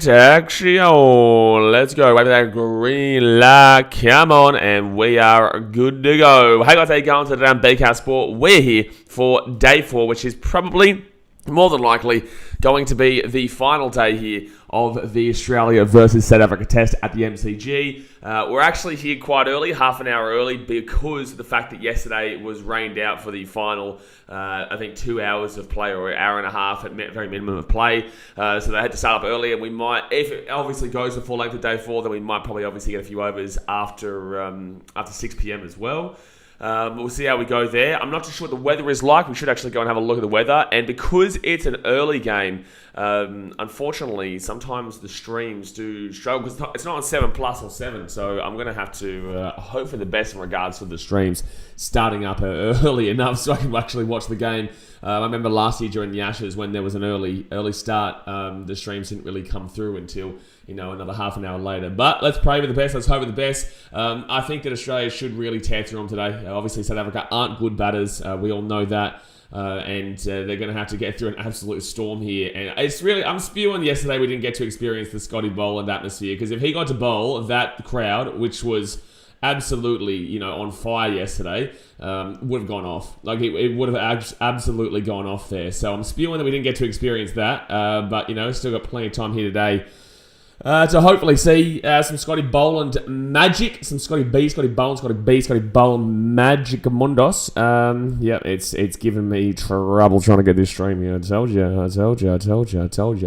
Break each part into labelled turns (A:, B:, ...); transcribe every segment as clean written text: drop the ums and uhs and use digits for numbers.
A: Action! Let's go. Wait for that green light. Come on, and we are good to go. Hey guys, how you going today on BKRmy Sport? We're here for day 4, which is probably more than likely going to be the final day here of the Australia versus South Africa test at the MCG. We're actually here quite early, half an hour early, because of the fact that yesterday it was rained out for the final, I think 2 hours of play, or an hour and a half at very minimum of play. So they had to start up early, and we might, if it obviously goes the full length of day 4, then we might probably obviously get a few overs after 6 p.m. as well. We'll see how we go there. I'm not too sure what the weather is like. We should actually go and have a look at the weather. And because it's an early game, unfortunately, sometimes the streams do struggle because it's not on 7+ or 7. So I'm going to have to hope for the best in regards to the streams starting up early enough so I can actually watch the game. I remember last year during the Ashes when there was an early start, the streams didn't really come through until another half an hour later. But let's pray for the best. Let's hope for the best. I think that Australia should really tear through them today. Obviously, South Africa aren't good batters. We all know that. And they're going to have to get through an absolute storm here. And it's really, I'm spewing yesterday we didn't get to experience the Scotty Boland atmosphere. Because if he got to bowl, that crowd, which was absolutely, on fire yesterday, would have gone off. Like, it would have absolutely gone off there. So I'm spewing that we didn't get to experience that. But, still got plenty of time here today to hopefully see some Scotty Boland magic, some Scotty Boland magic mundos. Yeah, it's given me trouble trying to get this stream here. I told you.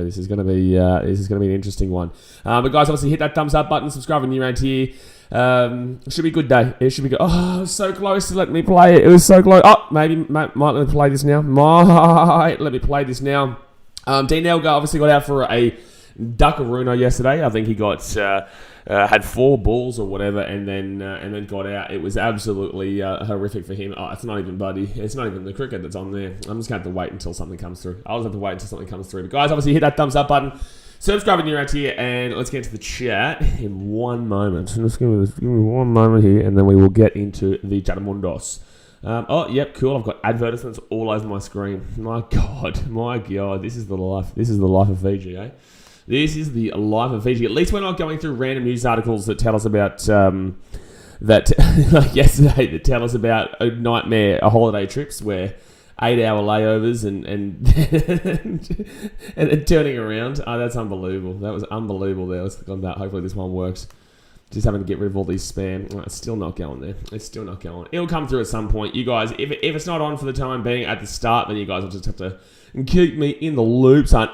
A: This is gonna be an interesting one. But guys, obviously hit that thumbs up button, subscribe when you're around here. It should be a good day. It should be good. Oh, it was so close to letting me play it. It was so close. Oh, might let me play this now. Might let me play this now. Dean Elgar obviously got out for a Duckarooner yesterday. I think he got had 4 balls or whatever, and then got out. It was absolutely horrific for him. Oh, it's not even the cricket that's on there. I'm just gonna have to wait until something comes through. But guys, obviously hit that thumbs up button, subscribe if you're around here, and let's get into the chat in one moment. Just give me one moment here, and then we will get into the Chatamundos. Oh, yep, cool. I've got advertisements all over my screen. My God. This is the life. This is the life of Fiji, eh? This is the life of Fiji. At least we're not going through random news articles that tell us about like yesterday, that tell us about a nightmare, holiday trips where 8-hour layovers and and turning around. Oh, that's unbelievable. That was unbelievable there. Let's click on that. Hopefully this one works. Just having to get rid of all these spam. Oh, it's still not going there. It's still not going. It'll come through at some point. You guys, if it's not on for the time being at the start, then you guys will just have to keep me in the loop, son.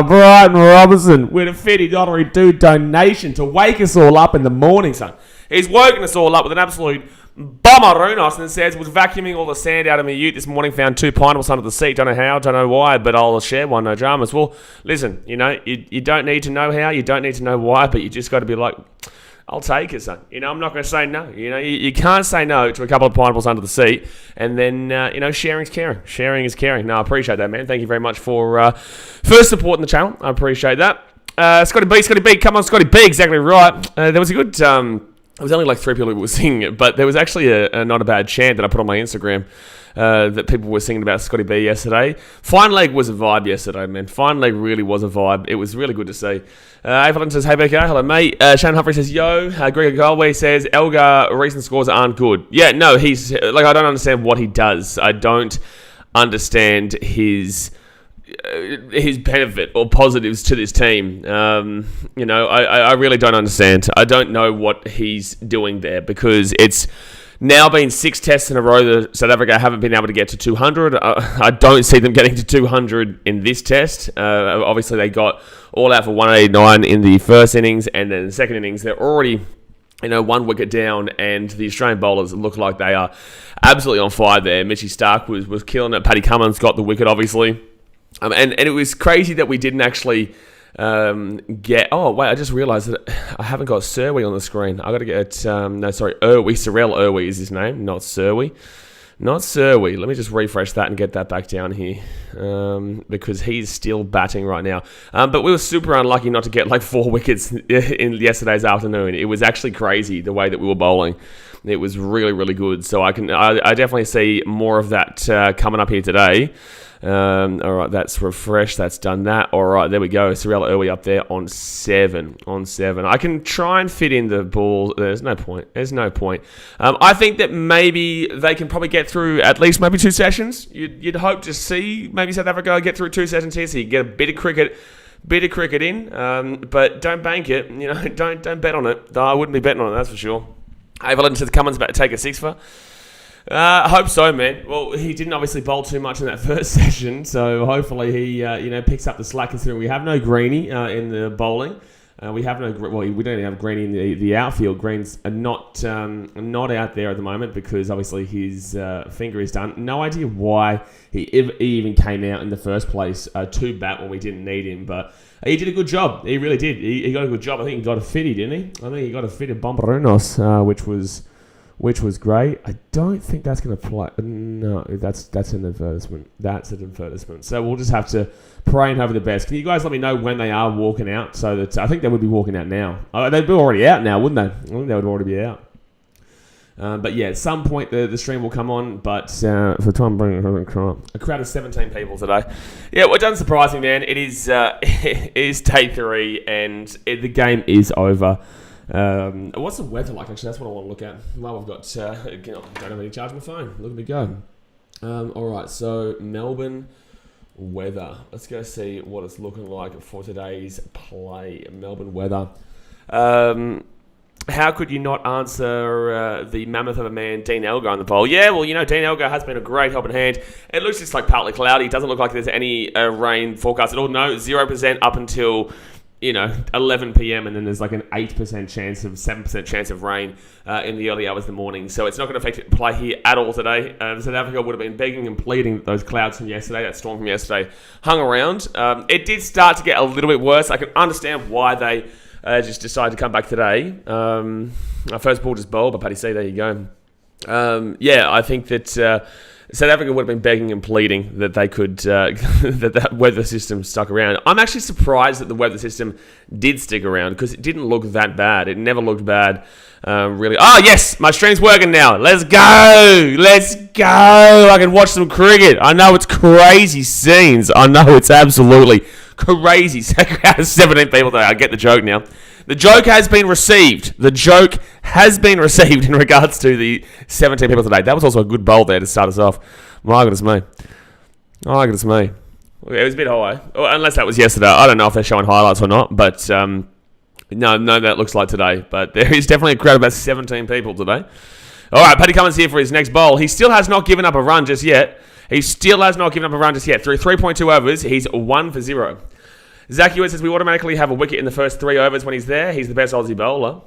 A: Brighton Robinson with a $50 donation to wake us all up in the morning, son. He's woken us all up with an absolute bomberunos and says, was vacuuming all the sand out of my ute this morning, found 2 pineapples under the seat. Don't know how, don't know why, but I'll share one, no dramas. Well, listen, you don't need to know how, you don't need to know why, but you just got to be like, I'll take it, son. I'm not going to say no. You can't say no to a couple of pineapples under the seat. And then, sharing's caring. Sharing is caring. No, I appreciate that, man. Thank you very much for supporting the channel. I appreciate that. Scotty B. Come on, Scotty B. Exactly right. There was a good... It was only like 3 people who were singing it, but there was actually a not a bad chant that I put on my Instagram that people were singing about Scotty B yesterday. Fine leg was a vibe yesterday, man. Fine leg really was a vibe. It was really good to see. Evelyn says, hey, BK. Hello, mate. Shane Humphrey says, yo. Gregor Galway says, Elgar, recent scores aren't good. Yeah, no, he's... Like, I don't understand what he does. I don't understand his benefit or positives to this team. I really don't understand. I don't know what he's doing there, because it's now been 6 tests in a row that South Africa haven't been able to get to 200. I don't see them getting to 200 in this test. Obviously, they got all out for 189 in the first innings, and then the second innings, they're already 1 wicket down, and the Australian bowlers look like they are absolutely on fire there. Mitchie Stark was killing it. Paddy Cummins got the wicket, obviously. And it was crazy that we didn't actually get... Oh, wait, I just realised that I haven't got Surwey on the screen. I got to get... Irwi. Sorrel Irwi is his name, not Surwey. Not Surwey. Let me just refresh that and get that back down here, because he's still batting right now. But we were super unlucky not to get like 4 wickets in yesterday's afternoon. It was actually crazy the way that we were bowling. It was really, really good. So I definitely see more of that coming up here today. All right, that's refreshed. That's done that. All right, there we go. Sorella Irwi up there on 7. I can try and fit in the ball. There's no point. I think that maybe they can probably get through at least maybe 2 sessions. You'd hope to see maybe South Africa get through 2 sessions here, so you get a bit of cricket in. But don't bank it. Don't bet on it. I wouldn't be betting on it. That's for sure. Averland to the Cummins about to take a 6 for. I hope so, man. Well, he didn't obviously bowl too much in that first session, so hopefully he, picks up the slack. Considering we have no Greenie in the bowling, we have no. Well, we don't have Greenie in the outfield. Green's not out there at the moment because obviously his finger is done. No idea why he even came out in the first place to bat when we didn't need him, but he did a good job. He really did. He got a good job. I think he got a fitty, didn't he? I think he got a fitty Bombarunos, which was great. I don't think that's going to play. No, that's an advertisement. That's an advertisement. So we'll just have to pray and hope for the best. Can you guys let me know when they are walking out? So that I think they would be walking out now. They'd be already out now, wouldn't they? I think they would already be out. But yeah, at some point the stream will come on. But for the time being, a crowd of 17 people today. Yeah, well, it doesn't surprise me, man. It is day 3 and the game is over. What's the weather like? Actually, that's what I want to look at. Well, I've got don't have any charge on my phone. Look at me go. All right, so Melbourne weather. Let's go see what it's looking like for today's play. Melbourne weather. How could you not answer the mammoth of a man, Dean Elgar, on the poll? Yeah, well, Dean Elgar has been a great helping hand. It looks just like partly cloudy. It doesn't look like there's any rain forecast at all. No, 0% up until 11 p.m. and then there's like an 8% chance of 7% chance of rain in the early hours of the morning. So it's not going to affect play here at all today. South Africa would have been begging and pleading that those clouds from yesterday, that storm from yesterday, hung around. It did start to get a little bit worse. I can understand why they just decided to come back today. Our first ball just bowled, but Paddy C, there you go. I think that South Africa would have been begging and pleading that they could, that weather system stuck around. I'm actually surprised that the weather system did stick around because it didn't look that bad. It never looked bad, really. Oh, yes, my stream's working now. Let's go. I can watch some cricket. I know it's crazy scenes. I know it's absolutely crazy. 17 people today. I get the joke now. The joke has been received. In regards to the 17 people today. That was also a good bowl there to start us off. My goodness me. It was a bit high. Unless that was yesterday. I don't know if they're showing highlights or not. But no, that looks like today. But there is definitely a crowd of about 17 people today. All right, Paddy Cummins here for his next bowl. He still has not given up a run just yet. Through 3.2 overs, he's 1 for 0. Zach Hewitt says we automatically have a wicket in the first 3 overs when he's there. He's the best Aussie bowler.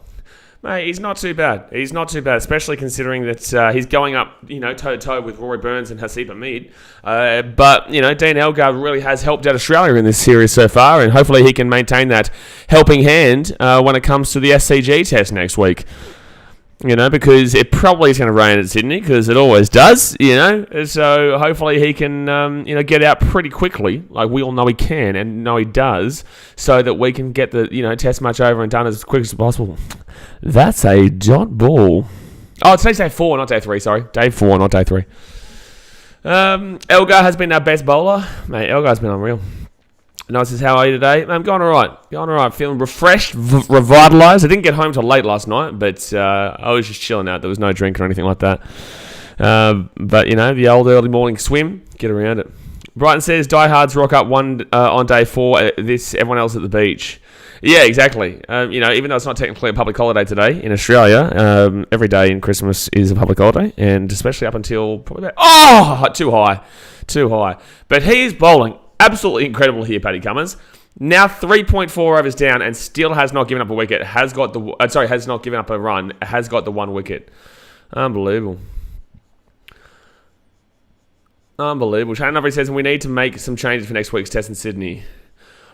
A: Mate, he's not too bad. Especially considering that he's going up, toe-to-toe with Rory Burns and Hasib Hamid. But Dean Elgar really has helped out Australia in this series so far, and hopefully he can maintain that helping hand when it comes to the SCG test next week. Because it probably is going to rain at Sydney, because it always does, So hopefully he can, get out pretty quickly, like we all know he can and know he does, so that we can get the, test match over and done as quick as possible. That's a dot ball. Oh, today's day 4, not day 3, sorry. Day 4, not day 3. Elgar has been our best bowler. Mate, Elgar's been unreal. No, says, how are you today? I'm going all right. Feeling refreshed, revitalised. I didn't get home till late last night, but I was just chilling out. There was no drink or anything like that. But, the old early morning swim, get around it. Brighton says, diehards rock up on day 4, everyone else at the beach. Yeah, exactly. Even though it's not technically a public holiday today in Australia, every day in Christmas is a public holiday, and especially up until probably about... too high. But he is bowling absolutely incredible here, Paddy Cummins. Now 3.4 overs down and still has not given up a wicket. Has not given up a run. Has got the 1 wicket. Unbelievable. Shannon Overy says we need to make some changes for next week's test in Sydney.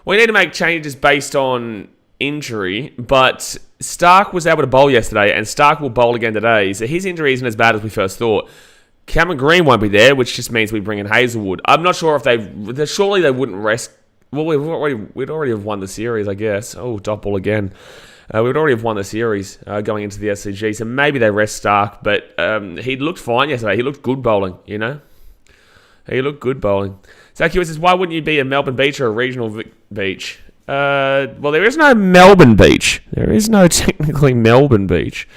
A: We need to make changes based on injury, but Stark was able to bowl yesterday and Stark will bowl again today. So his injury isn't as bad as we first thought. Cameron Green won't be there, which just means we bring in Hazelwood. I'm not sure if surely they wouldn't rest. Well, we'd already have won the series, I guess. Oh, dot ball again. We'd already have won the series going into the SCG, so maybe they rest Stark. But he looked fine yesterday. He looked good bowling, you know. He looked good bowling. Zach Hewitt says, why wouldn't you be a Melbourne beach or a regional beach? Well, there is no Melbourne beach. There is no technically Melbourne beach.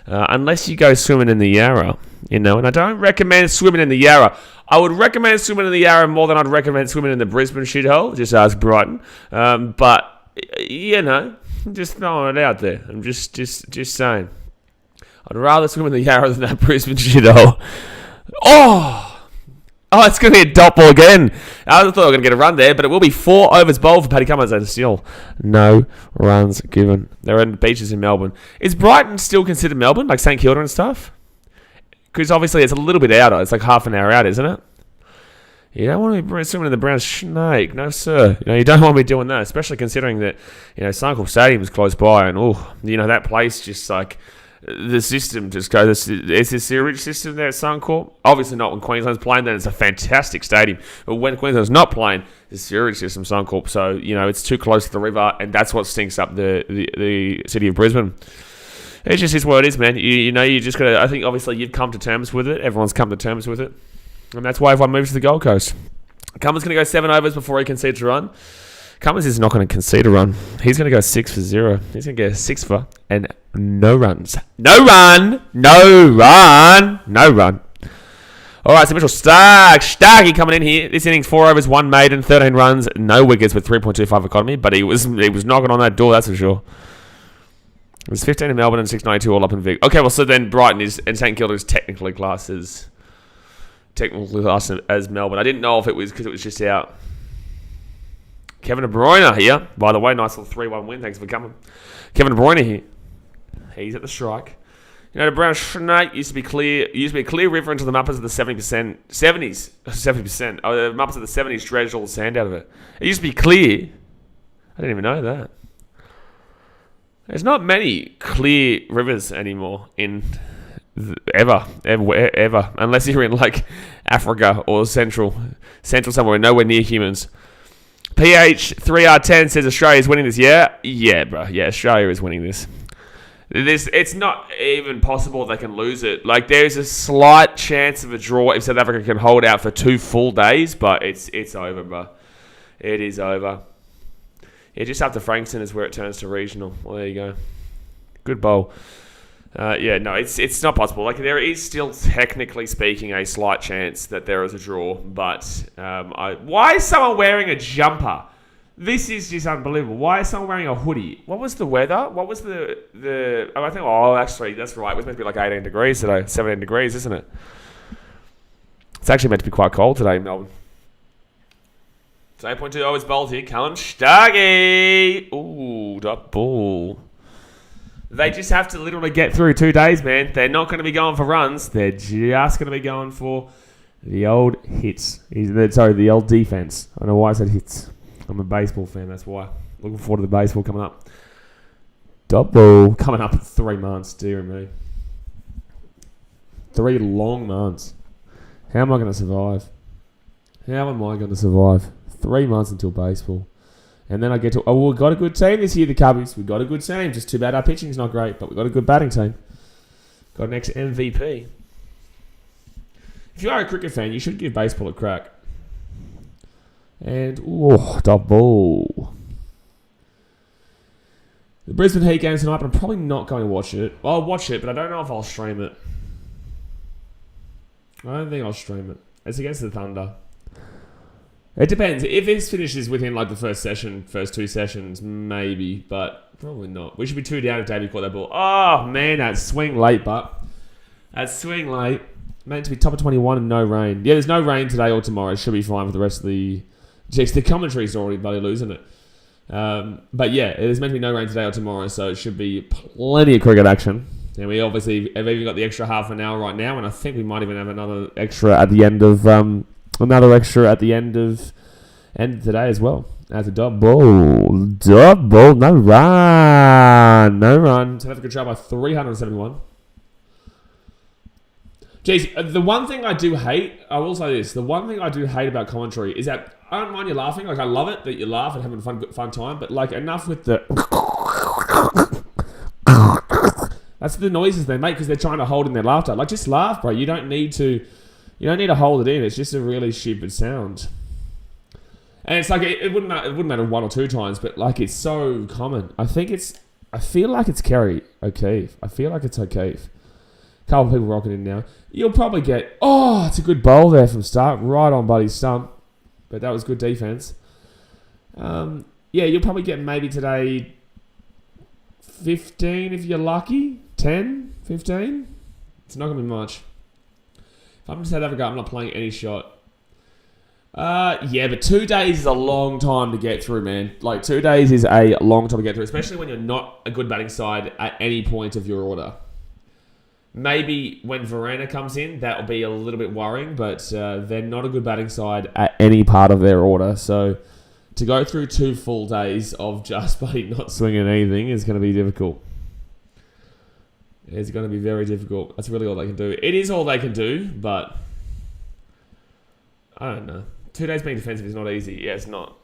A: Unless you go swimming in the Yarra, you know. And I don't recommend swimming in the Yarra. I would recommend swimming in the Yarra more than I'd recommend swimming in the Brisbane shithole. Just ask Brighton. But, you know, just throwing it out there. I'm just saying. I'd rather swim in the Yarra than that Brisbane shithole. Oh, it's going to be a dot ball again. I thought I was going to get a run there, but it will be 4 overs bowled for Paddy Cummins and still no runs given. They're in beaches in Melbourne. Is Brighton still considered Melbourne, like St Kilda and stuff? Because obviously it's a little bit out. It's like half an hour out, isn't it? You don't want to be swimming in the brown snake. No, sir. You know, you don't want to be doing that, especially considering that, you know, Suncorp Stadium is close by and, you know, that place just like... The system just goes. It's a sewerage system there at Suncorp. Obviously not when Queensland's playing. Then it's a fantastic stadium. But when Queensland's not playing, it's a sewerage system, Suncorp. So you know it's too close to the river, and that's what stinks up the city of Brisbane. It just is what it is, man. You know, you just got to. I think obviously you've come to terms with it. Everyone's come to terms with it, and that's why everyone moves to the Gold Coast. Cummins going to go 7 overs before he concedes a run. Cummins is not going to concede a run. He's going to go 6 for 0. He's going to get a 6 for and no runs. No run. All right, so Mitchell Starkey coming in here. This innings 4 overs, 1 maiden, 13 runs, no wickets with 3.25 economy, but he was knocking on that door, that's for sure. It was 15 in Melbourne and 692 all up in Vic. Okay, well, so then Brighton and St Kilda is technically classed as Melbourne. I didn't know if it was because it was just out. Kevin De Bruyne here. By the way, nice little 3-1 win. Thanks for coming. Kevin De Bruyne here. He's at the strike. You know, the brown snake used to be a clear river until the Muppets of the 70%. The Muppets of the 70s dredged all the sand out of it. It used to be clear. I didn't even know that. There's not many clear rivers anymore ever, unless you're in like Africa or central somewhere, nowhere near humans. PH3R10 says Australia is winning this. Yeah, bro. Yeah, Australia is winning this. It's not even possible they can lose it. Like, there's a slight chance of a draw if South Africa can hold out for 2 full days, but it's over, bro. It is over. Yeah, just after Frankston is where it turns to regional. Well, there you go. Good bowl. It's not possible. Like, there is still, technically speaking, a slight chance that there is a draw. But why is someone wearing a jumper? This is just unbelievable. Why is someone wearing a hoodie? What was the weather? What was the? Oh, I think. Oh, actually, that's right. It was meant to be like 18 degrees today. 17 degrees, isn't it? It's actually meant to be quite cold today in Melbourne. So 8.2 overs bowled here. Cullen Starkey. Ooh, dot ball. They just have to literally get through 2 days, man. They're not going to be going for runs. They're just going to be going for the old hits. The old defense. I don't know why I said hits. I'm a baseball fan, that's why. Looking forward to the baseball coming up. Dot ball coming up in 3 months, dear me. 3 long months. How am I going to survive? 3 months until baseball. And then I get to... Oh, we've got a good team this year, the Cubbies. We've got a good team. Just too bad our pitching's not great, but we've got a good batting team. Got an ex-MVP. If you are a cricket fan, you should give baseball a crack. And... dot ball. The Brisbane Heat game tonight, but I'm probably not going to watch it. Well, I'll watch it, but I don't know if I'll stream it. I don't think I'll stream it. It's against the Thunder. It depends. If this finishes within like the first 2 sessions, maybe, but probably not. We should be 2 down if Davey caught that ball. Oh, man, that swing late, but that swing late. Meant to be top of 21 and no rain. Yeah, there's no rain today or tomorrow. It should be fine for the rest of the... Jeez, the commentary's already bloody losing it. But yeah, there's meant to be no rain today or tomorrow, so it should be plenty of cricket action. And we obviously have even got the extra half an hour right now, and I think we might even have another extra at the end of... end of today as well. As a dot ball, no run. South Africa trail by 371. Geez, the one thing I do hate, I will say this, the one thing I do hate about commentary is that I don't mind you laughing. Like, I love it that you laugh and having a fun time, but like, enough with the... That's the noises they make because they're trying to hold in their laughter. Like, just laugh, bro. You don't need to hold it in. It's just a really stupid sound. And it's like, it wouldn't matter one or two times, but like, it's so common. I feel like it's Kerry O'Keefe. I feel like it's O'Keefe. Couple of people rocking in now. You'll probably get, it's a good bowl there from start, right on Buddy's stump. But that was good defense. You'll probably get maybe today 15 if you're lucky. 10, 15. It's not going to be much. If I'm just South Africa, I'm not playing any shot. But 2 days is a long time to get through, man. Like, 2 days is a long time to get through, especially when you're not a good batting side at any point of your order. Maybe when Verena comes in, that'll be a little bit worrying, but they're not a good batting side at any part of their order. So to go through 2 full days of just Buddy not swinging anything is going to be difficult. It's going to be very difficult. That's really all they can do. It is all they can do, but I don't know. 2 days being defensive is not easy. Yeah, it's not.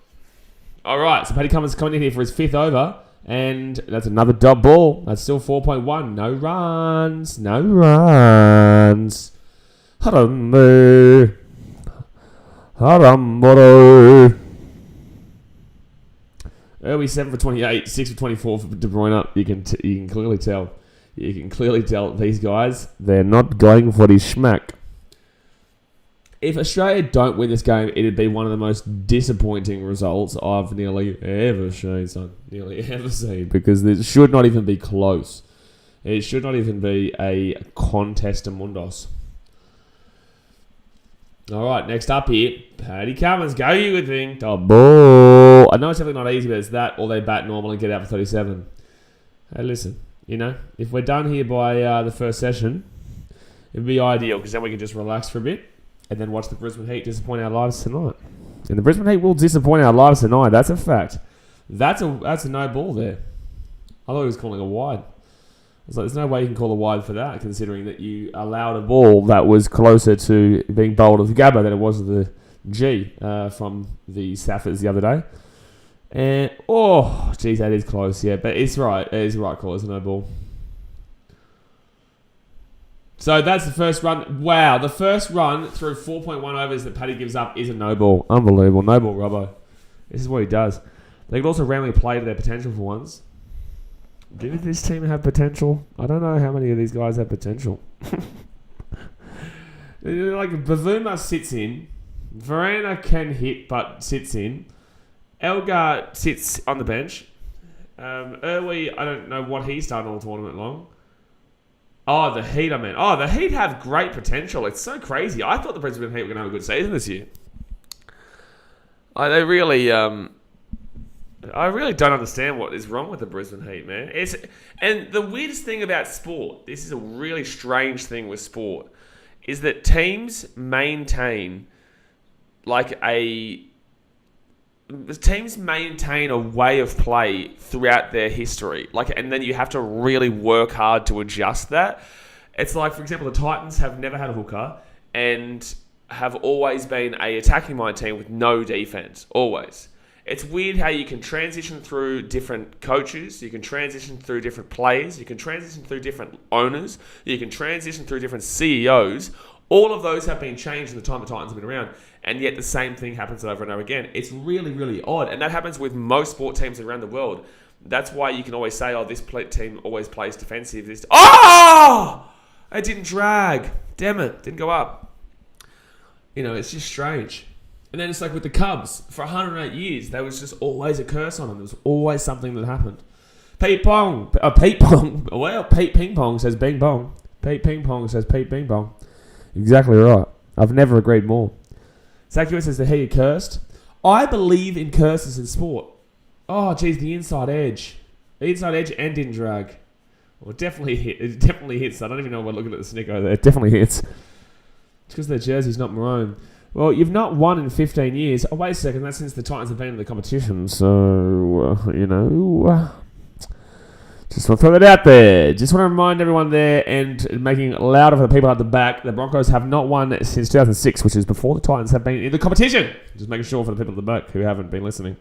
A: All right, so Paddy Cummins coming in here for his 5th over. And that's another dot ball. That's still 4.1. No runs. Harambe. Early 7 for 28, 6 for 24 for De Bruyne. You can clearly tell. You can clearly tell these guys, they're not going for the schmack. If Australia don't win this game, it'd be one of the most disappointing results I've nearly ever seen, because it should not even be close. It should not even be a contest to Mundos. All right, next up here, Paddy Cummins, go you good thing. The ball. I know it's definitely not easy, but it's that, or they bat normal and get out for 37. Hey, listen, if we're done here by the first session, it'd be ideal, because then we can just relax for a bit. And then watch the Brisbane Heat disappoint our lives tonight. And the Brisbane Heat will disappoint our lives tonight. That's a fact. That's a no ball there. I thought he was calling a wide. I was like, there's no way you can call a wide for that, considering that you allowed a ball that was closer to being bowled of the Gabba than it was of the G from the Saffers the other day. And, that is close, yeah. But it's right. It is the right call. It's a no ball. So that's the first run. Wow, the first run through 4.1 overs that Paddy gives up is a no ball. Unbelievable. No ball, Robbo. This is what he does. They could also randomly play to their potential for once. Do this team have potential? I don't know how many of these guys have potential. Like, Bavuma sits in. Verena can hit but sits in. Elgar sits on the bench. Irwi, I don't know what he's done all tournament long. Oh, the Heat, I mean. Oh, the Heat have great potential. It's so crazy. I thought the Brisbane Heat were going to have a good season this year. I really don't understand what is wrong with the Brisbane Heat, man. And the weirdest thing about sport, this is a really strange thing with sport, is that teams maintain a way of play throughout their history. And then you have to really work hard to adjust that. It's like, for example, the Titans have never had a hooker and have always been a attacking mind team with no defense. Always. It's weird how you can transition through different coaches, you can transition through different players, you can transition through different owners, you can transition through different CEOs. All of those have been changed in the time the Titans have been around, and yet the same thing happens over and over again. It's really, really odd, and that happens with most sport teams around the world. That's why you can always say, this team always plays defensive. It didn't drag. Damn it, didn't go up. It's just strange. And then it's like with the Cubs, for 108 years, there was just always a curse on them. There was always something that happened. Pete Pong. Well, Pete Ping Pong says Bing Bong. Pete Ping Pong says Pete Bing Bong. Exactly right. I've never agreed more. Zach Hewitt says the Heat are cursed. I believe in curses in sport. Oh, geez, the inside edge. The inside edge and didn't drag. Well, it definitely hit. It definitely hits. I don't even know what looking at the snicko there. It definitely hits. It's because their jersey's not maroon. Well, you've not won in 15 years. Oh, wait a second. That's since the Titans have been in the competition. So, Just want to throw that out there. Just want to remind everyone there and making it louder for the people at the back. The Broncos have not won since 2006, which is before the Titans have been in the competition. Just making sure for the people at the back who haven't been listening.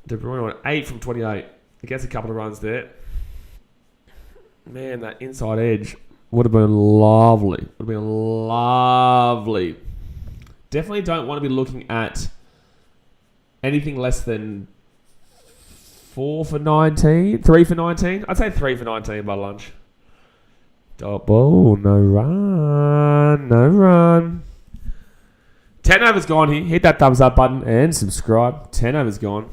A: De Bruyne went 8 from 28. He gets a couple of runs there. Man, that inside edge would have been lovely. Would have been lovely. Definitely don't want to be looking at anything less than 4 for 19, 3 for 19. I'd say 3 for 19 by lunch. Dot ball, no run. 10 overs gone here. Hit that thumbs up button and subscribe. 10 overs gone.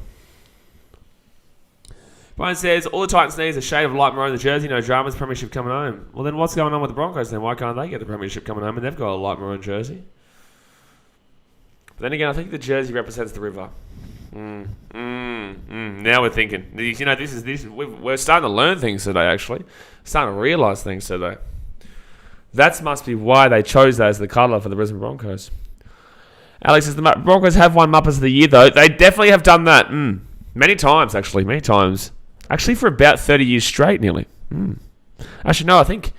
A: Brian says, all the Titans need is a shade of light maroon in the jersey. No dramas, premiership coming home. Well, then what's going on with the Broncos then? Why can't they get the premiership coming home and they've got a light maroon jersey? But then again, I think the jersey represents the river. Now we're thinking. You know, we're starting to learn things today, actually. Starting to realise things today. That must be why they chose that as the colour for the Brisbane Broncos. Alex says, the Broncos have won Muppets of the Year, though. They definitely have done that. Many times, actually. Many times. Actually, for about 30 years straight, nearly. Actually, no, I think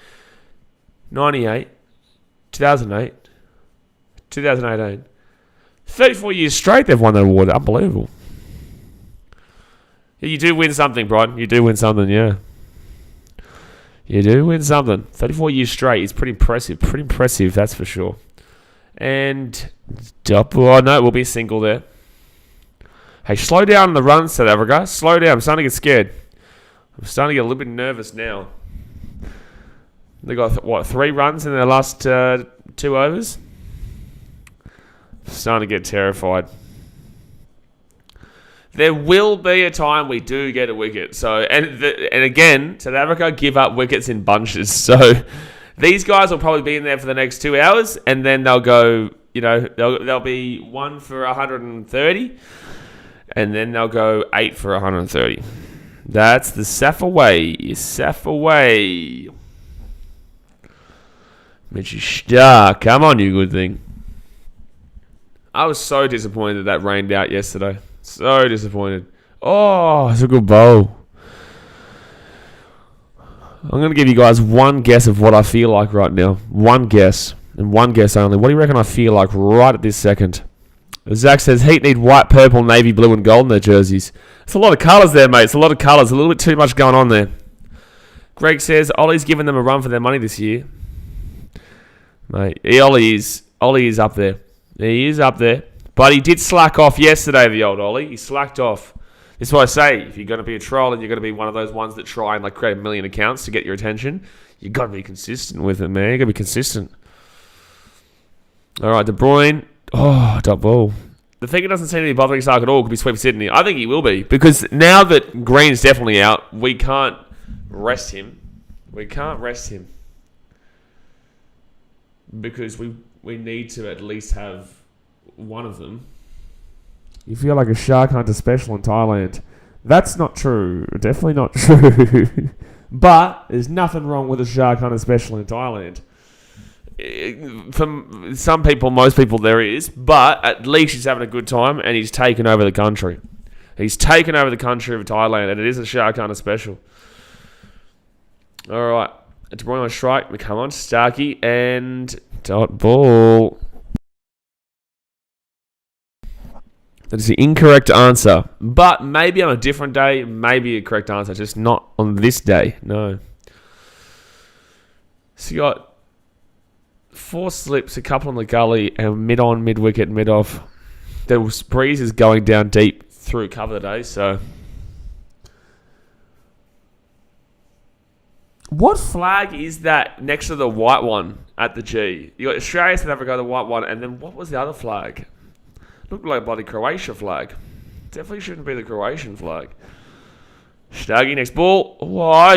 A: 98, 2008, 2018. 34 years straight they've won that award. Unbelievable. Yeah, you do win something, Brian. You do win something, yeah. You do win something. 34 years straight is pretty impressive. Pretty impressive, that's for sure. And, oh no, we'll be single there. Hey, slow down on the run, South Africa. Slow down. I'm starting to get scared. I'm starting to get a little bit nervous now. They got, 3 runs in their last 2 overs? I'm starting to get terrified. There will be a time we do get a wicket. So, and again, South Africa give up wickets in bunches. So, these guys will probably be in there for the next 2 hours, and then they'll go, they'll be 1 for 130. And then they'll go 8 for 130. That's the Safa way. Safa way. Mitchy Star. Come on, you good thing. I was so disappointed that rained out yesterday. So disappointed. Oh, it's a good bowl. I'm going to give you guys one guess of what I feel like right now. One guess. And one guess only. What do you reckon I feel like right at this second? Zach says, Heat need white, purple, navy, blue, and gold in their jerseys. It's a lot of colours there, mate. It's a lot of colours. A little bit too much going on there. Greg says, Ollie's giving them a run for their money this year. Mate, Ollie is up there. He is up there. But he did slack off yesterday, the old Ollie. He slacked off. This is what I say. If you're going to be a troll and you're going to be one of those ones that try and create 1 million accounts to get your attention, you've got to be consistent with it, man. You've got to be consistent. All right, De Bruyne. Oh, dot ball. The thing that doesn't seem to be bothering Stark at all could be Sweep Sydney. I think he will be. Because now that Green's definitely out, we can't rest him. Because we need to at least have one of them. You feel like a shark hunter special in Thailand. That's not true. Definitely not true. But there's nothing wrong with a shark hunter special in Thailand. For some people, most people, there is. But at least he's having a good time and he's taken over the country. He's taken over the country of Thailand and it is a shark hunter special. All right. De Bruyne on strike. We come on. Starkey and dot ball. That is the incorrect answer. But maybe on a different day, maybe a correct answer. Just not on this day. No. So you got 4 slips, a couple on the gully, and mid-on, mid-wicket, mid-off. The breeze is going down deep through cover today, so... What flag is that next to the white one at the G? You got Australia, South Africa, the white one, and then what was the other flag? Looked like a bloody Croatia flag. Definitely shouldn't be the Croatian flag. Staggy, next ball. What are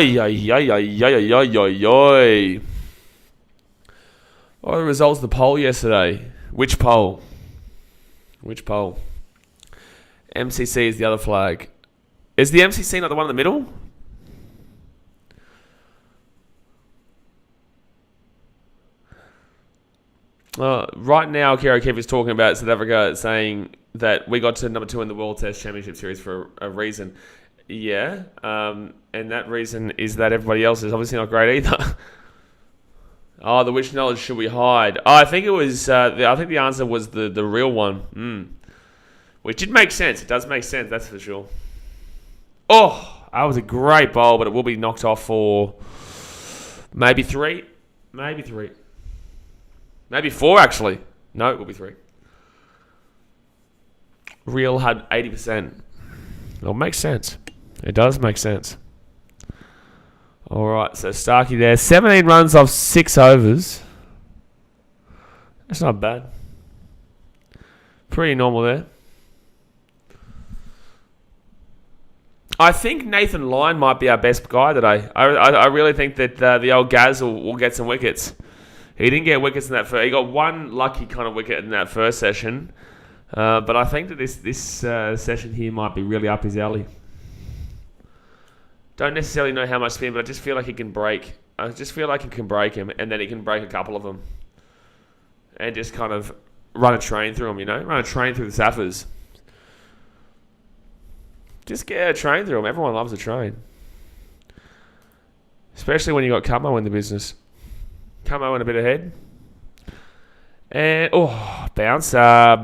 A: the results of the poll yesterday? Which poll? MCC is the other flag. Is the MCC not the one in the middle? Right now, Kiro Kev is talking about South Africa saying that we got to number 2 in the World Test Championship Series for a reason. Yeah, and that reason is that everybody else is obviously not great either. The which knowledge should we hide? I think it was. I think the answer was the real one. Which did make sense. It does make sense. That's for sure. Oh, that was a great bowl, but it will be knocked off for maybe 3. Maybe 3. Maybe 4, actually. No, it will be 3. Real had 80%. It'll make sense. It does make sense. All right, so Starkey there. 17 runs off 6 overs. That's not bad. Pretty normal there. I think Nathan Lyon might be our best guy today. I really think that the old Gaz will get some wickets. He didn't get wickets in that first. He got one lucky kind of wicket in that first session. But I think that this session here might be really up his alley. Don't necessarily know how much spin, but I just feel like he can break. I just feel like he can break him, and then he can break a couple of them. And just kind of run a train through them, Run a train through the Saffers. Just get a train through them. Everyone loves a train. Especially when you got Camo in the business. Camo in a bit ahead. And, bouncer.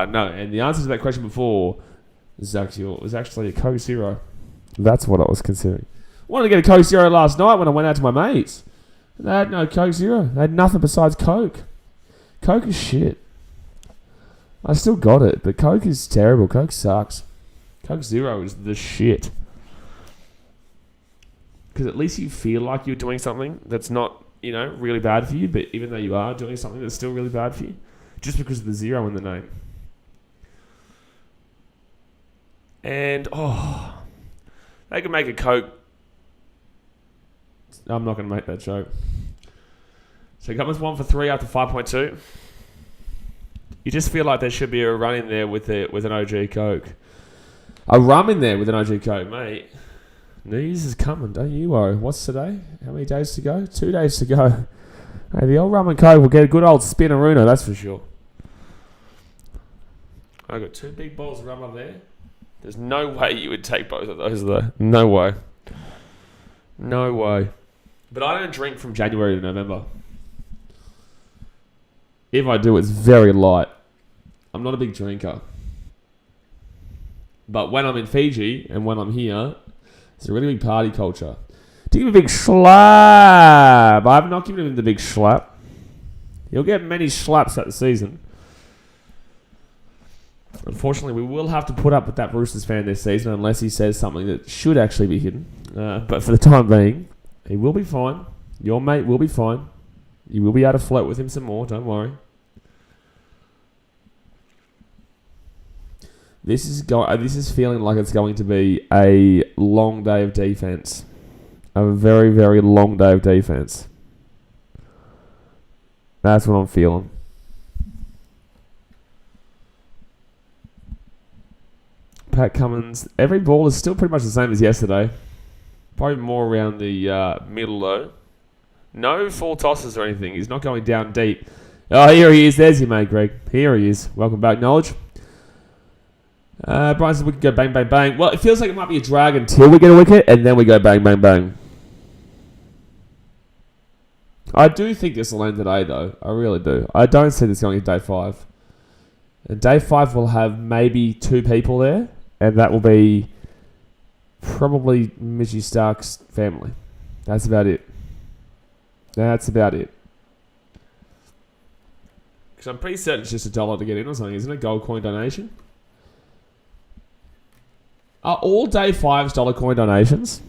A: No, and the answer to that question before was actually a Coke Zero. That's what I was considering. I wanted to get a Coke Zero last night when I went out to my mates. They had no Coke Zero. They had nothing besides Coke. Coke is shit. I still got it, but Coke is terrible. Coke sucks. Coke Zero is the shit. Because at least you feel like you're doing something that's not, really bad for you, but even though you are doing something that's still really bad for you, just because of the zero in the name. And, they could make a Coke. I'm not going to make that joke. So Cummins 1 for 3 after 5.2. You just feel like there should be a run in there with an OG Coke. A rum in there with an OG Coke, mate. New Year's is coming, don't you worry. What's today? How many days to go? 2 days to go. Hey, the old rum and Coke will get a good old spinnerooner, that's for sure. I got 2 big bowls of rum up there. There's no way you would take both of those, though. No way. No way. But I don't drink from January to November. If I do, it's very light. I'm not a big drinker. But when I'm in Fiji and when I'm here, it's a really big party culture. To give him a big slap. I've not given him the big slap. He'll get many slaps at the season. Unfortunately, we will have to put up with that Roosters fan this season unless he says something that should actually be hidden. But for the time being, he will be fine. Your mate will be fine. You will be able to flirt with him some more, don't worry. This is feeling like it's going to be a long day of defense. A very, very long day of defense. That's what I'm feeling. Pat Cummins. Every ball is still pretty much the same as yesterday. Probably more around the middle, though. No full tosses or anything. He's not going down deep. Oh, here he is. There's your mate, Greg. Here he is. Welcome back, Knowledge. Brian says we can go bang, bang, bang. Well, it feels like it might be a drag until we get a wicket, and then we go bang, bang, bang. I do think this will end today, though. I really do. I don't see this going to day 5. And day 5 will have maybe 2 people there, and that will be probably Mitchy Stark's family. That's about it. That's about it. Because I'm pretty certain it's just $1 to get in or something, isn't it? Gold coin donation. Are all day 5's dollar coin donations?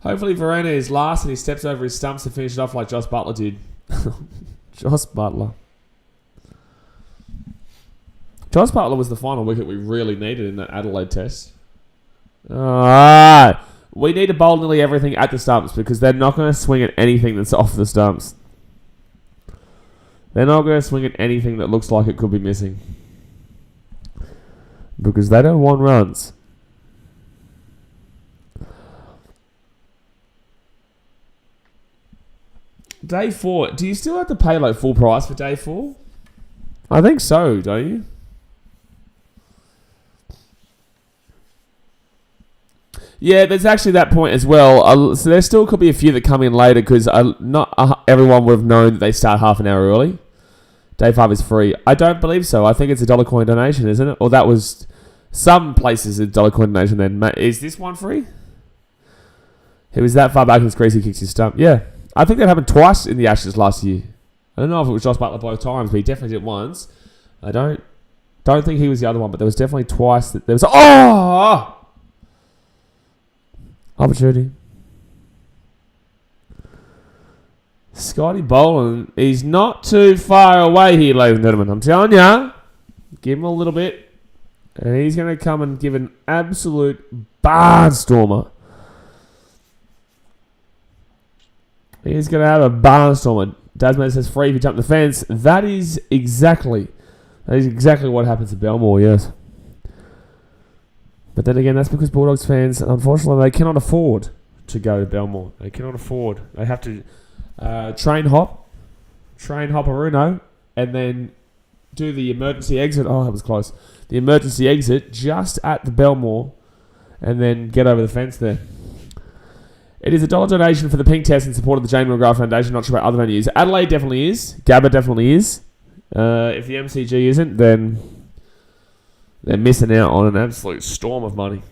A: Hopefully Verena is last and he steps over his stumps to finish it off like Josh Butler did. Josh Butler. Josh Butler was the final wicket we really needed in that Adelaide test. Alright. We need to bowl nearly everything at the stumps because they're not going to swing at anything that's off the stumps. They're not going to swing at anything that looks like it could be missing. Because they don't want runs. Day 4. Do you still have to pay like full price for day 4? I think so, don't you? Yeah, there's actually that point as well. So there still could be a few that come in later because not everyone would have known that they start half an hour early. Day 5 is free. I don't believe so. I think it's a $1 coin donation, isn't it? Or that was some places a $1 coin donation. Then is this one free? He was that far back in his crease, he kicks his stump. Yeah, I think that happened twice in the Ashes last year. I don't know if it was Josh Butler both times, but he definitely did once. I don't think he was the other one, but there was definitely twice that there was. Opportunity. Scotty Boland, he's not too far away here, ladies and gentlemen. I'm telling ya. Give him a little bit. And he's going to come and give an absolute barnstormer. He's going to have a barnstormer. Dasman says free if you jump the fence. That is exactly what happens at Belmore, yes. But then again, that's because Bulldogs fans, unfortunately, they cannot afford to go to Belmore. They cannot afford. They have to train hop Aruno, and then do the emergency exit. Oh, that was close. The emergency exit just at the Belmore, and then get over the fence there. It is a $1 donation for the pink test in support of the Jamie McGrath Foundation. Not sure about other venues. Adelaide definitely is. Gabba definitely is. If the MCG isn't, then they're missing out on an absolute storm of money.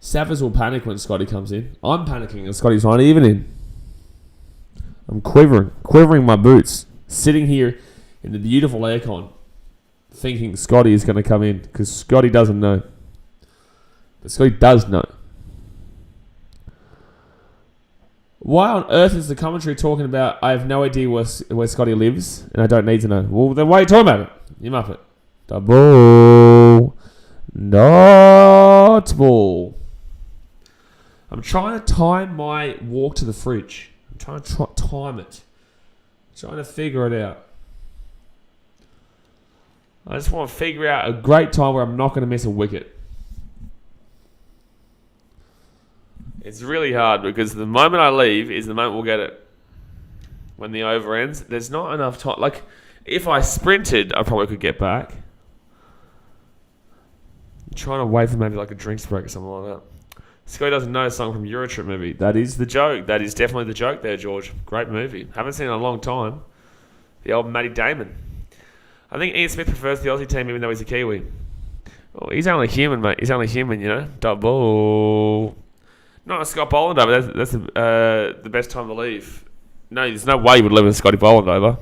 A: Savas will panic when Scotty comes in. I'm panicking and Scotty's not even in. I'm quivering my boots, sitting here in the beautiful aircon, thinking Scotty is going to come in because Scotty doesn't know. But Scotty does know. Why on earth is the commentary talking about I have no idea where Scotty lives and I don't need to know? Well, then why are you talking about it? You muppet. Double. Not ball. I'm trying to time my walk to the fridge. I'm trying to time it. I'm trying to figure it out. I just want to figure out a great time where I'm not going to miss a wicket. It's really hard because the moment I leave is the moment we'll get it. When the over ends, there's not enough time. Like, if I sprinted, I probably could get back. I'm trying to wait for maybe like a drinks break or something like that. Scotty doesn't know a song from Eurotrip movie. That is the joke. That is definitely the joke there, George. Great movie. Haven't seen it in a long time. The old Matty Damon. I think Ian Smith prefers the Aussie team even though he's a Kiwi. Well, he's only human, mate. He's only human, you know. Double. Not a Scott Boland over. That's the best time to leave. No, there's no way you would leave with Scotty Boland over.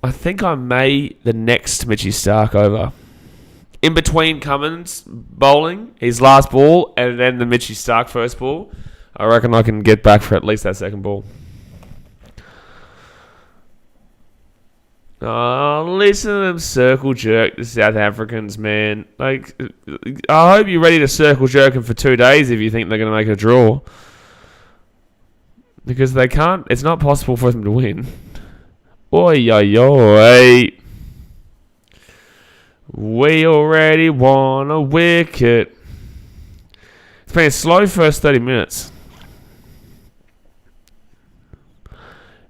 A: I think I may the next Mitchie Stark over. In between Cummins bowling, his last ball, and then the Mitchie Stark first ball, I reckon I can get back for at least that second ball. Oh, listen to them circle jerk the South Africans, man. Like, I hope you're ready to circle jerk them for 2 days if you think they're going to make a draw. Because they can't, it's not possible for them to win. Oi, oi, oi. We already won a wicket. It's been a slow first 30 minutes.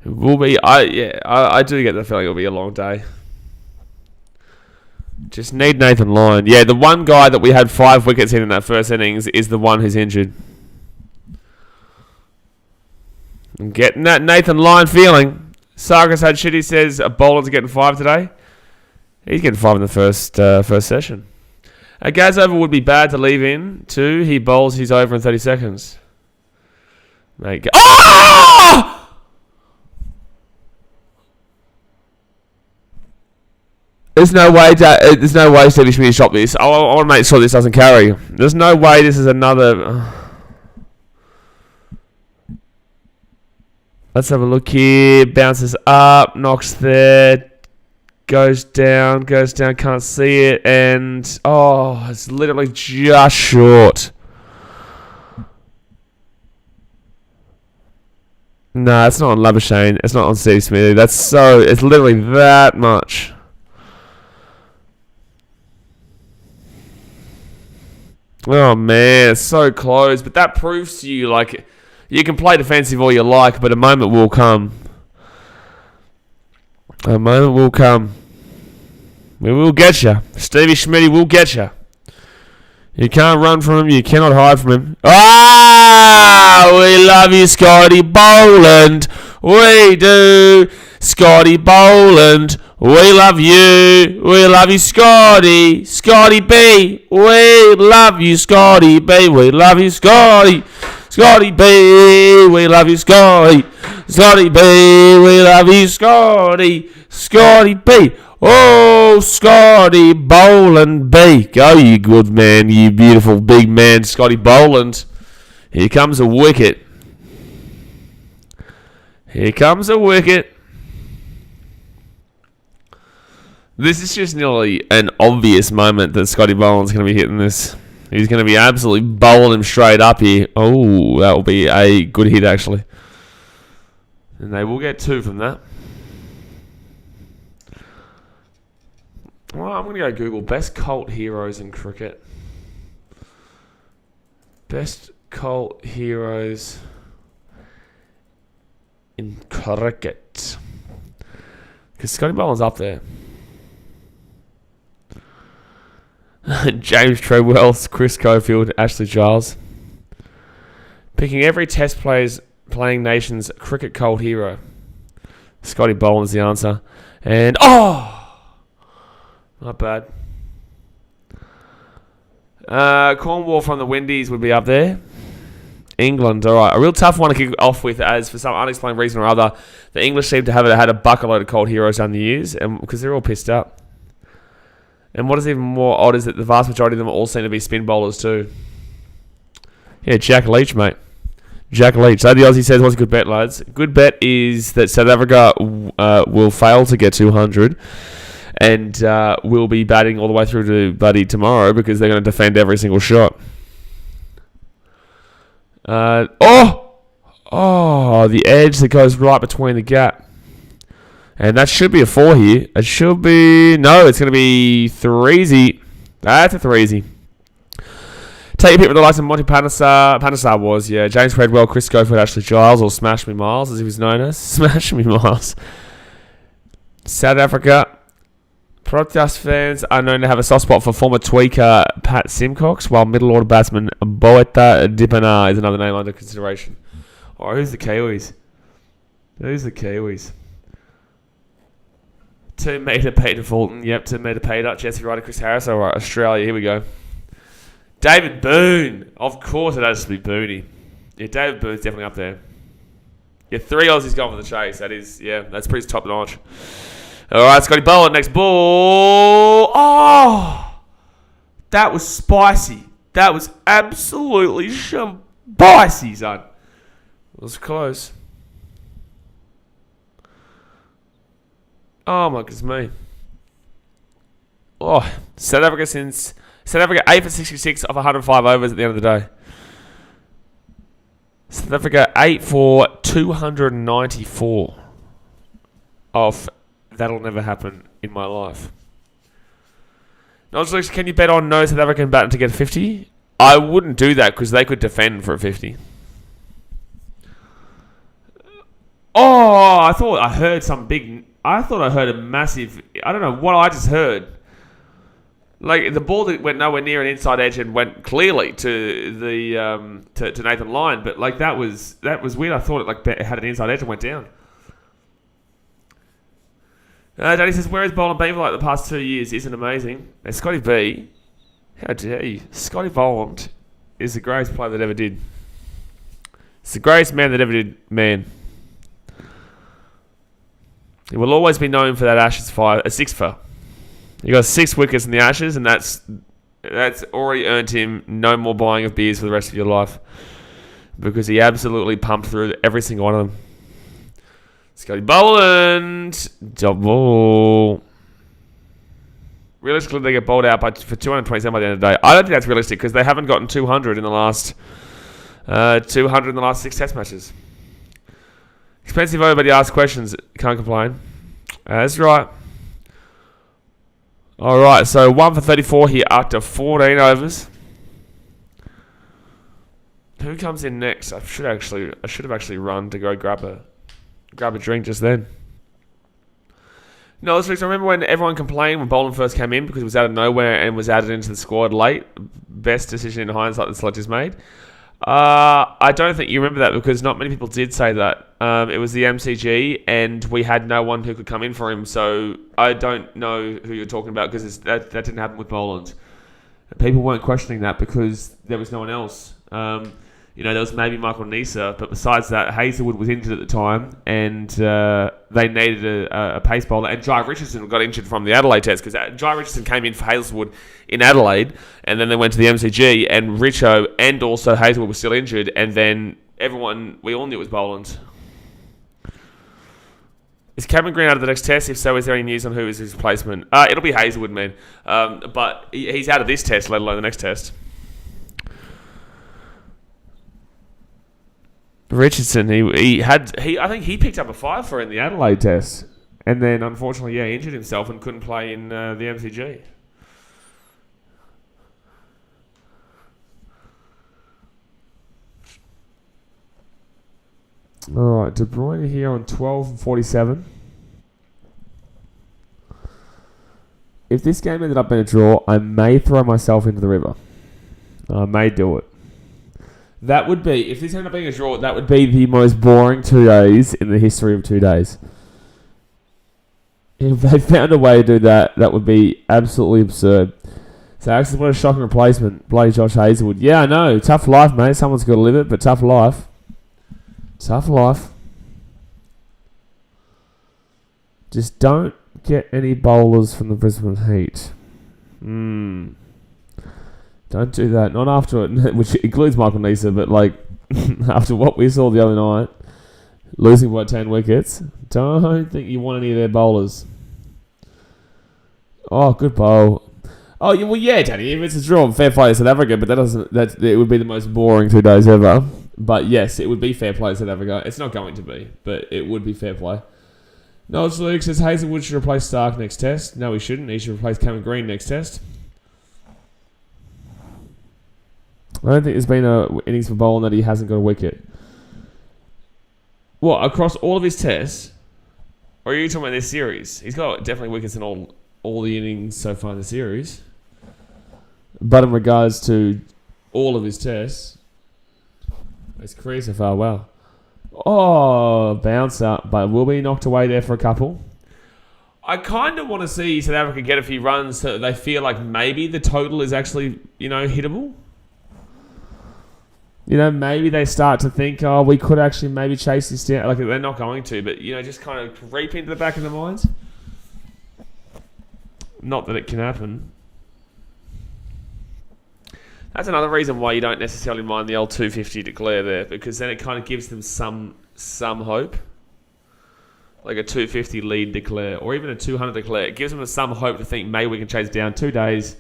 A: It will be. I do get the feeling it'll be a long day. Just need Nathan Lyon. Yeah, the one guy that we had 5 wickets in that first innings is the one who's injured. I'm getting that Nathan Lyon feeling. Sarkis had shit. He says Boland's getting 5 today. He's getting 5 in the first session. A Gaz over would be bad to leave in too. He bowls his over in 30 seconds. Mate, oh! There's no way Stevie Schmidt shot this. I want to make sure this doesn't carry. There's no way this is another. Let's have a look here. Bounces up, knocks there, goes down, can't see it, and it's literally just short. No, it's not on Labuschagne. It's not on Steve Smith. It's literally that much. Oh, man, it's so close. But that proves to you, like, you can play defensive all you like, but a moment will come. A moment will come. We will get you. Stevie Schmitty will get you. You can't run from him. You cannot hide from him. Ah! We love you, Scotty Boland. We do. Scotty Boland. We love you. We love you, Scotty. Scotty B. We love you, Scotty B. We love you, Scotty. Scotty B. We love you, Scotty. Scotty B. We love you, Scotty. Scotty B. Oh, Scotty Boland B. Go, you good man, you beautiful big man, Scotty Boland. Here comes a wicket. Here comes a wicket. This is just nearly an obvious moment that Scotty Boland's going to be hitting this. He's going to be absolutely bowling him straight up here. Oh, that will be a good hit, actually. And they will get 2 from that. Well, I'm going to go Google best cult heroes in cricket. Best cult heroes in cricket. Because Scotty Boland's up there. James Treadwell, Chris Cofield, Ashley Giles. Picking every test playing nation's cricket cult hero. Scotty Boland's the answer. And, not bad. Cornwall from the Windies would be up there. England, all right. A real tough one to kick off with, as for some unexplained reason or other, the English seem to have had a bucket-load of cold heroes down the years, and because they're all pissed up. And what is even more odd is that the vast majority of them all seem to be spin bowlers too. Yeah, Jack Leach, mate. Jack Leach. So the Aussie says, what's a good bet, lads? Good bet is that South Africa will fail to get 200 and will be batting all the way through to Buddy tomorrow because they're going to defend every single shot. The edge that goes right between the gap. And that should be a 4 here. It should be... No, it's going to be 3-easy. That's a 3-easy. Take your pick with the likes of Monty Panesar. Panesar was, yeah. James Treadwell, Chris Schofield, Ashley Giles, or Smash Me Miles, as he was known as. Smash Me Miles. South Africa. Proteas fans are known to have a soft spot for former tweaker Pat Simcox, while middle order batsman Boeta Dipana is another name under consideration. Oh, who's the Kiwis? Who's the Kiwis? 2 metre Peter Fulton. Yep, 2 metre Peter. Jesse Ryder, Chris Harris. All right, Australia. Here we go. David Boone. Of course it has to be Booney. Yeah, David Boone's definitely up there. Yeah, 3 Aussies going for the chase. That is, yeah, that's pretty top notch. All right, Scotty Boland, next ball. Oh, that was spicy. That was absolutely spicy, son. It was close. Oh, my goodness me. Oh, South Africa 8 for 66 off 105 overs at the end of the day. South Africa 8 for 294 off. That'll never happen in my life. Nigel, can you bet on no South African batter to get 50? I wouldn't do that because they could defend for a 50. Oh, I thought I heard a massive... I don't know what I just heard. Like, the ball that went nowhere near an inside edge and went clearly to the to Nathan Lyon, but like that was weird. I thought it had an inside edge and went down. Danny says, where has Boland been for like the past 2 years? Isn't amazing. Now, Scotty B, how dare you? Scotty Boland is the greatest player that ever did. It's the greatest man that ever did, man. He will always be known for that Ashes 6 for. He got 6 wickets in the Ashes, and that's already earned him no more buying of beers for the rest of your life because he absolutely pumped through every single one of them. Scotty Boland, double. Realistically, they get bowled out for 227 by the end of the day. I don't think that's realistic because they haven't gotten 200 in the last 6 Test matches. Expensive over, but he asks questions. Can't complain. That's right. All right, so 1 for 34 here after 14 overs. Who comes in next? I should have actually run to go grab a drink just then. No, I remember when everyone complained when Boland first came in because it was out of nowhere and was added into the squad late. Best decision in hindsight the selectors made. I don't think you remember that because not many people did say that. It was the MCG and we had no one who could come in for him. So I don't know who you're talking about because that didn't happen with Boland. People weren't questioning that because there was no one else. There was maybe Michael Nisa, but besides that, Hazelwood was injured at the time, and they needed a pace bowler. And Jai Richardson got injured from the Adelaide test because Jai Richardson came in for Hazelwood in Adelaide, and then they went to the MCG, and Richo and also Hazelwood were still injured, and then we all knew it was Boland. Is Cameron Green out of the next test? If so, is there any news on who is his replacement? It'll be Hazelwood, man. But he's out of this test, let alone the next test. Richardson, I think he picked up a 5 for in the Adelaide test, and then unfortunately, injured himself and couldn't play in the MCG. All right, De Bruyne here on 12.47. If this game ended up being a draw, I may throw myself into the river. I may do it. That would be, if this ended up being a draw, that would be the most boring 2 days in the history of 2 days. If they found a way to do that, that would be absolutely absurd. So actually, what a shocking replacement. Bloody Josh Hazelwood. Yeah, I know. Tough life, mate. Someone's got to live it, but tough life. Tough life. Just don't get any bowlers from the Brisbane Heat. Don't do that. Not after it, which includes Michael Nisa, but after what we saw the other night, losing by 10 wickets, don't think you want any of their bowlers. Oh, good bowl. Oh, well, yeah, Danny. If it's a draw, fair play to South Africa, but it would be the most boring 2 days ever. But yes, it would be fair play to South Africa. It's not going to be, but it would be fair play. Knowledge Luke says Hazelwood should replace Stark next test. No, he shouldn't. He should replace Cameron Green next test. I don't think there's been an innings for Boland that he hasn't got a wicket. What, across all of his tests? Or are you talking about this series? He's got definitely wickets in all the innings so far in the series. But in regards to all of his tests, his career so far, wow. Oh, bounce up, but will be knocked away there for a couple. I kind of want to see South Africa get a few runs so that they feel like maybe the total is actually, hittable. Maybe they start to think, we could actually maybe chase this down. Like, they're not going to, but, just kind of creep into the back of their minds. Not that it can happen. That's another reason why you don't necessarily mind the old 250 declare there, because then it kind of gives them some hope. Like a 250 lead declare, or even a 200 declare. It gives them some hope to think maybe we can chase down 2 days,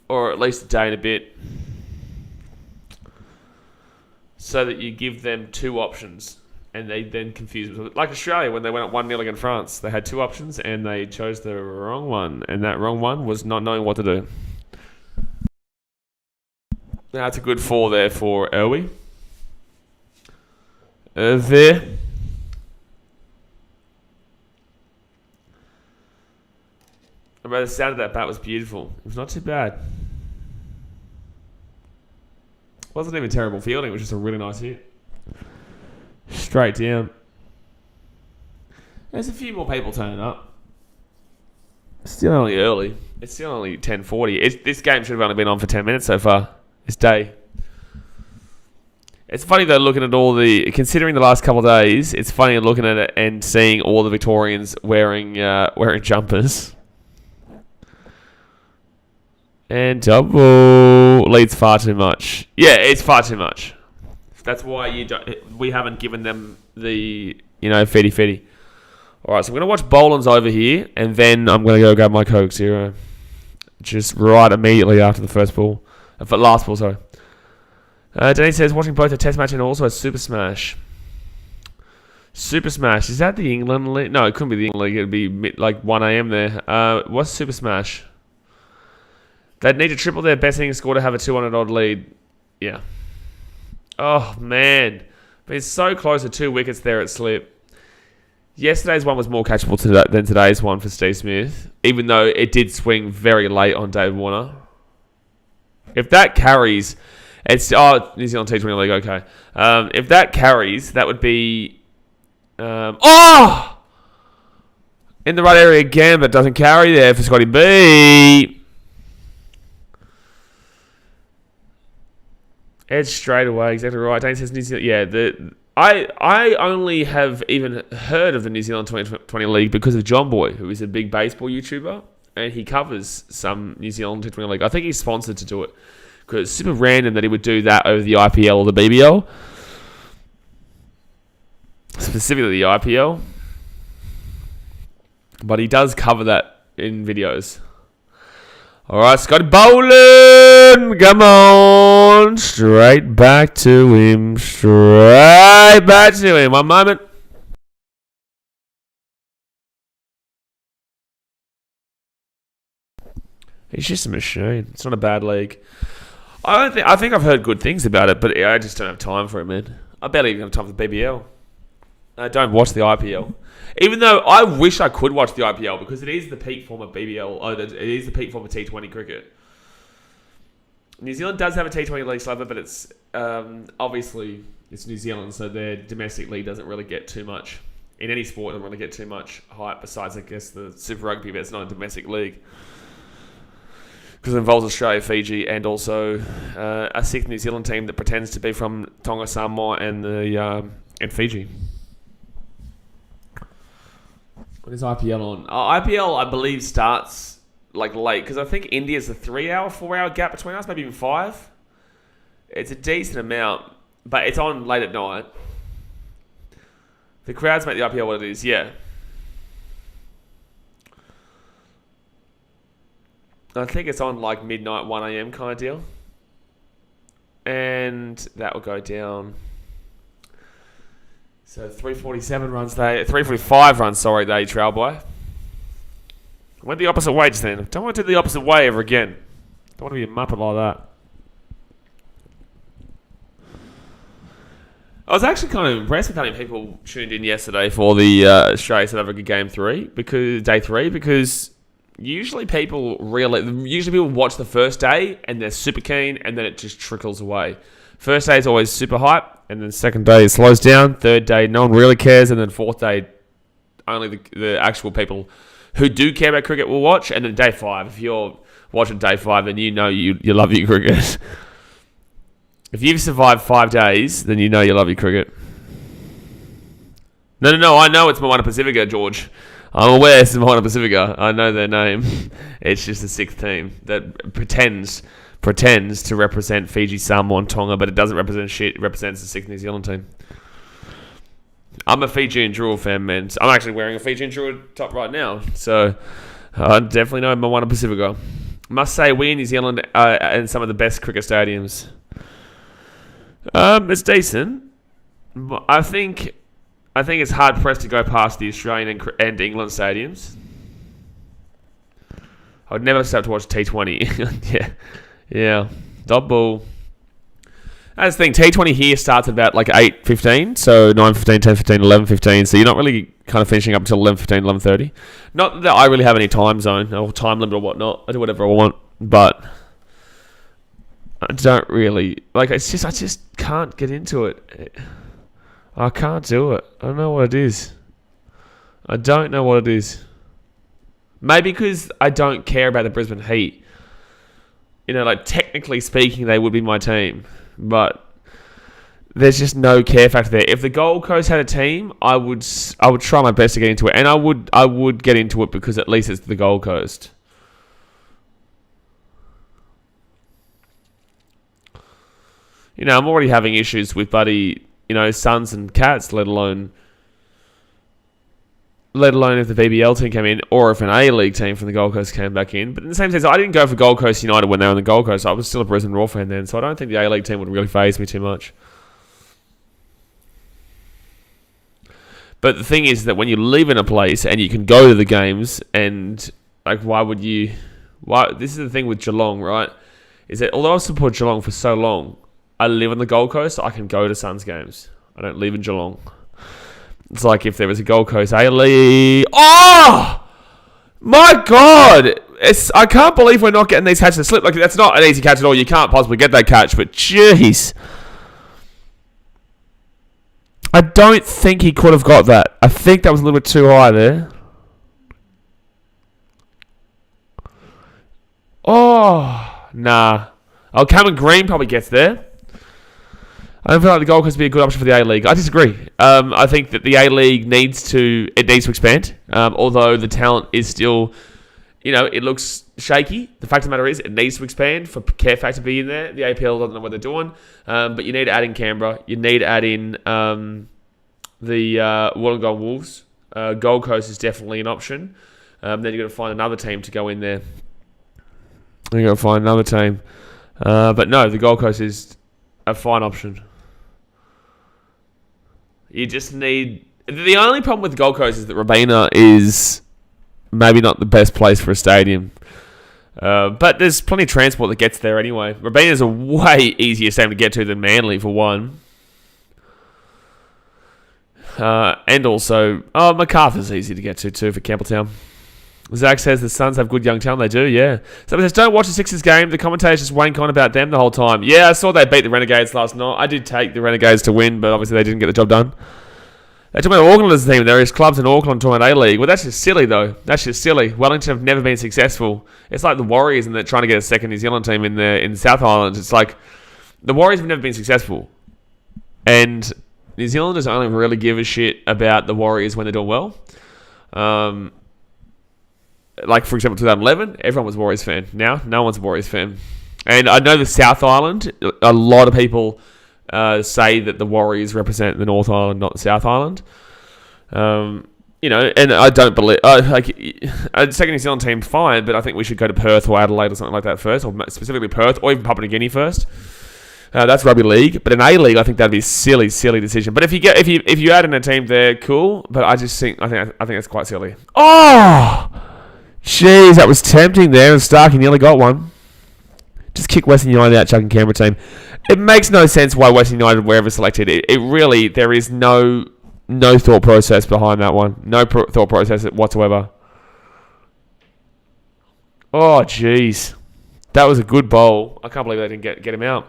A: or at least a day and a bit. So that you give them 2 options, and they then confuse them. Like Australia, when they went up 1-0 against France, they had 2 options, and they chose the wrong one, and that wrong one was not knowing what to do. That's a good 4 there for Irwi. There. The sound of that bat was beautiful. It was not too bad. Wasn't even terrible fielding. It was just a really nice hit. Straight down. There's a few more people turning up. Still only early. It's still only 10:40. This game should have only been on for 10 minutes so far. This day. It's funny though, looking at considering the last couple of days, it's funny looking at it and seeing all the Victorians wearing jumpers. And double leads far too much. Yeah, it's far too much. That's why we haven't given them the, fetty. All right, so I'm going to watch Boland's over here, and then I'm going to go grab my Coke Zero. Just right immediately after the first ball. Last ball, sorry. Denise says, watching both a test match and also a Super Smash. Super Smash, is that the England league? No, it couldn't be the England league. It would be like 1 a.m. there. What's Super Smash? They'd need to triple their best innings score to have a 200-odd lead. Yeah. Oh, man. Been so close to 2 wickets there at slip. Yesterday's one was more catchable than today's one for Steve Smith, even though it did swing very late on David Warner. If that carries, it's... Oh, New Zealand T20 League, okay. If that carries, that would be... In the right area again, but doesn't carry there for Scotty B. Edge straight away, exactly right. Dane says New Zealand... Yeah, I only have even heard of the New Zealand 2020 League because of John Boy, who is a big baseball YouTuber, and he covers some New Zealand 2020 League. I think he's sponsored to do it because it's super random that he would do that over the IPL or the BBL. Specifically the IPL. But he does cover that in videos. Alright, Scotty bowling! Come on! Straight back to him. Straight back to him. One moment. He's just a machine. It's not a bad league. I think I've heard good things about it, but I just don't have time for it, man. I barely even have time for the BBL. I don't watch the IPL. Even though I wish I could watch the IPL because it is the peak form of BBL. It is the peak form of T20 cricket. New Zealand does have a T20 league slabber, but it's obviously it's New Zealand, so their domestic league doesn't really get too much. In any sport, it doesn't really get too much hype besides, I guess, the Super Rugby, but it's not a domestic league. Because it involves Australia, Fiji, and also a sixth New Zealand team that pretends to be from Tonga, Samoa, and Fiji. What is IPL on? IPL, I believe, starts like late because I think India's a 3-hour, 4-hour gap between us, maybe even 5. It's a decent amount, but it's on late at night. The crowds make the IPL what it is, yeah. I think it's on like midnight, 1 a.m. kind of deal. And that will go down. So 345 runs, they trail by. Went the opposite way just then. Don't want to do the opposite way ever again. Don't want to be a muppet like that. I was actually kind of impressed with how many people tuned in yesterday for the Australia South Africa Game 3, day 3, because usually people watch the first day and they're super keen, and then it just trickles away. First day is always super hype, and then second day it slows down. Third day, no one really cares, and then fourth day, only the actual people who do care about cricket will watch. And then day 5, if you're watching day 5, then you know you love your cricket. If you've survived 5 days, then you know you love your cricket. No, I know it's Moana Pacifica, George. I'm aware it's Moana Pacifica. I know their name. It's just the 6th team that pretends to represent Fiji, Samoa, and Tonga, but it doesn't represent shit. It represents the 6th New Zealand team. I'm a Fiji and Drua fan, man. I'm actually wearing a Fiji and Drua top right now, so I definitely know Moana Pacifica. Must say, we in New Zealand are in some of the best cricket stadiums. It's decent. I think it's hard pressed to go past the Australian and England stadiums. I would never stop to watch T20. Yeah. Dot ball. That's the thing. T20 here starts at about like 8:15, so 9:15, 10:15, 11:15. So you're not really kind of finishing up until 11:15, 11:30. Not that I really have any time zone or time limit or whatnot. I do whatever I want, but I don't really like. I just can't get into it. I can't do it. I don't know what it is. I don't know what it is. Maybe because I don't care about the Brisbane Heat. You know, like technically speaking, they would be my team, but there's just no care factor there. If the Gold Coast had a team, I would try my best to get into it, and I would get into it because at least it's the Gold Coast. You know, I'm already having issues with bloody, Suns and Cats, let alone if the BBL team came in, or if an A-League team from the Gold Coast came back in. But in the same sense, I didn't go for Gold Coast United when they were on the Gold Coast. I was still a Brisbane Roar fan then, so I don't think the A-League team would really faze me too much. But the thing is that when you live in a place and you can go to the games, and like, this is the thing with Geelong, right? Is that although I supported Geelong for so long, I live on the Gold Coast, I can go to Suns games. I don't live in Geelong. It's like if there was a Gold Coast A-League. Oh! My God! I can't believe we're not getting these catches to slip. Like, that's not an easy catch at all. You can't possibly get that catch, but jeez. I don't think he could have got that. I think that was a little bit too high there. Oh, nah. Oh, Cameron Green probably gets there. I don't feel like the Gold Coast would be a good option for the A-League. I disagree. I think that the A-League needs to expand. Although the talent is still, it looks shaky. The fact of the matter is, it needs to expand for Care Factor to be in there. The APL doesn't know what they're doing. But you need to add in Canberra. You need to add in the Wollongong Wolves. Gold Coast is definitely an option. Then you've got to find another team to go in there. You've got to find another team. But no, the Gold Coast is a fine option. You just need... The only problem with the Gold Coast is that Robina is maybe not the best place for a stadium. But there's plenty of transport that gets there anyway. Robina is a way easier stadium to get to than Manly, for one. And also... MacArthur's easy to get to, too, for Campbelltown. Zach says the Suns have good young talent. They do, yeah. Someone says, don't watch the Sixers game. The commentators just wank on about them the whole time. Yeah, I saw they beat the Renegades last night. I did take the Renegades to win, but obviously they didn't get the job done. They're talking about Auckland as a team. There is clubs in Auckland talking about A-League. Well, that's just silly, though. That's just silly. Wellington have never been successful. It's like the Warriors and they're trying to get a second New Zealand team in the South Island. It's like the Warriors have never been successful. And New Zealanders only really give a shit about the Warriors when they're doing well. Like, for example, 2011, everyone was a Warriors fan. Now, no one's a Warriors fan. And I know the South Island, a lot of people say that the Warriors represent the North Island, not the South Island. And I don't believe... a second New Zealand team's fine, but I think we should go to Perth or Adelaide or something like that first, or specifically Perth, or even Papua New Guinea first. That's rugby league, but in A-League, I think that'd be a silly decision. But if you add in a team there, cool. But I think that's quite silly. Oh! Jeez, that was tempting there, and Starkey nearly got one. Just kick Western United out, chucking Canberra team. It makes no sense why Western United were ever selected. It really, there is no thought process behind that one. No thought process whatsoever. Oh, jeez. That was a good bowl. I can't believe they didn't get him out.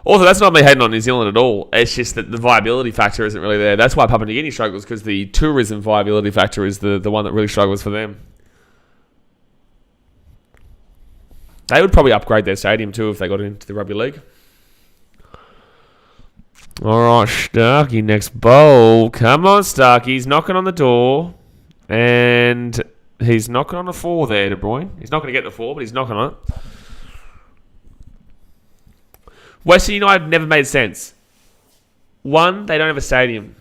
A: Also, that's not me hating on New Zealand at all. It's just that the viability factor isn't really there. That's why Papua New Guinea struggles, because the tourism viability factor is the one that really struggles for them. They would probably upgrade their stadium too if they got into the rugby league. All right, Starkey, next bowl. Come on, Starkey. He's knocking on the door. And he's knocking on the 4 there, De Bruyne. He's not going to get the 4, but he's knocking on it. Western United never made sense. 1, they don't have a stadium.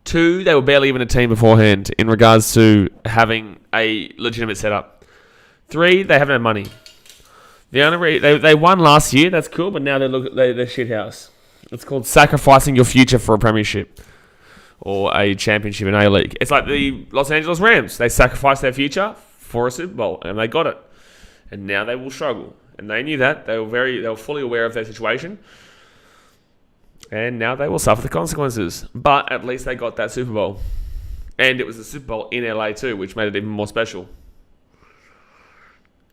A: 2, they were barely even a team beforehand in regards to having a legitimate setup. 3, they haven't had money. The only they won last year, that's cool, but now they're shithouse. It's called sacrificing your future for a premiership or a championship in A-League. It's like the Los Angeles Rams. They sacrificed their future for a Super Bowl, and they got it. And now they will struggle. And they knew that. They were fully aware of their situation. And now they will suffer the consequences. But at least they got that Super Bowl. And it was the Super Bowl in LA too, which made it even more special.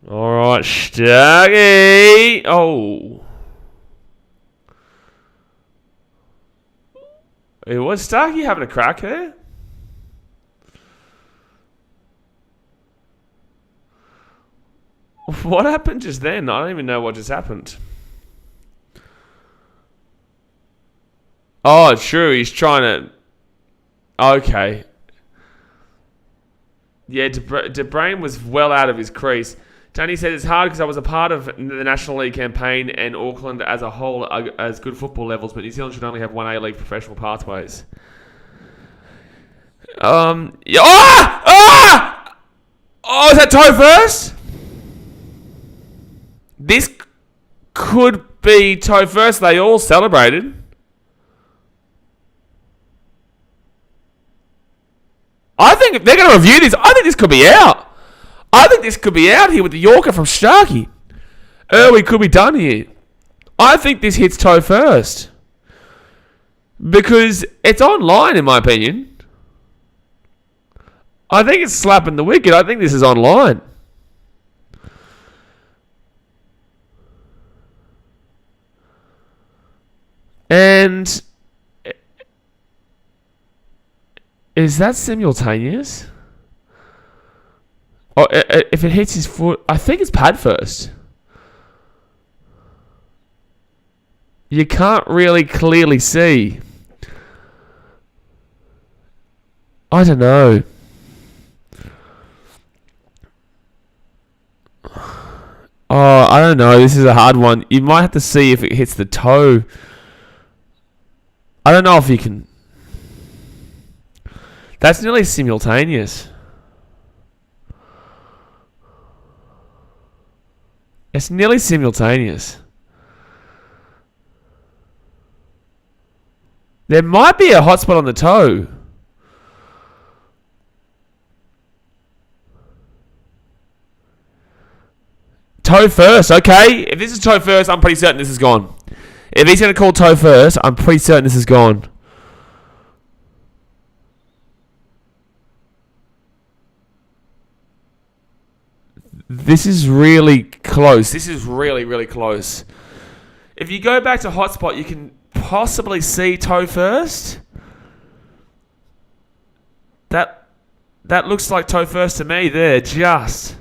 A: Alright, Starkey. Oh. Was Starkey having a crack there? What happened just then? I don't even know what just happened. Oh, it's true. He's trying to... Okay. Yeah, De Bruyne was well out of his crease. Tony said it's hard because I was a part of the National League campaign and Auckland as a whole as good football levels, but New Zealand should only have one A-League professional pathways. Oh, is that toe first? This could be toe first. They all celebrated. I think they're going to review this. I think this could be out. I think this could be out here with the Yorker from Starkey. We could be done here. I think this hits toe first. Because it's online, in my opinion. I think it's slapping the wicket. I think this is online. And is that simultaneous? Oh, if it hits his foot, I think it's pad first. You can't really clearly see. I don't know. Oh, I don't know. This is a hard one. You might have to see if it hits the toe. I don't know if you can. That's nearly simultaneous. It's nearly simultaneous. There might be a hot spot on the toe. Toe first, okay. If this is toe first, I'm pretty certain this is gone. If he's going to call toe first, I'm pretty certain this is gone. This is really close. This is really, really close. If you go back to hotspot, you can possibly see toe first. That looks like toe first to me there, just.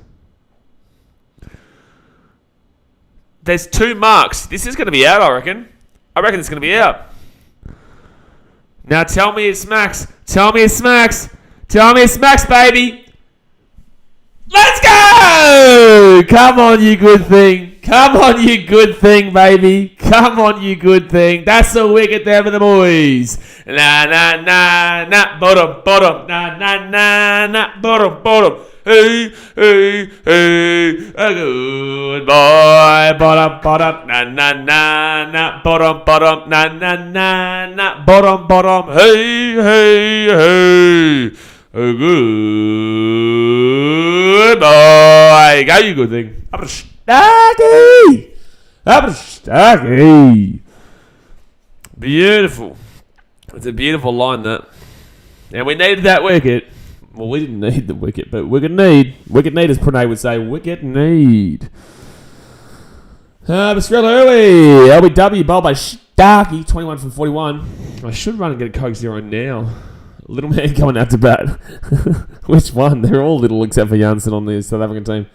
A: There's 2 marks. This is going to be out, I reckon. I reckon it's going to be out. Now tell me it smacks. Tell me it smacks. Tell me it smacks, baby. Let's go! Come on, you good thing. Come on, you good thing, baby. Come on, you good thing. That's a wicket there for the boys. Na, na, na, na, bottom, bottom. Na, na, na, na, bottom, bottom. Hey, hey, hey, a good boy. Bottom, bottom. Na, na, na, na, bottom, bottom. Na, na, na, na, bottom, bottom. Hey, hey, hey. A good boy. Go, you good thing. Up a stacky. Up a stacky. Beautiful. It's a beautiful line, that. And we needed that wicket. Well, we didn't need the wicket, but wicket need. Wicket need, as Pranay would say. Wicket need. Australia early. LBW bowled by Starkey. 21 from 41. I should run and get a Coke Zero now. Little man coming out to bat. Which one? They're all little except for Janssen on the South African team.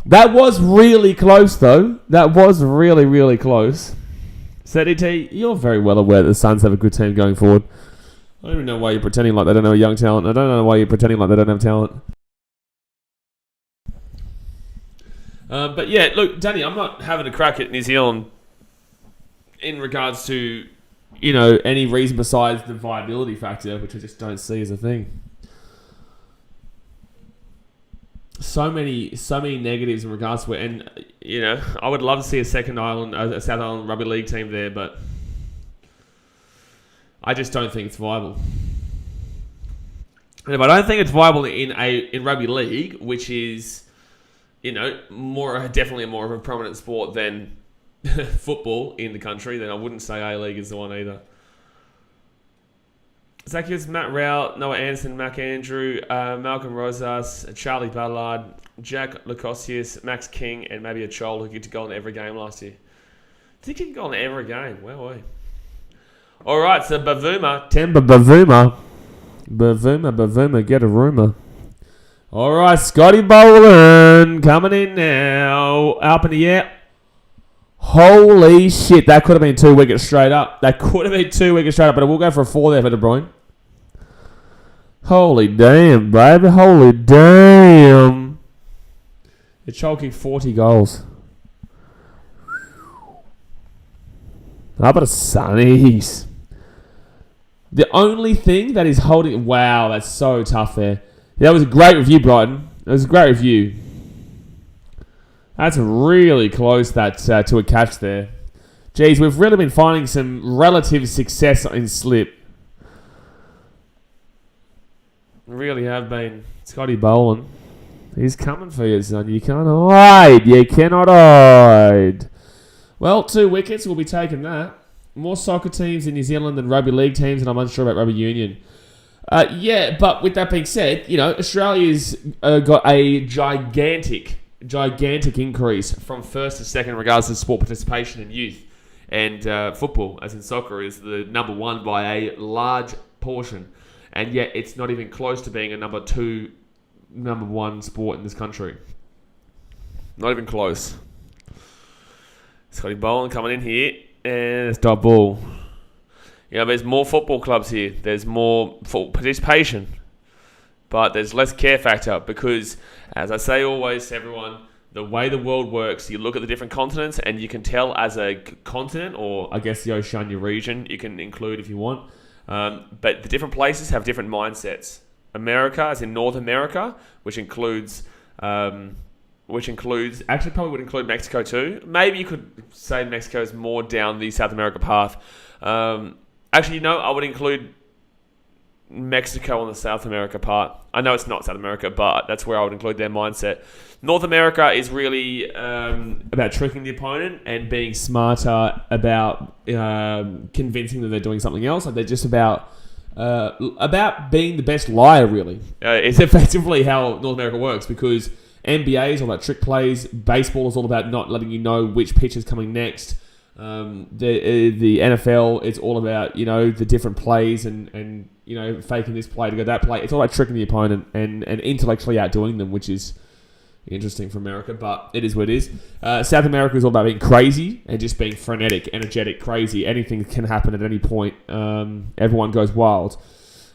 A: That was really close, though. That was really, really close. ZDT, you're very well aware that the Suns have a good team going forward. I don't even know why you're pretending like they don't have a young talent. I don't know why you're pretending like they don't have talent. But yeah, look, Danny, I'm not having a crack at New Zealand in regards to, you know, any reason besides the viability factor, which I just don't see as a thing. So many negatives in regards to it, and you know, I would love to see a South Island Rugby League team there, but I just don't think it's viable. And if I don't think it's viable in rugby league, which is, you know, definitely more of a prominent sport than football in the country, then I wouldn't say A-League is the one either. Zacchaeus, Matt Rowell, Noah Anderson, Mac Andrew, Malcolm Rosas, Charlie Ballard, Jack Lacosius, Max King, and maybe a Chol who get to go in every game last year. Did he get to go in every game? Wow. All right, so Bavuma. Timber Bavuma. Bavuma, get a rumour. All right, Scotty Boland coming in now. Up in the air. Holy shit, that could have been 2 wickets straight up. But it will go for a 4 there for De Bruyne. Holy damn, baby. Holy damn. They're choking 40 goals. How about a sunnies? The only thing that is holding... Wow, that's so tough there. That was a great review, Brighton. That was a great review. That's really close to a catch there. Geez, we've really been finding some relative success in slip. Really have been. Scotty Boland. He's coming for you, son. You can't hide. You cannot hide. Well, 2 wickets will be taking that. More soccer teams in New Zealand than rugby league teams, and I'm unsure about rugby union. Yeah, but with that being said, Australia's got a gigantic increase from first to second in regards to sport participation in youth. And football, as in soccer, is the number 1 by a large portion. And yet it's not even close to being a number 1 sport in this country. Not even close. Scotty Boland coming in here. And it's dot ball. There's more football clubs here. There's more full participation. But there's less care factor because, as I say always to everyone, the way the world works, you look at the different continents and you can tell as a continent, or I guess the Oceania region, you can include if you want. But the different places have different mindsets. America, as in North America, which includes actually probably would include Mexico too. Maybe you could say Mexico is more down the South America path. I would include Mexico on the South America part. I know it's not South America, but that's where I would include their mindset. North America is really about tricking the opponent and being smarter about convincing them they're doing something else. Like they're just about being the best liar, really. It's effectively how North America works because NBA is all about trick plays. Baseball is all about not letting you know which pitch is coming next. The NFL, it's all about, the different plays and faking this play to go that play. It's all about tricking the opponent and intellectually outdoing them, which is interesting for America, but it is what it is. South America is all about being crazy and just being frenetic, energetic, crazy. Anything can happen at any point. Everyone goes wild.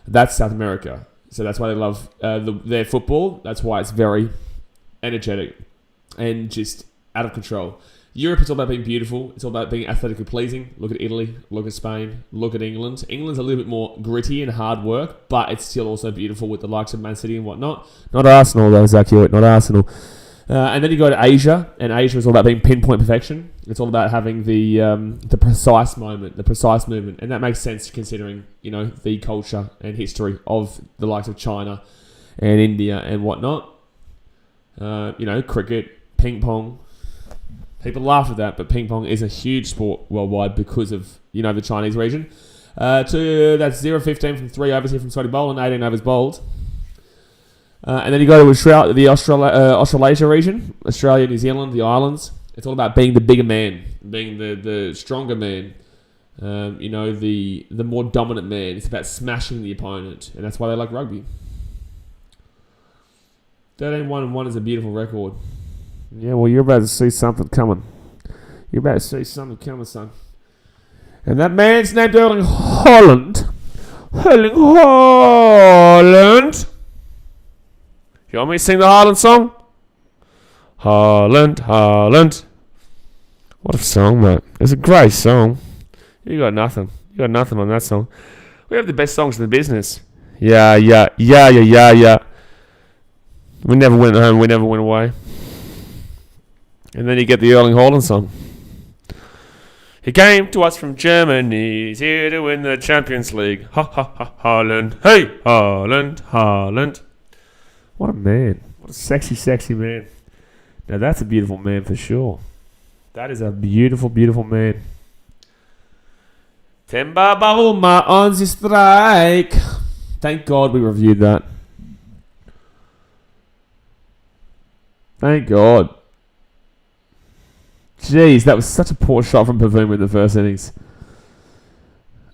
A: That's South America. So that's why they love their football. That's why it's very energetic and just out of control. Europe, it's all about being beautiful. It's all about being aesthetically pleasing. Look at Italy. Look at Spain. Look at England. England's a little bit more gritty and hard work, but it's still also beautiful with the likes of Man City and whatnot. Not Arsenal, though, Zach Hewitt. Not Arsenal. And then you go to Asia, and Asia is all about being pinpoint perfection. It's all about having the precise moment, the precise movement, and that makes sense considering, the culture and history of the likes of China and India and whatnot. Cricket, ping pong. People laugh at that, but ping pong is a huge sport worldwide because of, the Chinese region. That's 0-15 from 3 overs here from Scotty Boland, 18 overs bowled. And then you go to the Australasia region, Australia, New Zealand, the islands. It's all about being the bigger man, being the stronger man, the more dominant man. It's about smashing the opponent, and that's why they like rugby. 13-1-1 is a beautiful record. Yeah, well, you're about to see something coming. You're about to see something coming, son. And that man's named Erling Haaland. Erling Haaland. You want me to sing the Haaland song? Haaland, Haaland. What a song, mate. It's a great song. You got nothing. You got nothing on that song. We have the best songs in the business. Yeah. We never went home. We never went away. And then you get the Erling Haaland song. He came to us from Germany. He's here to win the Champions League. Ha ha ha, Haaland. Hey, Haaland, Haaland. What a man. What a sexy, sexy man. Now that's a beautiful man for sure. That is a beautiful, beautiful man. Temba Bahuma on the strike. Thank God we reviewed that. Thank God. Jeez, that was such a poor shot from Pavuma in the first innings.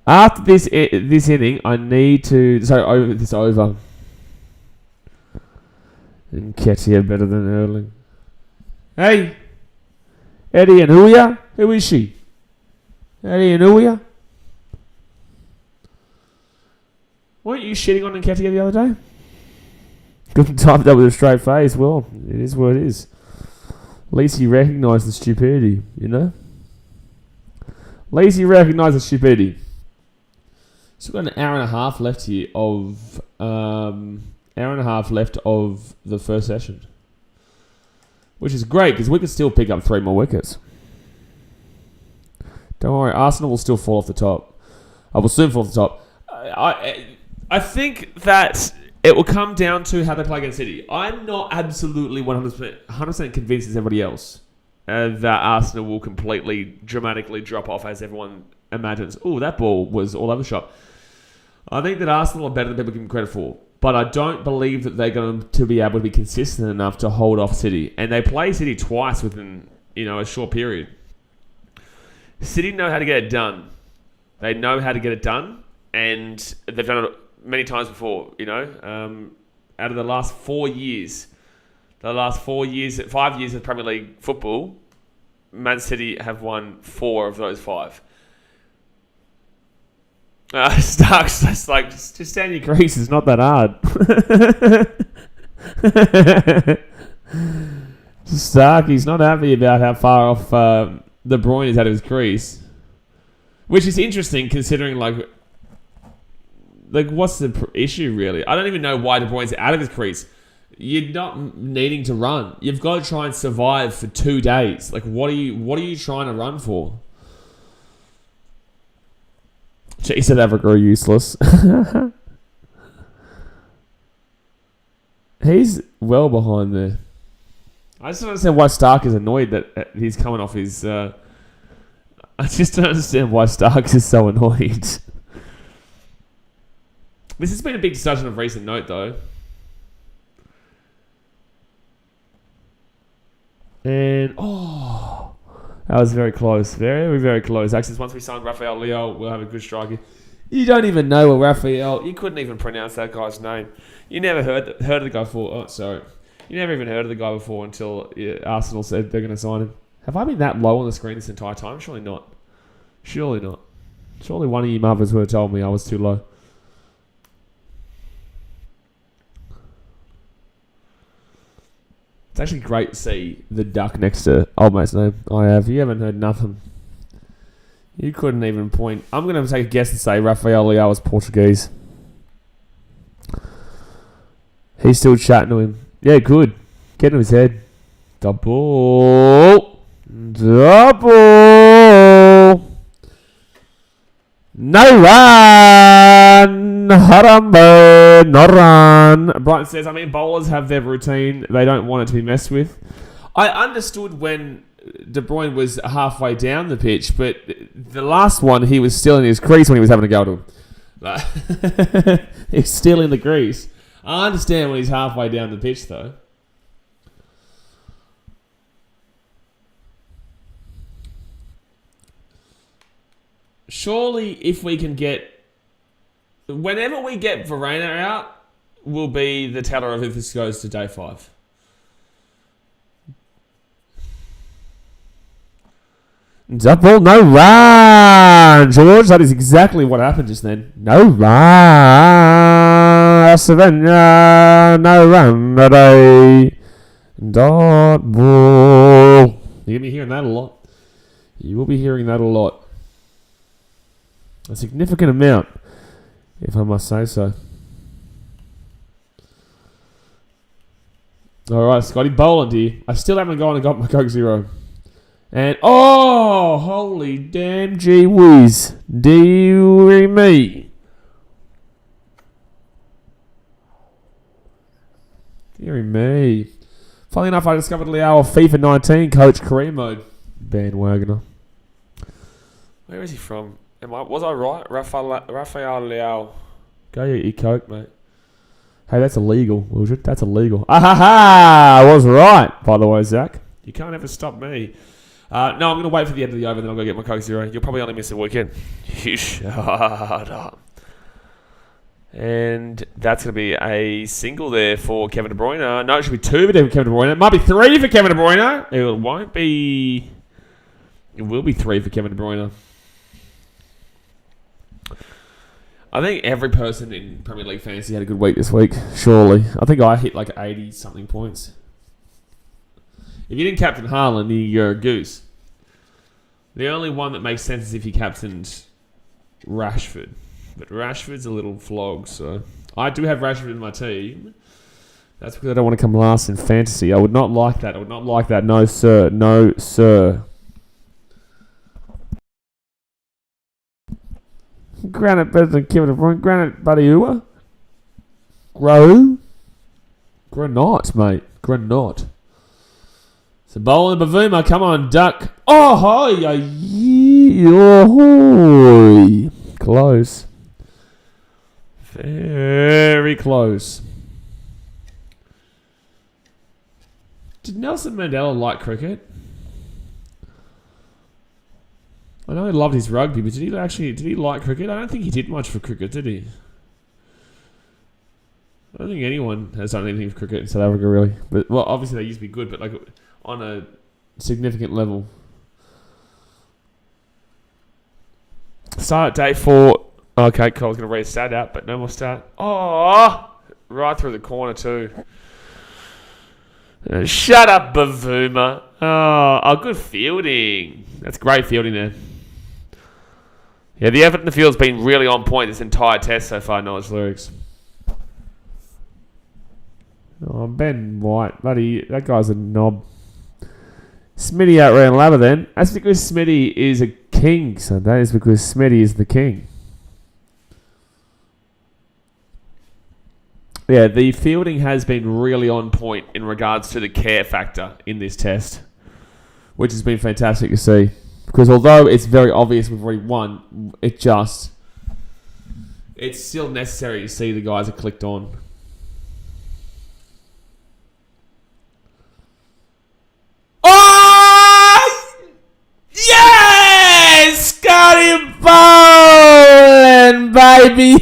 A: After this inning, I need to... Sorry, this over. And Ketia better than Erling. Hey! Eddie and Huya? Who is she? Eddie and Huya? Weren't you shitting on Nketiah the other day? Couldn't type that with a straight face. Well, it is what it is. At least you recognise the stupidity, At least you recognise the stupidity. So we've got an hour and a half left here of the first session, which is great because we could still pick up 3 more wickets. Don't worry, Arsenal will still fall off the top. I will soon fall off the top. I think that it will come down to how they play against City. I'm not absolutely 100% convinced as everybody else. that Arsenal will completely, dramatically drop off as everyone imagines. Oh, that ball was all over the shop. I think that Arsenal are better than people give them credit for. But I don't believe that they're going to be able to be consistent enough to hold off City. And they play City twice within, a short period. City know how to get it done. They know how to get it done. And they've done it many times before, Out of the last 4 years, 5 years of Premier League football, Man City have won 4 of those 5. Stark's just like, just stand your crease. It's not that hard. Stark, he's not happy about how far off De Bruyne is out of his crease. Which is interesting considering, like what's the issue, really? I don't even know why De Bruyne's out of his crease. You're not needing to run. You've got to try and survive for 2 days. Like, what are you trying to run for? She said Evergreen useless. He's well behind there. I just don't understand why Stark is annoyed that he's coming off his... I just don't understand why Stark is so annoyed. This has been a big discussion of recent note, though. And... that was very close. Very, very close. Actually, once we sign Rafael Leao, we'll have a good striker. You don't even know Rafael. You couldn't even pronounce that guy's name. You never heard of the guy before. Oh, sorry. You never even heard of the guy before until Arsenal said they're going to sign him. Have I been that low on the screen this entire time? Surely not. Surely not. Surely one of you mothers would have told me I was too low. It's actually great to see the duck next to old mate's name. I have. You haven't heard nothing. You couldn't even point. I'm going to take a guess and say Rafael Leao is Portuguese. He's still chatting to him. Yeah, good. Get into his head. Double. No run. Harambe. No run. Brighton says, bowlers have their routine. They don't want it to be messed with. I understood when De Bruyne was halfway down the pitch, but the last one, he was still in his crease when he was having a go at him. He's still in the crease. I understand when he's halfway down the pitch, though. Surely, if we can get... Whenever we get Varane out, will be the teller of if this goes to day 5. Double, no run, George. That is exactly what happened just then. No run, Savannah. No run today. Dot ball. You're gonna be hearing that a lot. You will be hearing that a lot. A significant amount, if I must say so. All right, Scotty Boland here. I still haven't gone and got my Coke Zero. And, holy damn gee whiz. Deary me. Deary me. Funnily enough, I discovered Leao of FIFA 19 coach career mode. Bandwagoner. Where is he from? Was I right? Rafael Leao. Go eat your Coke, mate. Hey, that's illegal, Wilshire. That's illegal. I was right, by the way, Zach. You can't ever stop me. No, I'm going to wait for the end of the over, then I'll go get my Coke Zero. You'll probably only miss a weekend. You shut up. And that's going to be a single there for Kevin De Bruyne. No, it should be 2 for Kevin De Bruyne. It might be 3 for Kevin De Bruyne. It won't be... It will be 3 for Kevin De Bruyne. I think every person in Premier League fantasy had a good week this week, surely. I think I hit like 80-something points. If you didn't captain Haaland, you're a goose. The only one that makes sense is if you captained Rashford. But Rashford's a little flog, so... I do have Rashford in my team. That's because I don't want to come last in fantasy. I would not like that. I would not like that. No, sir. No, sir. Granite better than Kevin De Bruyne. Granite buddy Ua. Grow. Granite, mate. Granite. So Boland Bavuma, come on, duck. Oh, hi, oh, close. Very close. Did Nelson Mandela like cricket? I know he loved his rugby, but did he like cricket? I don't think he did much for cricket, did he? I don't think anyone has done anything for cricket in South Africa, really. But, well, obviously they used to be good, but like on a significant level. Start at day 4. Okay, cool. I was going to read a stat out, but no more stat. Oh, right through the corner too. Shut up, Bavuma. Oh, good fielding. That's great fielding there. Yeah, the effort in the field's been really on point this entire test so far, Knowledge Lyrics. Oh, Ben White. Bloody, that guy's a knob. Smitty outran Labber then. That's because Smitty is a king, so that is because Smitty is the king. Yeah, the fielding has been really on point in regards to the care factor in this test, which has been fantastic to see. Because although it's very obvious we've already won, it's still necessary to see the guys are clicked on. Oh! Yes! Scotty Boland, baby!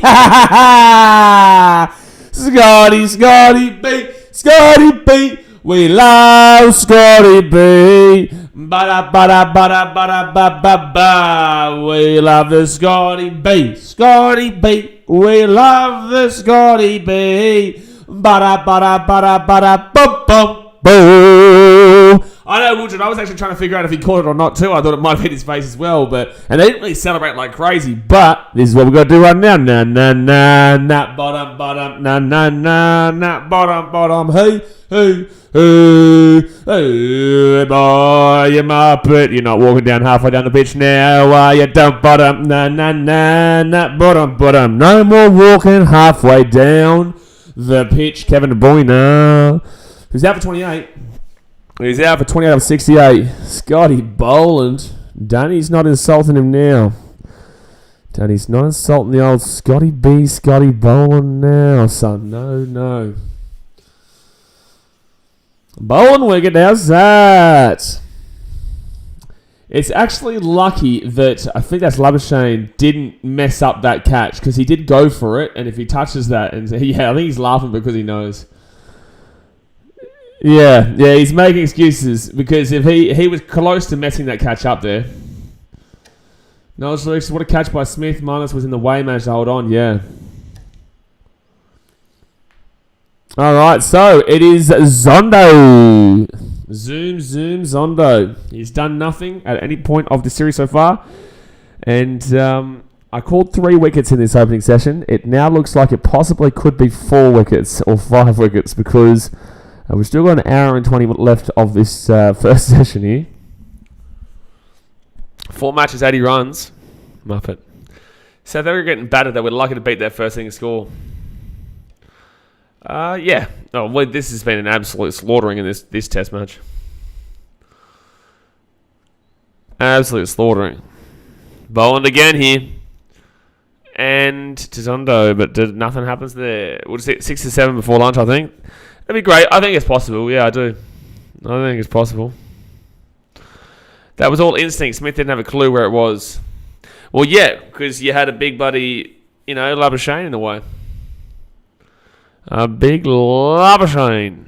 A: Scotty B. We love Scotty B. Ba-da-ba-da-ba-da-ba-da-ba-ba. We love the Scotty B. Scotty B. We love the Scotty B. Ba-da-ba-da-ba-da-ba-da-bum-bum-boo. I know, Woodron, I was actually trying to figure out if he caught it or not too. I thought it might have hit his face as well, and they didn't really celebrate like crazy, but this is what we've got to do right now. Na na na na bottom bottom na na na na bottom bottom hey hey hey hey boy, you muppet, you're not walking down halfway down the pitch now, are you? Don't bottom na na na na bottom bottom. No more walking halfway down the pitch. Kevin De Bruyne, who's out for 28. He's out for 28 of 68. Scotty Boland. Danny's not insulting him now. Danny's not insulting the old Scotty B. Scotty Boland now, son. No. Boland wicket, how's that? It's actually lucky that I think that's Labuschagne didn't mess up that catch because he did go for it, and if he touches that, and yeah, I think he's laughing because he knows. Yeah, he's making excuses because if he was close to messing that catch up there. No, what a catch by Smith. Marnus was in the way, managed to hold on, yeah. Alright, so it is Zondo. Zoom, Zondo. He's done nothing at any point of the series so far. And I called 3 wickets in this opening session. It now looks like it possibly could be 4 wickets or 5 wickets because we've still got an hour and 20 left of this first session here. 4 matches, 80 runs. Muppet. South Africa getting battered though. We're lucky to beat their first inning score. Yeah. Oh, well, this has been an absolute slaughtering in this test match. Absolute slaughtering. Boland again here. And Tizondo, but nothing happens there. We'll see 6 to 7 before lunch, I think. That'd be great. I think it's possible. Yeah, I do. I think it's possible. That was all instinct. Smith didn't have a clue where it was. Well, yeah, because you had a big buddy, Labuschagne in the way. A big Labuschagne.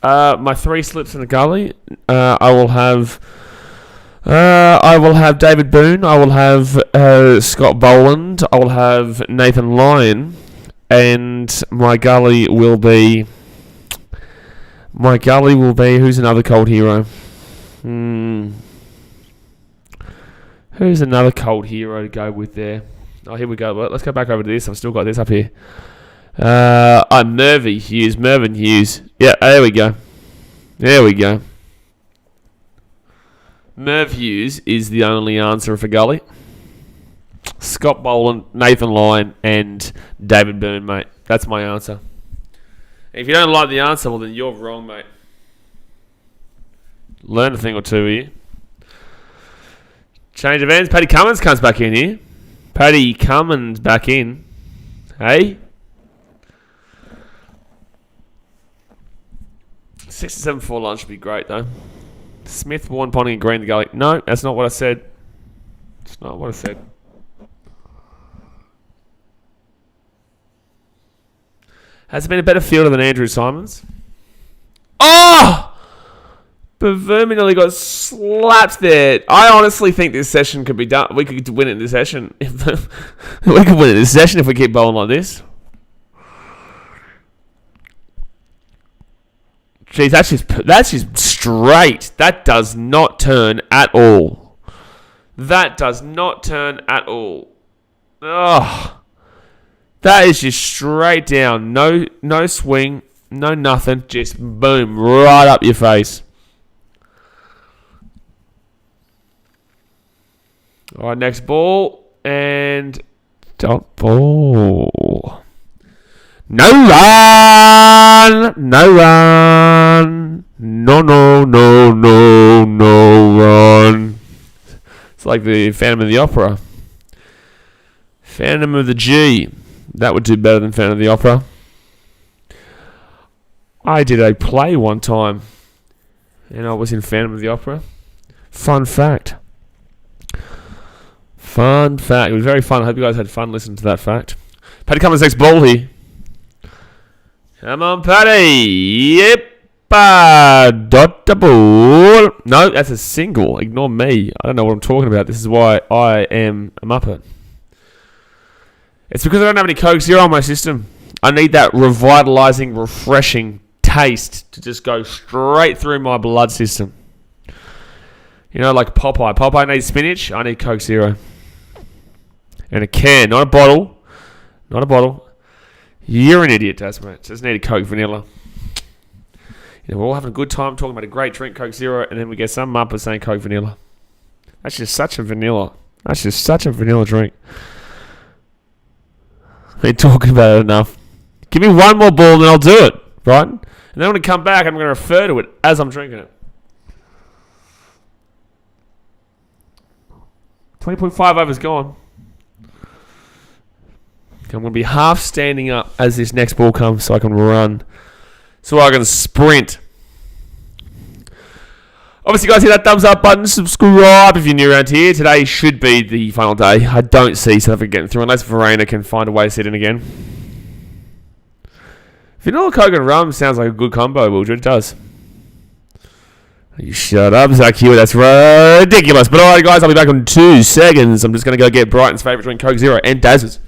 A: My 3 slips in the gully. I will have David Boone. I will have Scott Boland. I will have Nathan Lyon, and my gully will be. Who's another cold hero? Who's another cold hero to go with there? Oh, here we go. Well, let's go back over to this. I've still got this up here. Mervyn Hughes. Yeah, there we go. Merv Hughes is the only answer for gully. Scott Boland, Nathan Lyon, and David Boone, mate. That's my answer. If you don't like the answer, well, then you're wrong, mate. Learn a thing or two here. Change of ends. Paddy Cummins comes back in here. Paddy Cummins back in. Hey? 6-7 before lunch would be great, though. Smith, Warren, Ponting, and Green the Gully. No, that's not what I said. That's not what I said. Has it been a better fielder than Andrew Simons? Oh! But Vermin nearly got slapped there. I honestly think this session could be done. We could win it in this session. We could win it in this session if we keep bowling like this. Jeez, that's just straight. That does not turn at all. That does not turn at all. Ugh. That is just straight down. No swing. No nothing. Just boom. Right up your face. Alright, next ball. And dot ball. No run! No run! No run. It's like the Phantom of the Opera. Phantom of the G. That would do better than Phantom of the Opera. I did a play one time, and I was in Phantom of the Opera. Fun fact. Fun fact. It was very fun. I hope you guys had fun listening to that fact. Paddy Cummins next ball here. Come on, Paddy. Yep. Dot the ball. No, that's a single. Ignore me. I don't know what I'm talking about. This is why I am a Muppet. It's because I don't have any Coke Zero on my system. I need that revitalizing, refreshing taste to just go straight through my blood system. You know, like Popeye. Popeye needs spinach. I need Coke Zero. And a can, not a bottle. Not a bottle. You're an idiot, Tasman. Just need a Coke Vanilla. You know, we're all having a good time talking about a great drink, Coke Zero, and then we get some Muppet saying Coke Vanilla. That's just such a vanilla. That's just such a vanilla drink. Been talking about it enough. Give me one more ball, then I'll do it, right? And then when I come back, I'm going to refer to it as I'm drinking it. 20.5 overs gone. I'm going to be half standing up as this next ball comes so I can run. So I can sprint. Obviously, guys, hit that thumbs up button. Subscribe if you're new around here. Today should be the final day. I don't see South Africa getting through unless Verena can find a way to sit in again. Vanilla Coke and rum sounds like a good combo, Wildred. It does. You shut up, Zach Hewitt. That's ridiculous. But alright, guys, I'll be back in 2 seconds. I'm just going to go get Brighton's favourite drink, Coke Zero, and Daz's.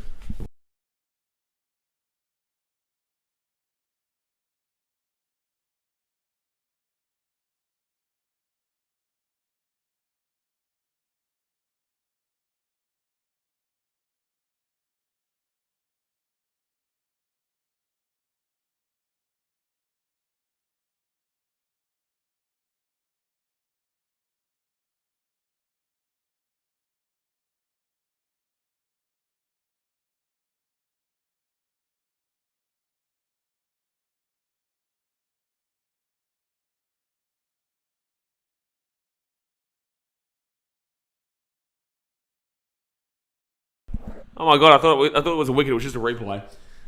A: Oh my god, I thought it was a wicket, it was just a replay.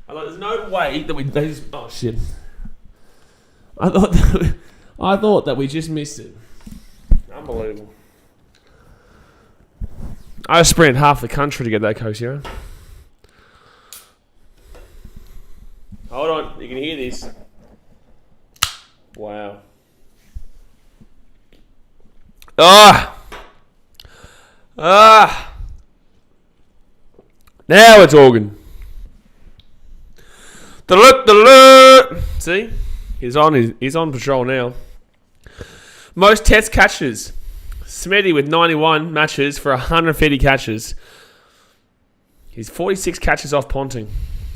A: I thought there's no way that we just, oh shit. I thought that we just missed it. Unbelievable. I sprinted half the country to get that Coke Zero. Hold on, you can hear this. Wow. Now we're talking. See? He's on patrol now. Most test catches. Smitty with 91 matches for 150 catches. He's 46 catches off Ponting,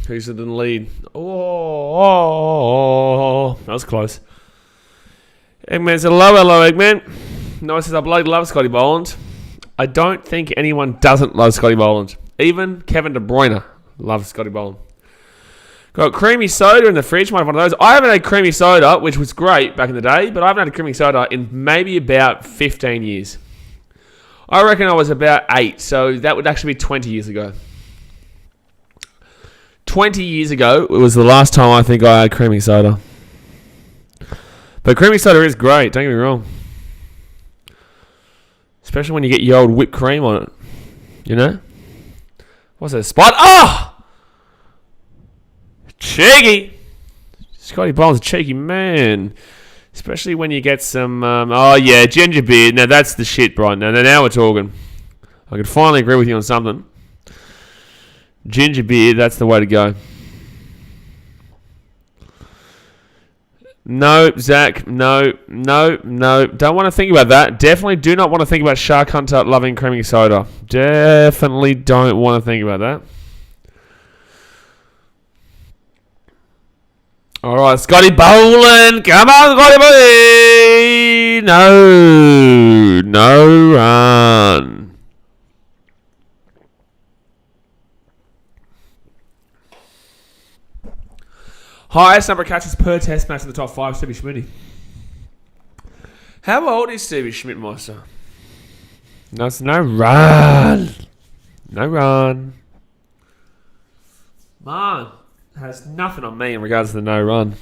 A: who's in the lead. Oh, that was close. Eggman said, hello, Eggman. No, says, I bloody love Scotty Boland. I don't think anyone doesn't love Scotty Boland. Even Kevin De Bruyne loves Scotty Boland. Got creamy soda in the fridge. Might have one of those. I haven't had creamy soda, which was great back in the day, but I haven't had a creamy soda in maybe about 15 years. I reckon I was about 8, so that would actually be 20 years ago. 20 years ago, it was the last time I think I had creamy soda. But creamy soda is great, don't get me wrong. Especially when you get your old whipped cream on it. You know? What's that spot? Oh! Cheeky! Scotty Bowles, a cheeky man. Especially when you get some... oh, yeah, ginger beer. Now, that's the shit, Brian. Now we're talking. I can finally agree with you on something. Ginger beer, that's the way to go. No, Zach. No. Don't want to think about that. Definitely do not want to think about Shark Hunter loving creamy soda. Definitely don't want to think about that. All right, Scotty Boland. Come on, Scotty Boland. No run. Highest number of catches per test match in the top 5, Stevie Schmidt. How old is Stevie Schmidtmeister? No, it's no run. No run. Man has nothing on me in regards to the no run.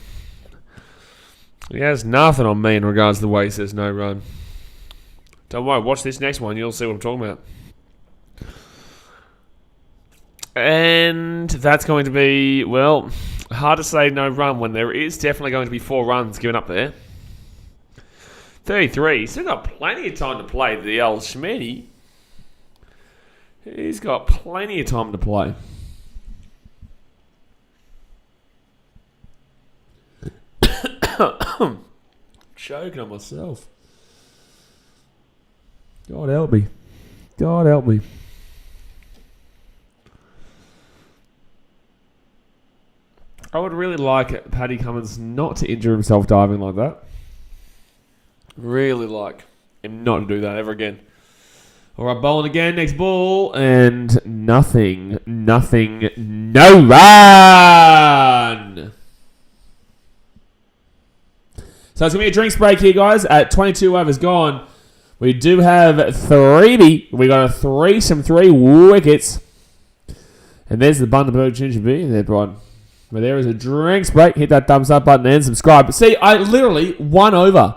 A: He has nothing on me in regards to the way he says no run. Don't worry, watch this next one. You'll see what I'm talking about. And that's going to be, well, hard to say no run when there is definitely going to be 4 runs given up there. 33. He's still got plenty of time to play, the old Schmitty. He's got plenty of time to play. Choking on myself. God help me. God help me. I would really like Paddy Cummins not to injure himself diving like that. Really like him not to do that ever again. All right, bowling again. Next ball. And nothing. No run. So it's going to be a drinks break here, guys. At 22 overs gone, we do have 3B. We got a threesome, 3 wickets. And there's the Bundaberg Ginger Beer there, Brian. But there is a drinks break. Hit that thumbs up button and subscribe. But see, I literally 1 over.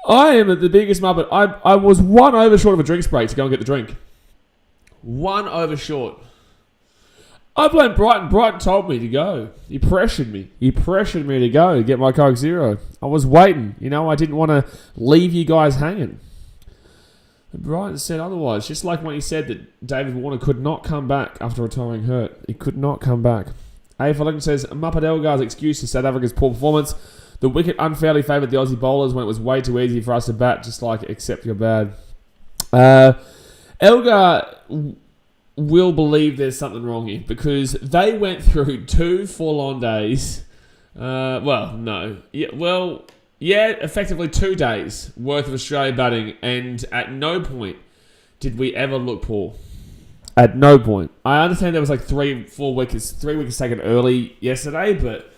A: I am the biggest muppet. I was 1 over short of a drinks break to go and get the drink. 1 over short. I blame Brighton. Brighton told me to go. He pressured me. He pressured me to go to get my Coke Zero. I was waiting. You know, I didn't want to leave you guys hanging. And Brighton said otherwise. Just like when he said that David Warner could not come back after retiring hurt. He could not come back. AFL Legend says, Muppet Elgar's excuse to South Africa's poor performance. The wicket unfairly favoured the Aussie bowlers when it was way too easy for us to bat, just like accept you're bad. Elgar will believe there's something wrong here because they went through 2 full-on days. Effectively 2 days worth of Australia batting, and at no point did we ever look poor. At no point. I understand there was like 3 wickets taken early yesterday, but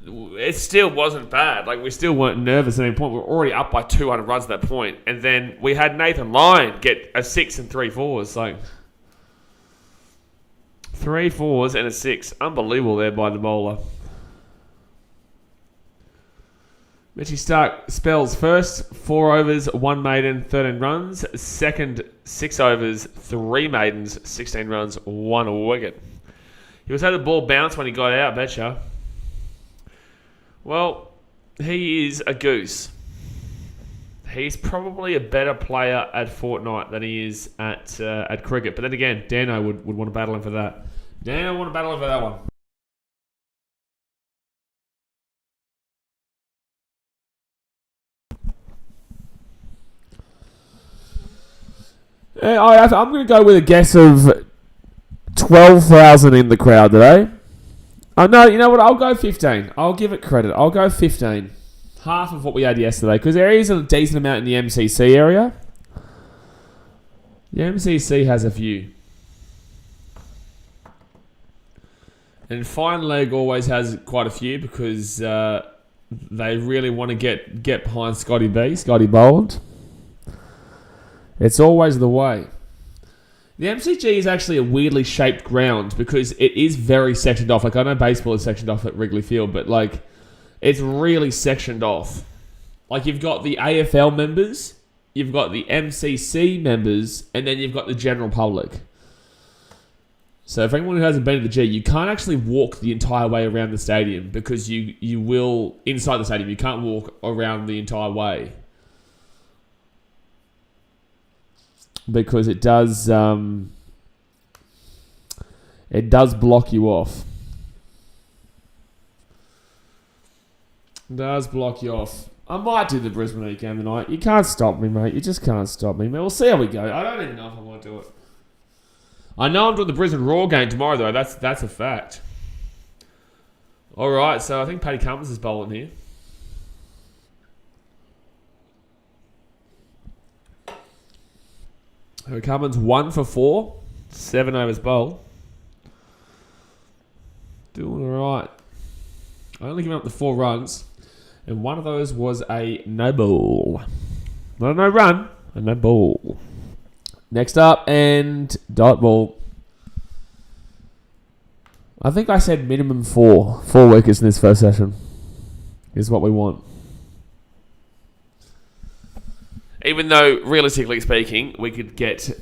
A: it still wasn't bad. Like, we still weren't nervous at any point. We were already up by 200 runs at that point, and then we had Nathan Lyon get a 6 and 3 fours. Like, 3 fours and a 6. Unbelievable there by the bowler. Mitchie Stark spells first 4 overs, 1 maiden, 13 runs. Second, 6 overs, 3 maidens, 16 runs, 1 wicket. He was had the ball bounce when he got out, betcha. Well, he is a goose. He's probably a better player at Fortnite than he is at cricket. But then again, Dano would want to battle him for that. Dano would want to battle him for that one. I'm going to go with a guess of 12,000 in the crowd today. Oh, no, you know what? I'll go 15. I'll give it credit. I'll go 15. Half of what we had yesterday. Because there is a decent amount in the MCC area. The MCC has a few. And fine leg always has quite a few because they really want to get behind Scotty Boland. It's always the way. The MCG is actually a weirdly shaped ground because it is very sectioned off. Like, I know baseball is sectioned off at Wrigley Field, but like, it's really sectioned off. Like, you've got the AFL members, you've got the MCC members, and then you've got the general public. So for anyone who hasn't been to the G, you can't actually walk the entire way around the stadium because you will, inside the stadium, you can't walk around the entire way. Because it does block you off. It does block you off. I might do the Brisbane Heat game tonight. You can't stop me, mate. You just can't stop me, mate. We'll see how we go. I don't even know if I want to do it. I know I'm doing the Brisbane Raw game tomorrow, though. That's a fact. All right, so I think Paddy Cummins is bowling here. Cummins 1 for 4, 7 overs bowled. Doing all right. Only giving up the 4 runs, and one of those was a no ball. Not a no run, a no ball. Next up, and dot ball. I think I said minimum 4 wickets in this first session is what we want. Even though, realistically speaking, we could get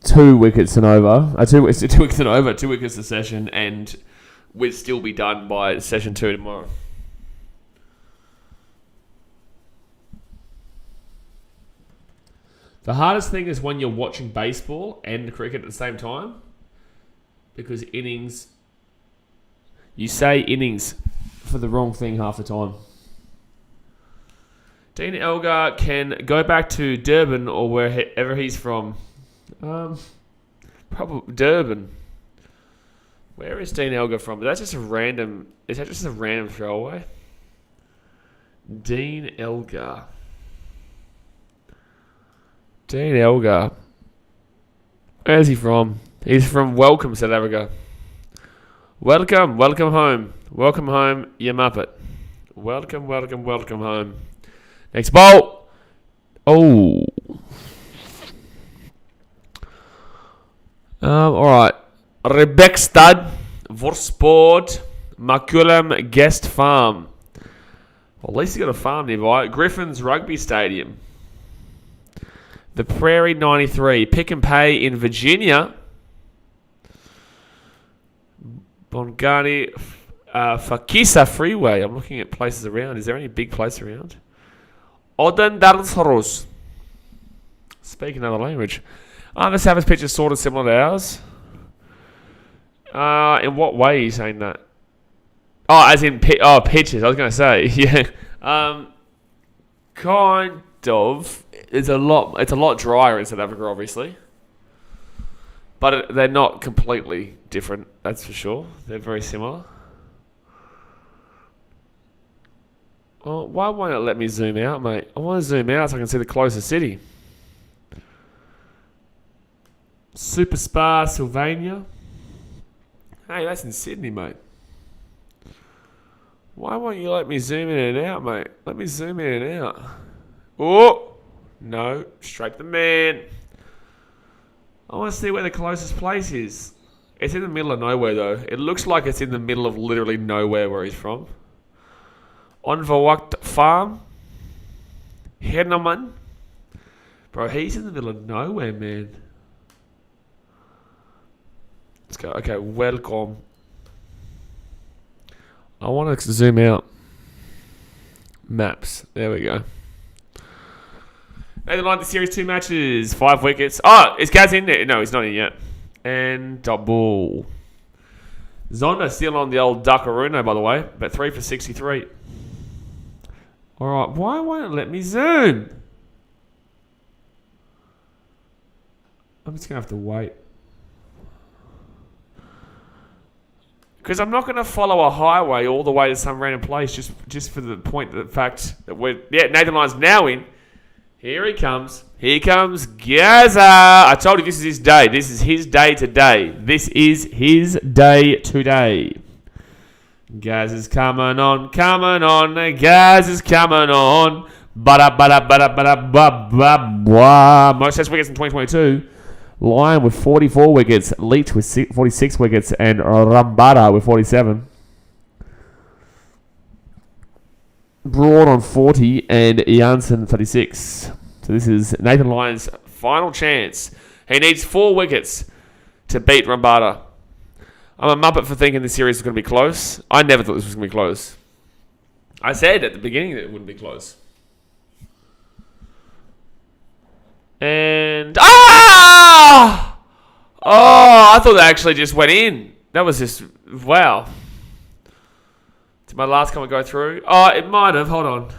A: 2 wickets and over, 2 wickets and over, 2 wickets a session, and we'd still be done by session 2 tomorrow. The hardest thing is when you're watching baseball and cricket at the same time, because innings, you say innings for the wrong thing half the time. Dean Elgar can go back to Durban or wherever he's from. Probably Durban. Where is Dean Elgar from? Is that just a random throwaway? Dean Elgar. Dean Elgar. Where's he from? He's from Welcome, South Africa. Welcome home. Welcome home, you muppet. Welcome home. Next ball. Oh. All right. Rebekstad, Vorsport, Maculum Guest Farm. Well, at least he's got a farm nearby. Griffin's Rugby Stadium. The Prairie 93. Pick and Pay in Virginia. Bongani Fakisa Freeway. I'm looking at places around. Is there any big place around? Odendarshoros. Speak another language. The Savage pitch is sort of similar to ours. In what way are you saying that? Oh, as in pitches. I was going to say, yeah. Kind of. It's a lot drier in South Africa, obviously. But they're not completely different, that's for sure. They're very similar. Oh, why won't it let me zoom out, mate? I want to zoom out so I can see the closest city. Super Spa, Sylvania. Hey, that's in Sydney, mate. Why won't you let me zoom in and out, mate? Let me zoom in and out. Oh! No, straight to the man. I want to see where the closest place is. It's in the middle of nowhere, though. It looks like it's in the middle of literally nowhere where he's from. Onverwacht Farm. Hernaman. Bro, he's in the middle of nowhere, man. Let's go. Okay, welcome. I want to zoom out. Maps. There we go. Nathan Lyon, the Series 2 matches. 5 wickets. Oh, is Gaz in there? No, he's not in yet. And double. Zonda still on the old Duckaruno, by the way. But 3 for 63. Alright, why won't it let me zoom? I'm just going to have to wait. Because I'm not going to follow a highway all the way to some random place just for the fact that we're... Yeah, Nathan Lyon's now in. Here he comes. Here comes Gaza! I told you this is his day. This is his day today. This is his day today. Gaz is coming on. Gaz is coming on. Most test wickets in 2022. Lyon with 44 wickets. Leach with 46 wickets. And Rambada with 47. Broad on 40. And Janssen 36. So this is Nathan Lyon's final chance. He needs 4 wickets to beat Rambada. I'm a muppet for thinking this series was going to be close. I never thought this was going to be close. I said at the beginning that it wouldn't be close. And... Oh, I thought that actually just went in. That was just... Wow. Did my last comment go through? Oh, it might have. Hold on.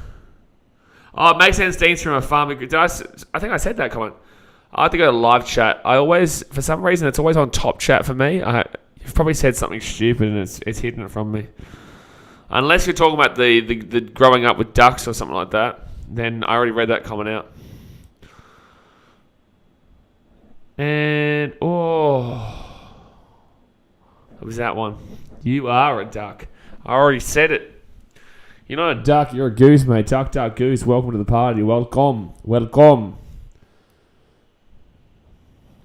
A: Oh, it makes sense. Dean's from a farm. I think I said that comment. I have to go to live chat. I always... For some reason, it's always on top chat for me. You've probably said something stupid and it's hidden it from me. Unless you're talking about the growing up with ducks or something like that, then I already read that comment out. And, it was that one. You are a duck. I already said it. You're not a duck, you're a goose, mate. Duck, duck, goose. Welcome to the party. Welcome.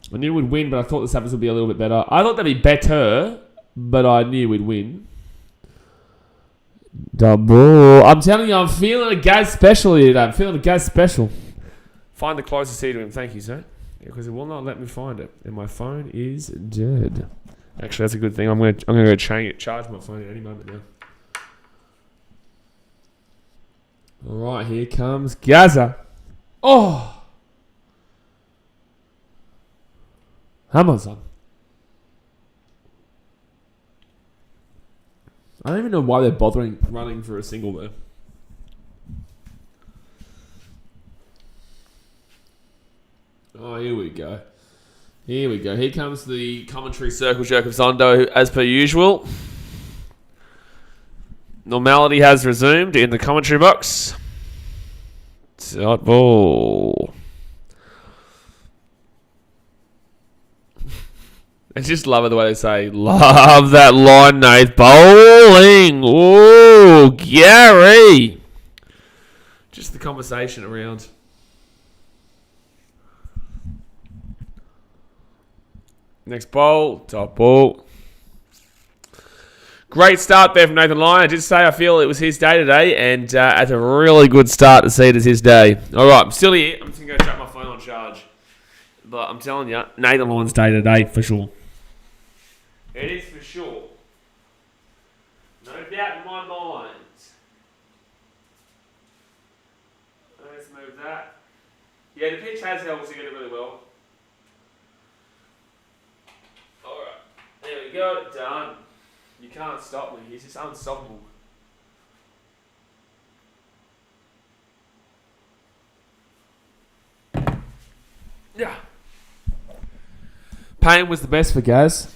A: I knew we'd win, but I thought the Sabres would be a little bit better. I thought they'd be better, but I knew we'd win. Double. I'm telling you, I'm feeling a Gaz special here today. I'm feeling a Gaz special. Find the closest seat to him. Thank you, sir. Because it will not let me find it. And my phone is dead. Actually, that's a good thing. I'm gonna go charge my phone at any moment now. Alright, here comes Gaza. Oh! Amazon. I don't even know why they're bothering running for a single there. Oh, here we go. Here comes the commentary circle jerk of Zondo as per usual. Normality has resumed in the commentary box. Dot ball. I just love it the way they say, love that line, Nath. Bowling. Ooh, Gary. Just the conversation around. Next bowl. Top ball. Great start there from Nathan Lyon. I did say I feel it was his day today, and it's a really good start to see it as his day. All right, I'm still here. I'm just going to go chuck my phone on charge. But I'm telling you, Nathan Lyon's day today for sure. It is for sure. No doubt in my mind. Let's move that. Yeah, the pitch has held together really well. Alright. There we go. Done. You can't stop me. He's just unstoppable. Yeah. Payne was the best for Gaz.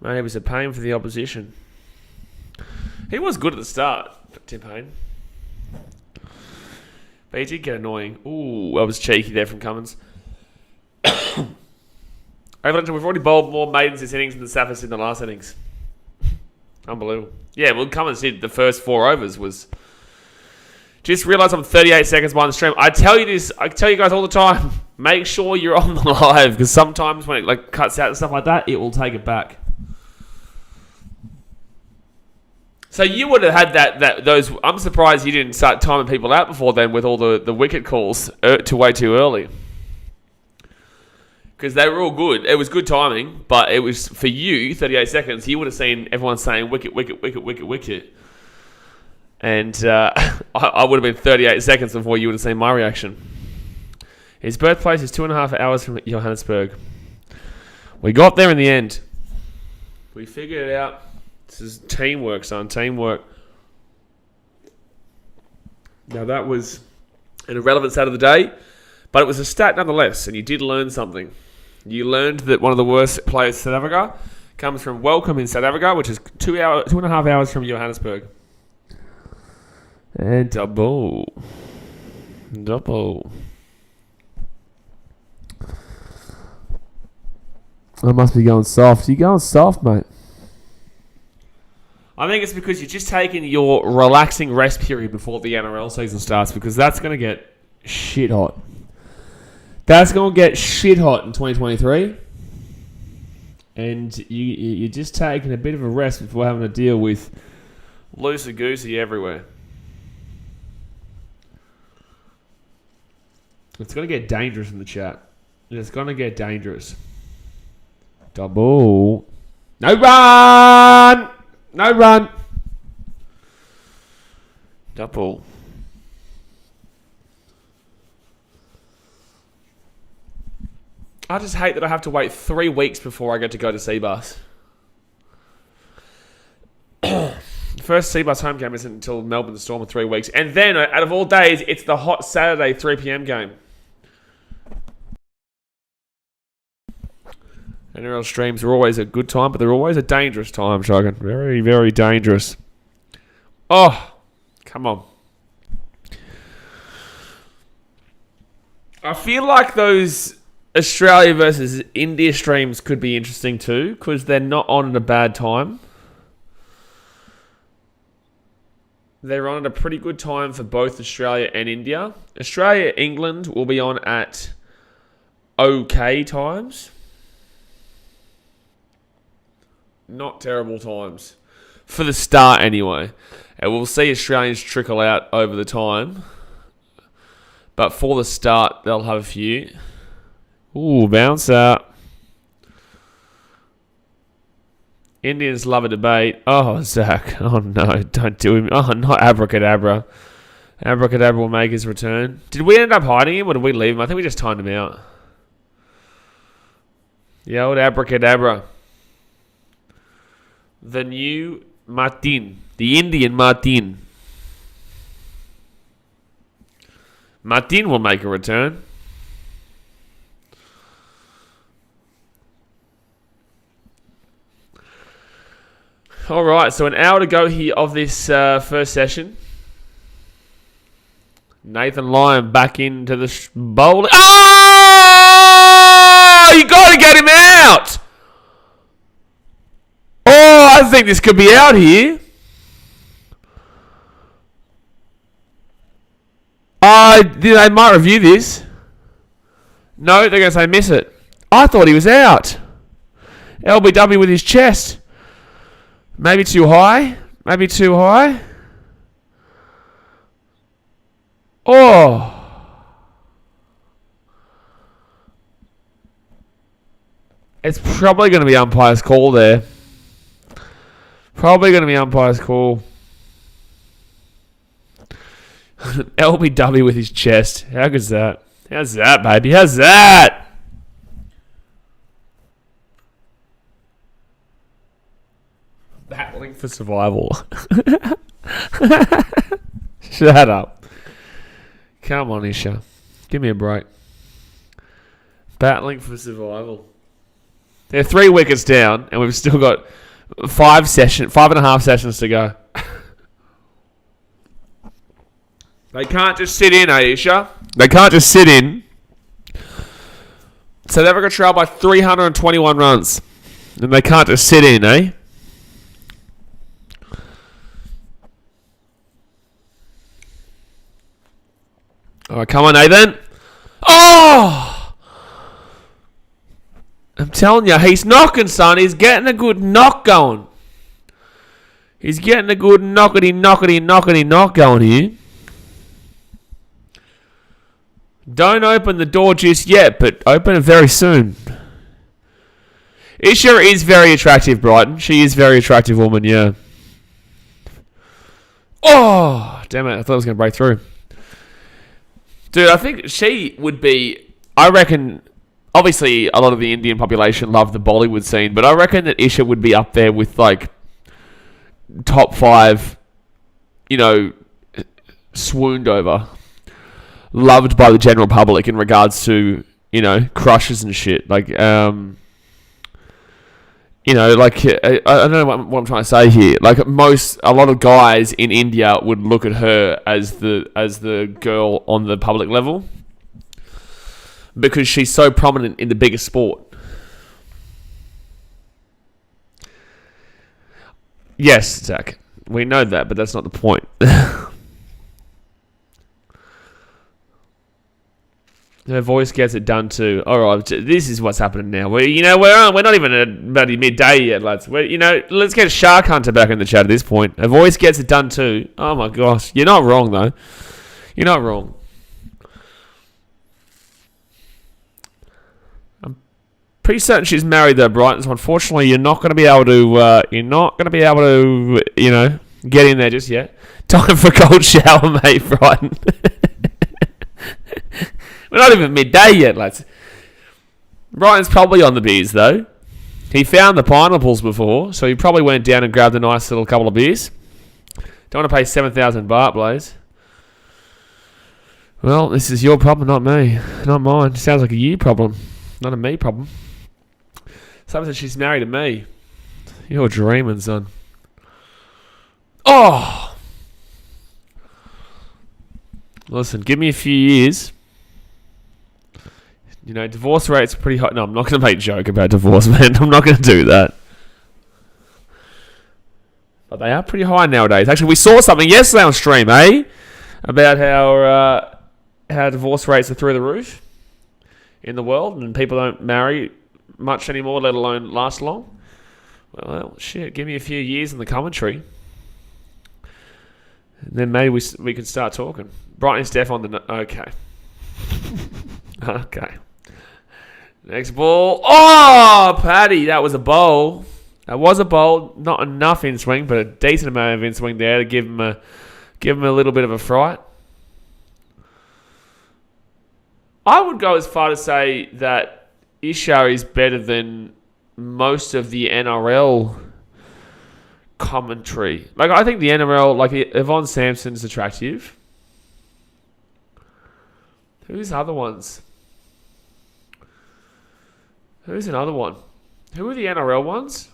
A: Mate, it was a pain for the opposition. He was good at the start, Tim Payne. But he did get annoying. Ooh, that was cheeky there from Cummins. We've already bowled more maidens this innings than the Sappers in the last innings. Unbelievable. Yeah, well, Cummins did the first 4 overs was... Just realise I'm 38 seconds behind the stream. I tell you this, I tell you guys all the time, make sure you're on the live, because sometimes when it cuts out and stuff like that, it will take it back. So you would have had those. I'm surprised you didn't start timing people out before then with all the wicket calls to way too early. Because they were all good. It was good timing, but it was for you, 38 seconds, you would have seen everyone saying wicket, wicket, wicket, wicket, wicket. And I would have been 38 seconds before you would have seen my reaction. His birthplace is 2.5 hours from Johannesburg. We got there in the end. We figured it out. This is teamwork, son. Teamwork. Now, that was an irrelevant stat of the day, but it was a stat nonetheless, and you did learn something. You learned that one of the worst players in South Africa comes from Welcome in South Africa, which is 2.5 hours from Johannesburg. And double. I must be going soft. You're going soft, mate. I think it's because you're just taking your relaxing rest period before the NRL season starts, because that's going to get shit hot. That's going to get shit hot in 2023. And you're just taking a bit of a rest before having to deal with loosey-goosey everywhere. It's going to get dangerous in the chat. It's going to get dangerous. Double. No run! No run! Double. I just hate that I have to wait 3 weeks before I get to go to Seabus. First Seabus home game isn't until Melbourne Storm in 3 weeks. And then, out of all days, it's the hot Saturday 3 p.m. game. NRL streams are always a good time, but they're always a dangerous time, Shogun. Very, very dangerous. Oh, come on. I feel like those Australia versus India streams could be interesting too, because they're not on at a bad time. They're on at a pretty good time for both Australia and India. Australia, England will be on at okay times. Not terrible times. For the start, anyway. And we'll see Australians trickle out over the time. But for the start, they'll have a few. Ooh, bounce out. Indians love a debate. Oh, Zach. Oh, no. Don't do him. Oh, not Abracadabra. Abracadabra will make his return. Did we end up hiding him or did we leave him? I think we just timed him out. The old Abracadabra. The new Martin. The Indian Martin. Martin will make a return. All right, so an hour to go here of this first session. Nathan Lyon back into the bowling. Oh! You got to get him out! Oh, I think this could be out here. They might review this. No, they're going to say miss it. I thought he was out. LBW with his chest. Maybe too high. Maybe too high. Oh. It's probably going to be umpire's call there. Probably going to be umpire's call. LBW with his chest. How good's that? How's that, baby? How's that? Battling for survival. Shut up. Come on, Isha. Give me a break. Battling for survival. They're 3 wickets down, and we've still got 5.5 sessions to go. They can't just sit in, Aisha. They can't just sit in. South Africa trail by 321 runs. And they can't just sit in, eh? All right, come on, Nathan. Oh! I'm telling you, he's knocking, son. He's getting a good knock going. He's getting a good knock going here. Don't open the door just yet, but open it very soon. Isha is very attractive, Brighton. She is a very attractive woman, yeah. Oh, damn it. I thought I was going to break through. Dude, I think she would be... I reckon... Obviously, a lot of the Indian population love the Bollywood scene, but I reckon that Isha would be up there with, like, top 5, you know, swooned over. Loved by the general public in regards to, you know, crushes and shit. Like, you know, like, I don't know what I'm trying to say here. Like, a lot of guys in India would look at her as the girl on the public level because she's so prominent in the biggest sport. Yes, Zach. We know that, but that's not the point. Her voice gets it done too. All right, this is what's happening now. We're not even at bloody midday yet, lads. Let's get Shark Hunter back in the chat at this point. Her voice gets it done too. Oh my gosh, you're not wrong though. You're not wrong. I'm pretty certain she's married though, Brighton. So unfortunately, you're not going to be able to. Get in there just yet. Time for a cold shower, mate, Brighton. We're not even midday yet, lads. Brighton's probably on the beers, though. He found the pineapples before, so he probably went down and grabbed a nice little couple of beers. Don't want to pay 7,000 baht, Blaze. Well, this is your problem, not me. Not mine. Sounds like a you problem, not a me problem. Someone said she's married to me. You're dreaming, son. Oh! Listen, give me a few years. Divorce rates are pretty high. No, I'm not going to make a joke about divorce, man. I'm not going to do that. But they are pretty high nowadays. Actually, we saw something yesterday on stream, about how divorce rates are through the roof in the world, and people don't marry much anymore, let alone last long. Well, shit, give me a few years in the commentary. And then maybe we can start talking. Brighton and Steph on the... Okay. Okay. Next ball. Oh, Paddy, that was a bowl. That was a bowl. Not enough in swing, but a decent amount of in swing there to give him a little bit of a fright. I would go as far to say that Isha is better than most of the NRL commentary. I think the NRL, Yvonne Sampson's attractive. Who's the other ones? Who's another one? Who are the NRL ones?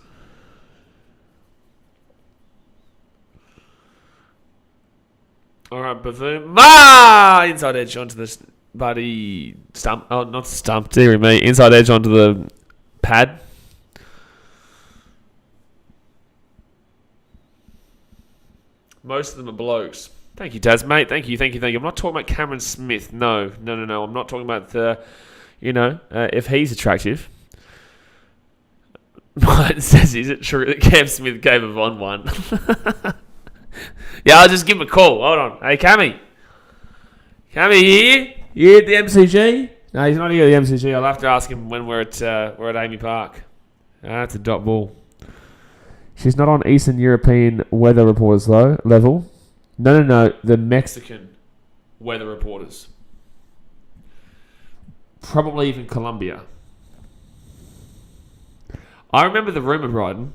A: All right, Bavoom. Inside edge onto the buddy stump. Oh, not stump. Dear me. Inside edge onto the pad. Most of them are blokes. Thank you, Daz, mate. Thank you. I'm not talking about Cameron Smith. No. I'm not talking about if he's attractive. Mine says, is it true that Cam Smith gave Yvonne one? Yeah, I'll just give him a call. Hold on. Hey, Cammy. Cammy here? You at the MCG? No, he's not here at the MCG. I'll have to ask him when we're at Amy Park. That's a dot ball. She's not on Eastern European weather reporters, though, level. No. The Mexican weather reporters. Probably even Colombia. I remember the rumour, Brighton.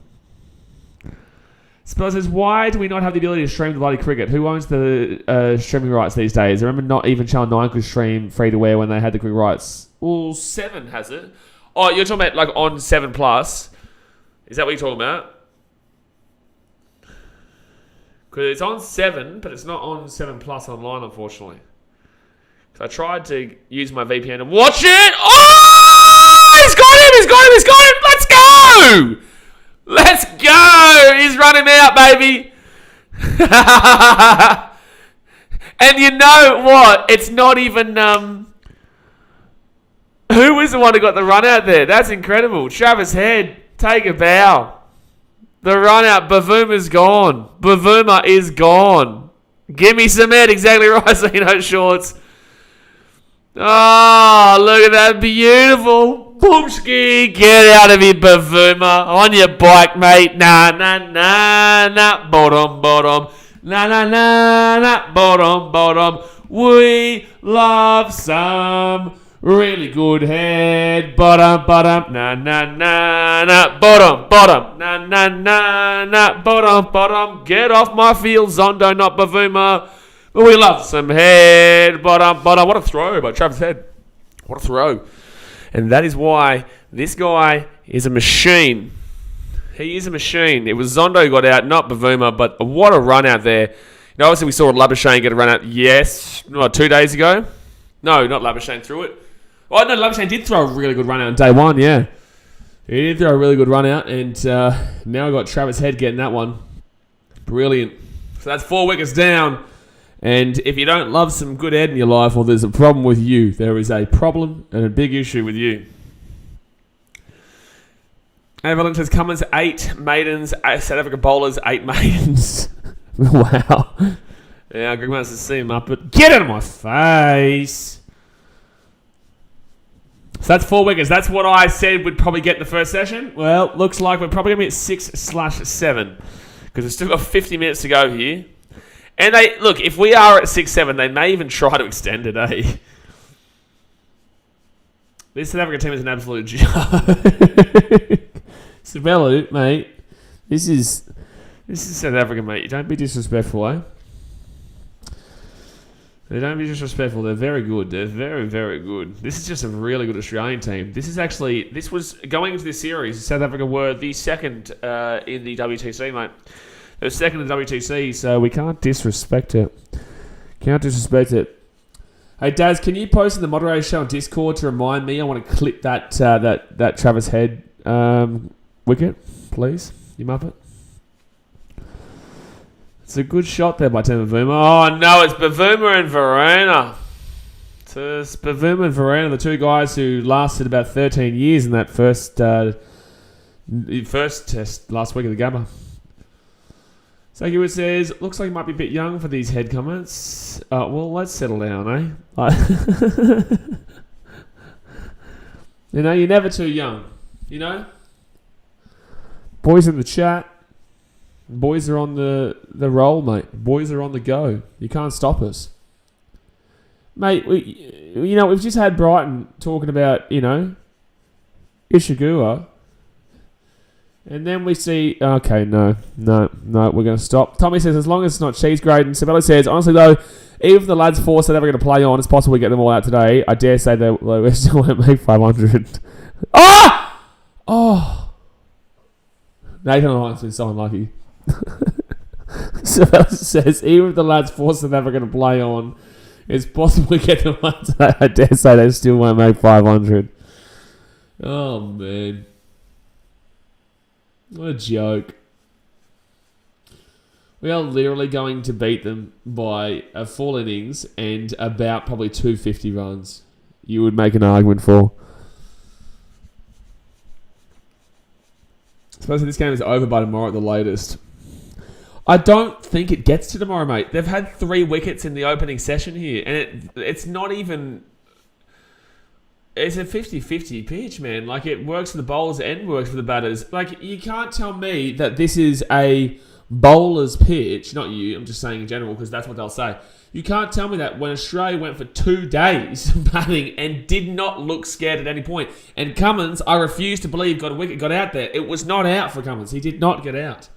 A: Spell says, why do we not have the ability to stream the bloody cricket? Who owns the streaming rights these days? I remember not even Channel 9 could stream free-to-air when they had the cricket rights. Well, 7 has it. Oh, you're talking about on 7 Plus. Is that what you're talking about? Because it's on 7, but it's not on 7 Plus online, unfortunately. So I tried to use my VPN and watch it. Oh! He's got him! Let's go! Let's go! He's running out, baby. And you know what? It's not even... Who was the one who got the run out there? That's incredible. Travis Head, take a bow. The run out, Bavuma is gone. Give me some head, exactly right, so shorts. Oh, look at that, beautiful. Boomski, get out of here, Bavuma. On your bike, mate. Nah, bottom. Nah, bottom. We love some really good head. Bottom. Nah, bottom. Nah, bottom. Get off my field, Zondo, not Bavuma. But we love some head. Bottom. What a throw by Travis Head. What a throw. And that is why this guy is a machine. He is a machine. It was Zondo who got out, not Bavuma, but what a run out there. Obviously we saw Labuschagne get a run out, 2 days ago. No, not Labuschagne threw it. Oh, no, Labuschagne did throw a really good run out on day one, yeah. He did throw a really good run out, and now we've got Travis Head getting that one. Brilliant. So that's 4 wickets down. And if you don't love some good head in your life, well, there's a problem with you. There is a problem and a big issue with you. Avalanche has Cummins 8 maidens, South Africa bowlers 8 maidens. Wow. Yeah, Greg wants to see him up, but get out of my face. So that's 4 wickets. That's what I said would probably get in the first session. Well, looks like we're probably going to be at 6/7 because we've still got 50 minutes to go here. And they look, if we are at 6/7, they may even try to extend it, eh? This South Africa team is an absolute joke. Sabelu, mate. This is South Africa, mate. You don't be disrespectful, eh? They don't be disrespectful. They're very good. They're very, very good. This is just a really good Australian team. This was going into this series. South Africa were the second in the WTC, mate. They were second in the WTC, so we can't disrespect it. Can't disrespect it. Hey, Daz, can you post in the moderator show on Discord to remind me? I want to clip that Travis Head wicket, please. You muppet. It's a good shot there by Tim Bavuma. Oh, no, it's Bavuma and Verona. So it's Bavuma and Verona, the two guys who lasted about 13 years in that first test last week of the Gabba. So Hewitt says, looks like he might be a bit young for these head comments. Well, let's settle down, eh? You know, you're never too young. You know? Boys in the chat. Boys are on the roll, mate. Boys are on the go. You can't stop us. Mate, we've just had Brighton talking about, Ishigua. And then we see... Okay, no, we're going to stop. Tommy says, as long as it's not cheese grade. And Sabella says, honestly, though, even if the lads force that they're going to play on, it's possible we get them all out today. I dare say they still won't make 500. Ah! Oh! Nathan Alliance been so unlucky. Sabella says, even if the lads force that they're going to play on, it's possible we get them out today. I dare say they still won't make 500. Oh, man. What a joke. We are literally going to beat them by a full innings and about probably 250 runs. You would make an argument for. Suppose this game is over by tomorrow at the latest. I don't think it gets to tomorrow, mate. They've had 3 wickets in the opening session here, and it's not even... It's a 50-50 pitch, man. Like, it works for the bowlers and works for the batters. Like, you can't tell me that this is a bowler's pitch. Not you, I'm just saying in general, because that's what they'll say. You can't tell me that when Australia went for 2 days batting and did not look scared at any point. And Cummins, I refuse to believe, got a wicket, got out there. It was not out for Cummins. He did not get out.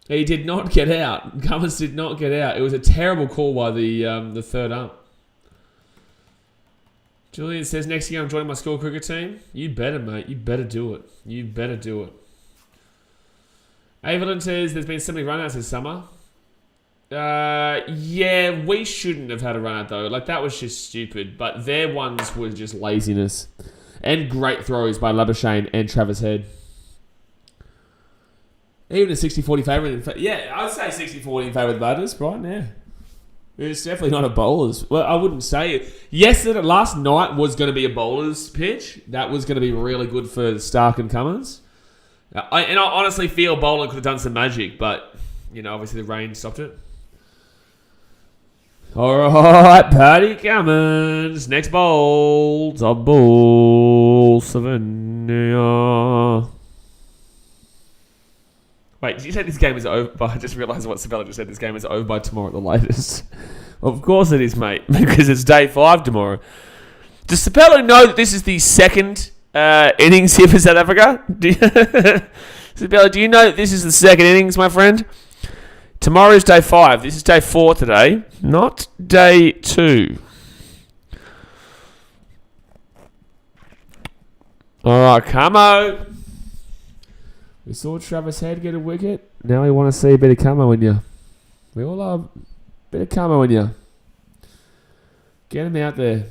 A: He did not get out. Cummins did not get out. It was a terrible call by the third ump. Julian says, next year I'm joining my school cricket team. You better, mate. You better do it. You better do it. Avelin says, there's been so many run-outs this summer. Yeah, we shouldn't have had a run-out, though. Like, that was just stupid. But their ones were just laziness. And great throws by Labuschagne and Travis Head. Even a 60-40 favourite. Yeah, I'd say 60-40 in favour of the batters right now. It's definitely not a bowler's. Well, I wouldn't say it. Yesterday, last night was going to be a bowler's pitch. That was going to be really good for Stark and Cummins. I honestly feel bowling could have done some magic, but, obviously the rain stopped it. All right, Paddy Cummins. Next bowl. Top ball. Savannah. Wait, did you say this game is over? I just realised what Sabella just said. This game is over by tomorrow at the latest. Of course it is, mate, because it's day 5 tomorrow. Does Sabella know that this is the second innings here for South Africa? Sabella, do you know that this is the second innings, my friend? Tomorrow is day 5. This is day 4 today, not day 2. All right, Camo. We saw Travis Head get a wicket. Now we want to see a bit of camo in you. We all love a bit of camo in you. Get him out there.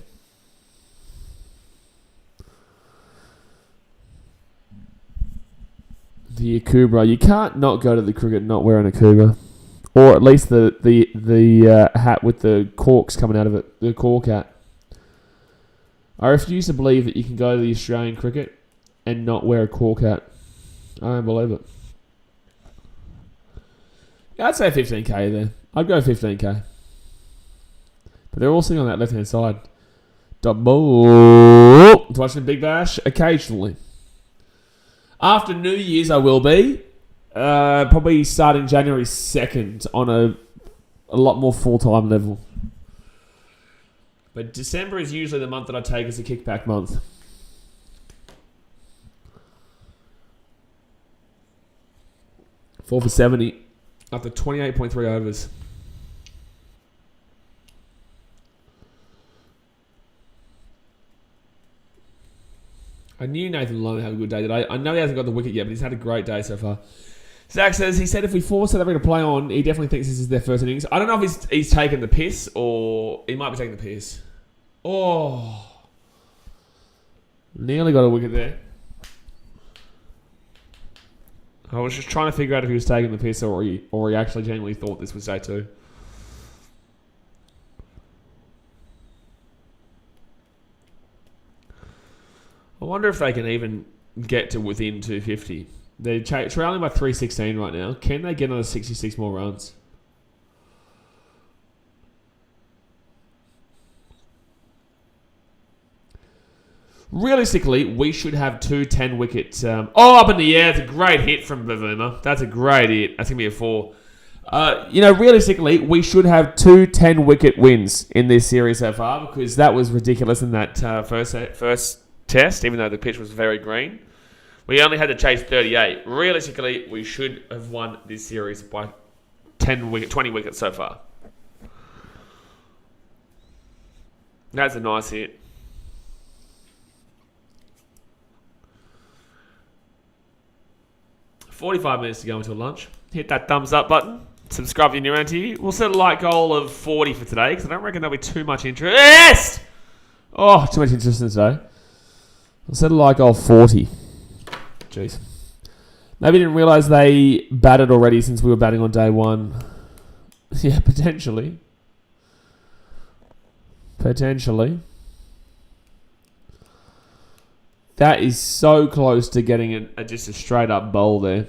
A: The Akubra. You can't not go to the cricket not wearing a Akubra. Or at least the hat with the corks coming out of it. The cork hat. I refuse to believe that you can go to the Australian cricket and not wear a cork hat. I don't believe it. Yeah, I'd say 15k there. I'd go 15k. But they're all sitting on that left-hand side. Double. Watching Big Bash occasionally. After New Year's, I will be. Probably starting January 2nd on a lot more full-time level. But December is usually the month that I take as a kickback month. Four for 70 after 28.3 overs. I knew Nathan Lyon would have a good day today. I know he hasn't got the wicket yet, but he's had a great day so far. Zach says, he said if we force South Africa to play on, he definitely thinks this is their first innings. I don't know if he's taken the piss or he might be taking the piss. Oh. Nearly got a wicket there. I was just trying to figure out if he was taking the piss or he actually genuinely thought this was day 2. I wonder if they can even get to within 250. They're trailing by 316 right now. Can they get another 66 more runs? Realistically, we should have 2 10-wicket... up in the air. It's a great hit from Bavuma. That's a great hit. That's going to be a 4. Realistically, we should have 2 10-wicket wins in this series so far because that was ridiculous in that first test, even though the pitch was very green. We only had to chase 38. Realistically, we should have won this series by 20 wickets so far. That's a nice hit. $45 minutes to go until lunch. Hit that thumbs up button. Subscribe if you're new around here. We'll set a like goal of 40 for today because I don't reckon there'll be too much interest. Oh, too much interest in today. We'll set a like goal of 40. Jeez. Maybe didn't realise they batted already since we were batting on day 1. Yeah, potentially. Potentially. That is so close to getting just a straight up bowl there.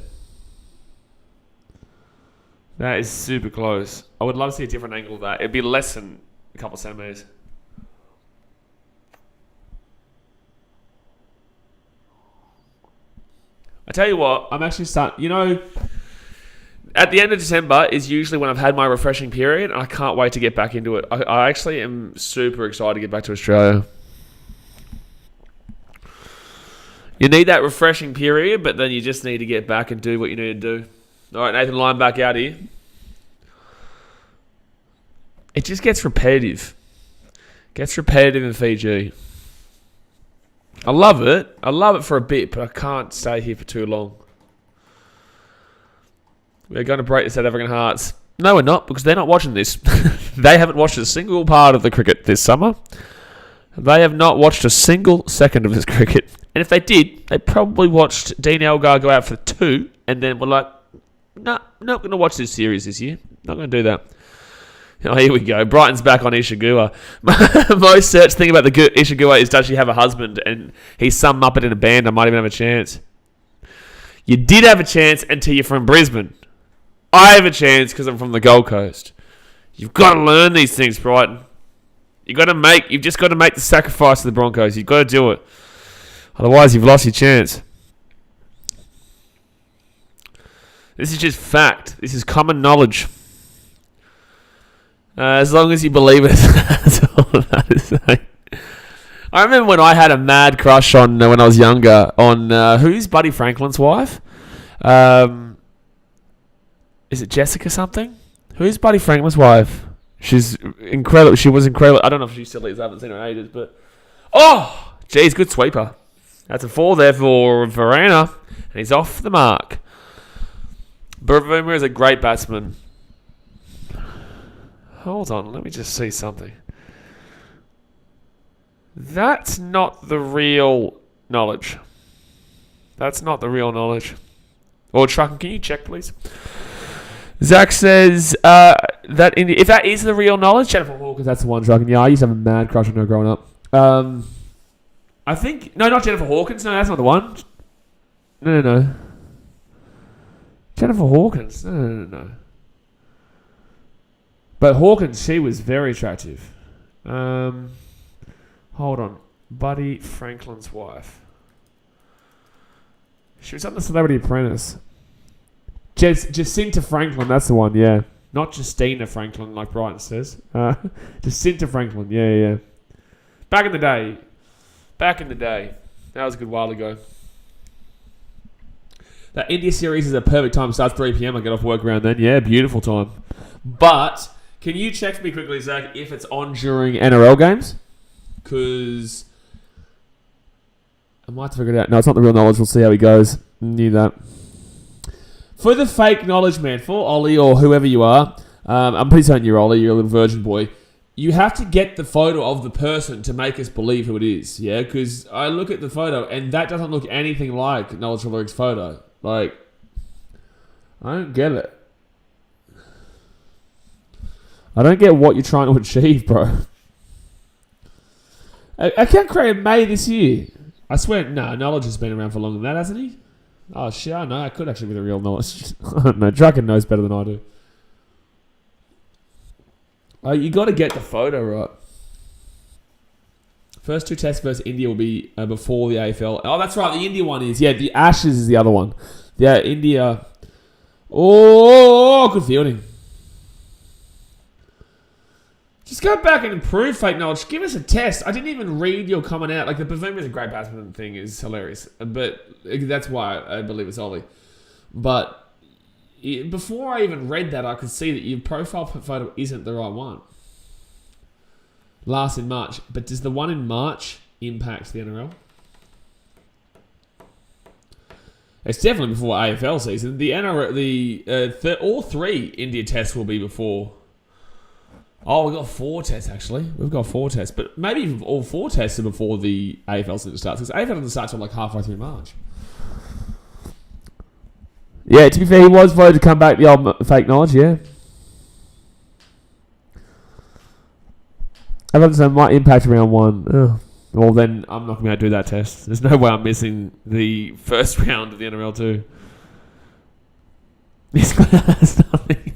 A: That is super close. I would love to see a different angle of that. It'd be less than a couple of centimetres. I tell you what, I'm actually starting... at the end of December is usually when I've had my refreshing period, and I can't wait to get back into it. I actually am super excited to get back to Australia. You need that refreshing period, but then you just need to get back and do what you need to do. All right, Nathan Lyon back out here. It just gets repetitive. Gets repetitive in Fiji. I love it. I love it for a bit, but I can't stay here for too long. We're going to break the South African hearts. No, we're not, because they're not watching this. They haven't watched a single part of the cricket this summer. They have not watched a single second of this cricket. And if they did, they probably watched Dean Elgar go out for 2, and then were like, no, not going to watch this series this year. Not going to do that. Oh, here we go. Brighton's back on Ishigua. Most searched thing about the Ishigua is, does she have a husband? And he's some muppet in a band. I might even have a chance. You did have a chance until you're from Brisbane. I have a chance because I'm from the Gold Coast. You've got to learn these things, Brighton. You've just got to make the sacrifice to the Broncos. You've got to do it. Otherwise, you've lost your chance. This is just fact. This is common knowledge. As long as you believe it, that's all that is saying. I remember when I had a mad crush on, when I was younger, on, who's Buddy Franklin's wife? Is it Jessica something? Who's Buddy Franklin's wife? She's incredible. She was incredible. I don't know if she still is. I haven't seen her in ages, but... Oh! Geez, good sweeper. That's a 4 there for Verena. And he's off the mark. Bavuma is a great batsman. Hold on, let me just see something. That's not the real knowledge. That's not the real knowledge. Or Trucking, can you check, please? Zach says that if that is the real knowledge, Jennifer Hawkins, that's the one, Trucking. Yeah, I used to have a mad crush on her growing up. I think... No, not Jennifer Hawkins. No, that's not the one. No. Jennifer Hawkins. No. But Hawkins, she was very attractive. Hold on. Buddy Franklin's wife. She was on The Celebrity Apprentice. Jacinta Franklin, that's the one, yeah. Not Justina Franklin, like Brighton says. Jacinta Franklin, yeah. Back in the day. That was a good while ago. That India series is a perfect time. It starts 3 p.m. I get off work around then. Yeah, beautiful time. But can you check for me quickly, Zach, if it's on during NRL games? Because I might have to figure it out. No, it's not the real knowledge. We'll see how he goes. Knew that. For the fake knowledge, man, for Ollie or whoever you are, I'm pretty certain you're Ollie, you're a little virgin boy. You have to get the photo of the person to make us believe who it is, yeah? Because I look at the photo and that doesn't look anything like Knowledge for Lyric's photo. Like, I don't get it. I don't get what you're trying to achieve, bro. Account created May this year. I swear, no, Knowledge has been around for longer than that, hasn't he? Oh, shit, I know. It could actually be the real Knowledge. I don't know. Drucken knows better than I do. You got to get the photo right. First 2 tests versus India will be before the AFL. Oh, that's right. The India one is. Yeah, the Ashes is the other one. Yeah, India. Oh, good fielding. Just go back and improve fake knowledge. Give us a test. I didn't even read your comment out. Like, the Bavuma is a great batsman thing is hilarious. But that's why I believe it's Ollie. But before I even read that, I could see that your profile photo isn't the right one. Last in March. But does the one in March impact the NRL? It's definitely before AFL season. The NRL, all 3 India tests will be before. Oh, we've got 4 tests, actually. We've got 4 tests. But maybe all 4 tests are before the AFL season starts. Because AFL doesn't start until like halfway through March. Yeah, to be fair, he was voted to come back the old fake knowledge, yeah. I thought it might impact round 1. Oh. Well, then I'm not going to be able to do that test. There's no way I'm missing the first round of the NRL too. This guy has nothing.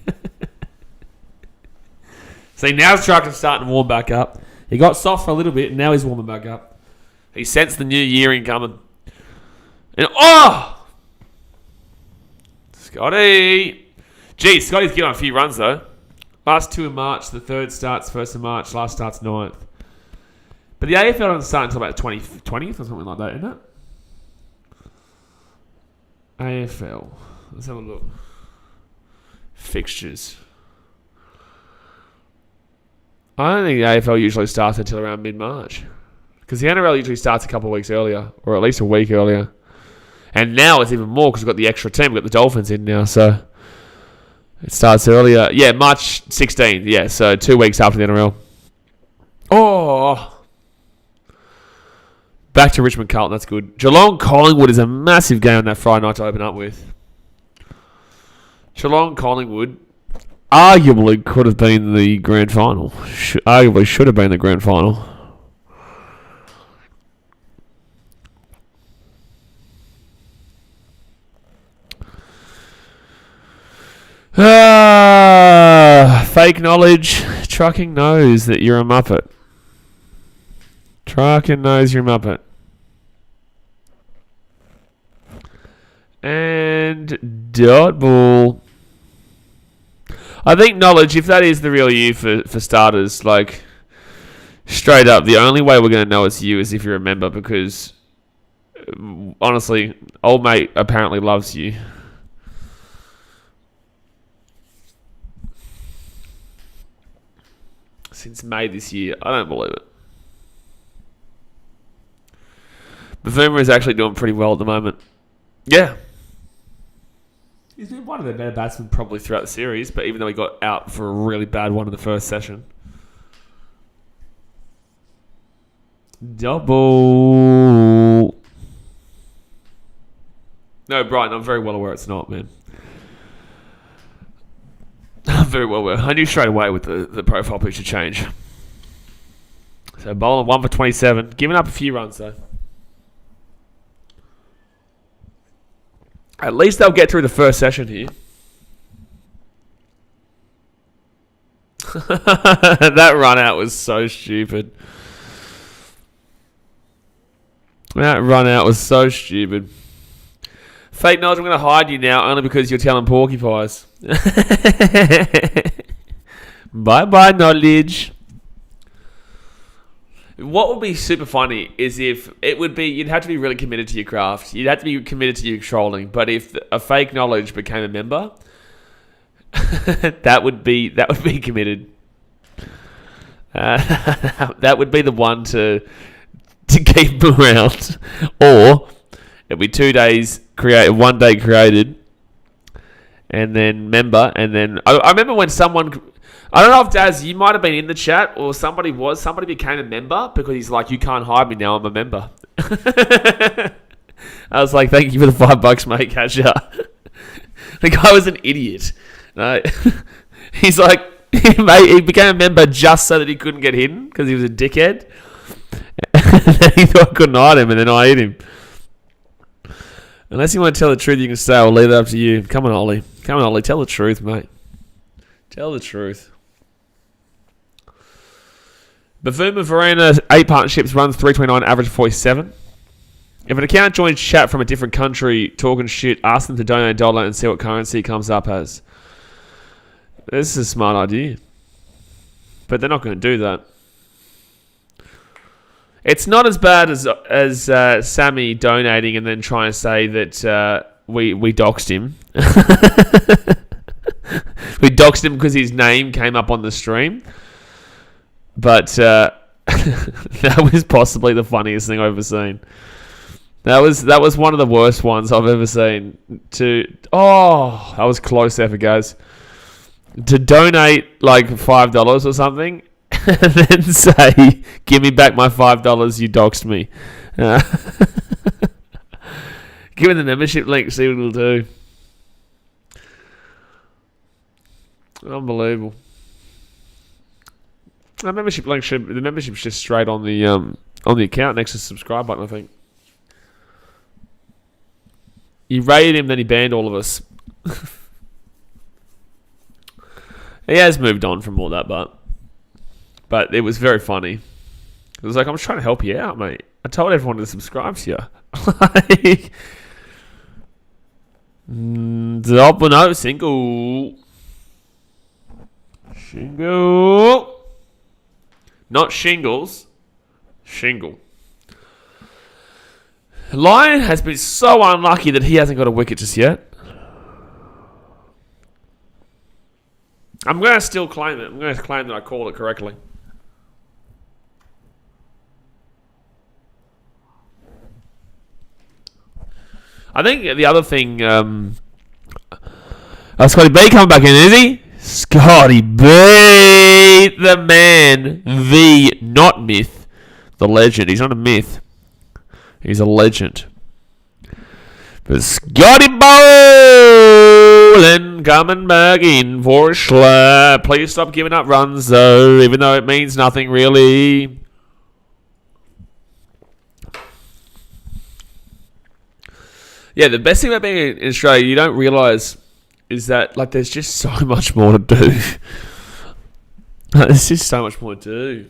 A: See, now Trucker's starting to warm back up. He got soft for a little bit, and now he's warming back up. He sensed the new year incoming. And Scotty! Gee, Scotty's getting on a few runs though. Last 2 in March, the 3rd starts 1st of March, last starts 9th. But the AFL doesn't start until about 20th or something like that, isn't it? AFL. Let's have a look. Fixtures. I don't think the AFL usually starts until around mid-March. Because the NRL usually starts a couple of weeks earlier, or at least a week earlier. And now it's even more because we've got the extra team. We've got the Dolphins in now, so it starts earlier. Yeah, March 16th. Yeah, so 2 weeks after the NRL. Oh! Back to Richmond Carlton, that's good. Geelong Collingwood is a massive game on that Friday night to open up with. Geelong Collingwood arguably could have been the grand final. Arguably should have been the grand final. Fake knowledge. Trucking knows that you're a Muppet. Trucking knows you're a Muppet. And dot ball. I think knowledge, if that is the real you for starters, like, straight up, the only way we're going to know it's you is if you're a member, because, honestly, old mate apparently loves you. Since May this year. I don't believe it. Bavuma is actually doing pretty well at the moment. Yeah. He's been one of the better batsmen probably throughout the series, but even though he got out for a really bad one in the first session. Double. No, Brighton, I'm very well aware it's not, man. I'm very well aware. I knew straight away with the profile picture change. So bowling 1 for 27. Giving up a few runs, though. At least they'll get through the first session here. That run out was so stupid. That run out was so stupid. Fake knowledge, I'm going to hide you now only because you're telling porcupines. Bye-bye, knowledge. What would be super funny is if it would be, you'd have to be really committed to your craft. You'd have to be committed to your trolling. But if a fake knowledge became a member, that would be committed. That would be the one to keep them around. Or it'd be 2 days created, 1 day created, and then member, and then I remember when someone, I don't know if Daz, you might have been in the chat, or somebody became a member because he's like, you can't hide me now, I'm a member. I was like, thank you for the $5, mate, catch ya. The guy was an idiot. He's like, he became a member just so that he couldn't get hidden because he was a dickhead. And then he thought I couldn't hide him, and then I hit him. Unless you want to tell the truth, you can stay. I'll leave it up to you. Come on, Ollie. Come on, Ollie. Tell the truth, mate. Tell the truth. Bavuma Verena, 8 partnerships, runs 329, average 47. If an account joins chat from a different country talking shit, ask them to donate $1 and see what currency it comes up as. This is a smart idea. But they're not going to do that. It's not as bad as Sammy donating and then trying to say that we doxed him. We doxed him because his name came up on the stream. But that was possibly the funniest thing I've ever seen. That was one of the worst ones I've ever seen. That was close there for guys. To donate like $5 or something. And then say, give me back my $5, you doxed me. Give him the membership link, see what it'll do. Unbelievable. The membership's just straight on the account next to the subscribe button, I think. He raided him, then he banned all of us. He has moved on from all that, but it was very funny. It was like, I'm just trying to help you out, mate. I told everyone to subscribe to you. Like, no, single. Shingle. Not shingles. Shingle. Lion has been so unlucky that he hasn't got a wicket just yet. I'm going to still claim it. I'm going to claim that I called it correctly. I think the other thing... Scotty B coming back in, is he? Scotty B! The man. The not myth. The legend. He's not a myth. He's a legend. But Scotty Bowling coming back in for a slap. Please stop giving up runs, though, even though it means nothing, really. Yeah, the best thing about being in Australia, you don't realise, is that like there's just so much more to do. There's just so much more to do.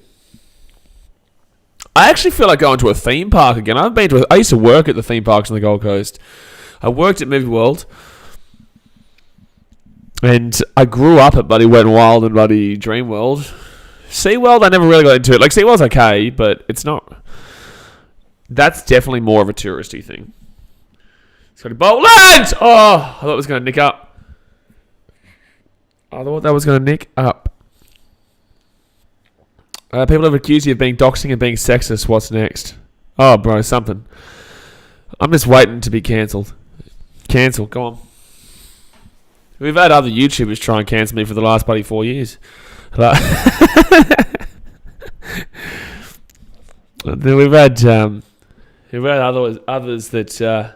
A: I actually feel like going to a theme park again. I used to work at the theme parks on the Gold Coast. I worked at Movie World. And I grew up at bloody Wet n Wild and bloody Dream World. SeaWorld, I never really got into it. Like, SeaWorld's okay, but it's not... That's definitely more of a touristy thing. It's got a bowl. Land! Oh, I thought it was going to nick up. I thought that was going to nick up. People have accused you of being doxing and being sexist. What's next? Oh, bro, something. I'm just waiting to be cancelled. Cancel, go on. We've had other YouTubers try and cancel me for the last bloody 4 years. We've had others that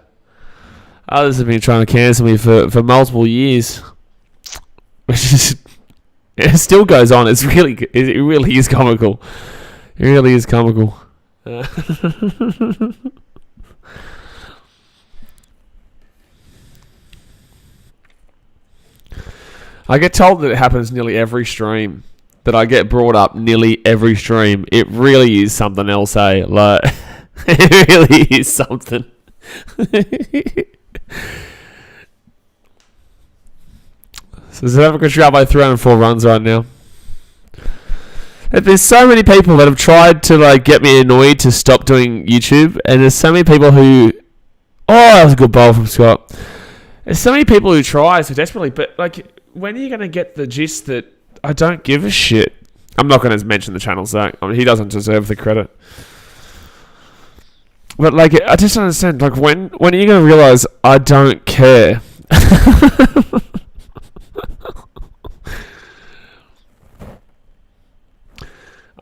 A: Others have been trying to cancel me for multiple years. Which is... It still goes on. It really is comical. It really is comical. I get told that it happens nearly every stream. That I get brought up nearly every stream. It really is something else, eh? Like, it really is something. So South Africa should by 304 runs right now. There's so many people that have tried to like get me annoyed to stop doing YouTube, and there's so many people who... Oh, that was a good bowl from Scott. There's so many people who try so desperately, but like, when are you going to get the gist that I don't give a shit? I'm not going to mention the channel, so I mean, he doesn't deserve the credit. But like, I just don't understand. Like, when are you going to realize I don't care?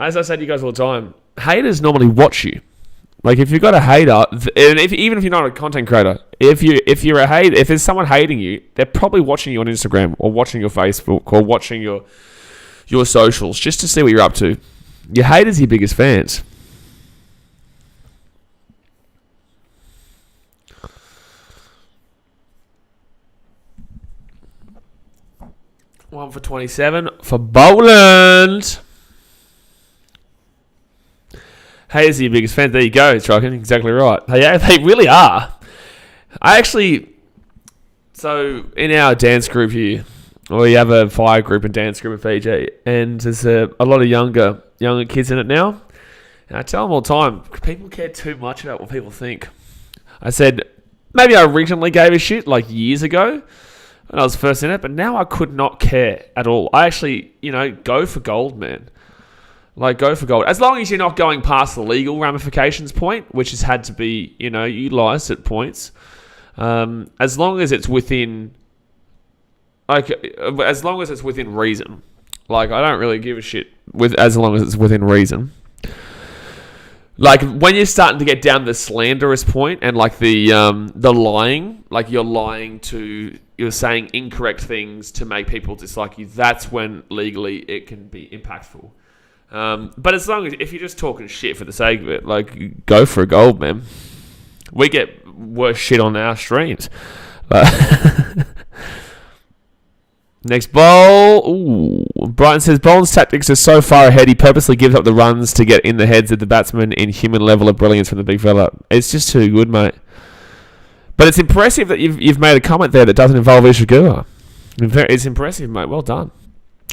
A: As I say to you guys all the time, haters normally watch you. Like, if you've got a hater, and even if you're not a content creator, if you're a hater, if there's someone hating you, they're probably watching you on Instagram or watching your Facebook or watching your socials just to see what you're up to. Your haters are your biggest fans. One for 27 for Boland. Haters are your biggest fans. There you go, Truckin. Exactly right. They really are. So in our dance group here, we have a fire group and dance group at Fiji, and there's a lot of younger kids in it now. And I tell them all the time, people care too much about what people think. I said, maybe I originally gave a shit like years ago when I was first in it, but now I could not care at all. I actually, go for gold, man. Like, go for gold. As long as you're not going past the legal ramifications point, which has had to be, utilised at points. As long as it's within... as long as it's within reason. Like, I don't really give a shit as long as it's within reason. Like, when you're starting to get down the slanderous point and, like, the lying, like, you're saying incorrect things to make people dislike you, that's when legally it can be impactful. But as long as, if you're just talking shit for the sake of it, like, go for a gold, man. We get worse shit on our streams. Next bowl. Ooh. Brighton says, Boland's tactics are so far ahead, he purposely gives up the runs to get in the heads of the batsmen in human level of brilliance from the big fella. It's just too good, mate. But it's impressive that you've made a comment there that doesn't involve Ishiguro. It's impressive, mate. Well done.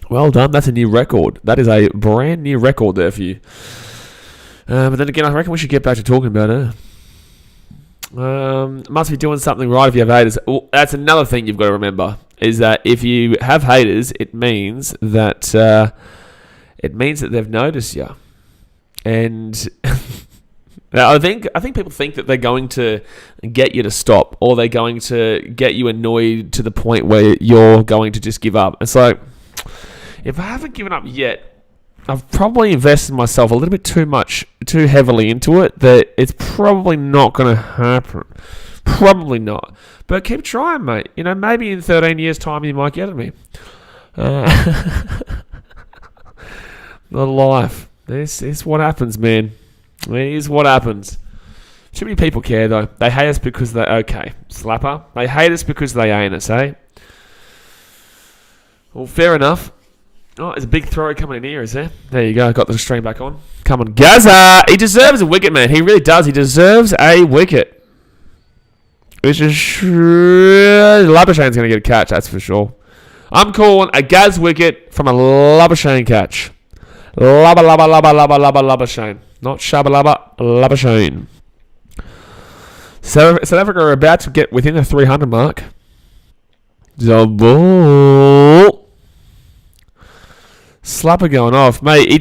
A: Well done. That's a new record. That is a brand new record there for you. But then again, I reckon we should get back to talking about it. Must be doing something right if you have haters. Well, that's another thing you've got to remember, is that if you have haters, it means that they've noticed you. And I think people think that they're going to get you to stop, or they're going to get you annoyed to the point where you're going to just give up. It's like, if I haven't given up yet, I've probably invested myself a little bit too heavily into it, that it's probably not going to happen. Probably not. But keep trying, mate. Maybe in 13 years' time you might get at me. The life. This is what happens, man. It is what happens. Too many people care, though. They hate us because they... Okay, slapper. They hate us because they ain't us, eh? Well, fair enough. Oh, there's a big throw coming in here, is there? There you go. Got the stream back on. Come on, Gaza! He deserves a wicket, man. He really does. He deserves a wicket. Which is... Labuschane's going to get a catch, that's for sure. I'm calling a Gaz wicket from a Labuschagne catch. Labuschagne. Not Shabba Labuschagne. South Africa are about to get within the 300 mark. The ball... Slapper going off, mate. He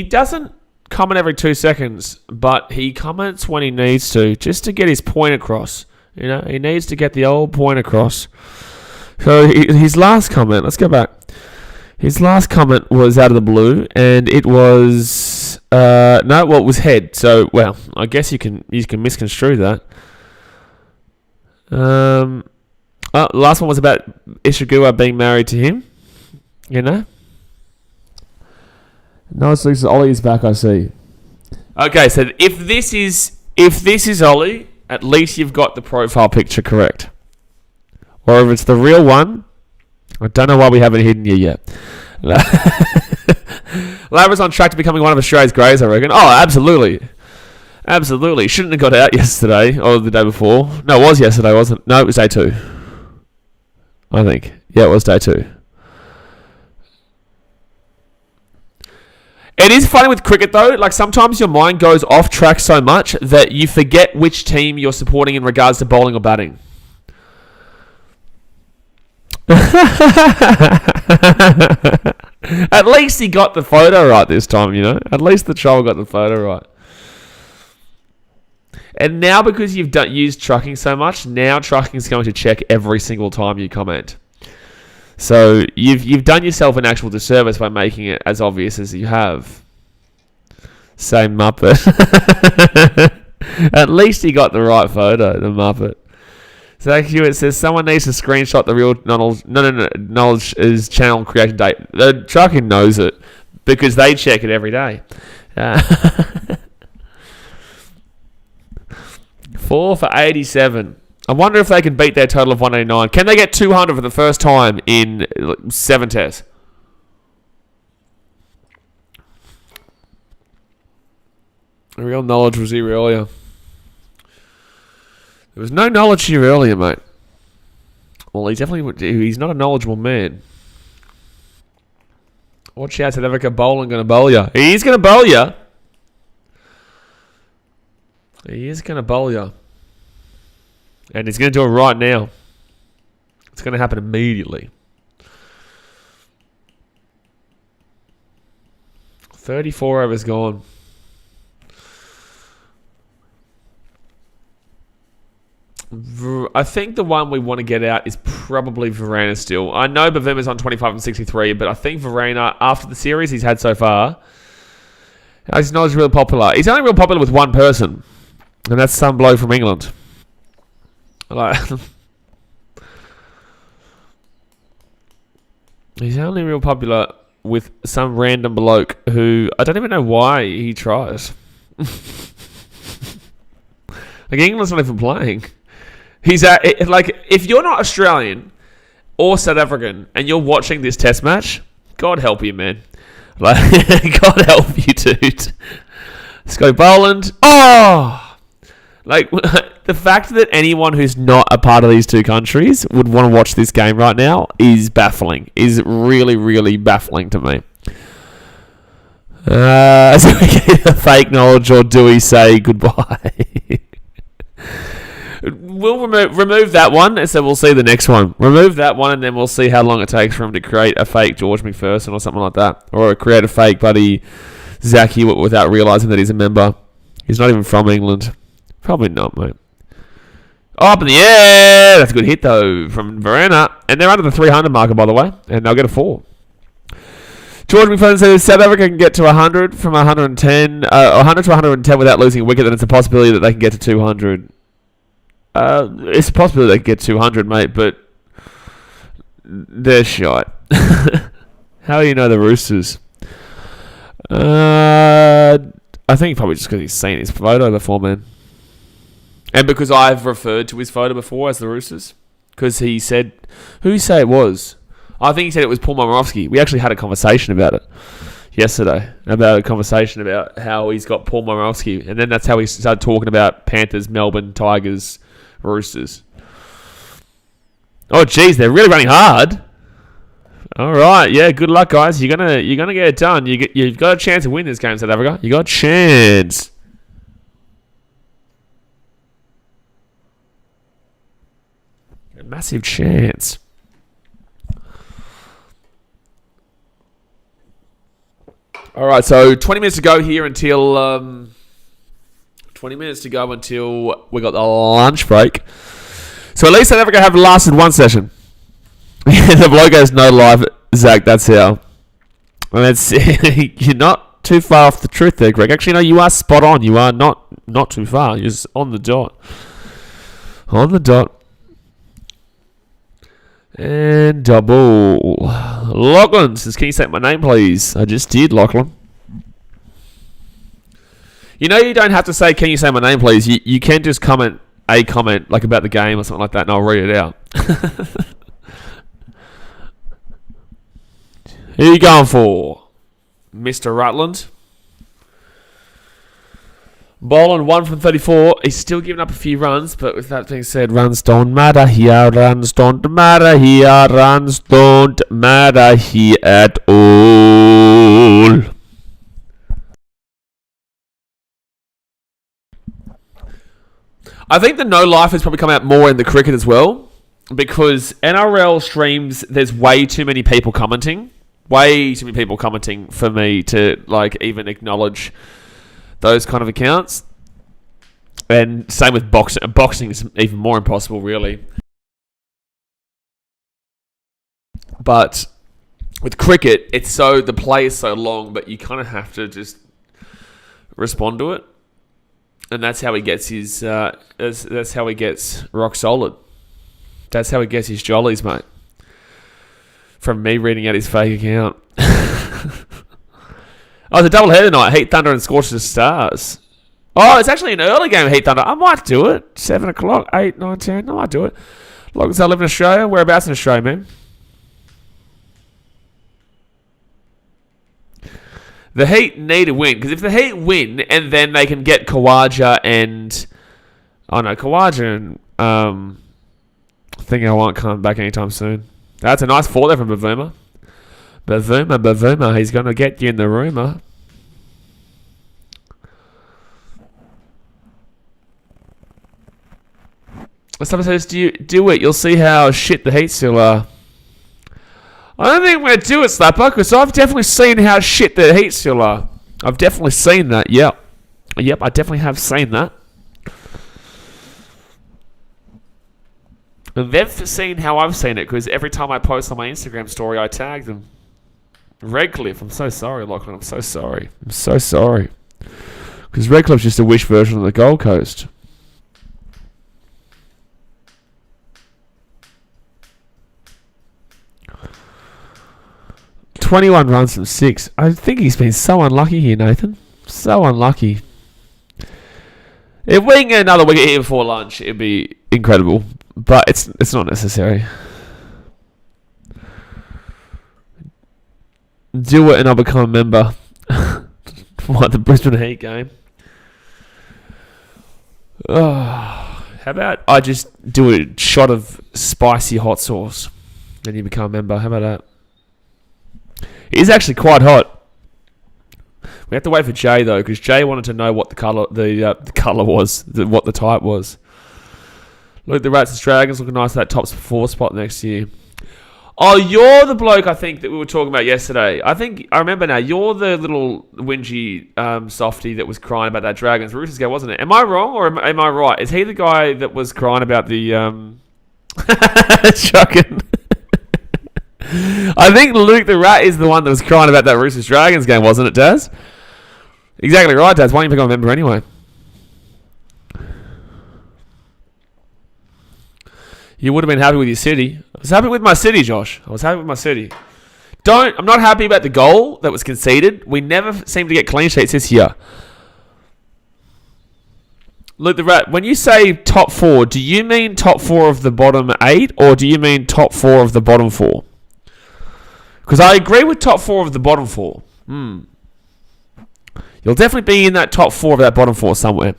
A: doesn't comment every 2 seconds, but he comments when he needs to, just to get his point across. He needs to get the old point across. So his last comment, let's go back. His last comment was out of the blue, and it was it was head. So, well, I guess you can misconstrue that. Last one was about Ishigua being married to him. You know? No, it's Ollie is back, I see. Okay, so if this is Ollie, at least you've got the profile picture correct. Or if it's the real one, I don't know why we haven't hidden you yet. Labra's on track to becoming one of Australia's greats, I reckon. Oh, absolutely. Absolutely. Shouldn't have got out yesterday or the day before. No, it was yesterday, wasn't it? No, it was day 2. I think. Yeah, it was day 2. It is funny with cricket, though. Like, sometimes your mind goes off track so much that you forget which team you're supporting in regards to bowling or batting. At least he got the photo right this time, you know? At least the troll got the photo right. And now, because you've used trucking so much, now trucking is going to check every single time you comment. So you've done yourself an actual disservice by making it as obvious as you have. Same Muppet. At least he got the right photo, the Muppet. So actually, it says someone needs to screenshot the real knowledge is channel creation date. The trucking knows it because they check it every day. 4 for 87. I wonder if they can beat their total of 189. Can they get 200 for the first time in 7 tests? The real knowledge was here earlier. There was no knowledge here earlier, mate. Well, he's not a knowledgeable man. Watch out, South Africa bowling going to bowl you. He is going to bowl you. He is going to bowl you. And he's going to do it right now. It's going to happen immediately. 34 overs gone. I think the one we want to get out is probably Verena still. I know Bavima's on 25 and 63, but I think Verena, after the series he's had so far, he's not really popular. He's only real popular with one person, and that's some bloke from England. He's only real popular with some random bloke who I don't even know why he tries. Like, England's not even playing. He's like, if you're not Australian or South African and you're watching this test match, God help you, man. Like, God help you, dude. Scotty Boland. Oh! Like, the fact that anyone who's not a part of these two countries would want to watch this game right now is baffling. Is really, really baffling to me. So we get a fake knowledge, or do we say goodbye? We'll remove that one, so we'll see the next one. Remove that one, and then we'll see how long it takes for him to create a fake George McPherson or something like that. Or create a fake Buddy Zaki without realising that he's a member. He's not even from England. Probably not, mate. Up in the air! That's a good hit, though, from Verena. And they're under the 300 marker, by the way, and they'll get a 4. George McPherson says South Africa can get to 100 from 110, 100 to 110 without losing a wicket, then it's a possibility that they can get to 200. It's a possibility they can get 200, mate, but they're shite. How do you know the Roosters? I think probably just because he's seen his photo before, man. And because I've referred to his photo before as the Roosters. Because he said... Who did he say it was? I think he said it was Paul Momirovski. We actually had a conversation about it yesterday. About a conversation about how he's got Paul Momirovski. And then that's how he started talking about Panthers, Melbourne, Tigers, Roosters. Oh, geez, they're really running hard. All right, yeah, good luck, guys. You're gonna get it done. You've got a chance to win this game, South Africa. You got a chance. A massive chance. All right, so 20 minutes to go here until 20 minutes to go until we got the lunch break. So at least South Africa have lasted one session. The bloke goes no life, Zach. That's how. And it's you're not too far off the truth there, Greg. Actually, no, you are spot on. You are not too far. You're just on the dot. On the dot. And double. Lachlan says, can you say my name, please? I just did, Lachlan. You know you don't have to say, can you say my name, please? You can just comment a comment, like about the game or something like that, and I'll read it out. Who are you going for? Mr. Rutland. Boland 1 from 34. He's still giving up a few runs, but with that being said, runs don't matter here. Runs don't matter here. Runs don't matter here at all. I think the no life has probably come out more in the cricket as well, because NRL streams, there's way too many people commenting. Way too many people commenting for me to like even acknowledge those kind of accounts. And same with boxing. Boxing is even more impossible, really. But with cricket, the play is so long, but you kind of have to just respond to it. And that's how he gets his. That's how he gets rock solid. That's how he gets his jollies, mate. From me reading out his fake account. Oh, it's a double header night. Heat Thunder and Scorched the Stars. Oh, it's actually an early game of Heat Thunder. I might do it. 7 o'clock, 8, 9, 10. I might do it. Long as I live in Australia. Whereabouts in Australia, man? The Heat need to win. Because if the Heat win, and then they can get Khawaja and... Oh, no. Khawaja and... I think I won't come back anytime soon. That's a nice 4 there from Bavuma. Bavuma. He's going to get you in the rumour. Someone says, do it. You'll see how shit the Heat still are. I don't think I'm going to do it, Slapper, because I've definitely seen how shit the Heat still are. I've definitely seen that, yep. Yep, I definitely have seen that. And they've seen how I've seen it, because every time I post on my Instagram story, I tag them. Redcliffe, I'm so sorry, Lachlan. I'm so sorry. I'm so sorry. Because Redcliffe's just a wish version of the Gold Coast. $21 runs from 6. I think he's been so unlucky here, Nathan. So unlucky. If we can get another wicket here before lunch, it'd be incredible. But it's not necessary. Do it and I'll become a member. What, the Brisbane Heat game? Oh, how about I just do a shot of spicy hot sauce, then you become a member? How about that? It is actually quite hot. We have to wait for Jay though, because Jay wanted to know what the colour was, what the type was. Look at the Rats and Dragons looking nice at that top 4 spot next year. Oh, you're the bloke I think that we were talking about yesterday. I remember now. You're the little whingy softy that was crying about that Dragons Roosters game, wasn't it? Am I wrong or am I right? Is he the guy that was crying about the chucking? I think Luke the Rat is the one that was crying about that Roosters Dragons game, wasn't it, Daz? Exactly right, Daz. Why don't you become a member anyway? You would have been happy with your city. I was happy with my city, Josh. I was happy with my city. I'm not happy about the goal that was conceded. We never seem to get clean sheets this year. Luke the Rat, when you say top 4, do you mean top 4 of the bottom 8 or do you mean top 4 of the bottom 4? Because I agree with top 4 of the bottom 4. You'll definitely be in that top 4 of that bottom 4 somewhere.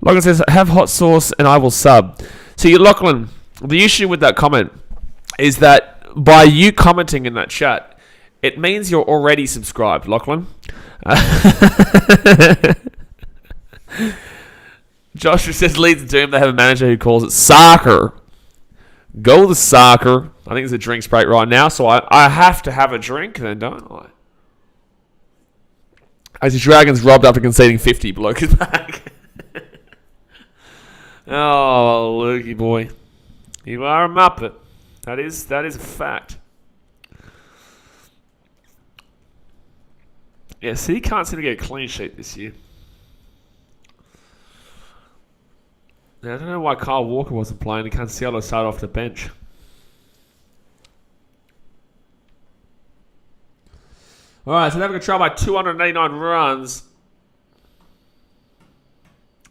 A: Lachlan says, have hot sauce and I will sub. See, Lachlan, the issue with that comment is that by you commenting in that chat, it means you're already subscribed, Lachlan. Joshua says, Leeds Doom, they have a manager who calls it soccer. Go the soccer. I think there's a drinks break right now, so I have to have a drink then, don't I? As the Dragons robbed after conceding 50, bloke is back. Oh, Lukey boy. You are a muppet. That is a fact. Yeah, so he can't seem to get a clean sheet this year. Now, I don't know why Kyle Walker wasn't playing. And Cancelo started off the bench. All right, so they're having a trial by 289 runs.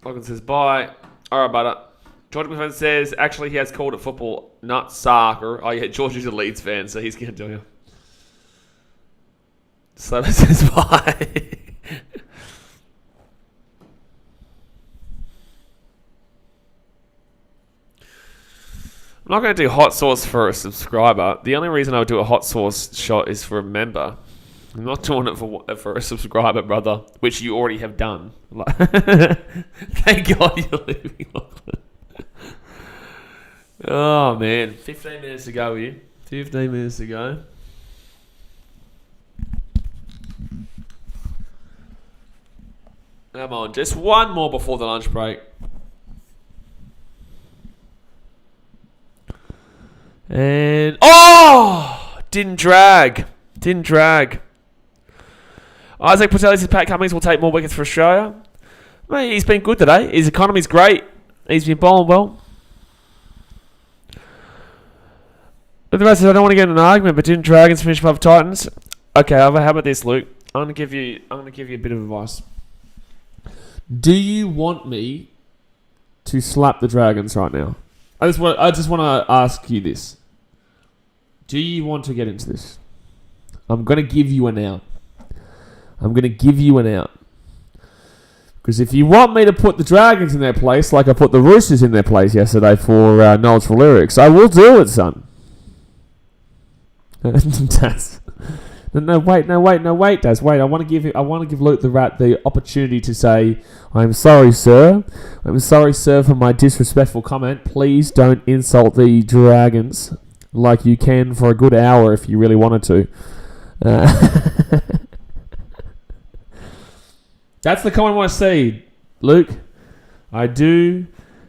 A: Logan says, bye. All right, butter. George McFadden says, actually, he has called it football, not soccer. Oh, yeah, George is a Leeds fan, so he's going to do you. Slover says, bye. I'm not going to do hot sauce for a subscriber. The only reason I would do a hot sauce shot is for a member. I'm not doing it for a subscriber, brother, which you already have done. Thank God you're leaving, Lachlan. Oh, man. 15 minutes to go here. 15 minutes to go. Come on, just one more before the lunch break. And didn't drag. Isaac Patelli says Pat Cummings will take more wickets for Australia. Mate, he's been good today. His economy's great. He's been bowling well. But the rest says I don't want to get in an argument, but didn't Dragons finish above Titans? Okay, how about this, Luke? I'm gonna give you a bit of advice. Do you want me to slap the Dragons right now? I just want to ask you this. Do you want to get into this? I'm going to give you an out. Because if you want me to put the Dragons in their place, like I put the Roosters in their place yesterday for Knowles for Lyrics, I will do it, son. Daz. No, wait, Daz. Wait, I want to give Luke the Rat the opportunity to say, I'm sorry, sir. I'm sorry, sir, for my disrespectful comment. Please don't insult the Dragons like you can for a good hour if you really wanted to. That's the comment I want to see, Luke. I do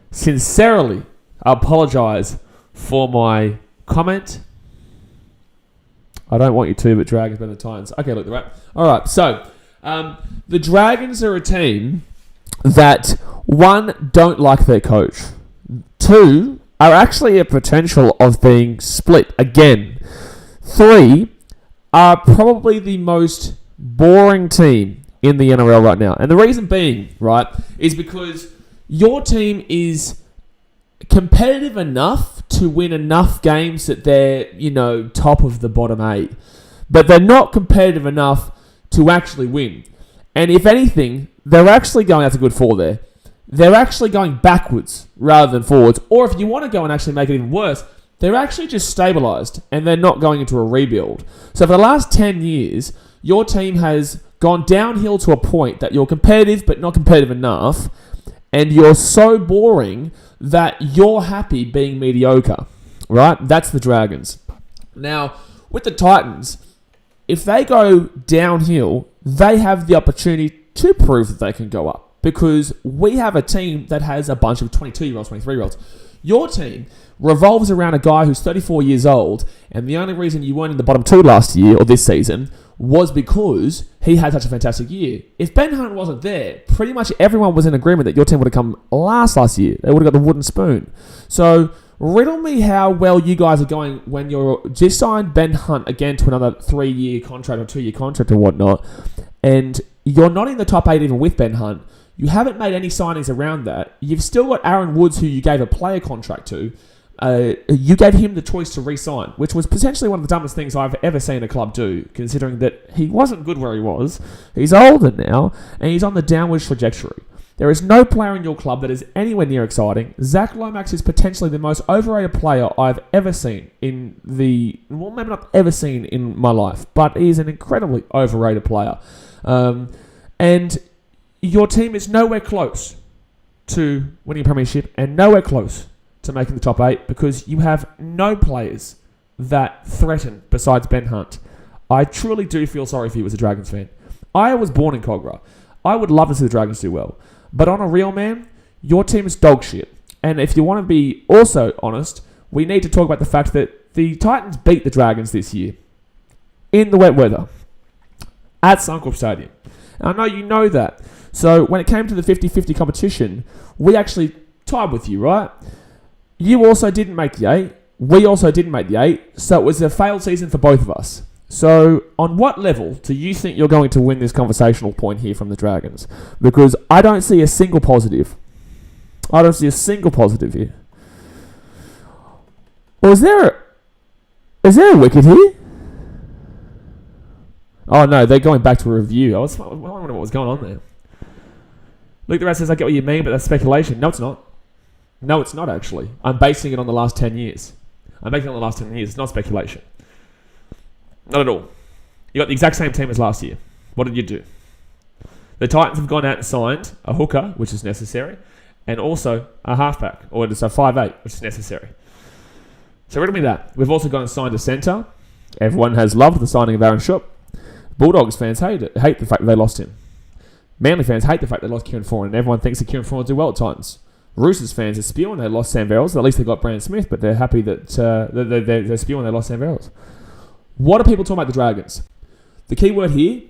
A: sincerely apologise for my comment. I don't want you to, but Dragons better than the Titans. Okay, look, right. All right, so the Dragons are a team that, one, don't like their coach. Two, are actually a potential of being split again. Three, are probably the most boring team in the NRL right now. And the reason being, right, is because your team is competitive enough to win enough games that they're, top of the bottom 8. But they're not competitive enough to actually win. And if anything, they're actually going, that's a good 4 there. They're actually going backwards rather than forwards. Or if you want to go and actually make it even worse, they're actually just stabilised and they're not going into a rebuild. So for the last 10 years, your team has gone downhill to a point that you're competitive but not competitive enough, and you're so boring that you're happy being mediocre, right? That's the Dragons. Now, with the Titans, if they go downhill, they have the opportunity to prove that they can go up, because we have a team that has a bunch of 22-year-olds, 23-year-olds. Your team revolves around a guy who's 34 years old, and the only reason you weren't in the bottom 2 last year, or this season, was because he had such a fantastic year. If Ben Hunt wasn't there, pretty much everyone was in agreement that your team would have come last year. They would have got the wooden spoon. So, riddle me how well you guys are going when you're just signed Ben Hunt again to another 3-year contract or 2-year contract or whatnot, and you're not in the top 8 even with Ben Hunt. You haven't made any signings around that. You've still got Aaron Woods, who you gave a player contract to. You gave him the choice to re-sign, which was potentially one of the dumbest things I've ever seen a club do, considering that he wasn't good where he was. He's older now, and he's on the downward trajectory. There is no player in your club that is anywhere near exciting. Zach Lomax is potentially the most overrated player I've ever seen maybe not ever seen in my life, but he's an incredibly overrated player. And your team is nowhere close to winning a premiership and nowhere close to making the top 8 because you have no players that threaten besides Ben Hunt. I truly do feel sorry for you as a Dragons fan. I was born in Cogra. I would love to see the Dragons do well. But on a real man, your team is dog shit. And if you want to be also honest, we need to talk about the fact that the Titans beat the Dragons this year in the wet weather at Suncorp Stadium. And I know you know that. So when it came to the 50-50 competition, we actually tied with you, right? You also didn't make the 8. We also didn't make the 8. So it was a failed season for both of us. So, on what level do you think you're going to win this conversational point here from the Dragons? Because I don't see a single positive. I don't see a single positive here. Or is there a wicket here? Oh no, they're going back to a review. I wondering what was going on there. Luke the Rat says, I get what you mean, but that's speculation. No, it's not. No, it's not actually. I'm basing it on the last 10 years. It's not speculation. Not at all. You got the exact same team as last year. What did you do? The Titans have gone out and signed a hooker, which is necessary, and also a halfback, or it's a 5'8", which is necessary. So riddle me that. We've also gone and signed a centre. Everyone has loved the signing of Aaron Shoop. Bulldogs fans hate the fact that they lost him. Manly fans hate the fact they lost Kieran Foran, and everyone thinks that Kieran Foran will do well at times. Roosters fans are spewing they lost Sam Verrills. At least they got Brandon Smith, but they're happy that they're spewing they lost Sam Verrills. What are people talking about the Dragons? The key word here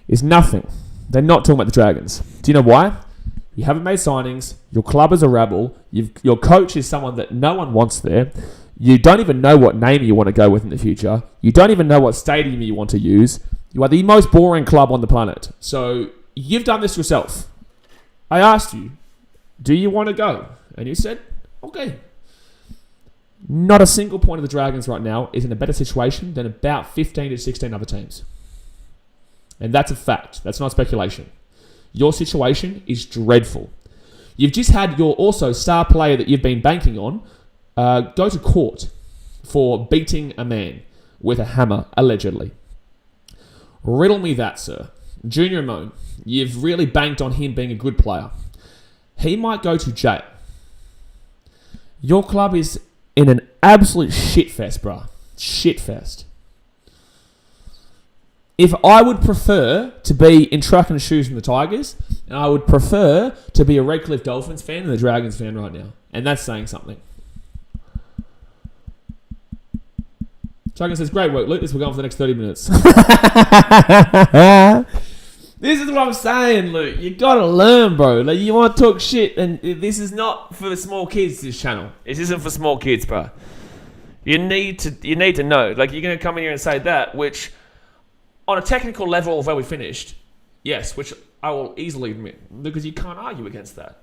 A: is nothing. They're not talking about the Dragons. Do you know why? You haven't made signings. Your club is a rabble. Your coach is someone that no one wants there. You don't even know what name you want to go with in the future. You don't even know what stadium you want to use. You are the most boring club on the planet. So you've done this yourself. I asked you, do you want to go? And you said, okay. Not a single point of the Dragons right now is in a better situation than about 15 to 16 other teams. And that's a fact. That's not speculation. Your situation is dreadful. You've just had your also star player that you've been banking on go to court for beating a man with a hammer, allegedly. Riddle me that, sir. Junior Moan, you've really banked on him being a good player. He might go to jail. Your club is in an absolute shitfest, bruh. Shitfest. If I would prefer to be in truck and shoes from the Tigers, and I would prefer to be a Redcliffe Dolphins fan than a Dragons fan right now. And that's saying something. Chuggin says, great work, Luke. This will go on for the next 30 minutes. This is what I'm saying, Luke. You gotta learn, bro. Like, you want to talk shit, and this is not for the small kids, this channel. This isn't for small kids, bro. You need to know. Like, you're going to come in here and say that, which, on a technical level of where we finished, yes, which I will easily admit, because you can't argue against that.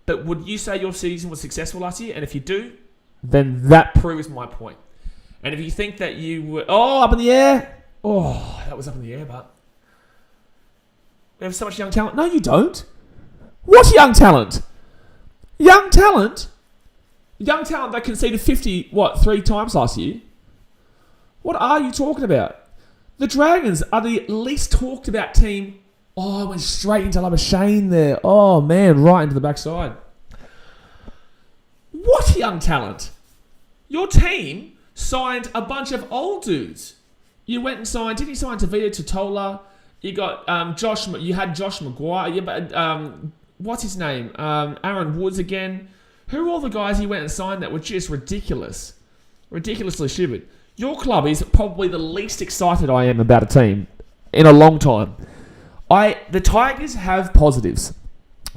A: But would you say your season was successful last year? And if you do, then that proves my point. And if you think that you were... Oh, up in the air? Oh, that was up in the air, but... We have so much young talent. No, you don't. What young talent? Young talent? Young talent that conceded 50, 3 times last year? What are you talking about? The Dragons are the least talked about team. Oh, I went straight into Labuschagne there. Oh, man, right into the backside. What young talent? Your team signed a bunch of old dudes. You went and signed... Did you sign Tavita Totola? You got Josh... You had Josh Maguire. Yeah, but what's his name? Aaron Woods again. Who are all the guys he went and signed that were just ridiculous? Ridiculously stupid. Your club is probably the least excited I am about a team in a long time. The Tigers have positives.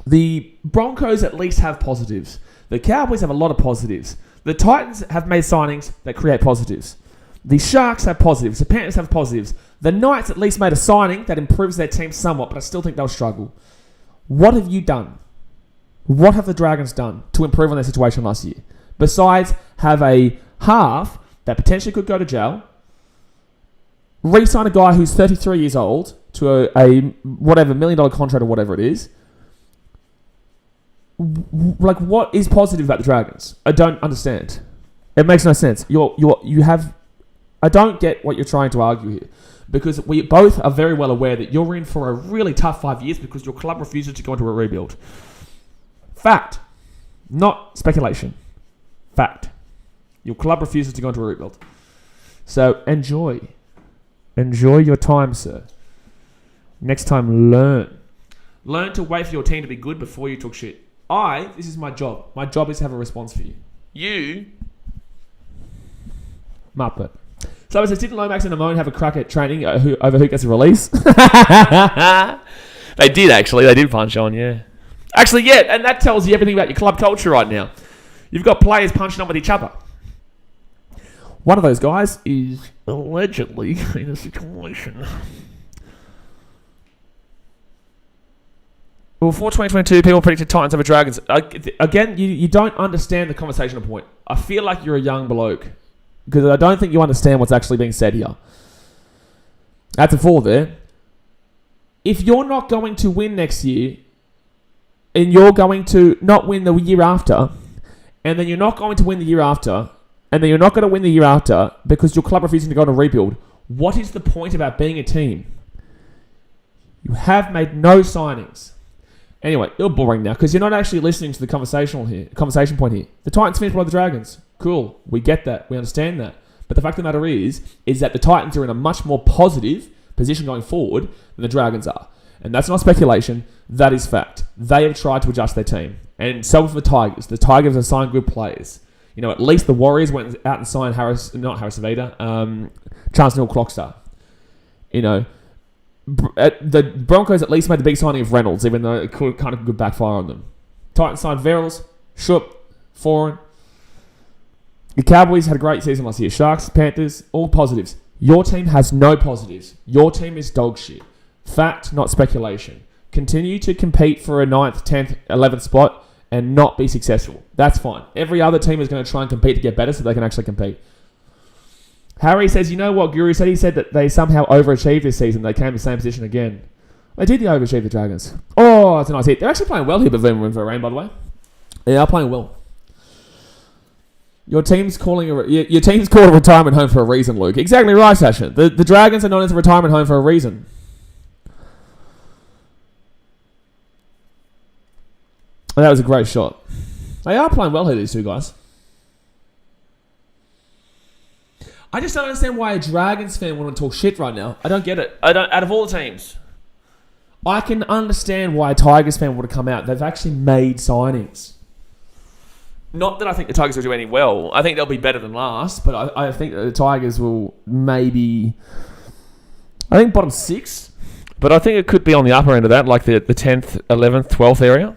A: The Broncos at least have positives. The Cowboys have a lot of positives. The Titans have made signings that create positives. The Sharks have positives. The Panthers have positives. The Knights at least made a signing that improves their team somewhat, but I still think they'll struggle. What have you done? What have the Dragons done to improve on their situation last year? Besides have a half that potentially could go to jail, re-sign a guy who's 33 years old to a whatever $1 million contract or whatever it is. Like, what is positive about the Dragons? I don't understand. It makes no sense. You have... I don't get what you're trying to argue here. Because we both are very well aware that you're in for a really tough 5 years because your club refuses to go into a rebuild. Fact. Not speculation. Fact. Your club refuses to go into a rebuild. So, enjoy. Enjoy your time, sir. Next time, learn. Learn to wait for your team to be good before you talk shit. This is my job. My job is to have a response for you. You... Muppet. So it says, didn't Lomax and Amon have a crack at training over who gets a release? They did, actually. They did punch on, yeah. Actually, yeah, and that tells you everything about your club culture right now. You've got players punching on with each other. One of those guys is allegedly in a situation. Well, for 2022, people predicted Titans over Dragons. Again, you don't understand the conversational point. I feel like you're a young bloke because I don't think you understand what's actually being said here. That's a fall there. If you're not going to win next year, and you're going to not win the year after, and then you're not going to win the year after, and then you're not going to win the year after because your club refusing to go on a rebuild, what is the point about being a team? You have made no signings. Anyway, you're boring now because you're not actually listening to the conversation point here. The Titans finished by the Dragons. Cool. We get that. We understand that. But the fact of the matter is that the Titans are in a much more positive position going forward than the Dragons are. And that's not speculation. That is fact. They have tried to adjust their team. And so have the Tigers. The Tigers have signed good players. You know, at least the Warriors went out and signed Charles Neal-Clockstar. You know, the Broncos at least made the big signing of Reynolds, even though it could backfire on them. Titans signed Verrills, Schupp, Foran. The Cowboys had a great season last year. Sharks, Panthers, all positives. Your team has no positives. Your team is dog shit. Fact, not speculation. Continue to compete for a 9th, 10th, 11th spot and not be successful. That's fine. Every other team is going to try and compete to get better so they can actually compete. Harry says, you know what Guru said? He said that they somehow overachieved this season. They came in the same position again. They did overachieve the Dragons. Oh, that's a nice hit. They're actually playing well here, Bavuma and Varane, by the way. They are playing well. Your team's calling a retirement home for a reason, Luke. Exactly right, Sasha. The Dragons are known as a retirement home for a reason. And that was a great shot. They are playing well here, these two guys. I just don't understand why a Dragons fan want to talk shit right now. I don't get it. Out of all the teams. I can understand why a Tigers fan would have come out. They've actually made signings. Not that I think the Tigers will do any well. I think they'll be better than last, but I think that the Tigers will maybe... I think bottom 6. But I think it could be on the upper end of that, like the 10th, 11th, 12th area.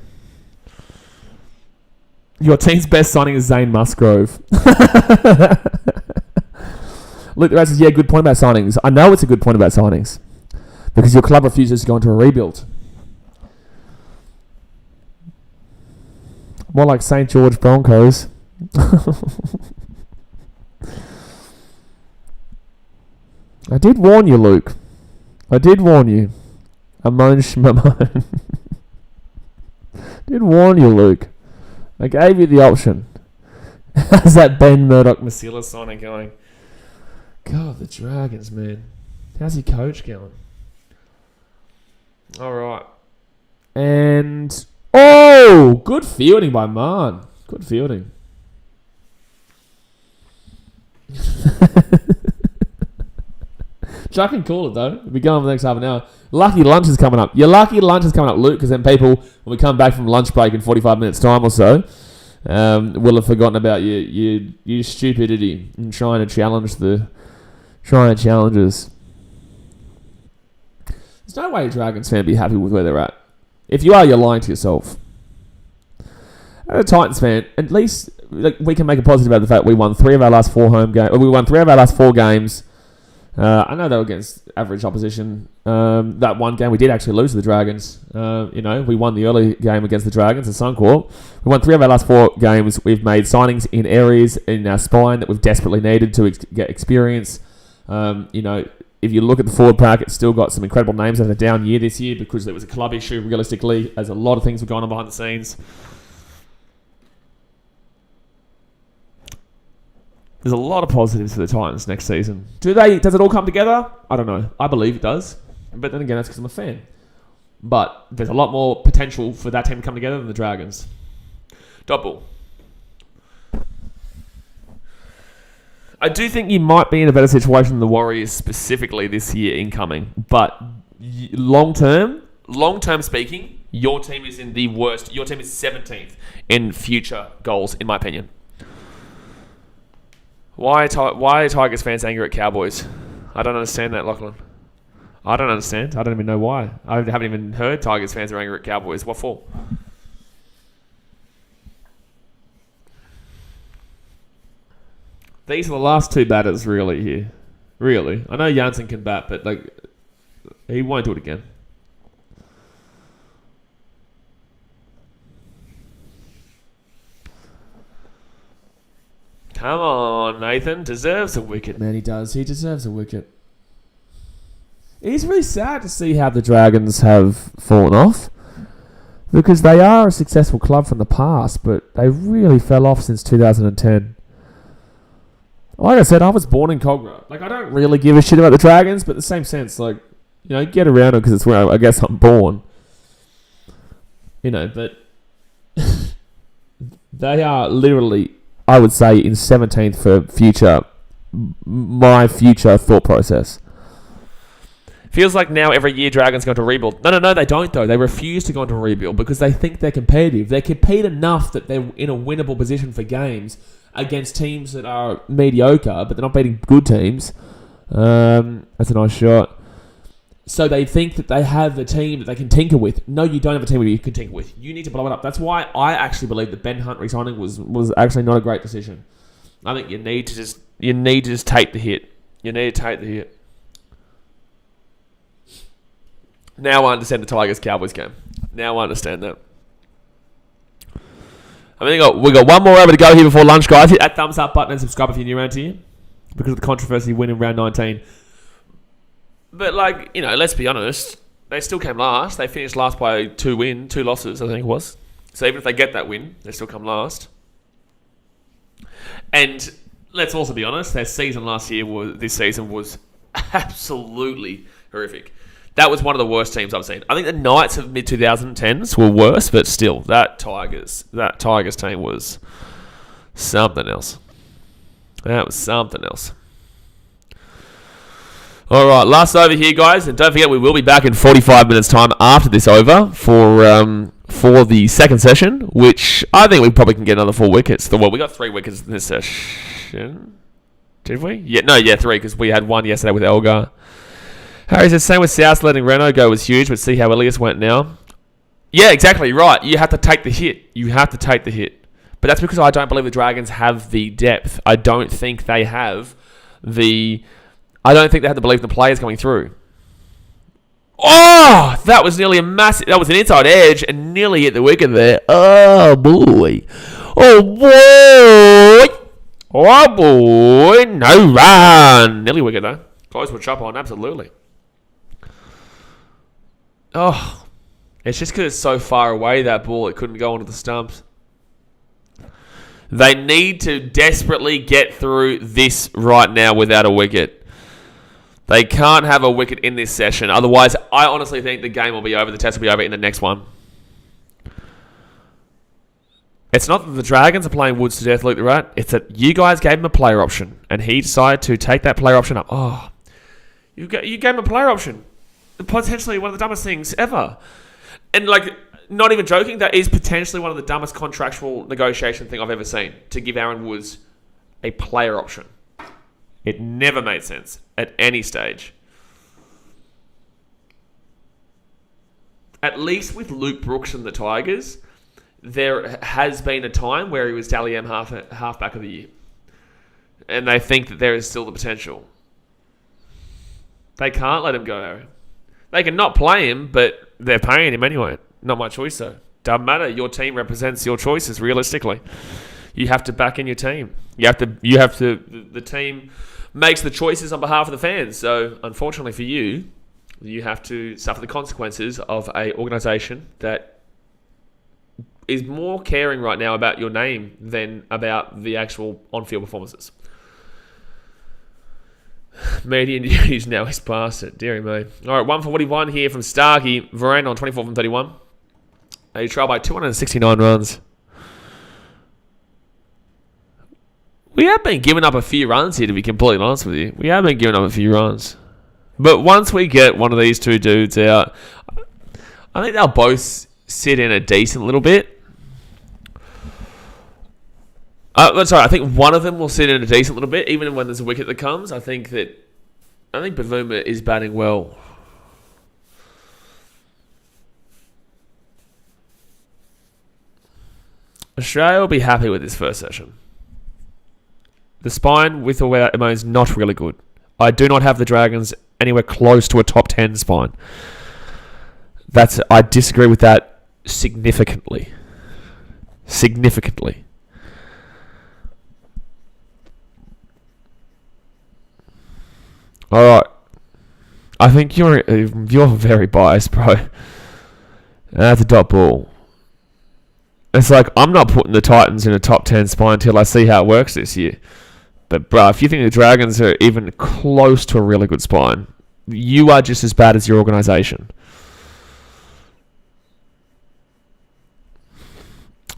A: Your team's best signing is Zane Musgrove. Luke the Rat says, yeah, good point about signings. I know it's a good point about signings. Because your club refuses to go into a rebuild. More like St. George Broncos. I did warn you, Luke. I did warn you. Amon Shmamon. Did warn you, Luke. I gave you the option. How's that Ben Murdoch-Masila signing going? God, the Dragons, man. How's your coach going? All right. And... oh! Good fielding by Man. Good fielding. Chuck can call it, though. We'll be going for the next half an hour. Lucky lunch is coming up. Your lucky lunch is coming up, Luke, because then people, when we come back from lunch break in 45 minutes' time or so, will have forgotten about your stupidity in trying to challenge us. There's no way a Dragons fan be happy with where they're at. If you are, you're lying to yourself. As a Titans fan, at least we can make a positive about the fact we won 3 of our last 4 home games. We won 3 of our last 4 games. I know they were against average opposition. That one game we did actually lose to the Dragons. We won the early game against the Dragons at Suncorp. We won 3 of our last 4 games. We've made signings in areas in our spine that we've desperately needed to get experience. If you look at the forward pack, it's still got some incredible names. Had a down year this year because there was a club issue, realistically, as a lot of things were going on behind the scenes. There's a lot of positives for the Titans next season. Does it all come together? I don't know. I believe it does. But then again, that's because I'm a fan. But there's a lot more potential for that team to come together than the Dragons. Double. I do think you might be in a better situation than the Warriors specifically this year incoming. But long term speaking, your team is in the worst. Your team is 17th in future goals, in my opinion. Why are Tigers fans angry at Cowboys? I don't understand that, Lachlan. I don't understand. I don't even know why. I haven't even heard Tigers fans are angry at Cowboys. What for? These are the last 2 batters really here. Really. I know Janssen can bat, but like he won't do it again. Come on, Nathan. Deserves a wicket.
B: Man, he does. He deserves a wicket. It's really sad to see how the Dragons have fallen off. Because they are a successful club from the past, but they really fell off since 2010. Like I said, I was born in Cogra. Like, I don't really give a shit about the Dragons, but in the same sense, like, you know, get around them because it's where I guess I'm born. You know, but they are literally, I would say, in 17th for my future thought process.
A: Feels like now every year Dragons go into rebuild. No, they don't though. They refuse to go into rebuild because they think they're competitive. They compete enough that they're in a winnable position for games against teams that are mediocre, but they're not beating good teams. That's a nice shot. So they think that they have a team that they can tinker with. No, you don't have a team that you can tinker with. You need to blow it up. That's why I actually believe that Ben Hunt resigning was actually not a great decision. I think you need to just take the hit. You need to take the hit. Now I understand the Tigers-Cowboys game. Now I understand that. I mean, we got one more over to go here before lunch, guys. Hit that thumbs up button and subscribe if you're new around here. Because of the controversy winning round 19. But, like, you know, let's be honest. They still came last. They finished last by 2 losses, I think it was. So even if they get that win, they still come last. And let's also be honest. Their season this season was absolutely horrific. That was one of the worst teams I've seen. I think the Knights of mid-2010s were worse, but still, that Tigers team was something else. That was something else. All right, last over here, guys. And don't forget, we will be back in 45 minutes' time after this over for the second session, which I think we probably can get another 4 wickets. Well, we got 3 wickets in this session. Did we? 3, because we had 1 yesterday with Elgar. Harry says, same with South, letting Renault go was huge, but see how Elias went now. Yeah, exactly, right. You have to take the hit. But that's because I don't believe the Dragons have the depth. I don't think they have the belief in the players coming through. Oh, that was nearly that was an inside edge and nearly hit the wicket there. Oh, boy. No run. Nearly wicket, though. Close with chop on, absolutely. Oh, it's just because it's so far away, that ball, it couldn't go onto the stumps. They need to desperately get through this right now without a wicket. They can't have a wicket in this session. Otherwise, I honestly think the game will be over. The test will be over in the next one. It's not that the Dragons are playing Woods to death, Luke the Rat. It's that you guys gave him a player option, and he decided to take that player option up. Oh, you gave him a player option. Potentially one of the dumbest things ever. And, like, not even joking, that is potentially one of the dumbest contractual negotiation thing I've ever seen, to give Aaron Woods a player option. It never made sense at any stage. At least with Luke Brooks and the Tigers, there has been a time where he was Dally M halfback of the year. And they think that there is still the potential. They can't let him go, Aaron. They can not play him, but they're paying him anyway. Not my choice, though. Doesn't matter. Your team represents your choices, realistically. You have to back in your team. The team makes the choices on behalf of the fans. So, unfortunately for you, you have to suffer the consequences of an organisation that is more caring right now about your name than about the actual on-field performances. Median duties now is past it. Deary me. All right, 141 here from Starkey. Varane on 24 from 31. They trail by 269 runs. We have been giving up a few runs here, to be completely honest with you. We have been giving up a few runs. But once we get one of these two dudes out, I think they'll both sit in a decent little bit. I think one of them will sit in a decent little bit, even when there's a wicket that comes. I think Bavuma is batting well. Australia will be happy with this first session. The spine with or without Emo is not really good. I do not have the Dragons anywhere close to a top 10 spine. I disagree with that significantly. Significantly. All right. I think you're very biased, bro. That's a dot ball. It's like, I'm not putting the Titans in a top 10 spine until I see how it works this year. But, bro, if you think the Dragons are even close to a really good spine, you are just as bad as your organisation.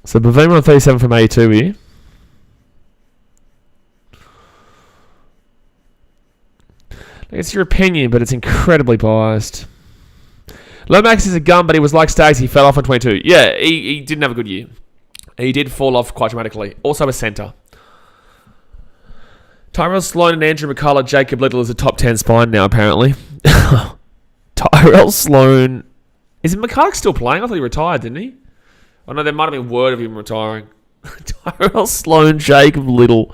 A: So, Bavuma on 37 from 82 here. It's your opinion, but it's incredibly biased. Lomax is a gun, but he was like Stacey. He fell off on 22. Yeah, he didn't have a good year. He did fall off quite dramatically. Also a centre. Tyrell Sloan and Andrew McCullough, Jacob Little is a top 10 spine now, apparently. Tyrell Sloan... Is McCullough still playing? I thought he retired, didn't he? Oh no, there might have been word of him retiring. Tyrell Sloan, Jacob Little,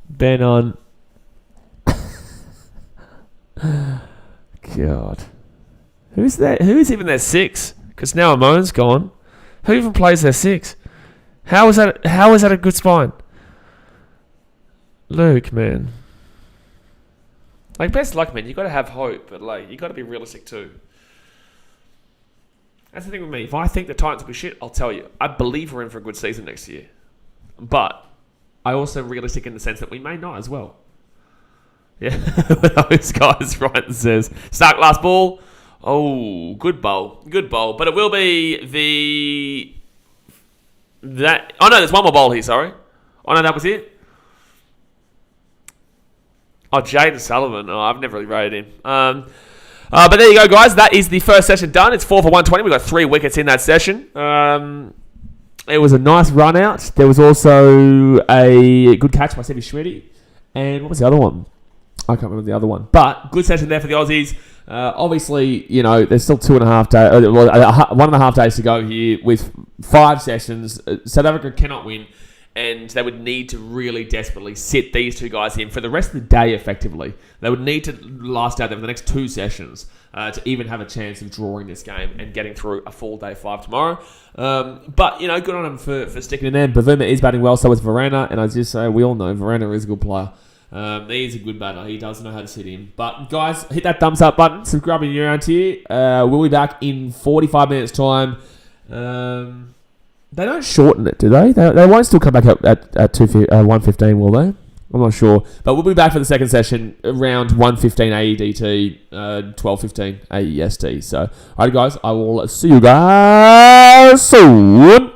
A: Ben on... God. Who's that? Who's even their 6? Because now Amon's gone. Who even plays their 6? How is that a good spine? Luke, man. Like, best luck, man. You got to have hope, but like, you got to be realistic too. That's the thing with me. If I think the Titans will be shit, I'll tell you. I believe we're in for a good season next year, but I also am realistic in the sense that we may not as well. Yeah, those guys right says Stark last ball. Oh, good bowl, but it will be that. Oh no, there's one more bowl here. Sorry. Oh no, that was it. Oh, Jaden Sullivan. Oh, I've never really rated him. But there you go, guys. That is the first session done. It's 4 for 120. We got 3 wickets in that session. It was a nice run out. There was also a good catch by Stevie Schmitty. And what was the other one? I can't remember the other one. But good session there for the Aussies. Obviously, you know, there's still 1.5 days to go here with 5 sessions. South Africa cannot win. And they would need to really desperately sit these 2 guys in for the rest of the day, effectively. They would need to last out there for the next 2 sessions to even have a chance of drawing this game and getting through a full day 5 tomorrow. But, you know, good on them for sticking in there. Bavuma is batting well, so is Verena. And I just say, we all know Verena is a good player. He's a good batter. He does know how to sit in. But, guys, hit that thumbs up button. Subscribe if you're around here. We'll be back in 45 minutes' time. They don't shorten it, do they? They won't still come back up at 1:15, will they? I'm not sure. But we'll be back for the second session around 1:15 AEDT, 12:15 AEST. So, alright guys, I will see you guys soon.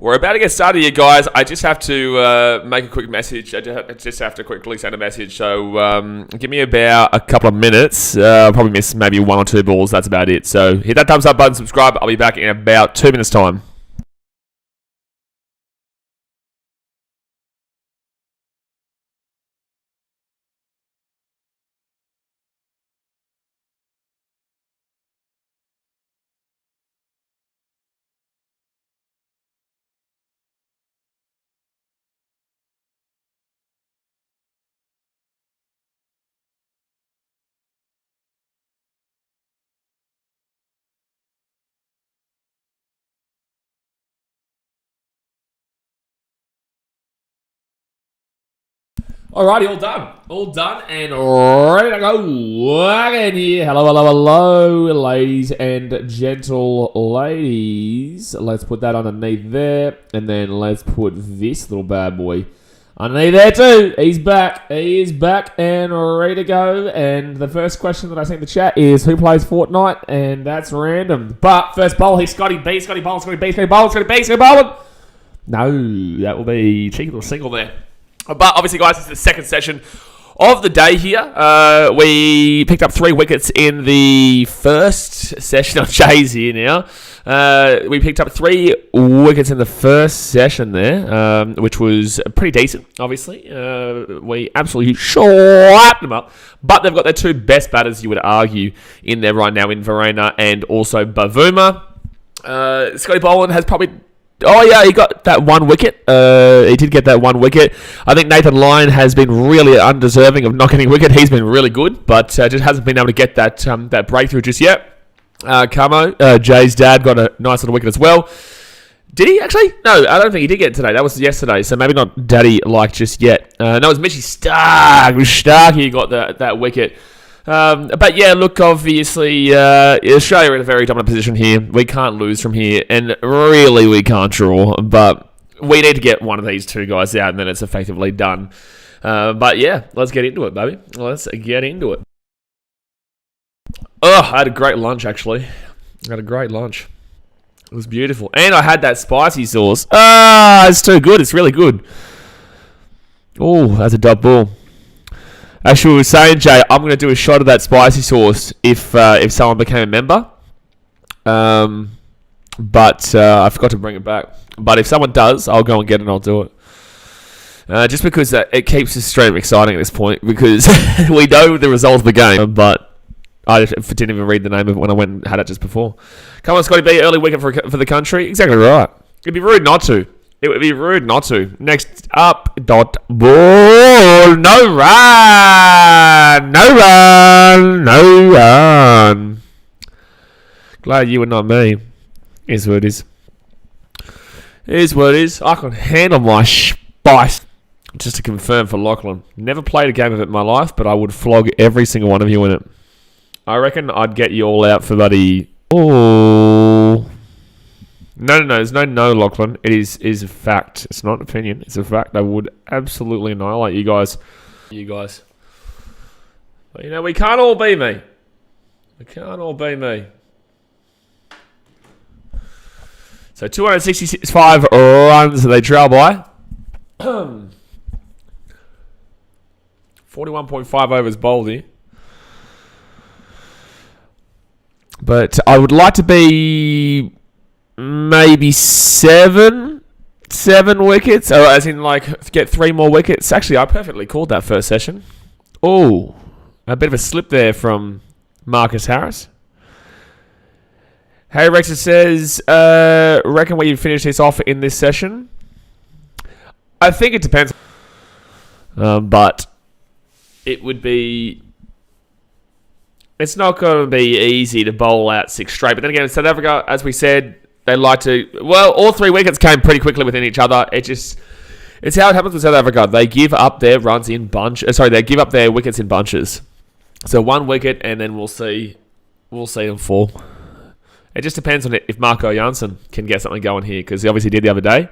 A: We're about to get started here, guys. I just have to make a quick message. I just have to quickly send a message. So give me about a couple of minutes. I'll probably miss maybe 1 or 2 balls. That's about it. So hit that thumbs up button, subscribe. I'll be back in about 2 minutes' time. Alrighty, all done. All done and ready to go again here. Hello, ladies and gentle ladies. Let's put that underneath there. And then let's put this little bad boy underneath there too. He's back. He is back and ready to go. And the first question that I see in the chat is, who plays Fortnite? And that's random. But first bowl, he's Scotty B, Scotty Bowl, Scotty B, Scotty Bowl, Scotty B, Scotty Bowl. No, that will be cheeky little single there. But obviously, guys, it's the second session of the day here. We picked up 3 wickets in the first session. Jay's here now. We picked up 3 wickets in the first session there, which was pretty decent, obviously. We absolutely slapped them up. But they've got their 2 best batters, you would argue, in there right now, in Verena and also Bavuma. Scotty Boland has probably... Oh, yeah, he got that 1 wicket. He did get that 1 wicket. I think Nathan Lyon has been really undeserving of not getting a wicket. He's been really good, but just hasn't been able to get that breakthrough just yet. Camo, Jay's dad, got a nice little wicket as well. Did he actually? No, I don't think he did get it today. That was yesterday, so maybe not daddy-like just yet. No, it was Mitchy Stark. It was Stark who got that wicket. But yeah, look, obviously, Australia are in a very dominant position here. We can't lose from here, and really we can't draw, but we need to get one of these 2 guys out, and then it's effectively done. But yeah, let's get into it, baby. Let's get into it. Oh, I had a great lunch, actually. I had a great lunch. It was beautiful. And I had that spicy sauce. It's too good. It's really good. Oh, that's a dot ball. Actually, we were saying, Jay, I'm going to do a shot of that spicy sauce if someone became a member. But I forgot to bring it back. But if someone does, I'll go and get it and I'll do it. Just because it keeps the stream exciting at this point, because we know the result of the game, but I didn't even read the name of it when I went and had it just before. Come on, Scotty B, early wicket for the country. Exactly right. It'd be rude not to. It would be rude not to. Next up, dot ball. No run. No run. No run. Glad you and not me. Is what it is. Is what it is. I can handle my spice. Just to confirm for Lachlan. Never played a game of it in my life, but I would flog every single one of you in it. I reckon I'd get you all out for bloody... Oh... No, there's no, Lachlan. It is a fact. It's not an opinion. It's a fact. I would absolutely annihilate you guys. But, we can't all be me. We can't all be me. So, 265 runs they trail by. 41.5 overs bowled here. But I would like to be... maybe 7 wickets. Oh, as in, get 3 more wickets. Actually, I perfectly called that first session. Oh, a bit of a slip there from Marcus Harris. Harry Rexer says, reckon we finish this off in this session? I think it depends. But it would be... It's not going to be easy to bowl out 6 straight. But then again, South Africa, as we said... They like to... Well, all 3 wickets came pretty quickly within each other. It's how it happens with South Africa. They give up their runs in bunches. They give up their wickets in bunches. So 1 wicket, and then we'll see them fall. It just depends on if Marco Janssen can get something going here, because he obviously did the other day.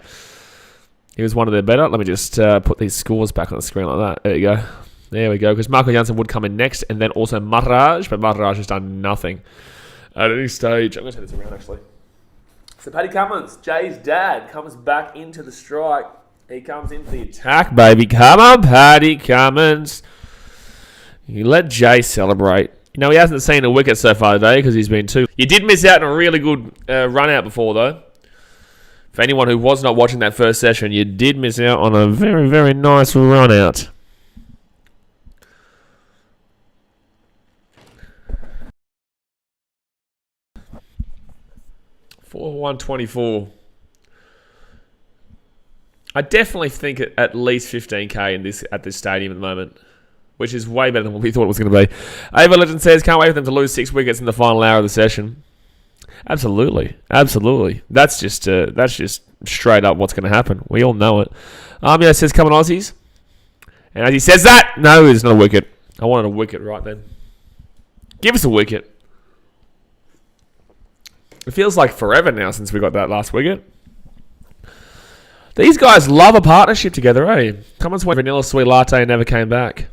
A: He was one of their better. Let me just put these scores back on the screen like that. There you go. There we go. Because Marco Janssen would come in next, and then also Maharaj, but Maharaj has done nothing at any stage. I'm going to turn this around, actually. So Paddy Cummins, Jay's dad, comes back into the strike. He comes into the attack, baby. Come on, Paddy Cummins. You let Jay celebrate. You know, he hasn't seen a wicket so far today because he's been too... You did miss out on a really good run out before, though. For anyone who was not watching that first session, you did miss out on a very, very nice run out. For 124. I definitely think at least 15k at this stadium at the moment, which is way better than what we thought it was going to be. Ava Legend says, can't wait for them to lose 6 wickets in the final hour of the session. Absolutely. That's just straight up what's going to happen. We all know it. Yeah, says, come on, Aussies. And as he says that, no, it's not a wicket. I wanted a wicket right then. Give us a wicket. It feels like forever now since we got that last wicket. These guys love a partnership together, eh? Cummins went vanilla sweet latte and never came back.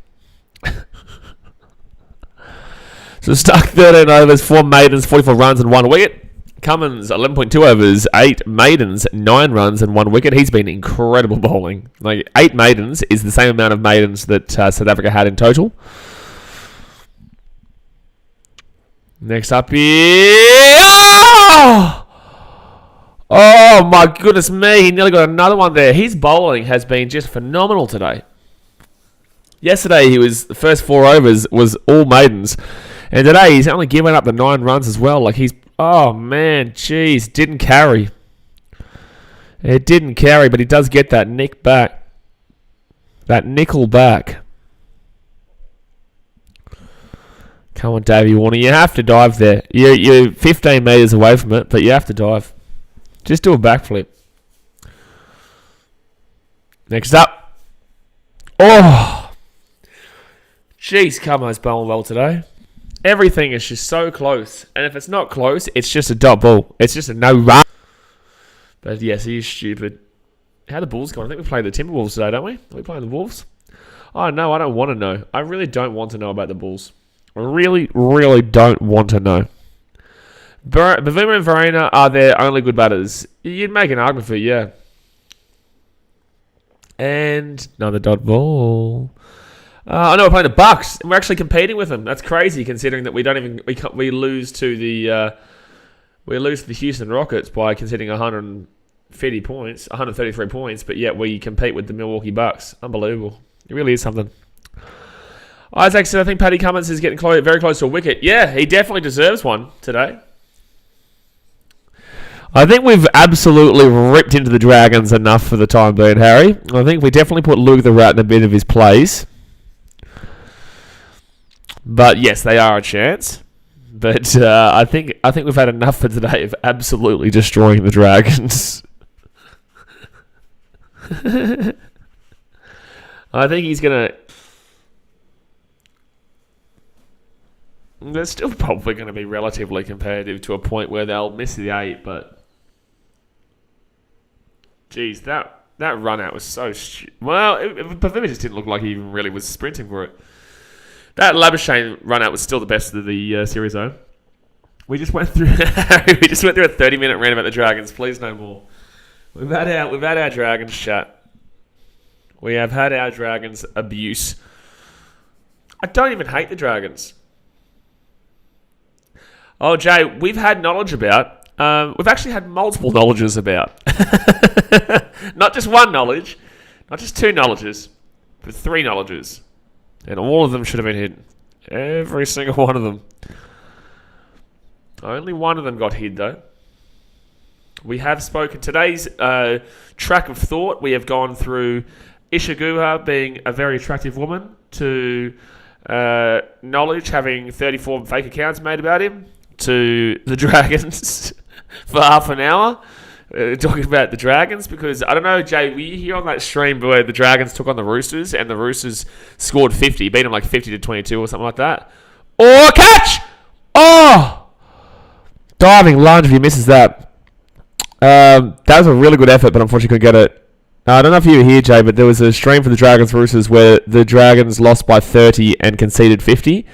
A: So stuck 13 overs, 4 maidens, 44 runs and 1 wicket. Cummins 11.2 overs, 8 maidens, 9 runs and 1 wicket. He's been incredible bowling. Like 8 maidens is the same amount of maidens that South Africa had in total. Next up is... Oh my goodness me, he nearly got another one there. His bowling has been just phenomenal today. Yesterday, the first 4 overs was all maidens. And today, he's only given up the 9 runs as well. Like, oh man, jeez, didn't carry. It didn't carry, but he does get that nick back. That nickel back. Come on, Davey Warner, you have to dive there. You're 15 metres away from it, but you have to dive. Just do a backflip. Next up. Oh! Jeez, Cummo's bowling well today. Everything is just so close. And if it's not close, it's just a dot ball. It's just a no-run. But yes, he is stupid. How the Bulls going? I think we play the Timberwolves today, don't we? Are we playing the Wolves? Oh, no, I don't want to know. I really don't want to know about the Bulls. I really, really don't want to know. Bavuma and Verena are their only good batters. You'd make an argument for it, yeah. And another dot ball. I know we're playing the Bucks, and we're actually competing with them. That's crazy, considering that we lose to the Houston Rockets by conceding 133 points, but yet we compete with the Milwaukee Bucks. Unbelievable. It really is something. Isaac said, I think Paddy Cummins is getting very close to a wicket. Yeah, he definitely deserves one today. I think we've absolutely ripped into the Dragons enough for the time being, Harry. I think we definitely put Luke the Rat in a bit of his place. But yes, they are a chance. But I think we've had enough for today of absolutely destroying the Dragons. I think he's going to... They're still probably going to be relatively competitive to a point where they'll miss the 8, but... Jeez, that run out was so... Well, Bavuma just didn't look like he even really was sprinting for it. That Labuschagne run out was still the best of the series, though. We just went through a 30-minute rant about the Dragons. Please, no more. We've had our Dragons chat. We have had our Dragons abuse. I don't even hate the Dragons. Oh, Jay, we've had knowledge about. We've actually had multiple knowledges about. Not just one knowledge, not just 2 knowledges, but 3 knowledges. And all of them should have been hidden. Every single one of them. Only one of them got hid, though. We have spoken. Today's track of thought, we have gone through Ishiguha being a very attractive woman to knowledge having 34 fake accounts made about him to the Dragons for half an hour. Talking about the Dragons because, I don't know, Jay, were you here on that stream where the Dragons took on the Roosters and the Roosters scored 50, beat them like 50-22 or something like that? Oh, catch! Oh! Diving lunge if he misses that. That was a really good effort, but unfortunately couldn't get it. I don't know if you were here, Jay, but there was a stream for the Dragons Roosters where the Dragons lost by 30 and conceded 50.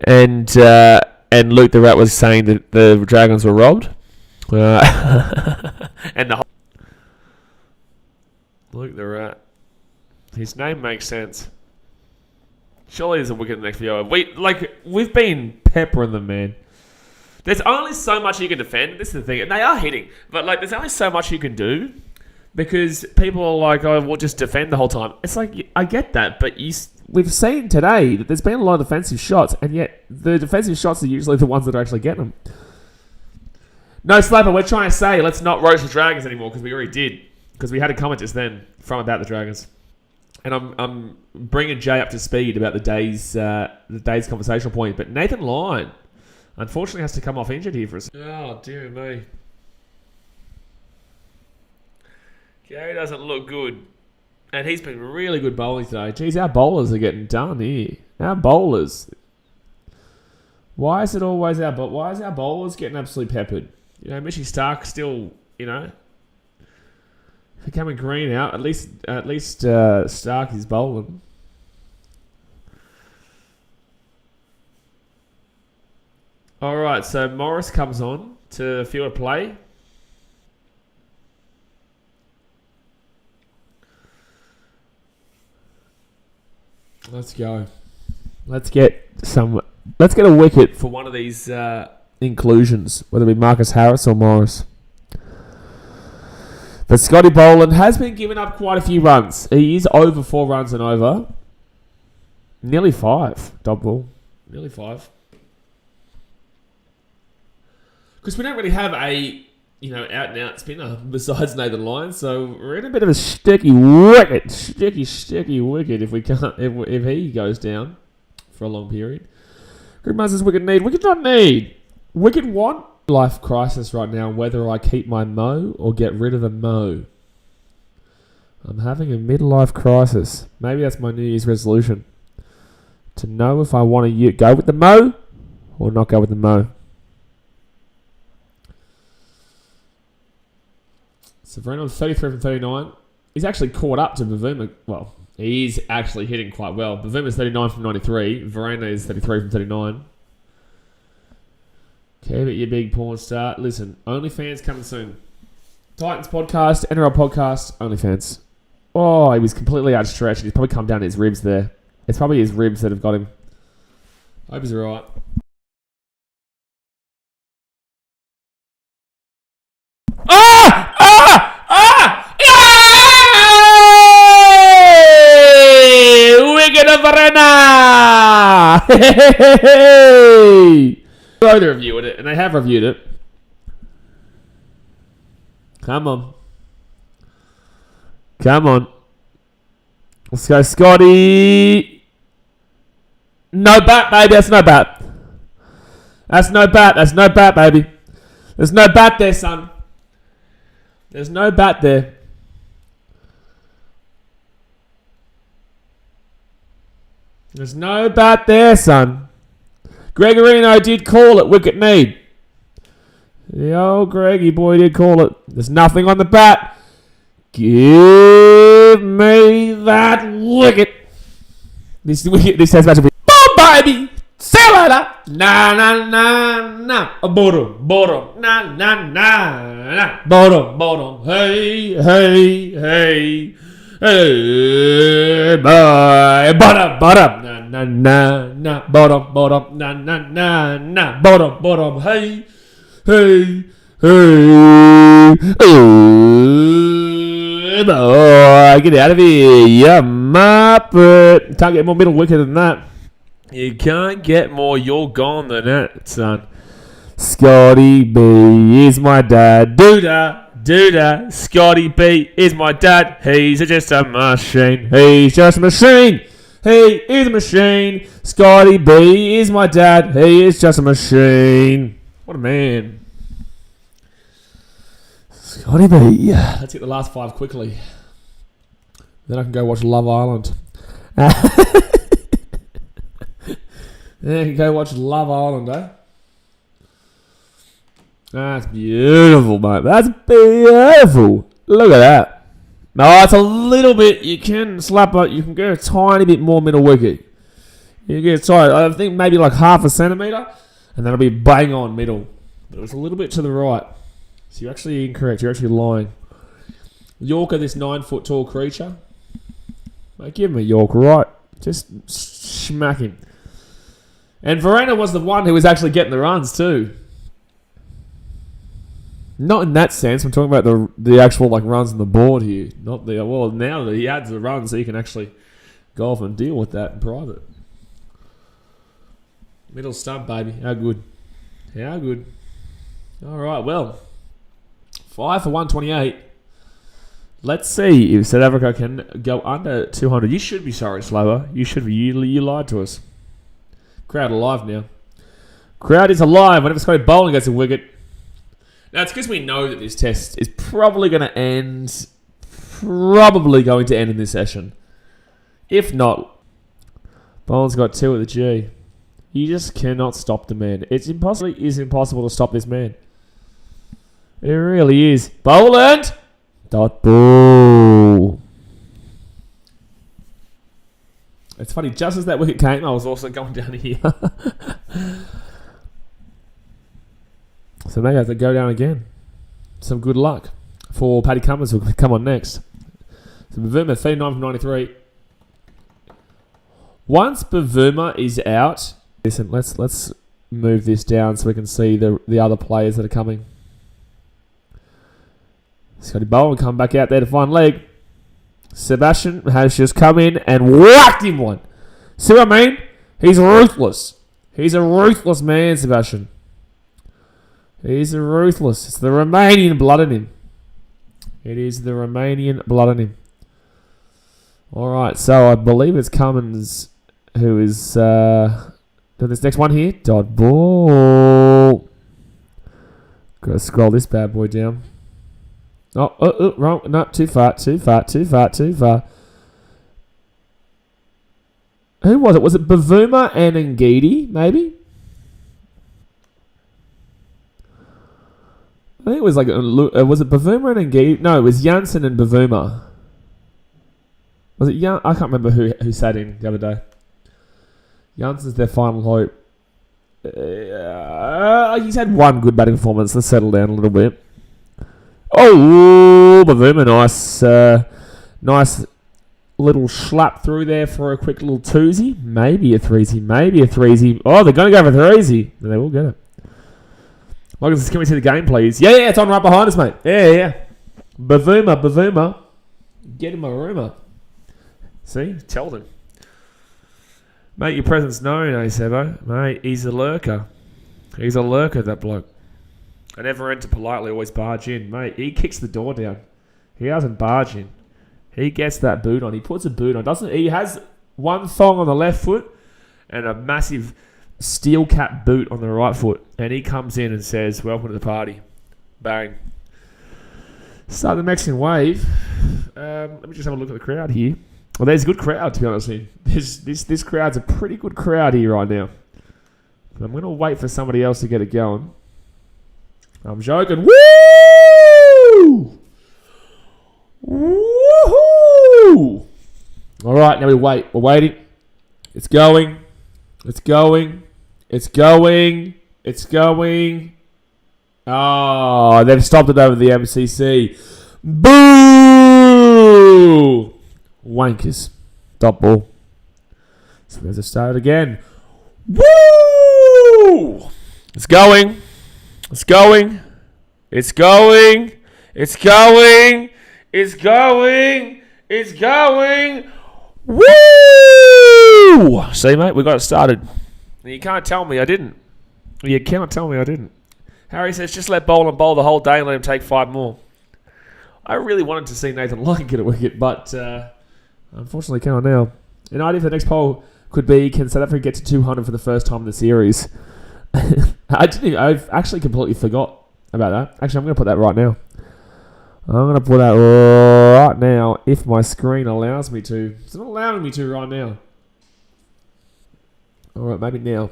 A: And Luke the Rat was saying that the Dragons were robbed. And the whole... Look, the rat. His name makes sense. Surely there's a wicket in the next video. We've been peppering them, man. There's only so much you can defend. This is the thing. And they are hitting. But, there's only so much you can do. Because people are like, oh, we'll just defend the whole time. It's like, I get that. But we've seen today that there's been a lot of defensive shots. And yet, the defensive shots are usually the ones that are actually getting them. No, Slapper, we're trying to say, let's not roast the Dragons anymore. Because we already did. Because we had a comment just then from about the Dragons. And I'm bringing Jay up to speed about the day's conversational point. But Nathan Lyon, unfortunately, has to come off injured here for us. Oh, dear me. Gary doesn't look good. And he's been really good bowling today. Jeez, our bowlers are getting done here. Our bowlers. Why is our bowlers getting absolutely peppered? Mitchie Stark still, becoming green out. At least Stark is bowling. All right, so Morris comes on to field a play. Let's go. Let's get a wicket for one of these inclusions, whether it be Marcus Harris or Morris. But Scotty Boland has been giving up quite a few runs. He is over 4 runs and over. Nearly 5, dog ball. Nearly 5. Because we don't really have a, out-and-out spinner besides Nathan Lyon, so we're in a bit of a sticky wicket if he goes down for a long period. Greg Muzz's wicket need. Wicket not need. Wicket want. Life crisis right now, whether I keep my mo or get rid of the mo. I'm having a midlife crisis. Maybe that's my New Year's resolution. To know if I want to go with the mo or not go with the mo. Severino was 33 from 39. He's actually caught up to Bavuma. Well, he's actually hitting quite well. Bavuma's 39 from 93. Verena is 33 from 39. Keep it, you big porn star. Listen, OnlyFans coming soon. Titans podcast, NRL podcast, OnlyFans. Oh, he was completely outstretched. He's probably come down to his ribs there. It's probably his ribs that have got him. Hope he's alright. Wicket of Verena! Hey! They reviewed it, and they have reviewed it. Come on. Let's go, Scotty. No bat, baby. That's no bat. That's no bat, baby. There's no bat there, son. There's no bat there. There's no bat there, son. Gregorino did call it wicket need. The old Greggy boy did call it. There's nothing on the bat. Give me that wicket. This test match will be boom, baby. See you later. Na na na na. Bottom. Na na na na. Bottom. Hey. Hey, boy, bottom, na na na, bottom, na na na na, bottom, hey, boy, get out of here, you muppet. Can't get more middle wicket than that. You can't get more you're gone than that, son. Scotty B is my dad, doodah. Scotty B is my dad. He's just a machine. He is a machine. Scotty B is my dad. He is just a machine. What a man. Scotty B. Let's get the last 5 quickly. Then I can go watch Love Island. Then I can go watch Love Island, eh? That's beautiful, mate. That's beautiful. Look at that. No, it's a little bit. You can slap it. You can get a tiny bit more middle wicket. You get sorry. I think maybe like half a centimetre, and that'll be bang on middle. But it was a little bit to the right.
B: So you're actually incorrect. You're actually lying. Yorker, this 9-foot tall creature. Mate, give him a York, right? Just smack him. And Verena was the one who was actually getting the runs too. Not in that sense. I'm talking about the actual like runs on the board here. Not the now that he adds the runs, so he can actually go off and deal with that in private. Middle stump, baby. How good? How good? All right. Well, 5 for 128. Let's see if South Africa can go under 200. You should be sorry, Slower. You should be. You lied to us. Crowd alive now. Crowd is alive whenever Scotty Bowling gets a wicket. Now, it's because we know that this test is probably going to end in this session. If not, Bowling's got 2 at the G. You just cannot stop the man. It is impossible to stop this man. It really is. Boland! Dot ball. It's funny, just as that wicket came, I was also going down here. So maybe I have to go down again. Some good luck for Paddy Cummins, who will come on next. So Bavuma, 39 from 93. Once Bavuma is out, listen, let's move this down so we can see the other players that are coming. Scotty Bowen come back out there to find leg. Sebastian has just come in and whacked him one. See what I mean? He's ruthless. He's a ruthless man, Sebastian. He's a ruthless. It's the Romanian blood in him. It is the Romanian blood in him. Alright, so I believe it's Cummins who is doing this next one here. Dot ball. Gotta scroll this bad boy down. Oh, wrong. No, too far. Who was it? Was it Bavuma and Ngidi, maybe? I think it was like... was it Bavuma and Ngidi? No, it was Janssen and Bavuma. Was it Jan? I can't remember who sat in the other day. Janssen's their final hope. He's had one good batting performance. Let's settle down a little bit. Oh, Bavuma, nice little slap through there for a quick little twosie. Maybe a threesie. Oh, they're going to go for threesie. They will get it. Marcus, can we see the game, please? Yeah, it's on right behind us, mate. Yeah. Bavuma. Get him a rumour. See? Tell them. Mate, your presence known, Sebo. Mate, he's a lurker. That bloke. I never enter politely, always barge in. Mate, he kicks the door down. He doesn't barge in. He gets that boot on. He puts a boot on. Doesn't he? Has one thong on the left foot and a massive steel cap boot on the right foot. And he comes in and says, welcome to the party. Bang. Start the Mexican wave. Let me just have a look at the crowd here. Well, there's a good crowd, to be honest with you. This crowd's a pretty good crowd here right now. But I'm going to wait for somebody else to get it going. I'm joking. Woo! Woohoo! All right, now we wait. We're waiting. It's going. Oh, they've stopped it over the MCC. Boo! Wankers. Dot ball. So there's a start again. Woo! It's going. Woo! See, mate, we got it started. You can't tell me I didn't. Harry says, just let Boland bowl the whole day and let him take 5 more. I really wanted to see Nathan Lyon get a wicket, but unfortunately cannot now. An idea for the next poll could be, can South Africa get to 200 for the first time in the series? I've actually completely forgot about that. Actually, I'm going to put that right now. If my screen allows me to. It's not allowing me to right now. Alright, maybe now.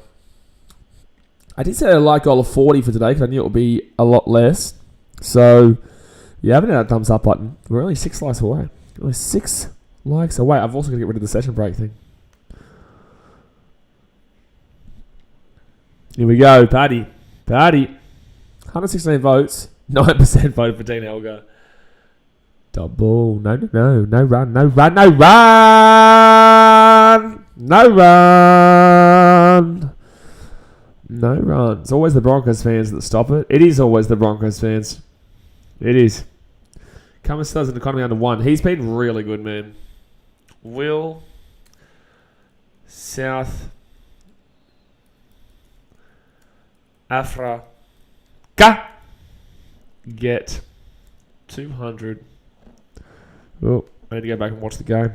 B: I did say a like goal of 40 for today because I knew it would be a lot less. So, you haven't had that thumbs up button. We're only 6 likes away. Only 6 likes away. I've also got to get rid of the session break thing. Here we go, Paddy. 116 votes. 9% voted for Dean Elgar. Dot ball. No run. No run. It's always the Broncos fans that stop it. It is always the Broncos fans. It is. Cummins does an economy under 1. He's been really good, man. Will South Africa get 200? Oh, I need to go back and watch the game.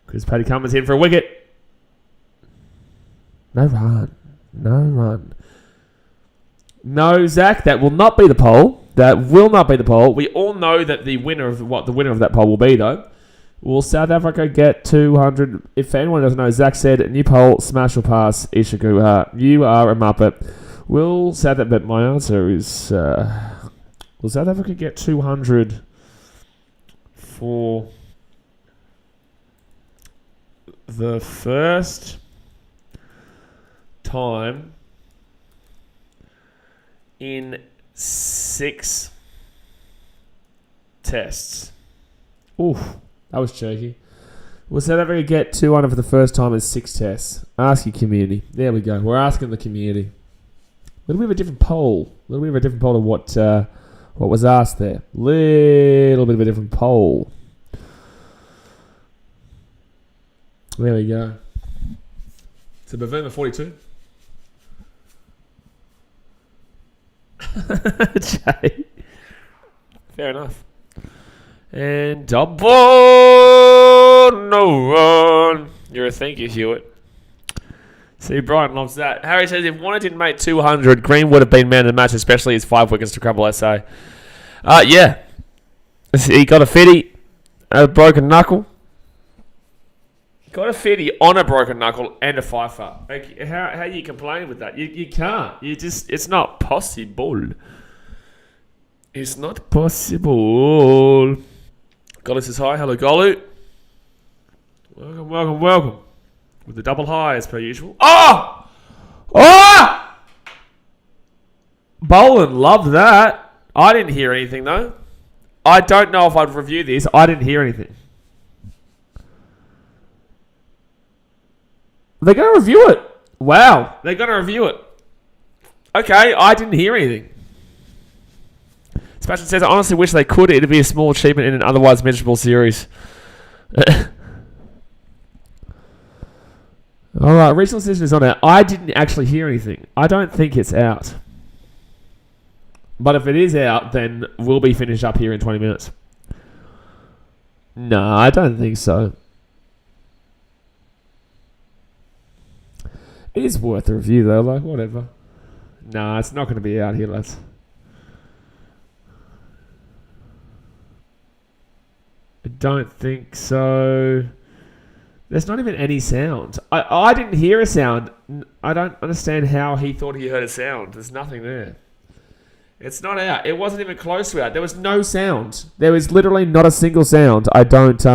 B: Because Paddy Cummins in for a wicket. No run. No, Zach, that will not be the poll. We all know that the winner of that poll will be, though. Will South Africa get 200? If anyone doesn't know, Zach said, new poll, smash or pass, Ishaku. You are a muppet. Will South Africa... But my answer is... will South Africa get 200 for the first time in 6 tests? Oof, that was cheeky. Will South Africa get 200 for the first time in 6 tests? Ask your community. There we go. We're asking the community. A little bit of a different poll. To what was asked there. Little bit of a different poll. There we go. So Bavuma 42. Jay. Fair enough. And double no run. You're a thank you, Hewitt. See, Brian loves that. Harry says if Warner didn't make 200, Green would have been man of the match, especially his 5 wickets to crumble SA. Yeah. He got a 50, a broken knuckle. Got a 50 on a broken knuckle and a fifer. Like, how you complain with that? You can't. It's not possible. It's not possible. Golu says hi. Hello, Golu. Welcome. With the double high as per usual. Oh! Boland loved that. I didn't hear anything, though. I don't know if I'd review this. I didn't hear anything. They're going to review it. Wow. They're going to review it. Okay, I didn't hear anything. Sebastian says, I honestly wish they could. It'd be a small achievement in an otherwise miserable series. Alright, regional decision is not out. I didn't actually hear anything. I don't think it's out. But if it is out, then we'll be finished up here in 20 minutes. No, I don't think so. It is worth a review, though. Like, whatever. Nah, it's not going to be out here, lads. I don't think so. There's not even any sound. I didn't hear a sound. I don't understand how he thought he heard a sound. There's nothing there. It's not out. It wasn't even close to out. There was no sound. There was literally not a single sound. I don't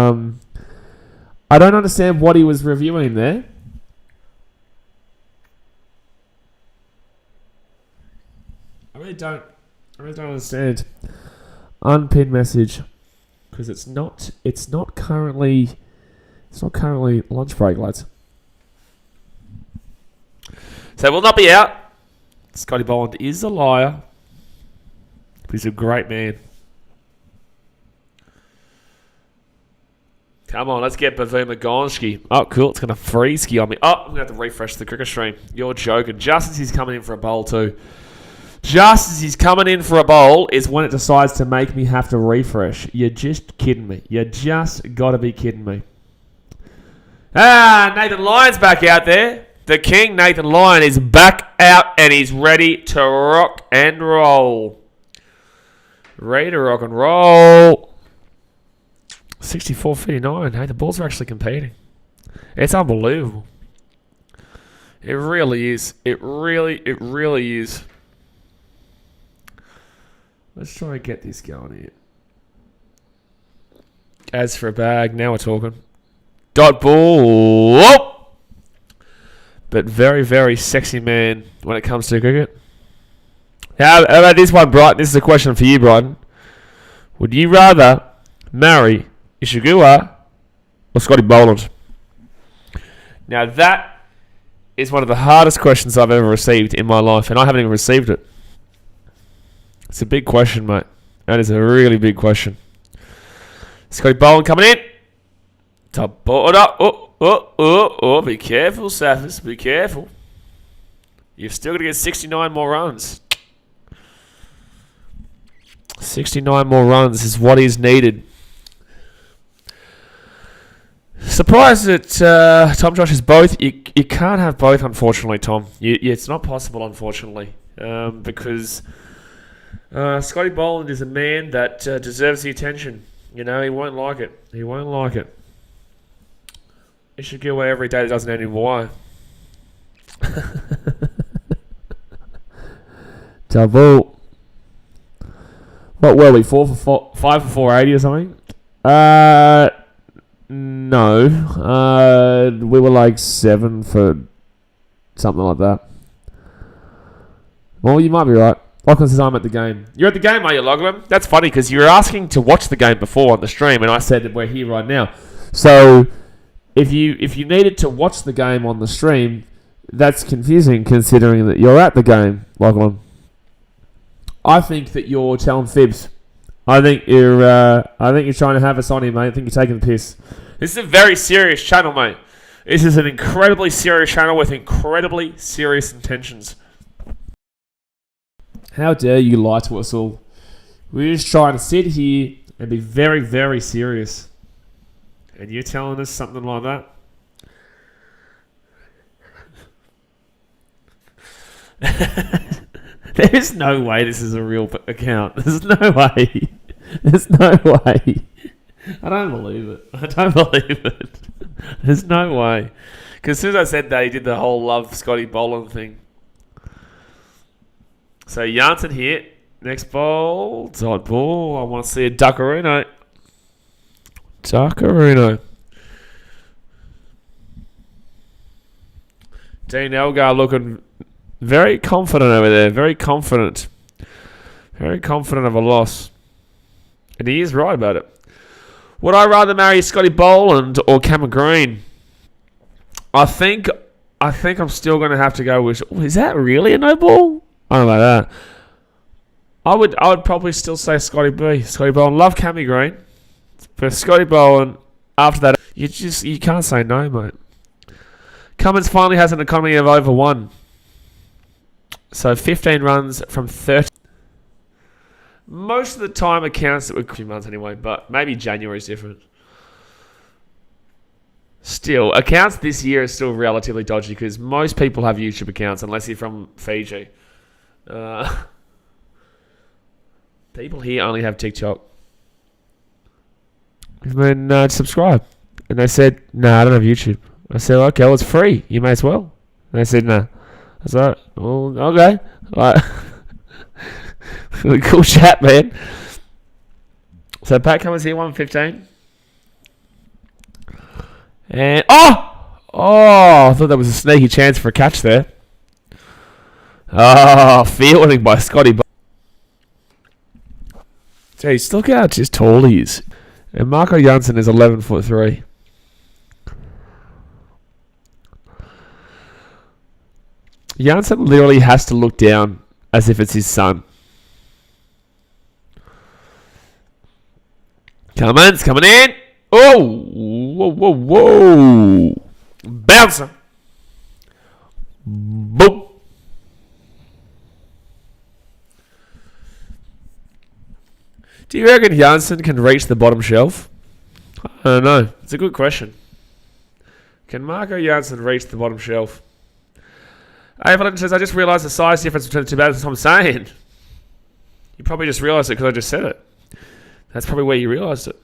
B: understand what he was reviewing there. I really don't understand. Unpinned message. Because it's not currently lunch break, lads. So it will not be out. Scotty Boland is a liar. He's a great man. Come on, let's get Bavuma Gonski. Oh, cool. It's going to freeze ski on me. Oh, I'm going to have to refresh the cricket stream. You're joking. Just as he's coming in for a bowl, too. Just as he's coming in for a bowl is when it decides to make me have to refresh. You're just kidding me. You just got to be kidding me. Nathan Lyon's back out there. The king, Nathan Lyon, is back out and he's ready to rock and roll. Ready to rock and roll. 64-59. Hey, the Bulls are actually competing. It's unbelievable. It really is. It really is. Let's try and get this going here. As for a bag, now we're talking. Dot ball. Whoop! But very, very sexy man when it comes to cricket.
A: How about this one, Brighton? This is a question for you, Brighton. Would you rather marry Ishigua or Scotty Boland? Now that is one of the hardest questions I've ever received in my life, and I haven't even received it. It's a big question, mate. That is a really big question. Scotty Boland coming in. Top board up. Oh, be careful, Saffers. Be careful. You've still got to get 69 more runs. 69 more runs is what is needed. Surprised that Tom Josh is both. You can't have both, unfortunately, Tom. It's not possible, unfortunately, because Scotty Boland is a man that deserves the attention. You know, he won't like it. He won't like it. He should go away every day that doesn't end in Y.
B: Double. What were we? 5 for 480 or something? No. We were like 7 for something like that. Well, you might be right. Lachlan says I'm at the game.
A: You're at the game, are you, Lachlan? That's funny because you were asking to watch the game before on the stream, and I said that we're here right now.
B: So, if you needed to watch the game on the stream, that's confusing considering that you're at the game, Lachlan. I think that you're telling fibs. I think you're trying to have us on here, mate. I think you're taking the piss.
A: This is a very serious channel, mate. This is an incredibly serious channel with incredibly serious intentions.
B: How dare you lie to us all? We're just trying to sit here and be very, very serious.
A: And you're telling us something like that? There's no way this is a real account. There's no way.
B: There's no way.
A: I don't believe it. I don't believe it. There's no way. Because as soon as I said that, he did the whole love Scotty Boland thing. So Janssen here. Next ball. Dot ball. I want to see a Duckarino. Duckarino. Dean Elgar looking very confident over there. Very confident. Very confident of a loss. And he is right about it. Would I rather marry Scotty Boland or Cameron Green? I think I'm still going to have to go with... Oh, is that really a no ball? I don't know about that. I would probably still say Scotty B. Scotty Boland. Love Cammy Green. But Scotty Boland, after that, you can't say no, mate. Cummins finally has an economy of over 1. So 15 runs from 30. Most of the time accounts that were a few months anyway, but maybe January is different. Still, accounts this year are still relatively dodgy because most people have YouTube accounts unless you're from Fiji. People here only have TikTok. And then subscribe. And they said, I don't have YouTube. I said, okay, well, it's free. You may as well. And they said, I was like, well, okay. Like, cool chat, man. So Pat Cummins here, 115. And I thought that was a sneaky chance for a catch there. Fielding by Scotty. Jeez, look how just tall he is. And Marco Janssen is 11'3". Janssen literally has to look down as if it's his son. Cummins coming in. Whoa. Bouncer. Boom. Do you reckon Janssen can reach the bottom shelf? I don't know. It's a good question. Can Marco Janssen reach the bottom shelf? Evelyn says, I just realised the size difference between the two batters. That's what I'm saying. You probably just realised it because I just said it. That's probably where you realised it.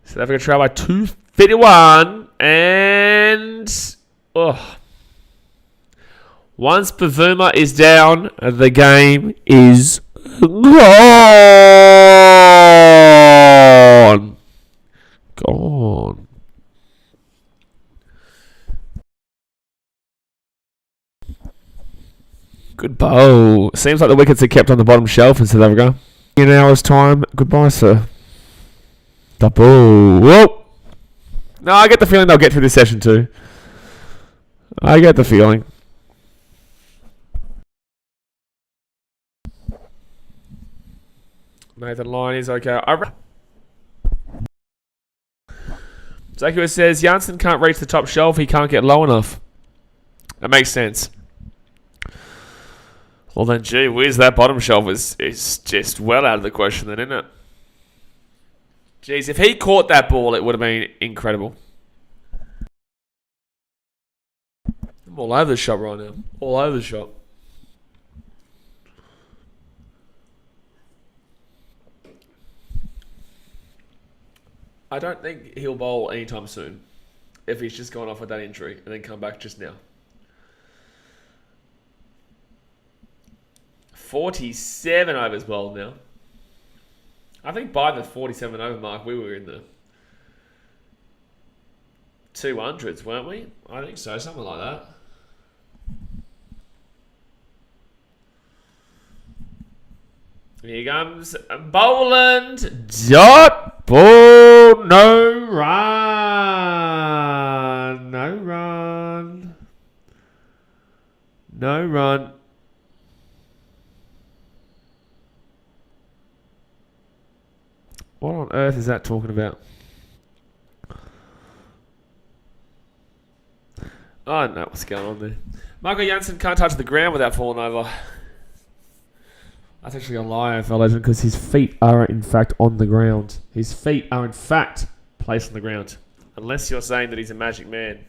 A: South Africa trail by 251. And... once Bavuma is down, the game is gone. Gone. bow. Seems like the wickets are kept on the bottom shelf in South Africa. In an hour's time, goodbye, sir. The bow. Whoa. No, I get the feeling they'll get through this session too. I get the feeling. Nathan Lyon is okay. Zakua says Janssen can't reach the top shelf. He can't get low enough. That makes sense. Well then, gee whiz, that bottom shelf is just well out of the question then, isn't it? Jeez, if he caught that ball, it would have been incredible. I'm all over the shop right now. All over the shop. I don't think he'll bowl anytime soon. If he's just gone off with that injury and then come back just now. 47 overs bowled now. I think by the 47 over mark, we were in the 200s, weren't we? I think so, something like that. Here comes Boland. Dot ball. No run. No run. No run. What on earth is that talking about? I don't know what's going on there. Michael Janssen can't touch the ground without falling over. That's actually a lie, AFL legend, because his feet are in fact on the ground. His feet are in fact placed on the ground. Unless you're saying that he's a magic man.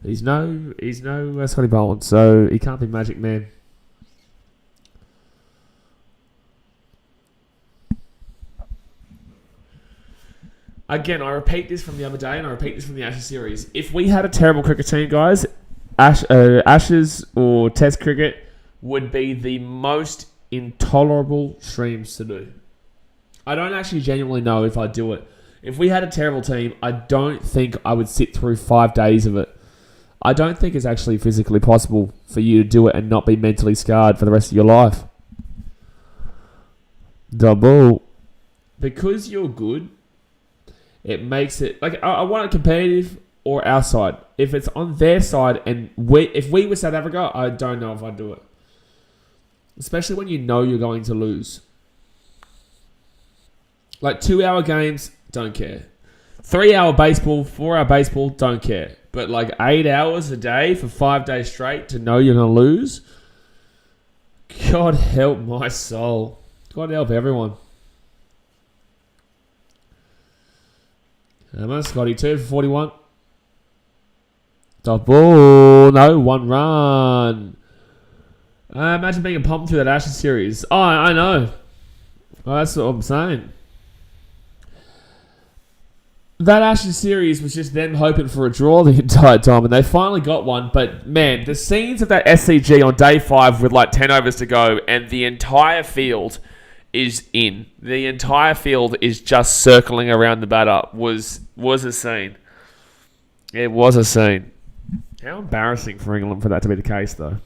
A: He's no Scotty Boland, so he can't be magic man. Again, I repeat this from the other day, and I repeat this from the Ashes series. If we had a terrible cricket team, guys, Ashes or Test cricket would be the most intolerable streams to do. I don't actually genuinely know if I'd do it. If we had a terrible team, I don't think I would sit through 5 days of it. I don't think it's actually physically possible for you to do it and not be mentally scarred for the rest of your life. Double. Because you're good, it makes it... Like, I want it competitive or our side. If it's on their side and if we were South Africa, I don't know if I'd do it. Especially when you know you're going to lose. Like 2-hour games, don't care. 3-hour baseball, 4-hour baseball, don't care. But like 8 hours a day for 5 days straight to know you're going to lose? God help my soul. God help everyone. Come on, Scotty, 2 for 41. Double. No, 1 run. Imagine being a pump through that Ashes series. Oh, I know. Well, that's what I'm saying. That Ashes series was just them hoping for a draw the entire time, and they finally got one. But, man, the scenes of that SCG on day 5 with like 10 overs to go, and the entire field is in. The entire field is just circling around the batter was a scene. It was a scene. How embarrassing for England for that to be the case, though.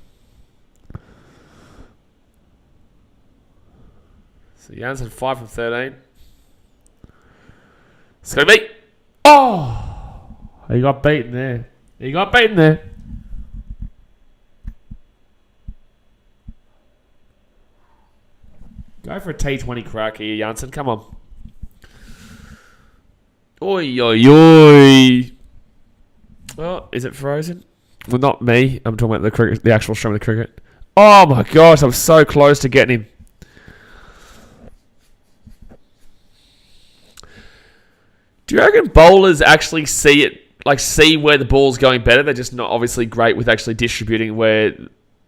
A: So Janssen 5 from 13. It's going to be... Oh! He got beaten there. He got beaten there. Go for a T20 crack here, Janssen. Come on. Oi, oi, oi. Oh, is it frozen? Well, not me. I'm talking about the cricket, the actual stream of the cricket. Oh my gosh, I'm so close to getting him. Do you reckon bowlers actually see it, like see where the ball's going better? They're just not obviously great with actually distributing where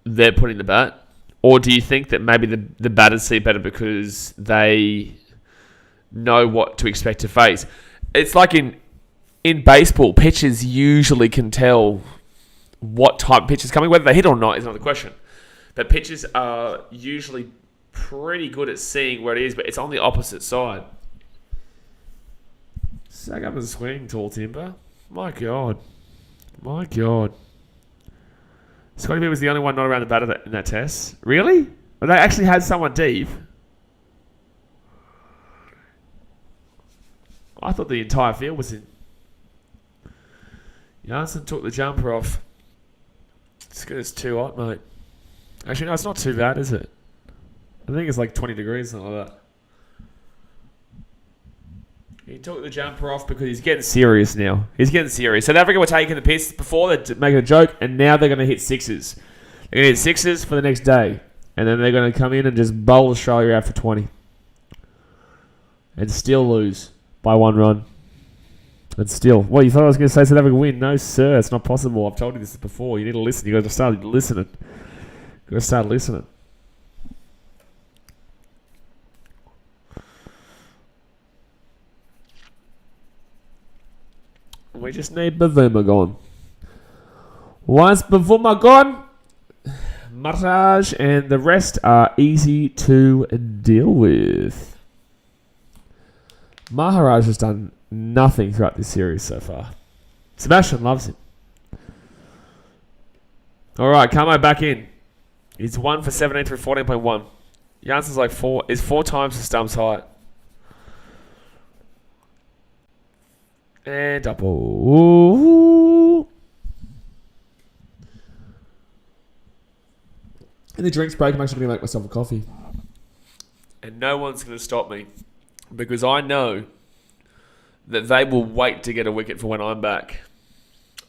A: they're putting the bat? Or do you think that maybe the batters see better because they know what to expect to face? It's like in baseball, pitchers usually can tell what type of pitch is coming. Whether they hit or not is another question. But pitchers are usually pretty good at seeing where it is, but it's on the opposite side. Sag up and swing, Tall Timber. My God. My God. Scotty B was the only one not around the bat in that test. Really? But they actually had someone deep. I thought the entire field was in. Janssen took the jumper off. It's good. It's too hot, mate. Actually, no, it's not too bad, is it? I think it's like 20 degrees, something like that. He took the jumper off because he's getting serious now. He's getting serious. South Africa were taking the piss before, they're making a joke, and now they're going to hit sixes. They're going to hit sixes for the next day. And then they're going to come in and just bowl Australia out for 20. And still lose by 1 run. And still. What, you thought I was going to say South Africa win? No, sir. It's not possible. I've told you this before. You need to listen. You've got to start listening. You've got to start listening. We just need Bavuma gone. Once Bavuma gone, Maharaj and the rest are easy to deal with. Maharaj has done nothing throughout this series so far. Sebastian loves him. Alright, Camo back in. He's 1 for 17 through 14.1. Janssen's like 4 times the Stump's height. And double. Ooh. In the drinks break, I'm actually going to make myself a coffee. And no one's going to stop me. Because I know that they will wait to get a wicket for when I'm back.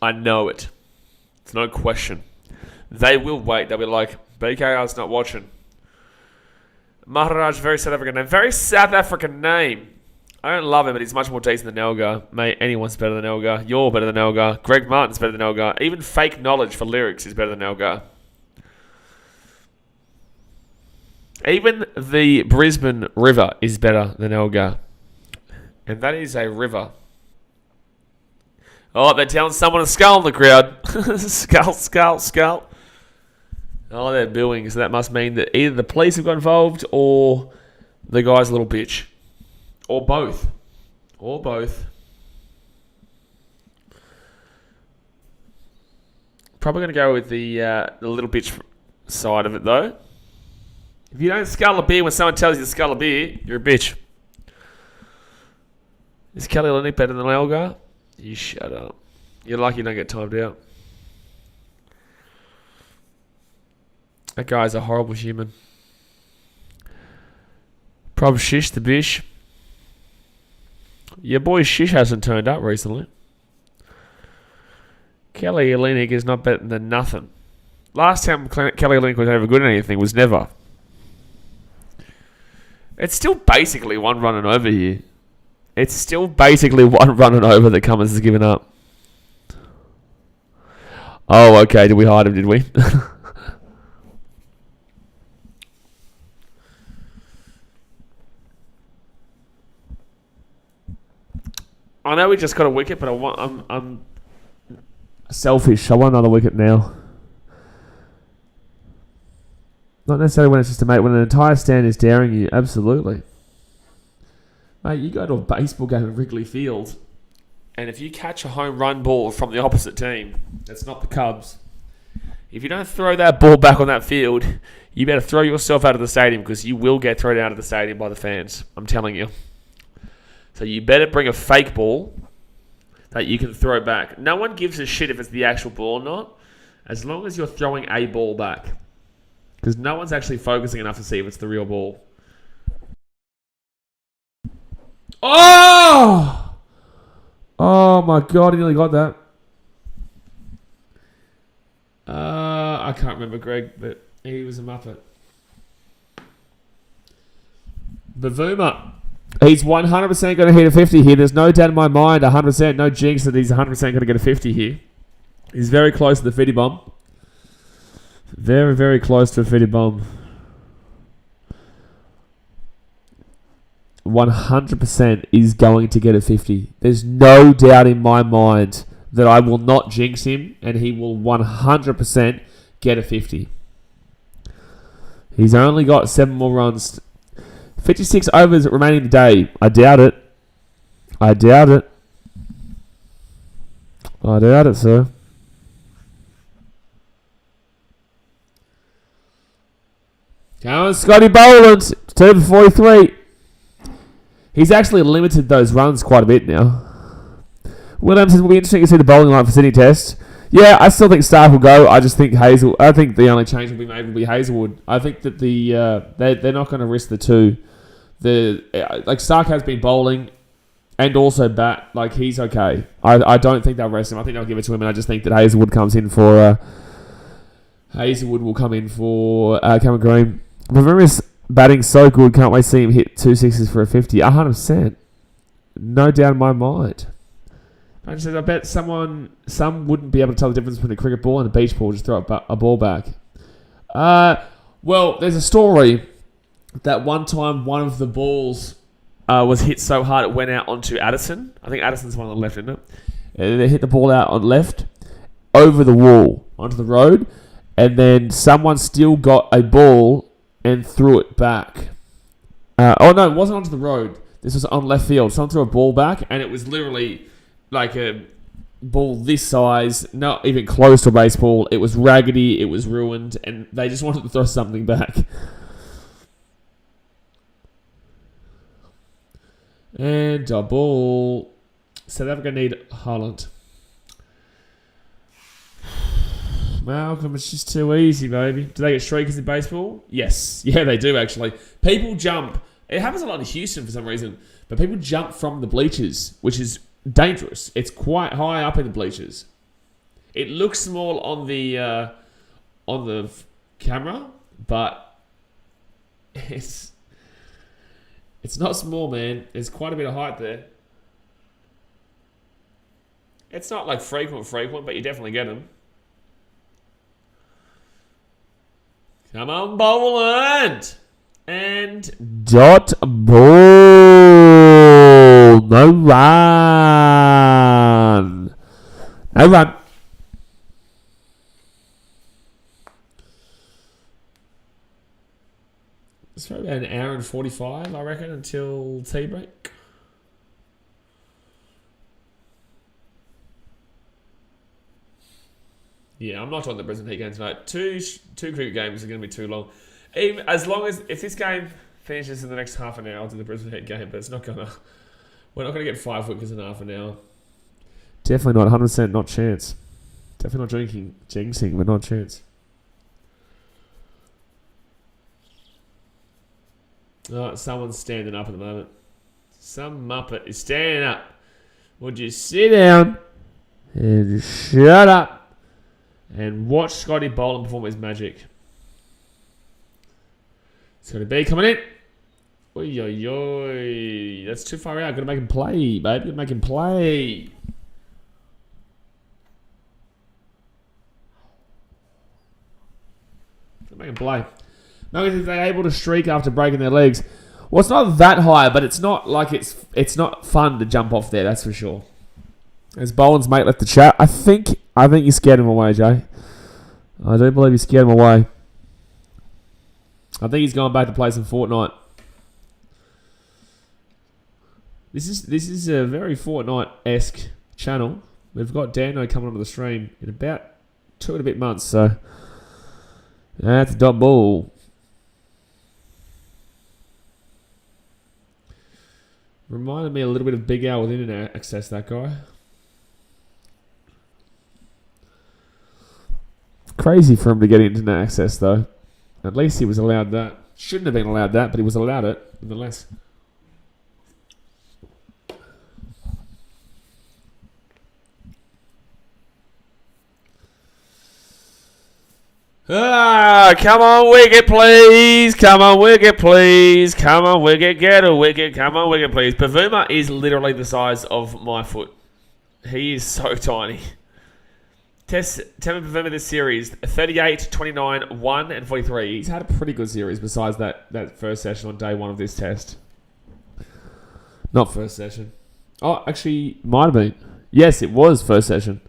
A: I know it. It's no question. They will wait. They'll be like, BKR's not watching. Maharaj, very South African name. Very South African name. I don't love him, but he's much more decent than Elgar. Mate, anyone's better than Elgar. You're better than Elgar. Greg Martin's better than Elgar. Even fake knowledge for lyrics is better than Elgar. Even the Brisbane River is better than Elgar. And that is a river. Oh, they're telling someone to skull in the crowd. Skull, skull, skull. Oh, they're booing. So that must mean that either the police have got involved or the guy's a little bitch. Or both. Or both. Probably going to go with the little bitch side of it, though. If you don't scull a beer when someone tells you to scull a beer, you're a bitch. Is Kelly Olynyk better than Elgar? You shut up. You're lucky you don't get timed out. That guy's a horrible human. Prob Shish the Bish. Your boy Shish hasn't turned up recently. Kelly Olynyk is not better than nothing. Last time Kelly Olynyk was ever good at anything was never. It's still basically 1 run and over here. It's still basically 1 run and over that Cummins has given up. Oh, okay. Did we hide him, did we? I know we just got a wicket, but I'm selfish. I want another wicket now. Not necessarily when it's just a mate. When an entire stand is daring you, absolutely. Mate, you go to a baseball game at Wrigley Field, and if you catch a home run ball from the opposite team, that's not the Cubs. If you don't throw that ball back on that field, you better throw yourself out of the stadium because you will get thrown out of the stadium by the fans. I'm telling you. So you better bring a fake ball that you can throw back. No one gives a shit if it's the actual ball or not, as long as you're throwing a ball back. Because no one's actually focusing enough to see if it's the real ball. Oh! Oh my god, he nearly got that. I can't remember Greg, but he was a muppet. Bavuma. He's 100% going to hit a 50 here. There's no doubt in my mind, 100%, no jinx that he's 100% going to get a 50 here. He's very close to the 50 bomb. Very, very close to a 50 bomb. 100% is going to get a 50. There's no doubt in my mind that I will not jinx him and he will 100% get a 50. He's only got 7 more runs. 56 overs remaining today. I doubt it. I doubt it. I doubt it, sir.
B: Come on, Scotty Boland. 2 for 43. He's actually limited those runs quite a bit now. Williams says it will be interesting to see the bowling line for Sydney Test. Yeah, I still think Stark will go. I just think I think the only change will be made will be Hazelwood. I think that they're not going to risk the two. Stark has been bowling and also bat. Like, he's okay. I don't think they'll rest him. I think they'll give it to him, and I just think that Hazelwood comes in for Hazelwood will come in for Cameron Green. Remember, batting so good. Can't wait to see him hit 2 sixes for a 50. 100%. No doubt in my mind. I bet some wouldn't be able to tell the difference between a cricket ball and a beach ball. Just throw a ball back. Well, there's a story that one time one of the balls was hit so hard it went out onto Addison. I think Addison's one on the left, isn't it? And they hit the ball out on left over the wall onto the road, and then someone still got a ball and threw it back. No, it wasn't onto the road. This was on left field. Someone threw a ball back, and it was literally like a ball this size, not even close to a baseball. It was raggedy, it was ruined, and they just wanted to throw something back. And a ball. South Africa need Haaland. Malcolm, it's just too easy, baby. Do they get streakers in baseball? Yes. Yeah, they do, actually. People jump. It happens a lot in Houston for some reason, but people jump from the bleachers, which is dangerous. It's quite high up in the bleachers. It looks small on the camera, but it's not small, man. There's quite a bit of height there. It's not like frequent, but you definitely get them. Come on, Boland! And dot ball. No run. No run. It's probably about an hour and 45, I reckon, until tea break. Yeah, I'm not on the Brisbane Heat games tonight. Two cricket games are going to be too long. Even as long as if this game finishes in the next half an hour, I'll do the Brisbane Heat game. But it's not gonna. We're not going to get 5 wickets in half an hour. Definitely not 100%. Not chance. Definitely not jinxing, but not chance. Oh, someone's standing up at the moment. Some muppet is standing up. Would you sit down and shut up and watch Scotty Boland perform his magic? Scotty B coming in. Oi, oi, oi. That's too far out. Got to make him play, baby. Got to make him play. Got to make him play. No, if they're able to streak after breaking their legs. Well, it's not that high, but it's not like it's not fun to jump off there. That's for sure. As Boland's mate left the chat, I think you scared him away, Jay. I do believe you scared him away. I think he's going back to play some Fortnite. This is a very Fortnite-esque channel. We've got Dano coming onto the stream in about 2 and a bit months, so that's dot ball. Reminded me a little bit of Big Al with internet access, that guy. Crazy for him to get internet access, though. At least he was allowed that. Shouldn't have been allowed that, but he was allowed it, nonetheless. Come on, wicket, please. Come on, wicket, please. Come on, wicket, get a wicket. Come on, wicket, please. Pavuma is literally the size of my foot. He is so tiny. Test Tevin Pavuma this series, 38, 29, 1 and 43. He's had a pretty good series besides that first session on day 1 of this test. Not first session. Oh, actually, might have been. Yes, it was first session.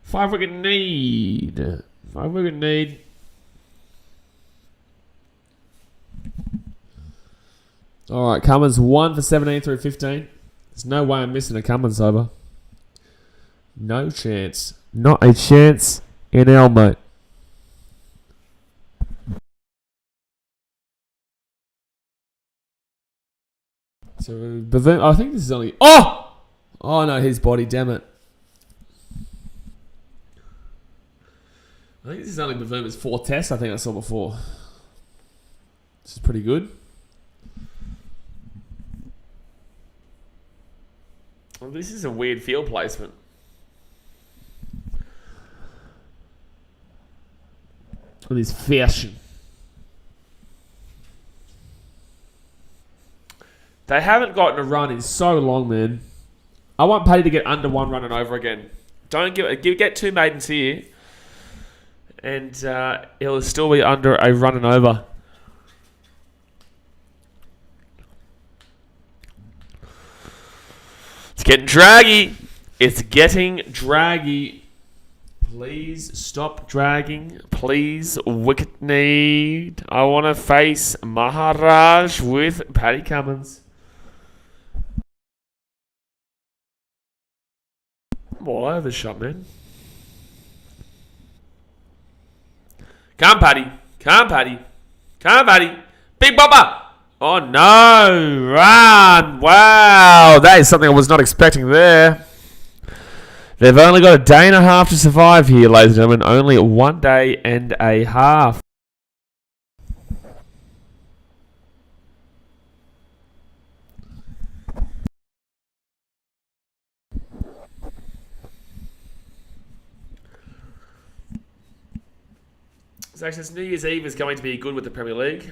B: 5 wicket need. 5 wicket need. Alright, Cummins 1 for 17 through 15. There's no way I'm missing a Cummins over. No chance. Not a chance in hell, mate. So, I think this is only... Oh! Oh, no, his body, damn it. I think this is only Bavuma's 4th test, I think I saw before. This is pretty good.
A: Well, this is a weird field placement.
B: On his fashion. They haven't gotten a run in so long, man. I want Paddy to get under 1 run and over again.
A: Don't get 2 maidens here, and he'll still be under a run and over. It's getting draggy. It's getting draggy.
B: Please stop dragging.
A: Please, wicket need. I want to face Maharaj with Paddy Cummins. All over the shot, man. Come, Paddy. Come, Paddy. Come, Paddy. Big Bopper. Oh, no. Run. Wow. That is something I was not expecting there. They've only got a day and a half to survive here, ladies and gentlemen. Only 1 day and a half. So actually, this New Year's Eve is going to be good with the Premier League.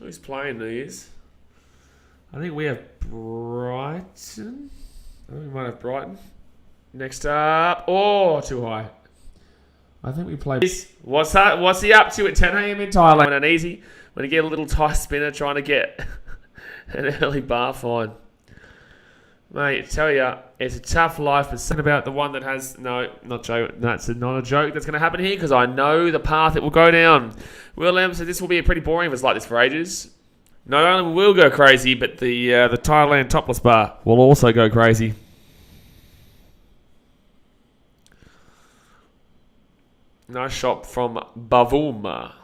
A: Who's playing New Year's? I think we have Brighton. I think we might have Brighton. Next up. Oh, too high.
B: I think we play...
A: What's he up to at 10 a.m. in Thailand? Uneasy. When you get a little tight spinner trying to get an early bar fine. Mate, I tell you, it's a tough life, but something about the one that has... No, not joke. That's not a joke that's going to happen here, because I know the path it will go down. Will M said this will be pretty boring if it's like this for ages. Not only will we go crazy, but the Thailand topless bar will also go crazy. Nice shot from Bavuma.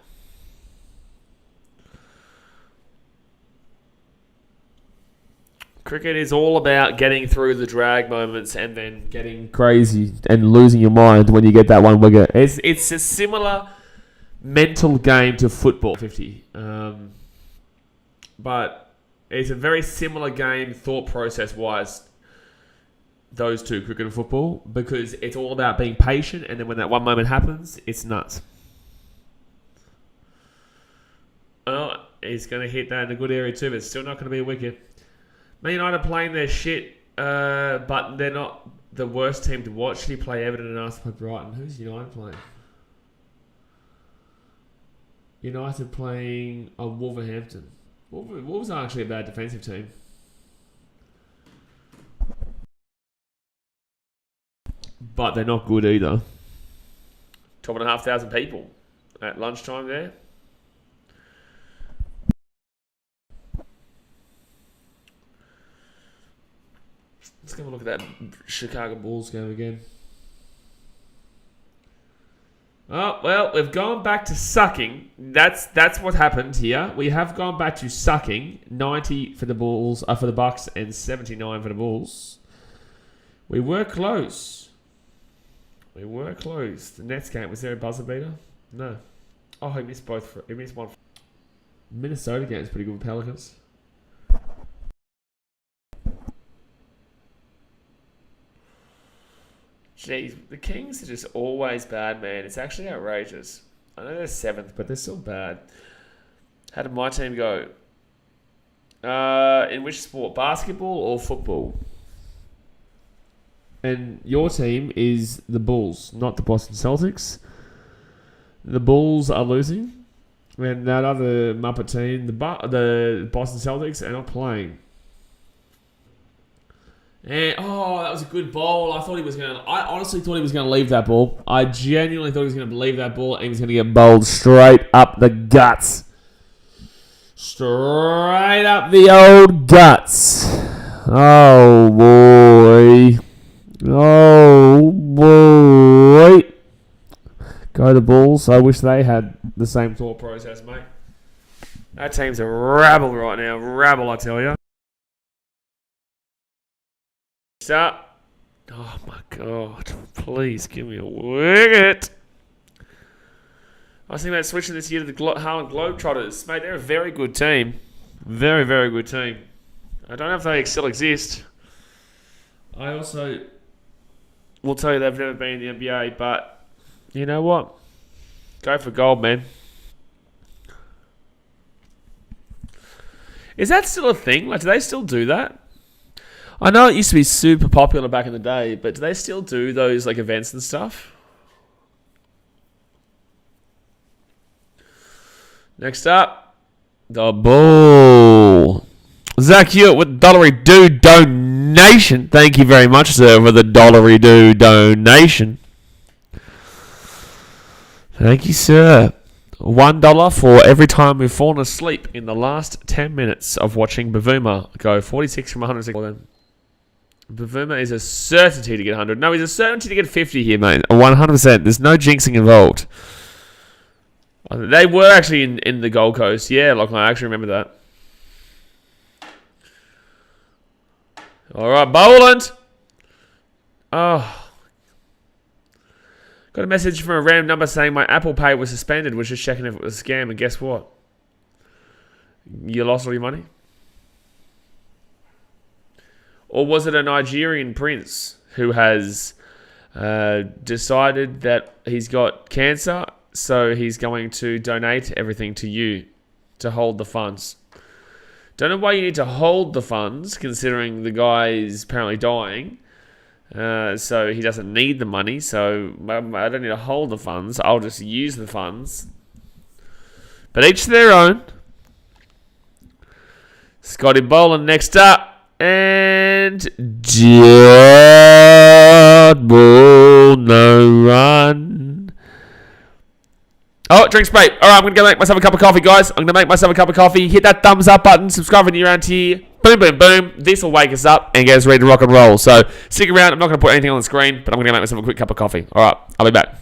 A: Cricket is all about getting through the drag moments and then getting
B: crazy and losing your mind when you get that one wicket.
A: It's a similar mental game to football, 50. But it's a very similar game thought process-wise, those two, cricket and football, because it's all about being patient, and then when that one moment happens, it's nuts. Oh, he's going to hit that in a good area too, but it's still not going to be a wicket. Man United playing their shit, but they're not the worst team to watch. They play Everton and Arsenal play Brighton. Who's United playing? United playing Wolverhampton. Wolves are actually a bad defensive team. But they're not good either. 12,500 people at lunchtime there. Let's have a look at that Chicago Bulls game again. Oh, well, we've gone back to sucking. That's what happened here. We have gone back to sucking. 90 for the Bulls, for the Bucks, and 79 for the Bulls. We were close. We were close. The Nets game, was there a buzzer beater? No. Oh, he missed both. He missed one. Minnesota game is pretty good with Pelicans. Jeez, the Kings are just always bad, man. It's actually outrageous. I know they're 7th, but they're still bad. How did my team go? In which sport? Basketball or football?
B: And your team is the Bulls, not the Boston Celtics. The Bulls are losing. And that other Muppet team, the Boston Celtics, are not playing.
A: And, that was a good ball. I honestly thought he was going to
B: leave that ball. I genuinely thought he was going to leave that ball and he was going to get bowled straight up the guts. Straight up the old guts. Oh, boy. Oh, boy. Go the Bulls. I wish they had the same thought process, mate.
A: That team's a rabble right now. Rabble, I tell you. Next up. Oh, my God. Please give me a wicket. I was thinking about switching this year to the Harlem Globetrotters. Mate, they're a very good team. Very, very good team. I don't know if they still exist. I also will tell you they've never been in the NBA, but you know what? Go for gold, man. Is that still a thing? Like, do they still do that? I know it used to be super popular back in the day, but do they still do those like events and stuff? Next up, the Bull. Zach Hewitt with $1 Dude donation. Thank you very much, sir, for the $1 Dude donation. Thank you, sir. $1 for every time we've fallen asleep in the last 10 minutes of watching Bavuma go 46 from 106. Bavuma is a certainty to get 100. No, he's a certainty to get 50 here, mate. 100%. There's no jinxing involved. They were actually in the Gold Coast. Yeah, like I actually remember that. All right, Boland. Oh. Got a message from a random number saying my Apple Pay was suspended. Was just checking if it was a scam. And guess what? You lost all your money? Or was it a Nigerian prince who has decided that he's got cancer, so he's going to donate everything to you to hold the funds? Don't know why you need to hold the funds, considering the guy is apparently dying. So he doesn't need the money, so I don't need to hold the funds. I'll just use the funds. But each to their own. Scotty Boland next up. And Jod Ball, no run. Oh, drink spray. All right, I'm going to go make myself a cup of coffee, guys. I'm going to make myself a cup of coffee. Hit that thumbs up button. Subscribe if you're around here. Boom, boom, boom. This will wake us up and get us ready to rock and roll. So stick around. I'm not going to put anything on the screen, but I'm going to make myself a quick cup of coffee. All right, I'll be back.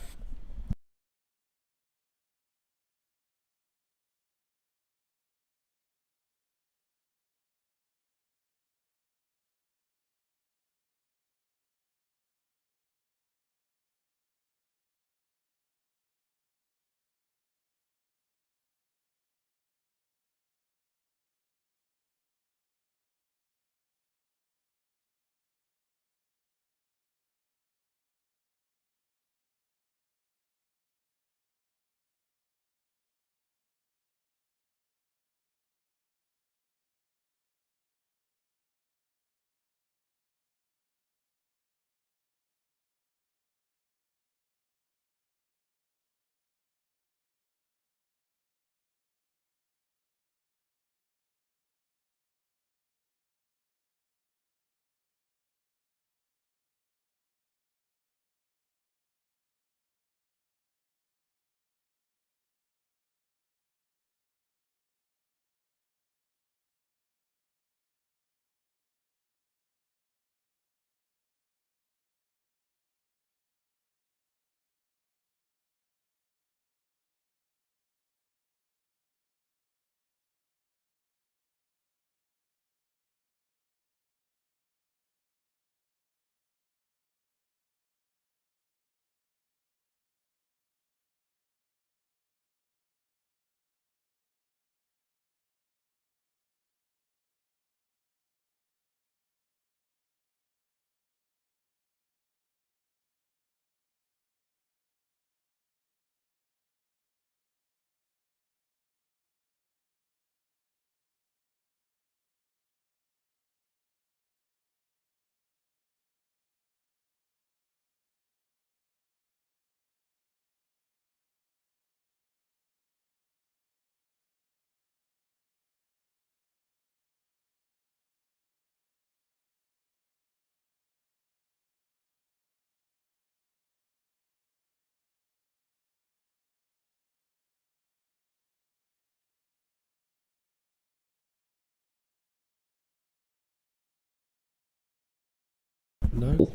A: No.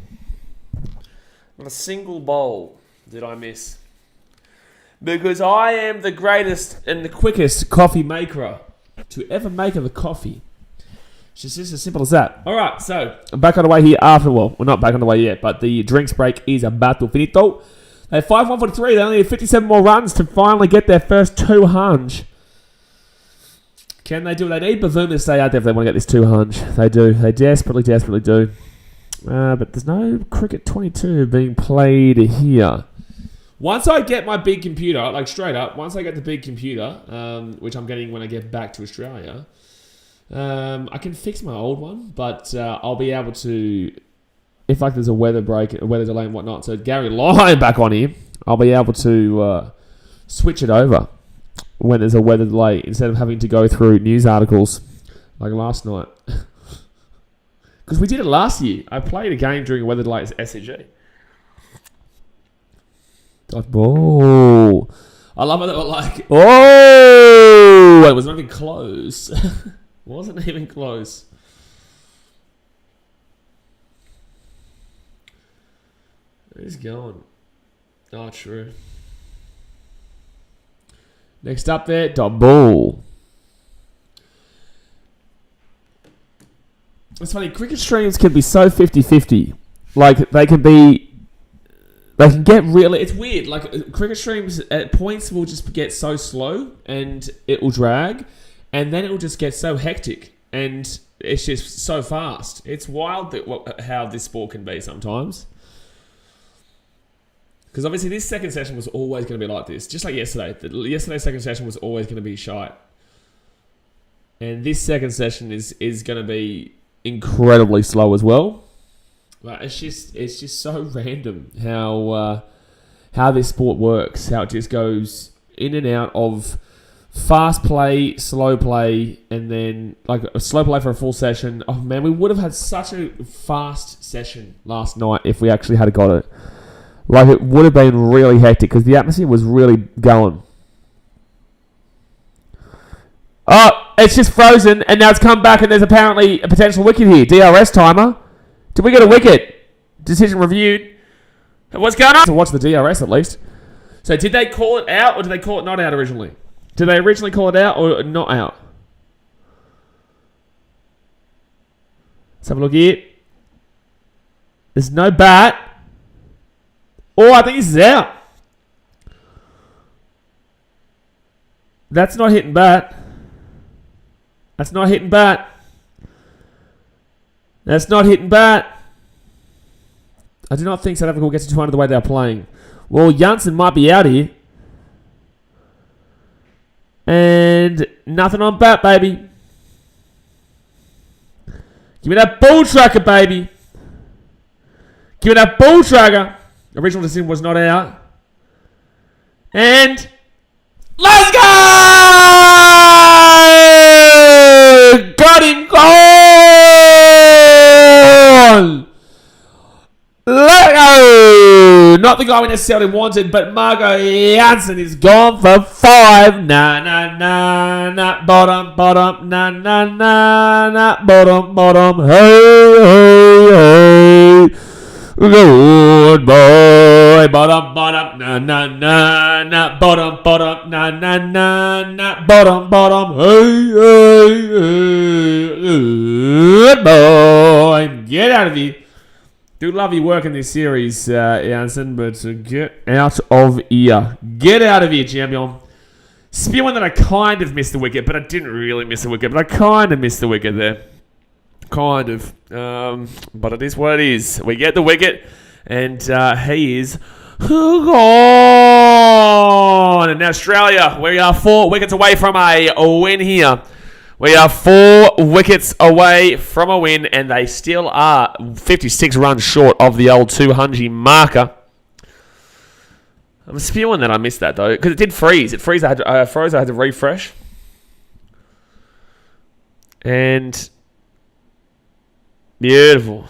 A: Not a single bowl did I miss. Because I am the greatest and the quickest coffee maker to ever make of a coffee.
B: It's just as simple as that. All right, so I'm back on the way here after. Well, we're not back on the way yet, but the drinks break is about to finito. They 5-1-43. They only need 57 more runs to finally get their first 200. Can they do what they need? Bavoom to stay out there if they want to get this 200. They do. They desperately do. But there's no Cricket 22 being played here. Once I get my big computer, like straight up, once I get the big computer, which I'm getting when I get back to Australia, I can fix my old one, but I'll be able to, if like there's a weather break, a weather delay and whatnot, so Gary Lyon back on here, I'll be able to switch it over when there's a weather delay instead of having to go through news articles like last night. Because we did it last year. I played a game during a weather delay at MCG. Dot ball. I love how they were like, oh! It was not even close. Wasn't even close. Who's going? Oh, true. Next up there, dot ball. It's funny, cricket streams can be so 50-50. Like, they can get really... It's weird. Like, cricket streams at points will just get so slow and it will drag. And then it will just get so hectic. And it's just so fast. It's wild how this sport can be sometimes. Because obviously this second session was always going to be like this. Just like yesterday. Yesterday's second session was always going to be shite. And this second session is going to be incredibly slow as well. But it's just so random how this sport works. How it just goes in and out of fast play, slow play, and then like a slow play for a full session. Oh man, we would have had such a fast session last night if we actually had got it. Like, it would have been really hectic because the atmosphere was really going. Oh, it's just frozen, and now it's come back, and there's apparently a potential wicket here. DRS timer. Did we get a wicket? Decision reviewed. What's going on? To watch the DRS at least. So did they call it out, or did they call it not out originally? Did they originally call it out or not out? Let's have a look here. There's no bat. Oh, I think this is out. That's not hitting bat. That's not hitting bat. That's not hitting bat. I do not think South Africa will get to 200 the way they are playing. Well, Janssen might be out here. And nothing on bat, baby. Give me that ball tracker, baby. Give me that ball tracker. Original decision was not out. And let's go! Got him gone! Let go! Not the guy we necessarily wanted, but Marco Janssen is gone for 5. Nah, nah, nah, nah, bottom, bottom, nah, nah, nah, nah, bottom, bottom, hey, hey, hey. Good boy, bottom, bottom, na na na na, bottom, bottom, na na na na, bottom, bottom, hey, hey, hey, good boy, get out of here. Do love your work in this series, Janssen, but get out of here. Get out of here, champion. Spewing that I kind of missed the wicket, but I didn't really miss the wicket, but I kind of missed the wicket there. Kind of. But it is what it is. We get the wicket, and he is gone. And now Australia, we are 4 wickets away from a win here. We are 4 wickets away from a win, and they still are 56 runs short of the old 200 marker. I'm spewing that I missed that, though, because it did freeze. It froze. I had to refresh. And... beautiful.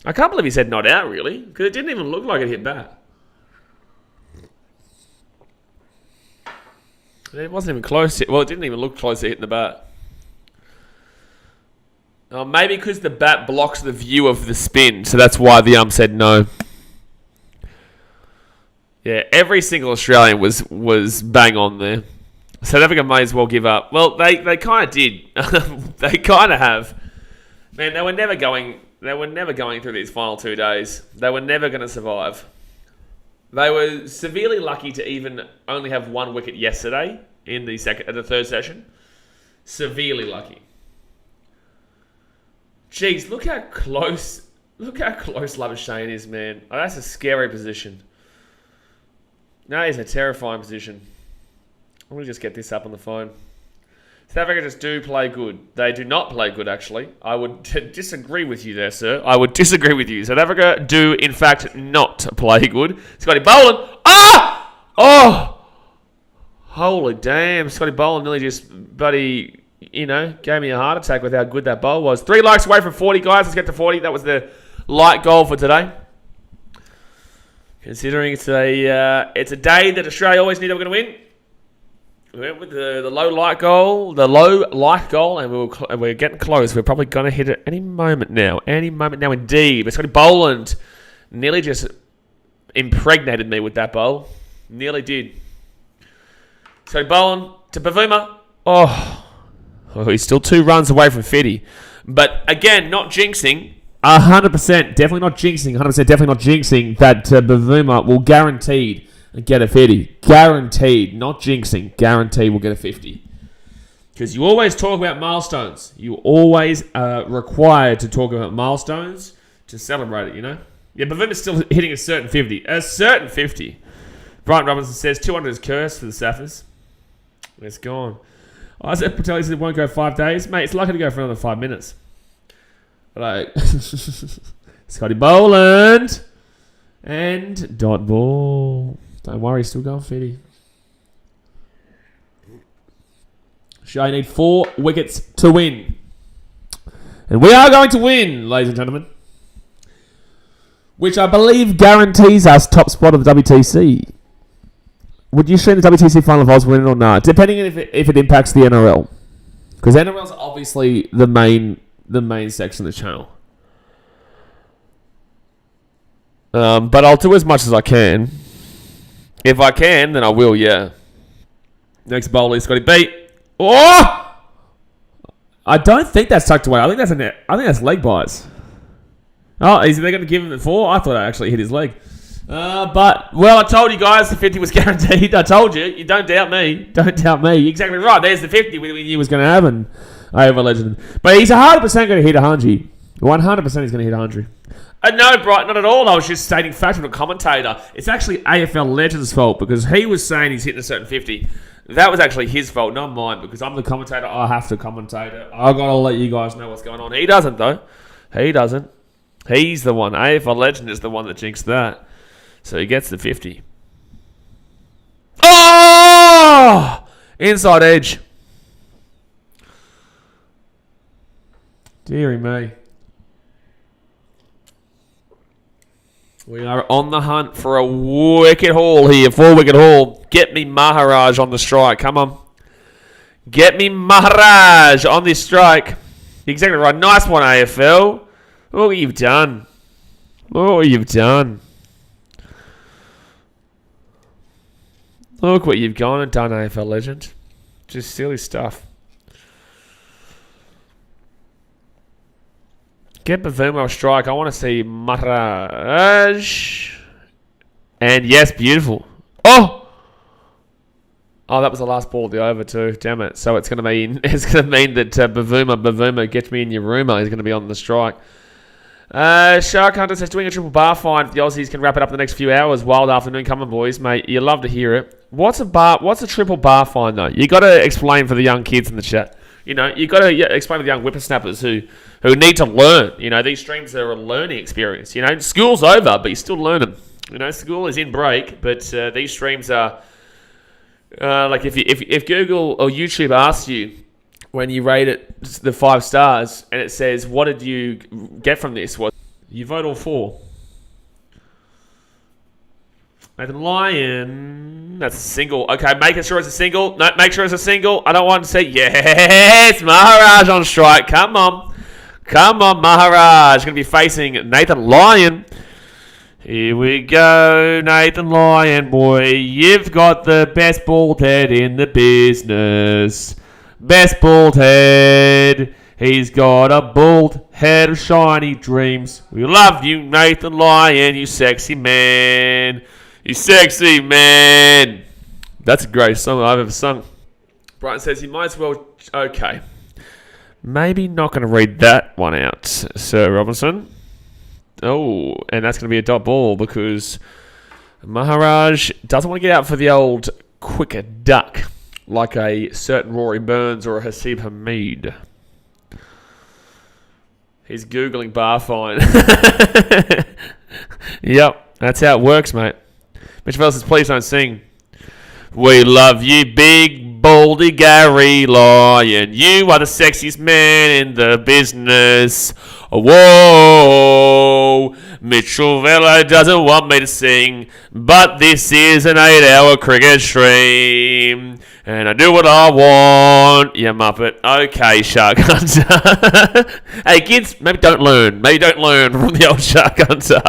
B: I can't believe he said not out, really, because it didn't even look like it hit bat. It wasn't even close. Well, it didn't even look close to hitting the bat. Maybe because the bat blocks the view of the spin, so that's why the said no. Yeah, every single Australian was bang on there.
A: South Africa may as well give up. Well, they kind of did. They kind of have. Man, they were never going through these final 2 days. They were never going to survive. They were severely lucky to even only have 1 wicket yesterday in the third session. Severely lucky. Jeez, look how close Labuschagne is, man. Oh, that's a scary position. That is a terrifying position. I'm going to just get this up on the phone. South Africa just do play good. They do not play good, actually. I would disagree with you there, sir. I would disagree with you. South Africa do, in fact, not play good. Scotty Boland. Ah! Oh! Holy damn. Scotty Boland nearly just, buddy, gave me a heart attack with how good that bowl was. 3 likes away from 40, guys. Let's get to 40. That was the light goal for today. Considering it's a day that Australia always knew they were going to win. We went with the low light goal, and we're getting close. We're probably going to hit it any moment now. Indeed. But Scotty Boland nearly just impregnated me with that bowl. Nearly did. Scotty Boland to Bavuma. Oh, he's still 2 runs away from 50. But again, not jinxing. 100%, definitely not jinxing. 100% definitely not jinxing that Bavuma will guaranteed get a 50. Guaranteed, not jinxing. Guaranteed will get a 50. Because you always talk about milestones. You always are required to talk about milestones to celebrate it, Yeah, Bavuma's still hitting a certain 50. A certain 50. Brian Robinson says 200 is cursed for the Saffers. It's gone. Isaac Patelli said it won't go 5 days. Mate, it's likely to go for another 5 minutes. Like, Scotty Boland and dot ball. Don't worry, still going 50. Australia need 4 wickets to win. And we are going to win, ladies and gentlemen. Which I believe guarantees us top spot of the WTC. Would you stream the WTC final if I was winning or not? Depending on if it impacts the NRL. Because NRL is obviously the main section of the channel. But I'll do as much as I can. If I can, then I will, yeah. Next bowler is Scotty B. Oh! I don't think that's tucked away. I think that's leg bites. Oh, is they going to give him the 4? I thought I actually hit his leg. But I told you guys the 50 was guaranteed. I told you. You don't doubt me. Don't doubt me. Exactly right. There's the 50 we knew was going to happen. Over legend. But he's 100% going to hit 100. 100% he's going to hit 100. No, Bright, not at all. I was just stating fact from a commentator. It's actually AFL Legend's fault because he was saying he's hitting a certain 50. That was actually his fault, not mine, because I'm the commentator. I have to commentate it. I've got to let you guys know what's going on. He doesn't, though. He doesn't. He's the one. AFL Legend is the one that jinxed that. So he gets the 50. Oh! Inside edge. Deary me. We are on the hunt for a wicket haul here. 4-wicket haul. Get me Maharaj on the strike. Come on. Get me Maharaj on this strike. Exactly right. Nice one, AFL. Look what you've done. Look what you've done. Look what you've gone and done, AFL Legend. Just silly stuff. Get Bavuma a strike. I want to see Maharaj. And yes, beautiful. Oh! Oh, that was the last ball of the over too. Damn it. So it's going to mean that Bavuma gets me in your rumour. He's going to be on the strike. Shark Hunter says doing a triple bar find if the Aussies can wrap it up in the next few hours. Wild afternoon coming, boys, mate. You love to hear it. What's a triple bar find though? You got to explain for the young kids in the chat. You got to explain to the young whippersnappers who need to learn. These streams are a learning experience. School's over, but you're still learning. School is in break, but these streams are like if Google or YouTube asks you when you rate it the 5 stars and it says, what did you get from this? What you vote all 4. Nathan Lyon. That's a single. Okay, making sure it's a single. No, make sure it's a single. I don't want to say, yes, Maharaj on strike. Come on. Come on, Maharaj. Going to be facing Nathan Lyon. Here we go, Nathan Lyon, boy. You've got the best bald head in the business. Best bald head. He's got a bald head of shiny dreams. We love you, Nathan Lyon, you sexy man. You sexy man. That's a great song I've ever sung. Brighton says, you might as well... Okay. Maybe not going to read that one out, Sir Robinson. Oh, and that's going to be a dot ball because Maharaj doesn't want to get out for the old quicker duck like a certain Rory Burns or a Hasib Hamid. He's Googling bar fine. Yep, that's how it works, mate. Mitch Vell says, please don't sing. We love you, big, baldy Gary Lyon. You are the sexiest man in the business. Whoa, Mitchell Velo doesn't want me to sing, but this is an 8-hour cricket stream, and I do what I want, you muppet. Okay, Shark Hunter. Hey, kids, maybe don't learn. Maybe don't learn from the old Shark Hunter.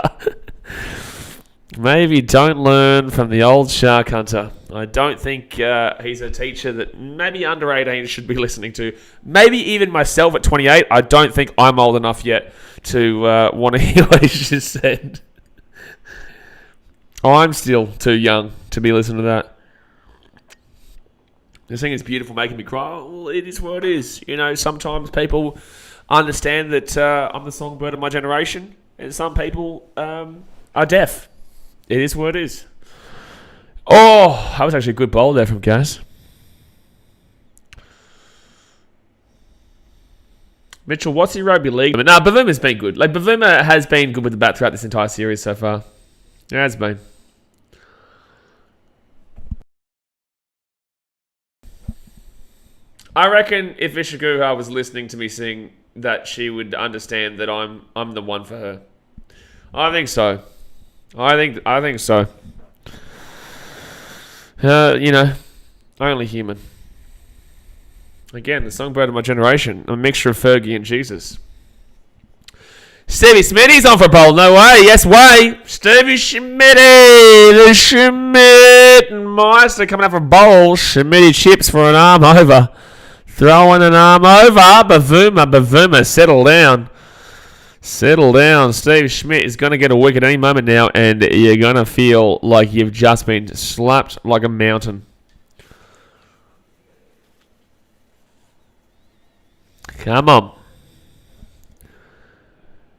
A: Maybe don't learn from the old Shark Hunter. I don't think he's a teacher that maybe under 18 should be listening to. Maybe even myself at 28, I don't think I'm old enough yet to want to hear what he's just said. I'm still too young to be listening to that. The thing is beautiful, making me cry. Well, it is what it is. You know, sometimes people understand that I'm the songbird of my generation, and some people are deaf. It is what it is. Oh, that was actually a good bowl there from Gaz. Mitchell, what's your rugby league? No, Bavuma's been good. Like, Bavuma has been good with the bat throughout this entire series so far. It has been. I reckon if Ishaguha was listening to me sing, that she would understand that I'm the one for her. I think so. I think so. You know, only human. Again, the songbird of my generation. A mixture of Fergie and Jesus. Stevie Smitty's on for a bowl. No way. Yes way. Stevie Schmitty. The Schmidt Meister coming up for a bowl. Schmitty chips for an arm over. Throwing an arm over. Bavuma. Settle down. Settle down. Steve Schmidt is going to get a wicket any moment now, and you're going to feel like you've just been slapped like a mountain. Come on.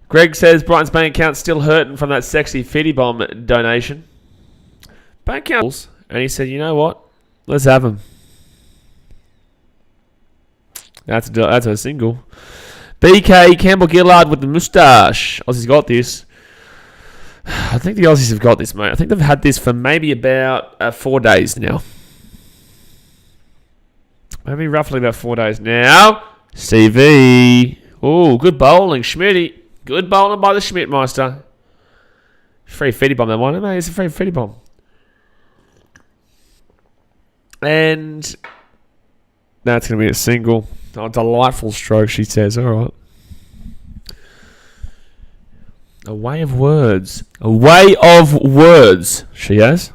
A: Greg says Brighton's bank account's still hurting from that sexy Fitty Bomb donation. Bank account, and he said, you know what? Let's have him. That's a single. BK Campbell Gillard with the moustache. Aussies got this. I think the Aussies have got this, mate. I think they've had this for maybe about 4 days now. Maybe roughly about 4 days now. CV. Oh, good bowling, Schmitty. Good bowling by the Schmidtmeister. Free Fitty Bomb, that one. No, it's a free Fitty Bomb. And that's going to be a single. Oh, delightful stroke, she says. All right. A way of words. A way of words, she has.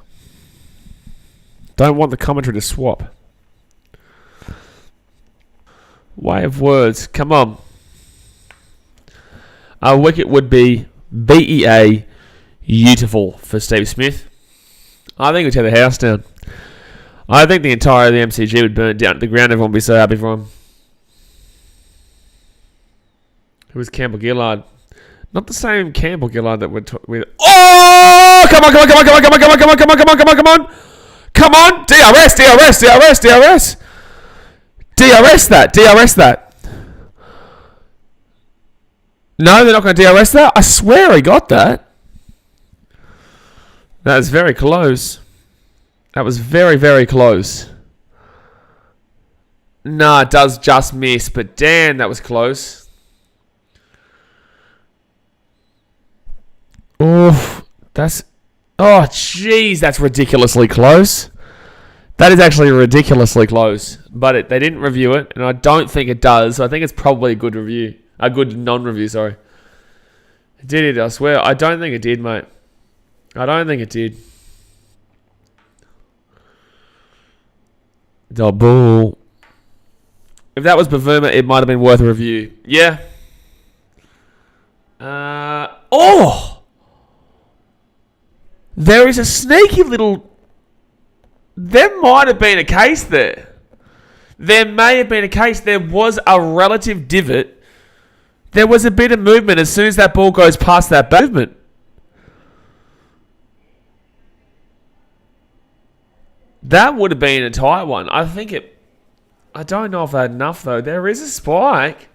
A: Don't want the commentary to swap. Way of words. Come on. Our wicket would be BEA beautiful for Steve Smith. I think we'd tear the house down. I think the entire of the MCG would burn down to the ground. Everyone would be so happy for him. Who was Campbell Gillard? Not the same Campbell Gillard that we're with. Oh! Come on! Come on! DRS! DRS that! No, they're not going to DRS that? I swear he got that. That was very close. That was very, very close. No, it does just miss, but damn, that was close. Oh, that's... Oh, jeez, that's ridiculously close. That is actually ridiculously close. But they didn't review it, and I don't think it does. I think it's probably a good review. A good non-review, sorry. Did it, I swear. I don't think it did, mate. I don't think it did. Double. If that was Bavuma, it might have been worth a review. Yeah. There is a sneaky little... There might have been a case there. There may have been a case. There was a relative divot. There was a bit of movement as soon as that ball goes past that movement. That would have been a tight one. I think it... I don't know if I had enough, though. There is a spike.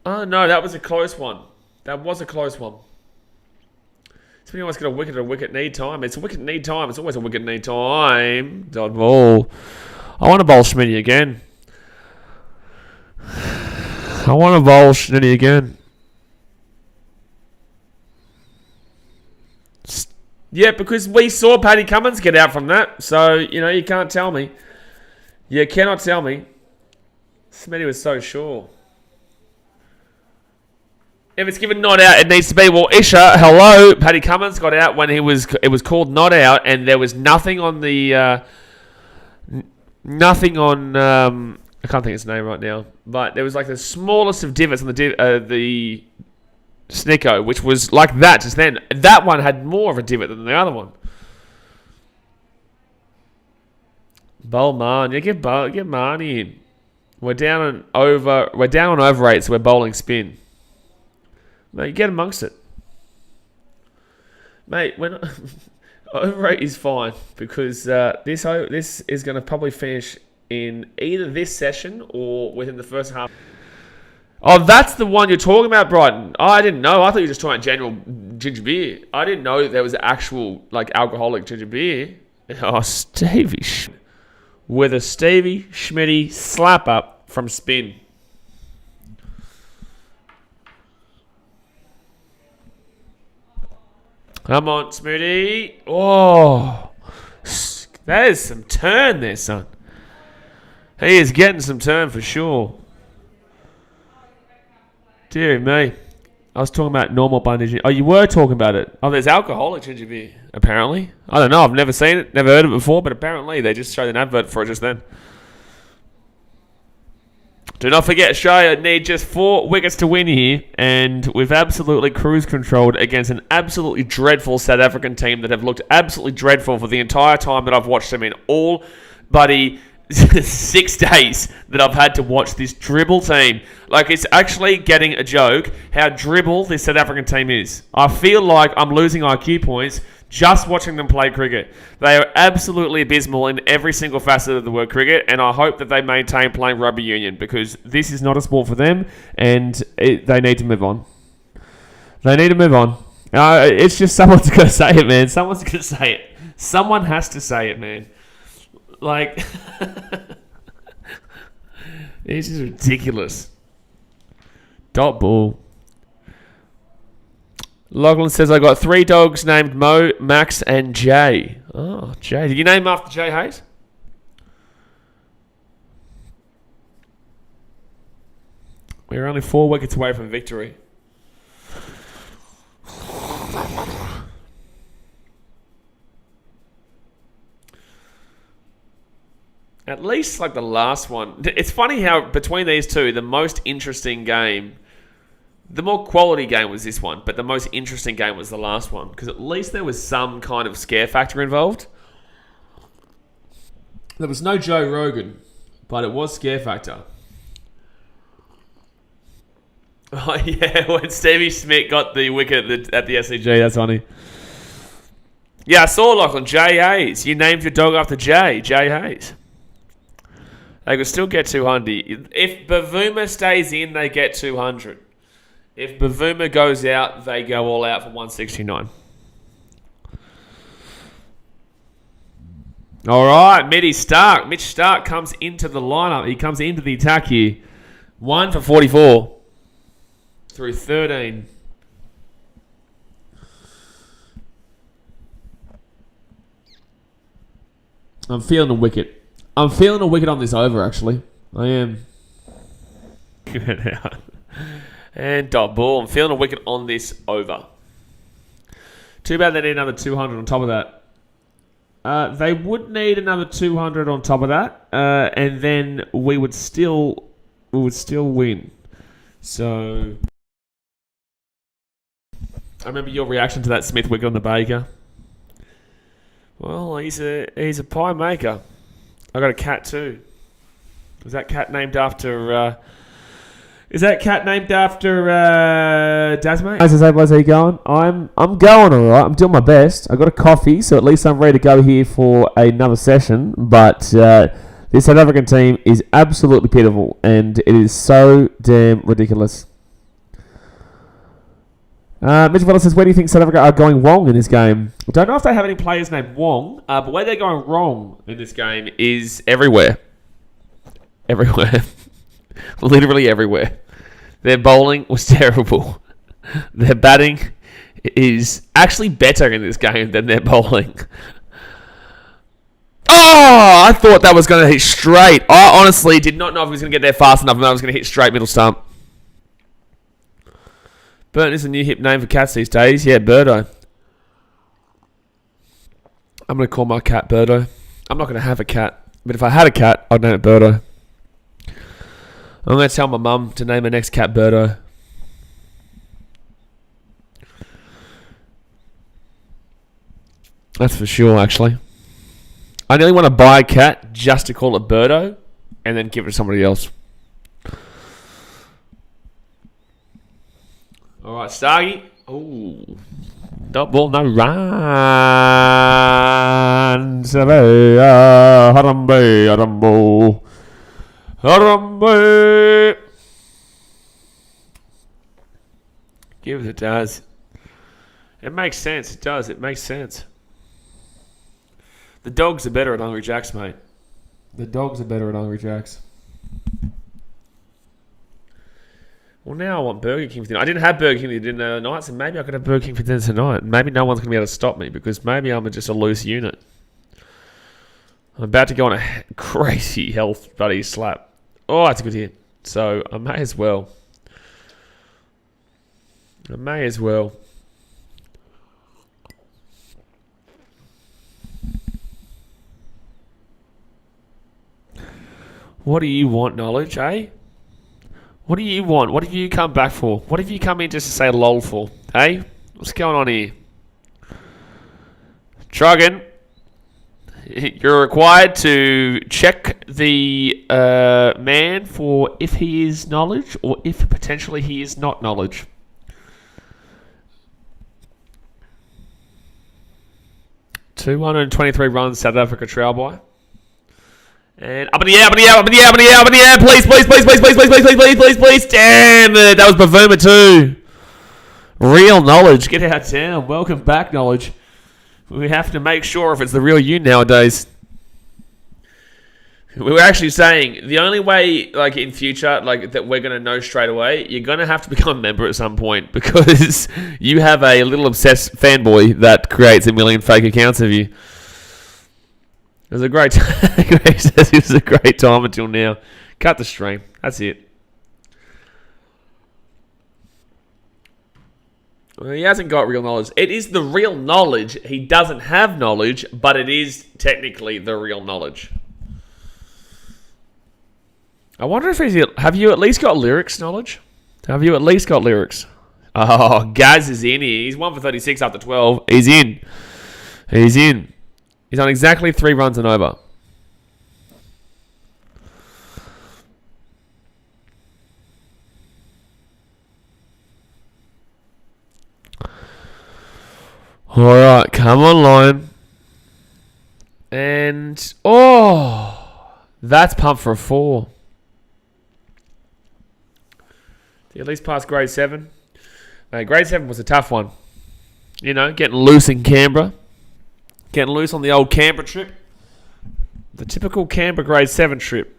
A: Oh, no, that was a close one. That was a close one. Somebody always got a wicket need time. It's a wicket need time. It's always a wicket need time. Dot ball. I want to bowl Schmitty again. I want to bowl Schmitty again. Yeah, because we saw Paddy Cummins get out from that. So, you know, you can't tell me. You cannot tell me. Smitty was so sure. If it's given not out, it needs to be, well, Isha, hello. Paddy Cummins got out when it was called not out, and there was nothing on the... I can't think of his name right now, but there was like the smallest of divots on the Snicko, which was like that just then. That one had more of a divot than the other one. Bowlman, yeah, get Marnie in. We're down on over 8, so we're bowling spin. Mate, get amongst it. Mate, when over 8 is fine because this is going to probably finish in either this session or within the first half. Oh, that's the one you're talking about, Brighton. Oh, I didn't know. I thought you were just talking about general ginger beer. I didn't know that there was actual like alcoholic ginger beer. Oh, Stevie with a Stevie Schmitty slap up from spin. Come on, Smitty. Oh, that is some turn there, son. He is getting some turn for sure. Dear me. I was talking about normal bunny ginger. Oh, you were talking about it. Oh, there's alcoholic ginger beer, apparently. I don't know. I've never seen it. Never heard of it before, but apparently they just showed an advert for it just then. Do not forget, Australia need just 4 wickets to win here, and we've absolutely cruise controlled against an absolutely dreadful South African team that have looked absolutely dreadful for the entire time that I've watched them in all buddy 6 days that I've had to watch this dribble team. Like, it's actually getting a joke how dribble this South African team is. I feel like I'm losing IQ points just watching them play cricket. They are absolutely abysmal in every single facet of the word cricket, and I hope that they maintain playing rugby union because this is not a sport for them, and they need to move on. They need to move on. It's just someone's got to say it, man. Someone's got to say it. Someone has to say it, man. Like, this is ridiculous. Dot ball. Lachlan says, I got 3 dogs named Mo, Max, and Jay. Oh, Jay. Did you name him after Jay Hayes? We're only 4 wickets away from victory. At least like the last one. It's funny how between these two, the most interesting game... The more quality game was this one, but the most interesting game was the last one because at least there was some kind of scare factor involved. There was no Joe Rogan, but it was scare factor. Oh yeah, when Stevie Smith got the wicket at the SCG, that's funny. Yeah, I saw Lachlan, Jay Hayes. You named your dog after Jay Hayes. They could still get 200. If Bavuma stays in, they get 200. If Bavuma goes out, they go all out for 169. All right, Mitch Stark comes into the lineup. He comes into the attack here. 1 for 44 through 13. I'm feeling a wicket. I'm feeling a wicket on this over, actually. I am. And dot ball. I'm feeling a wicket on this over. Too bad they need another 200 on top of that. They would need another 200 on top of that, and then we would still win. So I remember your reaction to that Smith wicket on the Baker. Well, he's a pie maker. I got a cat too. Is that cat named after? Is that cat named after Dasmate?
B: As I say, Blaze, how you going? I'm going alright. I'm doing my best. I got a coffee, so at least I'm ready to go here for another session. But this South African team is absolutely pitiful, and it is so damn ridiculous. Mitchell Vella says, where do you think South Africa are going wrong in this game?
A: I don't know if they have any players named Wong, but where they're going wrong in this game is everywhere. Everywhere. Literally everywhere. Their bowling was terrible. Their batting is actually better in this game than their bowling. Oh, I thought that was going to hit straight. I honestly did not know if he was going to get there fast enough and that was going to hit straight middle stump. Burnt is a new hip name for cats these days. Yeah, Birdo. I'm going to call my cat Birdo. I'm not going to have a cat. But if I had a cat, I'd name it Birdo. I'm going to tell my mum to name her next cat Birdo. That's for sure, actually. I nearly want to buy a cat just to call it Birdo and then give it to somebody else. All right, Stargy. Ooh. Dot ball, no runs.
B: Harambe, Harambo.
A: Harambe. Give it does. It makes sense. It does. It makes sense. The dogs are better at Hungry Jacks, mate.
B: The dogs are better at Hungry Jacks.
A: Well, now I want Burger King for dinner. I didn't have Burger King for dinner the other night, so maybe I could have Burger King for dinner tonight. Maybe no one's going to be able to stop me because maybe I'm just a loose unit. I'm about to go on a crazy health buddy slap. Oh, that's a good hit. So I may as well. What do you want, Knowledge, eh? What do you want? What have you come back for? What have you come in just to say lol for? Hey? What's going on here? Trogan, you're required to check the man for if he is knowledge or if potentially he is not knowledge. $223 runs South Africa trail by. And up in the air, please. Damn it, that was Bavuma too. Real Knowledge, get out of town. Welcome back, Knowledge. We have to make sure if it's the real you nowadays. We were actually saying the only way, like in future, like that we're gonna know straight away, you're gonna have to become a member at some point because you have a little obsessed fanboy that creates a million fake accounts of you. It was a great time. It was a great time until now. Cut the stream. That's it. Well, he hasn't got real knowledge. It is the real knowledge. He doesn't have knowledge, but it is technically the real knowledge. I wonder if have you at least got lyrics knowledge? Have you at least got lyrics? Oh, Gaz is in here. He's 1 for 36 after 12. He's in. He's on exactly 3 runs and over. Alright, come on, line. And, that's pumped for a 4. Did you at least pass grade 7? Mate, grade 7 was a tough one. You know, getting loose in Canberra. Getting loose on the old Canberra trip. The typical Canberra grade 7 trip.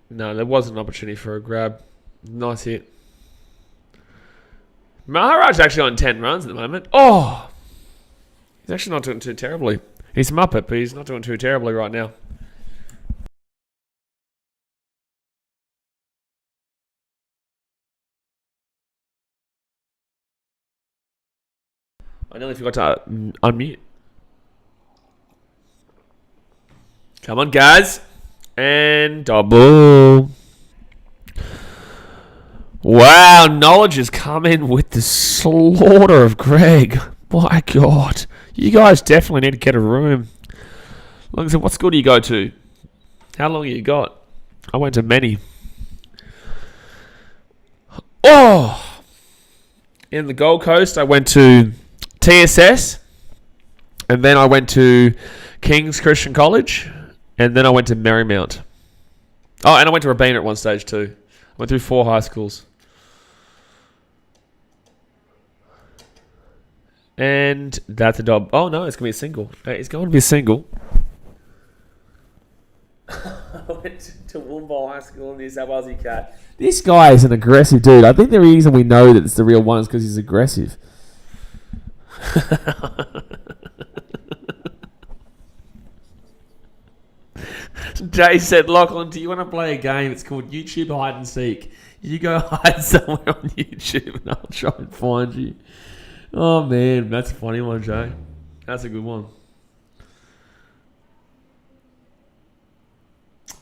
A: No, there was an opportunity for a grab. Nice hit. Maharaj's actually on 10 runs at the moment. Oh! He's actually not doing too terribly. He's Muppet, but he's not doing too terribly right now. I nearly forgot to unmute. Come on, guys. And double. Wow, Knowledge has come in with the slaughter of Greg. My God. You guys definitely need to get a room. Like I said, what school do you go to? How long have you got? I went to many. Oh! In the Gold Coast, I went to TSS. And then I went to King's Christian College. And then I went to Marymount. Oh, and I went to Rabina at one stage too. I went through 4 high schools. And that's a dub. Oh no, it's going to be a single. It's going to be a single. I went to Woomba High School in New South Wales UK.
B: This guy is an aggressive dude. I think the reason we know that it's the real one is because he's aggressive.
A: Jay said, Lachlan, do you want to play a game? It's called YouTube Hide and Seek. You go hide somewhere on YouTube and I'll try and find you. Oh, man. That's a funny one, Jay. That's a good one.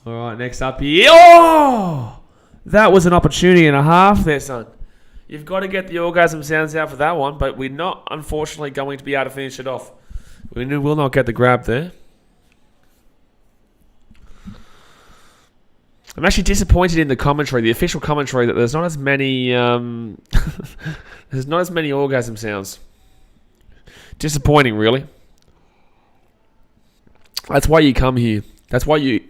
A: All right, next up here. Oh! That was an opportunity and a half there, son. You've got to get the orgasm sounds out for that one, but we're not, unfortunately, going to be able to finish it off. We will not get the grab there. I'm actually disappointed in the commentary, the official commentary, that there's not as many there's not as many orgasm sounds. Disappointing, really. That's why you come here. That's why you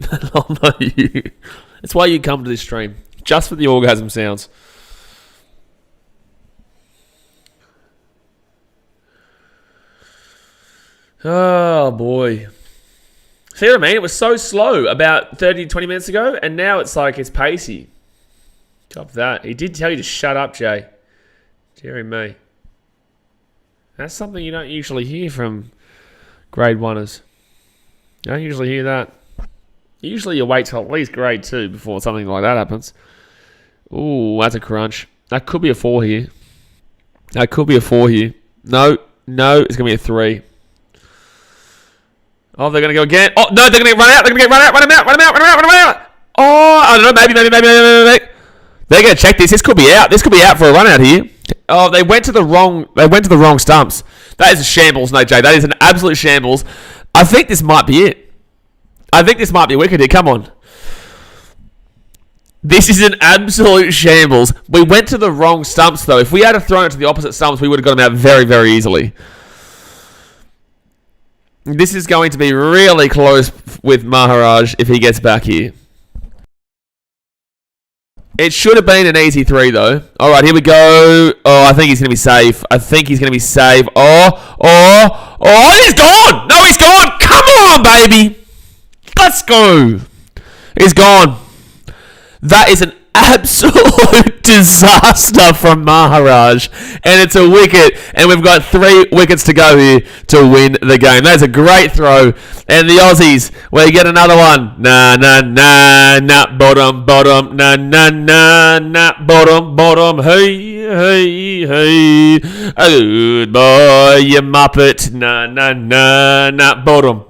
A: That's why you come to this stream. Just for the orgasm sounds. Oh boy. See what I mean? It was so slow about 30, 20 minutes ago, and now it's like it's pacey. Top that. He did tell you to shut up, Jay. BKRmy. That's something you don't usually hear from grade 1ers. You don't usually hear that. Usually you wait till at least grade 2 before something like that happens. Ooh, that's a crunch. That could be a 4 here. That could be a 4 here. No, it's going to be a 3. Oh, they're going to go again. Oh, no, they're going to get run out. They're going to get run out. Run them out. Oh, I don't know. Maybe. They're going to check this. This could be out. This could be out for a run out here. Oh, they went to the wrong stumps. That is a shambles, no, Jay. That is an absolute shambles. I think this might be it. I think this might be wicked here. Come on. This is an absolute shambles. We went to the wrong stumps, though. If we had thrown it to the opposite stumps, we would have got them out very, very easily. This is going to be really close with Maharaj if he gets back here. It should have been an easy 3, though. All right, here we go. Oh, I think he's going to be safe. Oh, he's gone. No, he's gone. Come on, baby. Let's go. He's gone. That is an absolute disaster from Maharaj. And it's a wicket. And we've got 3 wickets to go here to win the game. That's a great throw. And the Aussies, we get another one. Nah, bottom. Nah, bottom. Hey. Goodbye, you muppet. Nah, bottom.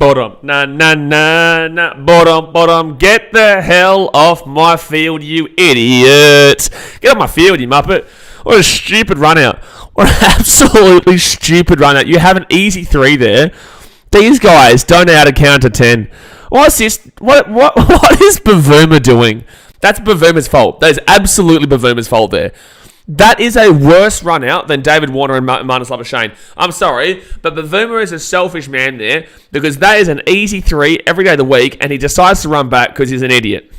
A: Bottom. Get the hell off my field, you idiot. Get off my field, you muppet. What a stupid run out. What an absolutely stupid run out. You have an easy 3 there. These guys don't know how to count to 10. What's this? What is Bavuma doing? That's Bavuma's fault. That is absolutely Bavuma's fault there. That is a worse run out than David Warner and Marnus Labuschagne. I'm sorry, but Bavuma is a selfish man there because that is an easy 3 every day of the week, and he decides to run back because he's an idiot.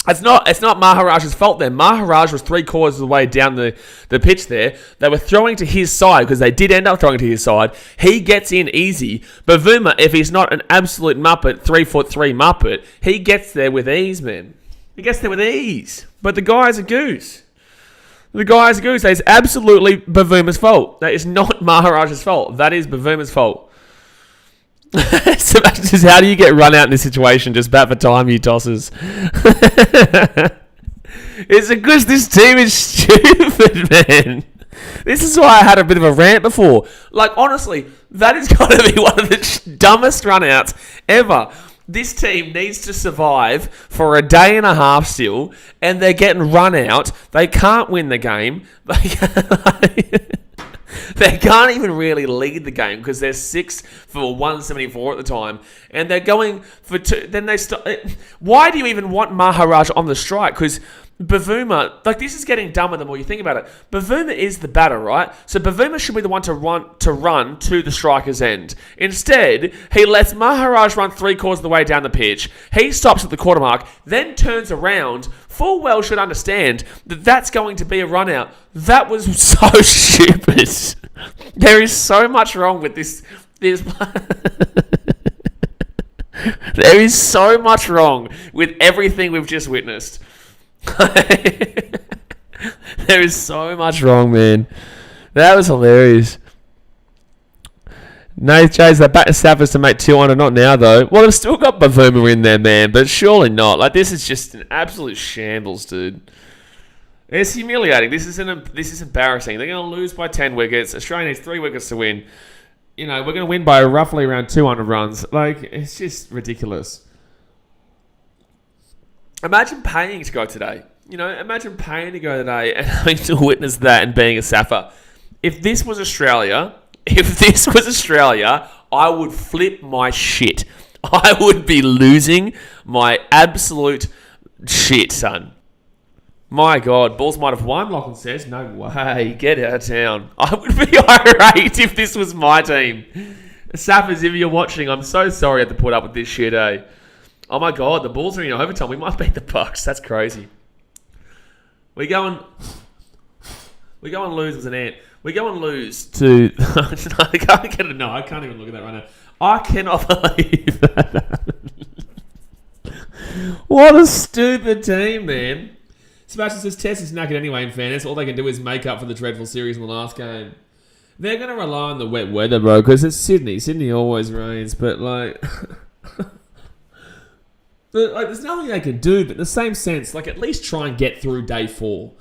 A: It's not Maharaj's fault there. Maharaj was 3/4 of the way down the pitch there. They were throwing to his side because they did end up throwing to his side. He gets in easy. Bavuma, if he's not an absolute muppet, 3'3" muppet, he gets there with ease, man. He gets there with ease. But the guy's a goose. That is absolutely Bavuma's fault. That is not Maharaj's fault. That is Bavuma's fault. So just how do you get run out in this situation? Just bat for time, you tosses. It's because this team is stupid, man. This is why I had a bit of a rant before. Like, honestly, that is got to be one of the dumbest run-outs ever. This team needs to survive for a day and a half still, and they're getting run out. They can't win the game. They can't even really lead the game because they're 6 for 174 at the time, and they're going for 2. Then they stop. Why do you even want Maharaj on the strike? Because Bavuma, like, this is getting dumber the more you think about it. Bavuma is the batter, right? So Bavuma should be the one to run to the striker's end. Instead, he lets Maharaj run 3/4 of the way down the pitch. He stops at the quarter mark, then turns around. Full well should understand that that's going to be a run out. That was so stupid. There is so much wrong with this. There is so much wrong with everything we've just witnessed. There is so much wrong, man. That was hilarious. Nath J's, they back to Sappers to make 200. Not now, though. Well, they've still got Bavuma in there, man, but surely not. Like, this is just an absolute shambles, dude. It's humiliating. This is embarrassing. They're going to lose by 10 wickets. Australia needs 3 wickets to win. You know, we're going to win by roughly around 200 runs. Like, it's just ridiculous. Imagine paying to go today. You know, imagine paying to go today and having to witness that and being a Sapper. If this was Australia, I would flip my shit. I would be losing my absolute shit, son. My God, Bulls might have won, Lachlan says. No way, get out of town. I would be irate if this was my team. Sappers, if you're watching, I'm so sorry I had to put up with this shit, eh? Oh my God, the Bulls are in overtime. We might beat the Bucks. That's crazy. We go and lose with an ant. We go and lose to... I can't even look at that right now. I cannot believe that. What a stupid team, man. Sebastian says Test is knackered anyway, in fairness. All they can do is make up for the dreadful series in the last game. They're going to rely on the wet weather, bro, because it's Sydney. Sydney always rains, but like... there's nothing they can do, but in the same sense, like, at least try and get through day 4.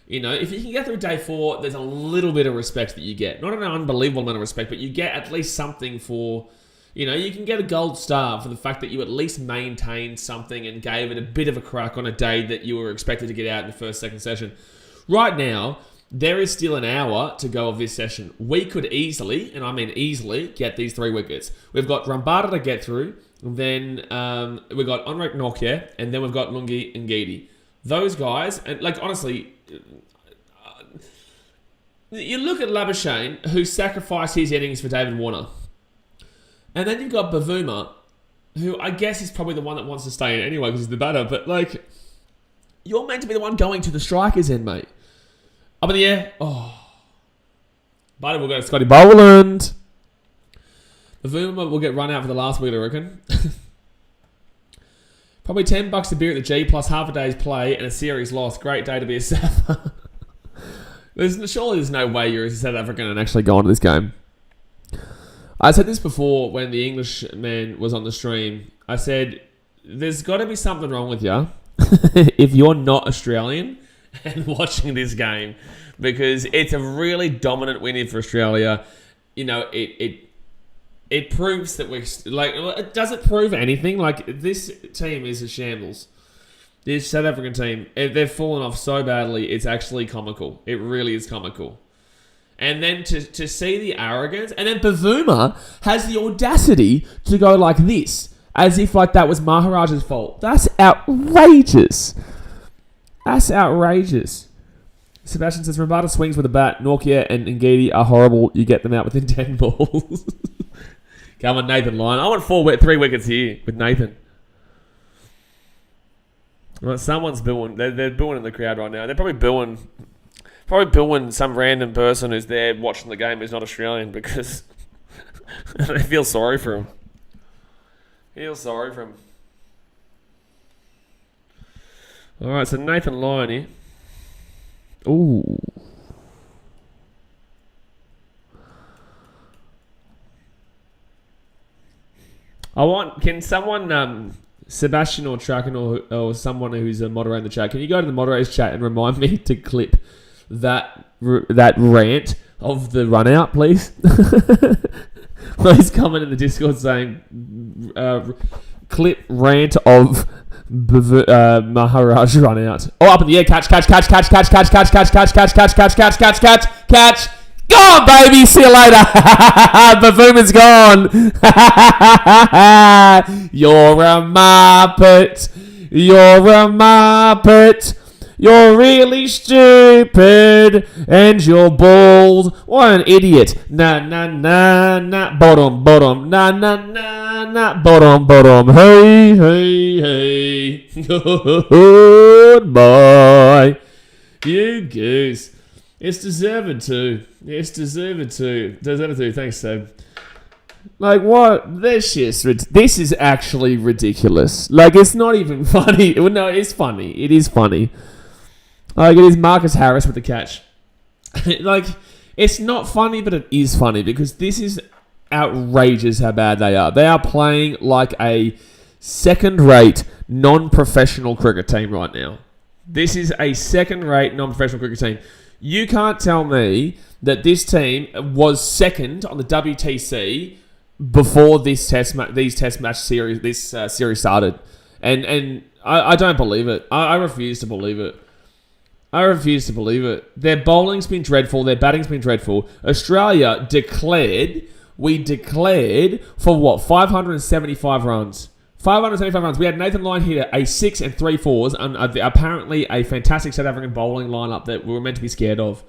A: You know, if you can get through day 4, there's a little bit of respect that you get. Not an unbelievable amount of respect, but you get at least something for, you know, you can get a gold star for the fact that you at least maintained something and gave it a bit of a crack on a day that you were expected to get out in the first, second session. Right now, there is still an hour to go of this session. We could easily, and I mean easily, get these 3 wickets. We've got Rambada to get through. Then we've got Onrek Nokia, and then we've got Lungi and Geedy. Those guys, and like, honestly, you look at Labuschagne, who sacrificed his innings for David Warner. And then you've got Bavuma, who I guess is probably the one that wants to stay in anyway because he's the batter. But, like, you're meant to be the one going to the strikers end, mate. Up in the air. Oh. But we'll go to Scotty Boland. Bavuma will get run out for the last week, I reckon. Probably $10 a beer at the G plus half a day's play and a series loss. Great day to be a Sapper. Surely there's no way you're a South African and actually go on to this game. I said this before when the Englishman was on the stream. I said, there's got to be something wrong with you if you're not Australian and watching this game, because it's a really dominant win for Australia. You know, it proves that we're... Like, does it prove anything? Like, this team is a shambles. This South African team, they've fallen off so badly, it's actually comical. It really is comical. And then to see the arrogance... And then Bavuma has the audacity to go like this, as if like that was Maharaj's fault. That's outrageous. That's outrageous. Sebastian says, Rambada swings with a bat. Nokia and Ngidi are horrible. You get them out within 10 balls. Come on, Nathan Lyon. I want 3 wickets here with Nathan. Well, someone's booing. They're booing in the crowd right now. They're probably booing some random person who's there watching the game who's not Australian because they feel sorry for him. All right, so Nathan Lyon here. Ooh. Can someone, Sebastian or Tracken or someone who's moderating the chat, can you go to the moderators chat and remind me to clip
B: that rant of the run out, please? Please comment in the Discord saying clip rant of Maharaj run out. Oh, up in the air, catch. Go on, baby. See you later. Bavooman's gone. You're a muppet. You're really stupid. And you're bald. What an idiot. Na. Bottom. Na. Bottom. Hey. Goodbye. You goose. It's deserved too. Thanks, Sam. Like, what? This is actually ridiculous. Like, it's not even funny. No, it's funny. It is funny. Like, it is Marcus Harris with the catch. Like, it's not funny, but it is funny because this is outrageous how bad they are. They are playing like a second-rate, non-professional cricket team right now. This is a second-rate, non-professional cricket team. You can't tell me that this team was second on the WTC before this test match series, this series started, and I don't believe it. I refuse to believe it. Their bowling's been dreadful. Their batting's been dreadful. Australia declared for what? 575 runs. 575 runs. We had Nathan Lyon hit a 6 and 3 fours, and apparently a fantastic South African bowling lineup that we were meant to be scared of.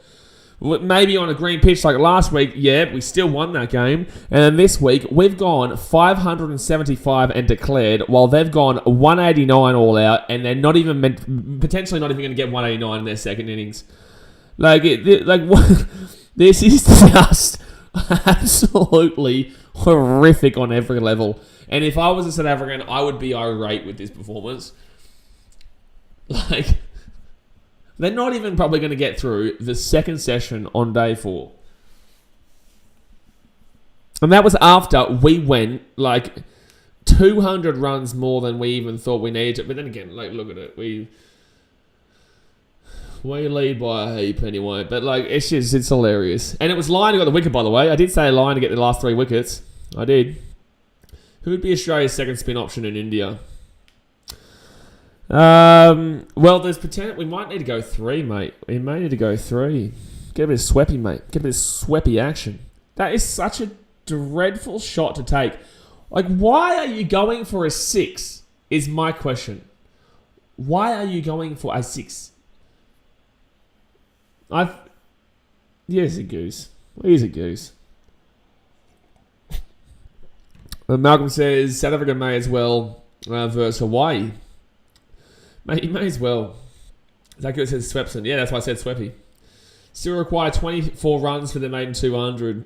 B: Maybe on a green pitch like last week, yeah, we still won that game. And then this week, we've gone 575 and declared, while they've gone 189 all out, and they're potentially not even going to get 189 in their second innings. This is just absolutely horrific on every level. And if I was a South African, I would be irate with this performance. Like, they're not even probably going to get through the second session on day 4. And that was after we went, 200 runs more than we even thought we needed to. But then again, look at it. We lead by a heap anyway. But, it's hilarious. And it was Lyon who got the wicket, by the way. I did say Lyon to get the last 3 wickets. I did. Who would be Australia's second spin option in India? Well, there's potential. We might need to go 3, mate. We may need to go 3. Get a bit of sweppy, mate. Get a bit of sweppy action. That is such a dreadful shot to take. Why are you going for a 6? Is my question. Why are you going for a 6? He's a goose. Malcolm says South Africa may as well versus Hawaii. Mate, he may as well. That good says Swepson. Yeah, that's why I said Sweppy. Still require 24 runs for their maiden 200.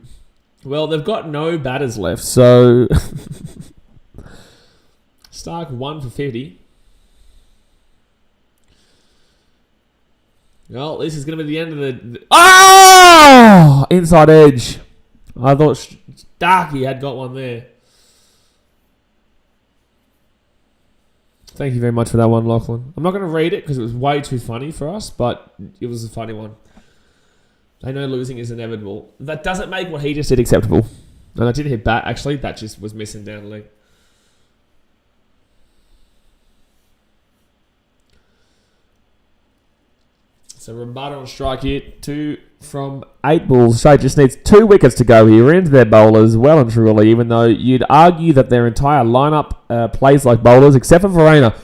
B: Well, they've got no batters left, so Stark 1 for 50. Well, this is going to be the end of the... Oh! Inside edge. I thought Starkey had got one there. Thank you very much for that one, Lachlan. I'm not going to read it because it was way too funny for us, but it was a funny one. They know losing is inevitable. That doesn't make what he just did acceptable. And I did hit bat, actually. That just was missing down the leg. So Ramada on strike here. 2 from 8 balls. So just needs 2 wickets to go here into their bowlers, well and truly, even though you'd argue that their entire lineup plays like bowlers, except for Verreynne.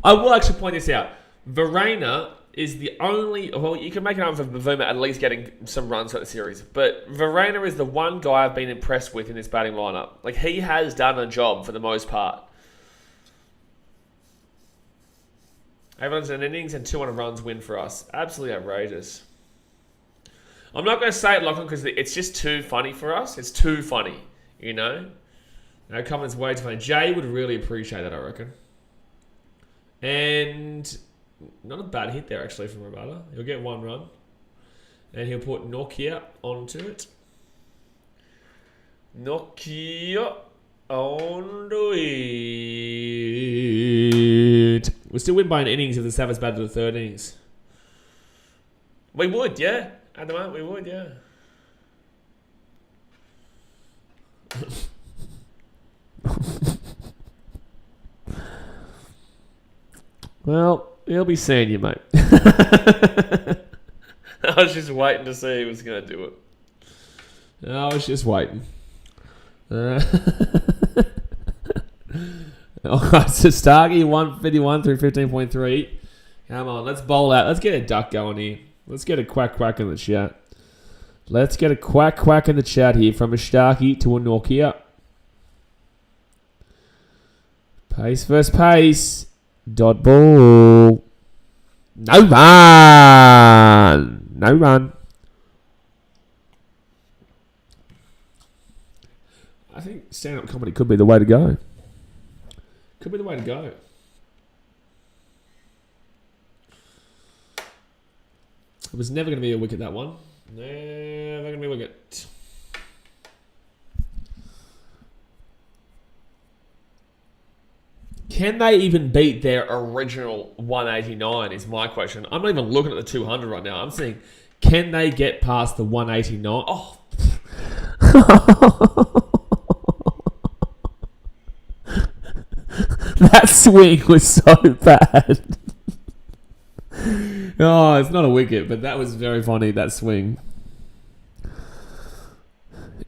B: I will actually point this out. Verreynne is the only... Well, you can make an argument for Bavuma at least getting some runs at the series, but Verreynne is the one guy I've been impressed with in this batting lineup. He has done a job for the most part. Everyone's an innings and 200 runs win for us. Absolutely outrageous. I'm not going to say it, Lachlan, because it's just too funny for us. It's too funny, you know? No comments way too funny. Jay would really appreciate that, I reckon. And not a bad hit there, actually, from Ramada. He'll get 1 run. And he'll put Nokia onto it. Nokia onto it. We'll still win by an innings if the Savas batted the 3rd innings.
A: We would, yeah. At the moment, we would, yeah.
B: Well, he'll be seeing you, mate.
A: I was just waiting to see who was going to do it.
B: I was just waiting. Alright, so Starkey 151 through 15.3. Come on, let's bowl out. Let's get a duck going here. Let's get a quack in the chat. Let's get a quack in the chat here from a Starkey to a Nokia. Pace versus pace. Dot ball. No run. I think stand-up comedy could be the way to go. It was never going to be a wicket, that one. Never going to be a wicket. Can they even beat their original 189 is my question. I'm not even looking at the 200 right now. I'm saying, can they get past the 189? Oh. That swing was so bad. Oh, it's not a wicket, but that was very funny, that swing.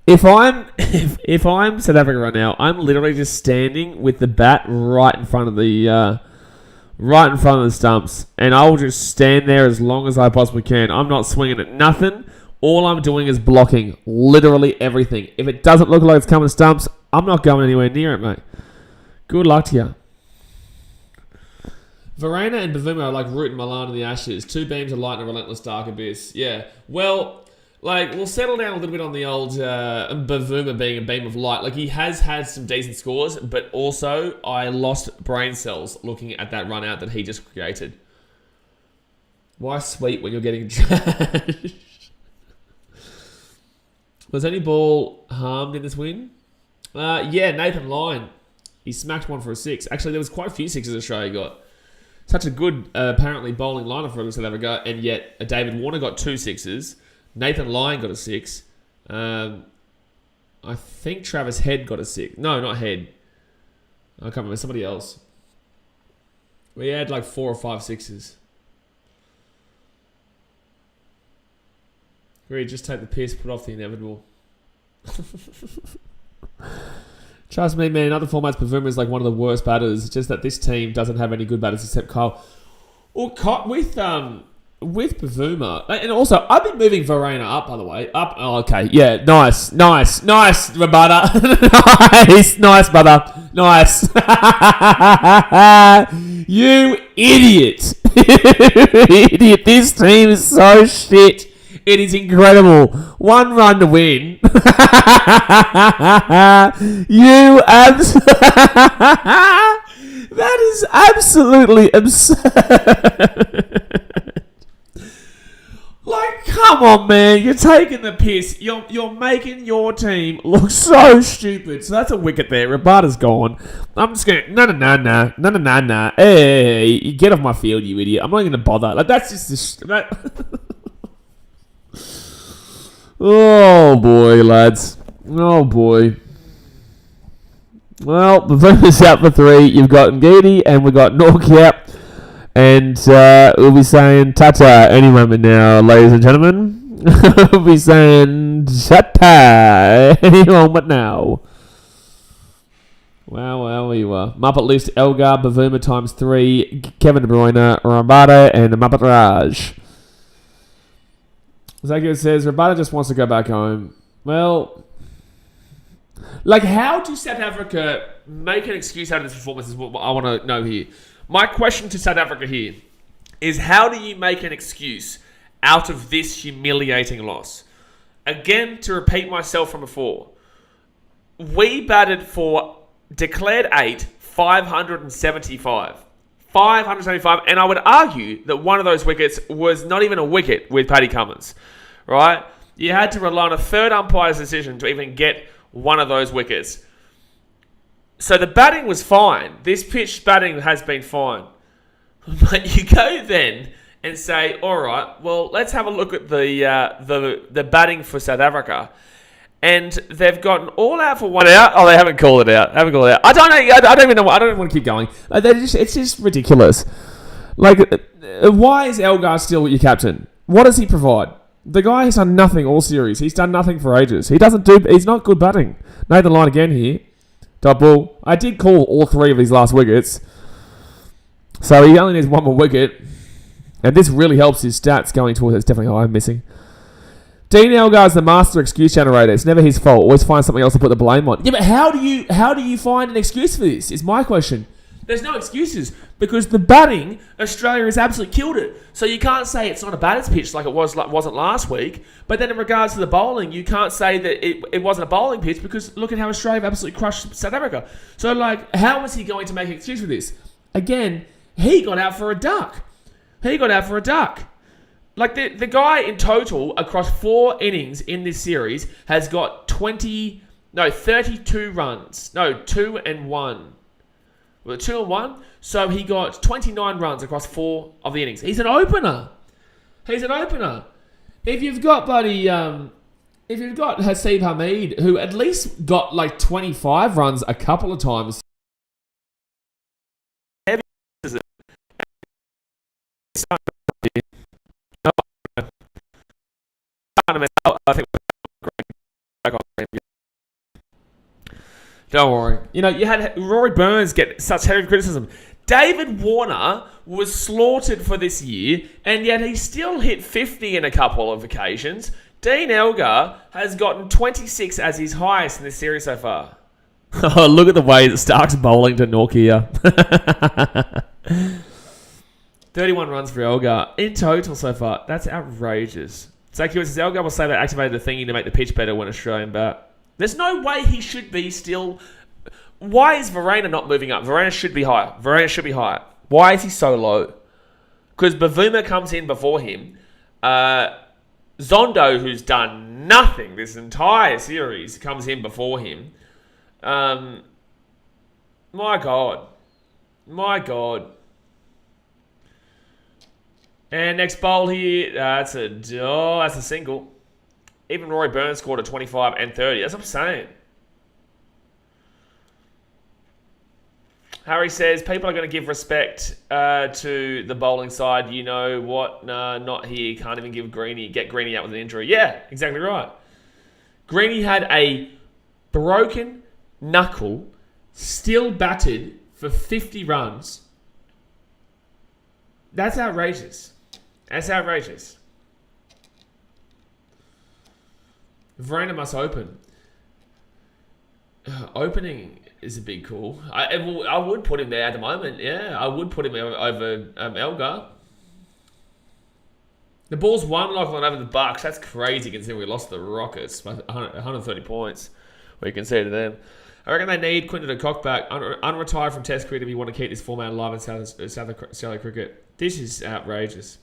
B: If I'm South Africa right now, I'm literally just standing with the bat right in front of the stumps, and I'll just stand there as long as I possibly can. I'm not swinging at nothing. All I'm doing is blocking literally everything. If it doesn't look like it's coming stumps, I'm not going anywhere near it, mate. Good luck to you. Verena and Bavuma are like Root and Milan in the Ashes. Two beams of light in a relentless dark abyss. Yeah. Well, like, we'll settle down a little bit on the old Bavuma being a beam of light. Like, he has had some decent scores, but also I lost brain cells looking at that run out that he just created. Why sweet when you're getting trashed? Was any ball harmed in this win? Yeah, Nathan Lyon. He smacked one for a 6. Actually, there was quite a few 6s Australia got. Such a good, apparently, bowling lineup for South Africa, and yet David Warner got 2 6s. Nathan Lyon got a 6. I think Travis Head got a 6. No, not Head. I can't remember. Somebody else. We had like 4 or 5 6s. Agreed, just take the piss, put off the inevitable. Trust me, man, in other formats, Bavuma is like one of the worst batters. It's just that this team doesn't have any good batters except Kyle. Well, with Bavuma, and also, I've been moving Verena up, by the way. Up, oh, okay, yeah, nice, Rabada. nice, brother, nice. You idiot. Idiot, this team is so shit. It is incredible. 1 run to win. That is absolutely absurd. Like, come on, man. You're taking the piss. You're making your team look so stupid. So that's a wicket there. Rabada's gone. I'm just going, no. Hey, get off my field, you idiot. I'm not going to bother. Like, that's just... Oh, boy, lads. Oh, boy. Well, Bavuma's out for 3. You've got Ngidi and we've got Nokia. And we'll be saying Tata any moment now, ladies and gentlemen. We'll be saying Tata any moment now. Wow, you are. Muppet list, Elgar, Bavuma times 3, Kevin De Bruyne, Rabada, and Muppet Raj. Zagio says, Rabada just wants to go back home. Well, like, how do South Africa make an excuse out of this performance is what I want to know here. My question to South Africa here is, how do you make an excuse out of this humiliating loss? Again, to repeat myself from before, we batted for declared 8, 575. 575, and I would argue that one of those wickets was not even a wicket with Paddy Cummins, right? You had to rely on a third umpire's decision to even get one of those wickets. So the batting was fine. This pitch batting has been fine. But you go then
A: and say, all right, well, let's have a look at the batting for South Africa. And they've gotten all out for one out. Oh, they haven't called it out. I don't know. I don't even know. I don't want to keep going. It's just ridiculous. Like, why is Elgar still your captain? What does he provide? The guy has done nothing all series. He's done nothing for ages. He's not good batting. Nathan Lyon again here. Double. I did call all 3 of his last wickets. So he only needs 1 more wicket. And this really helps his stats going towards it's definitely high. I'm missing. Dean Elgar's the master excuse generator. It's never his fault. Always find something else to put the blame on. Yeah, but how do you find an excuse for this? Is my question. There's no excuses because the batting, Australia has absolutely killed it. So you can't say it's not a batter's pitch like it wasn't last week. But then in regards to the bowling, you can't say that it wasn't a bowling pitch because look at how Australia have absolutely crushed South Africa. So like, how was he going to make an excuse for this? Again, he got out for a duck. Like, the guy in total, across 4 innings in this series, has got 32 runs. No, 2 and 1. Well, 2 and 1. So he got 29 runs across 4 of the innings. He's an opener. If you've got Hasib Hamid, who at least got like 25 runs a couple of times. I think don't worry. You know, you had Rory Burns get such heavy criticism. David Warner was slaughtered for this year, and yet he still hit 50 in a couple of occasions. Dean Elgar has gotten 26 as his highest in this series so far. Oh, look at the way that Stark's bowling to Nokia. 31 runs for Elgar in total so far. That's outrageous. Zaki says Elgar will say they activated the thingy to make the pitch better when Australian bat. There's no way he should be still. Why is Verena not moving up? Verena should be higher. Why is he so low? Because Bavuma comes in before him. Zondo, who's done nothing this entire series, comes in before him. My God. And next bowl here, that's a single. Even Rory Burns scored a 25 and 30. That's what I'm saying. Harry says, people are going to give respect to the bowling side. You know what? Nah, not here. Can't even get Greenie out with an injury. Yeah, exactly right. Greenie had a broken knuckle, still batted for 50 runs. That's outrageous. Verena must open. Opening is a big call. I would put him there at the moment. Yeah, I would put him over Elgar. The Bulls won Lachlan over the Bucks. That's crazy considering we lost the Rockets by 130 points. Well, you can see it to them. I reckon they need Quinton de Kock back, unretired from Test cricket if you want to keep this format alive in South Australia cricket. This is outrageous.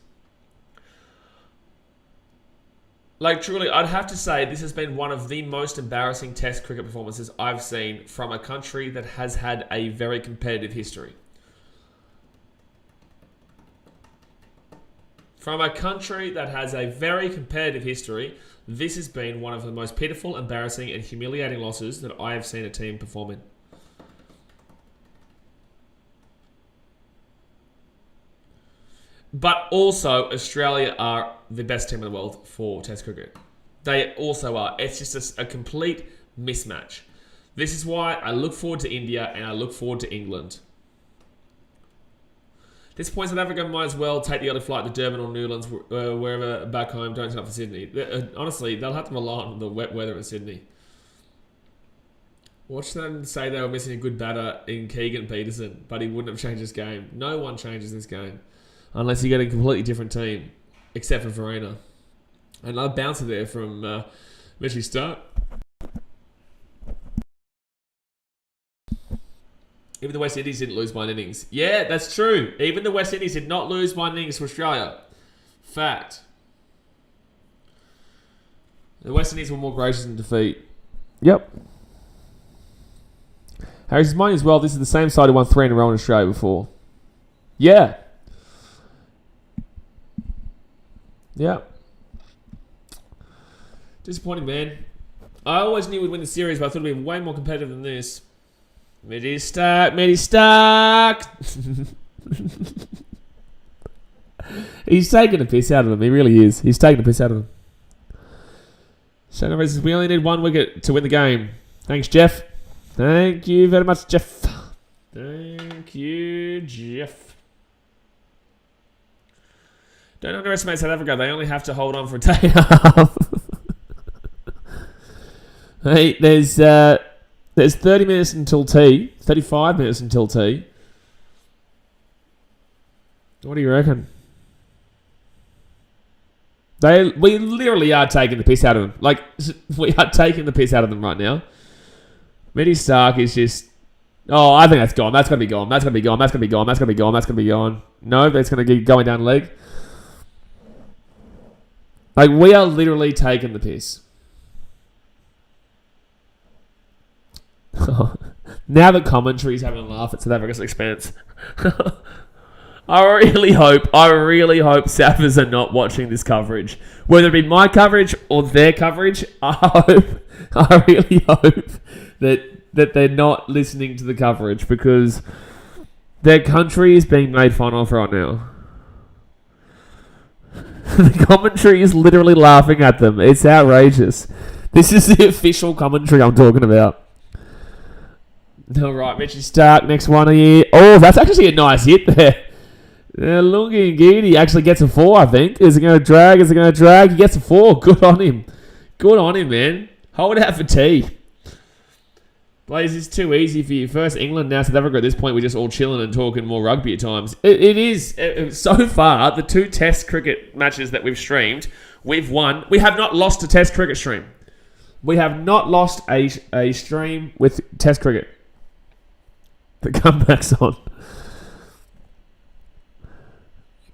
A: Like, truly, I'd have to say this has been one of the most embarrassing Test cricket performances I've seen from a country that has had a very competitive history. This has been one of the most pitiful, embarrassing, and humiliating losses that I have seen a team perform in. But also, Australia are the best team in the world for Test cricket. They also are. It's just a complete mismatch. This is why I look forward to India and I look forward to England. At this point, South Africa might as well take the early flight to Durban or Newlands, wherever back home, don't turn up for Sydney. Honestly, they'll have to rely on the wet weather in Sydney. Watch them say they were missing a good batter in Keegan Peterson, but he wouldn't have changed his game. No one changes this game. Unless you get a completely different team, except for Verena. And I bouncer there from Mitchy Stark. Even the West Indies didn't lose by an innings. Yeah, that's true. Even the West Indies did not lose by an innings to Australia. Fact. The West Indies were more gracious in defeat. Yep. Harry's mind as well. This is the same side who won 3 in a row in Australia before. Yeah.
B: Yeah. Disappointing, man. I always knew we'd win the series, but I thought it'd be way more competitive than this. Mitty Stark. He's taking the piss out of him. He really is. He's taking the piss out of him. Shannon says, we only need 1 wicket to win the game. Thanks, Jeff. Thank you very much, Jeff. Thank you, Jeff. Don't underestimate South Africa. They only have to hold on for a day and a half. Hey, there's 30 minutes until tea. 35 minutes until tea. What do you reckon? We literally are taking the piss out of them. Like, we are taking the piss out of them right now. Mitty Stark is just... Oh, I think that's gone. That's going to be gone. That's going to be gone. That's going to be gone. That's going to be gone. That's going to be gone. No, that's going to be going down leg. Like, we are literally taking the piss. Now the commentary's having a laugh at South Africa's expense. I really hope Saffers are not watching this coverage. Whether it be my coverage or their coverage, I really hope that they're not listening to the coverage because their country is being made fun of right now. The commentary is literally laughing at them. It's outrageous. This is the official commentary I'm talking about. All right, Mitchy Stark, next one here. Oh, that's actually a nice hit there. Lungi Ngidi actually gets a 4, I think. Is it going to drag? He gets a 4. Good on him. Good on him, man. Hold it out for tea. Blaze, it's too easy for you. First England, now South Africa. At this point, we're just all chilling and talking more rugby at times. It is. So far, the 2 test cricket matches that we've streamed, we've won. We have not lost a test cricket stream. We have not lost a stream with test cricket. The comeback's on.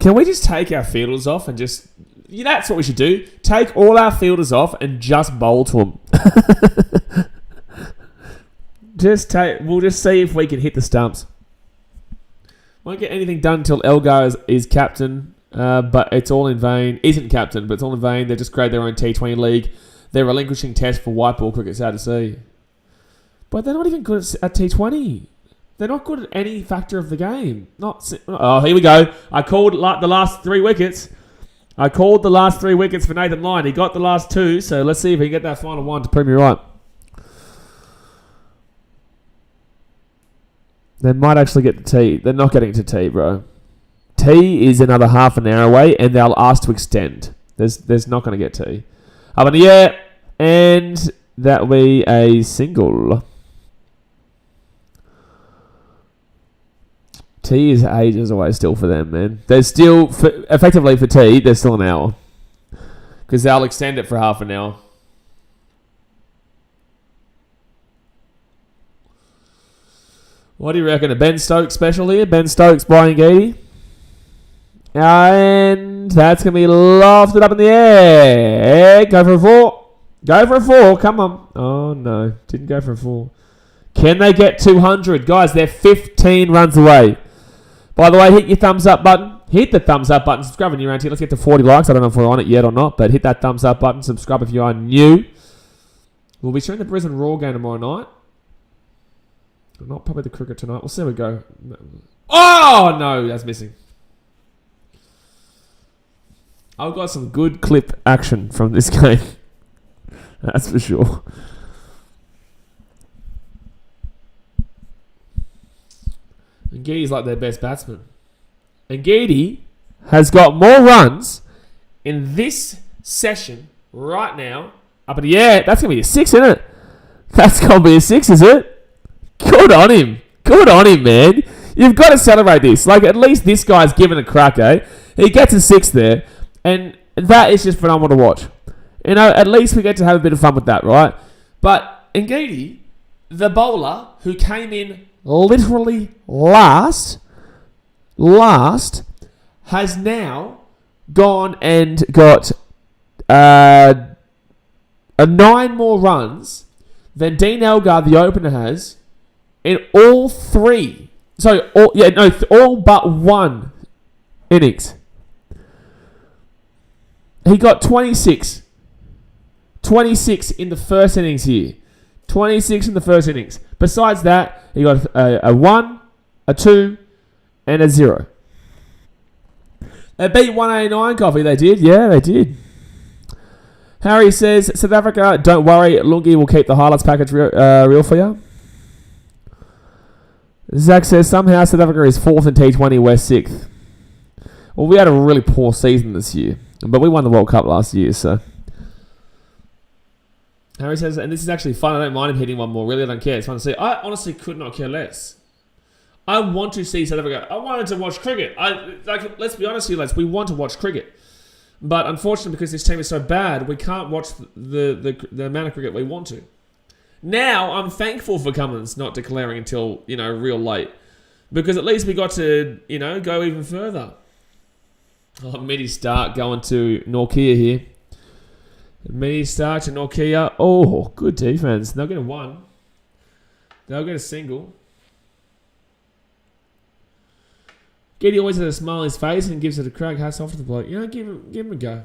B: Can we just take our fielders off and just... Yeah, that's what we should do. Take all our fielders off and just bowl to them. We'll just see if we can hit the stumps. Won't get anything done until Elgar is captain, but it's all in vain. Isn't captain, but it's all in vain. They've just created their own T20 league. They're relinquishing test for white ball cricket. Sad to see. But they're not even good at T20. They're not good at any factor of the game. Oh, here we go. I called the last 3 wickets. I called the last 3 wickets for Nathan Lyon. He got the last 2, so let's see if he can get that final 1 to prove me right. They might actually get to tea. They're not getting to tea, bro. Tea is another half an hour away, and they'll ask to extend. There's not going to get tea. Up in the air, and that'll be a single. Tea is ages away still for them, man. There's still, effectively for tea, there's still an hour. Because they'll extend it for half an hour. What do you reckon? A Ben Stokes special here? Ben Stokes buying Geedy. And that's going to be lofted up in the air. Go for a 4. Go for a 4. Come on. Oh, no. Didn't go for a 4. Can they get 200? Guys, they're 15 runs away. By the way, hit your thumbs up button. Hit the thumbs up button. Subscribe if you're around here. Let's get to 40 likes. I don't know if we're on it yet or not, but hit that thumbs up button. Subscribe if you are new. We'll be showing the Brisbane Roar game tomorrow night. Not probably the cricket tonight. We'll see how we go. Oh, no. That's missing. I've got some good clip action from this game. That's for sure. Ngidi's like their best batsman. Ngidi has got more runs in this session right now. Up in the air. That's going to be a 6, isn't it? That's going to be a 6, is it? Good on him. Good on him, man. You've got to celebrate this. Like, at least this guy's given a crack, eh? He gets a 6 there. And that is just phenomenal to watch. You know, at least we get to have a bit of fun with that, right? But Ngidi, the bowler who came in literally last, has now gone and got 9 more runs than Dean Elgar, the opener, has in all 3. So, all but 1 innings. He got 26. 26 in the first innings here. 26 in the first innings. Besides that, he got a 1, a 2, and a 0. They beat 189, Coffee. They did. Yeah, they did. Harry says, South Africa, don't worry. Lungi will keep the highlights package real for you. Zach says, somehow South Africa is 4th in T20, we're 6th. Well, we had a really poor season this year. But we won the World Cup last year, so... Harry says, and this is actually fun. I don't mind him hitting one more. Really, I don't care. It's fun to see. I honestly could not care less. I want to see South Africa. I wanted to watch cricket. Let's be honest here, lads. We want to watch cricket. But unfortunately, because this team is so bad, we can't watch the amount of cricket we want to. Now, I'm thankful for Cummins not declaring until, real late. Because at least we got to, go even further. Oh, Mitty Stark going to Norkia here. Mitty Stark to Norkia. Oh, good defense. They'll get a 1. They'll get a single. Giddy always has a smile on his face and gives it a crack. Hats off to the bloke. Give him a go.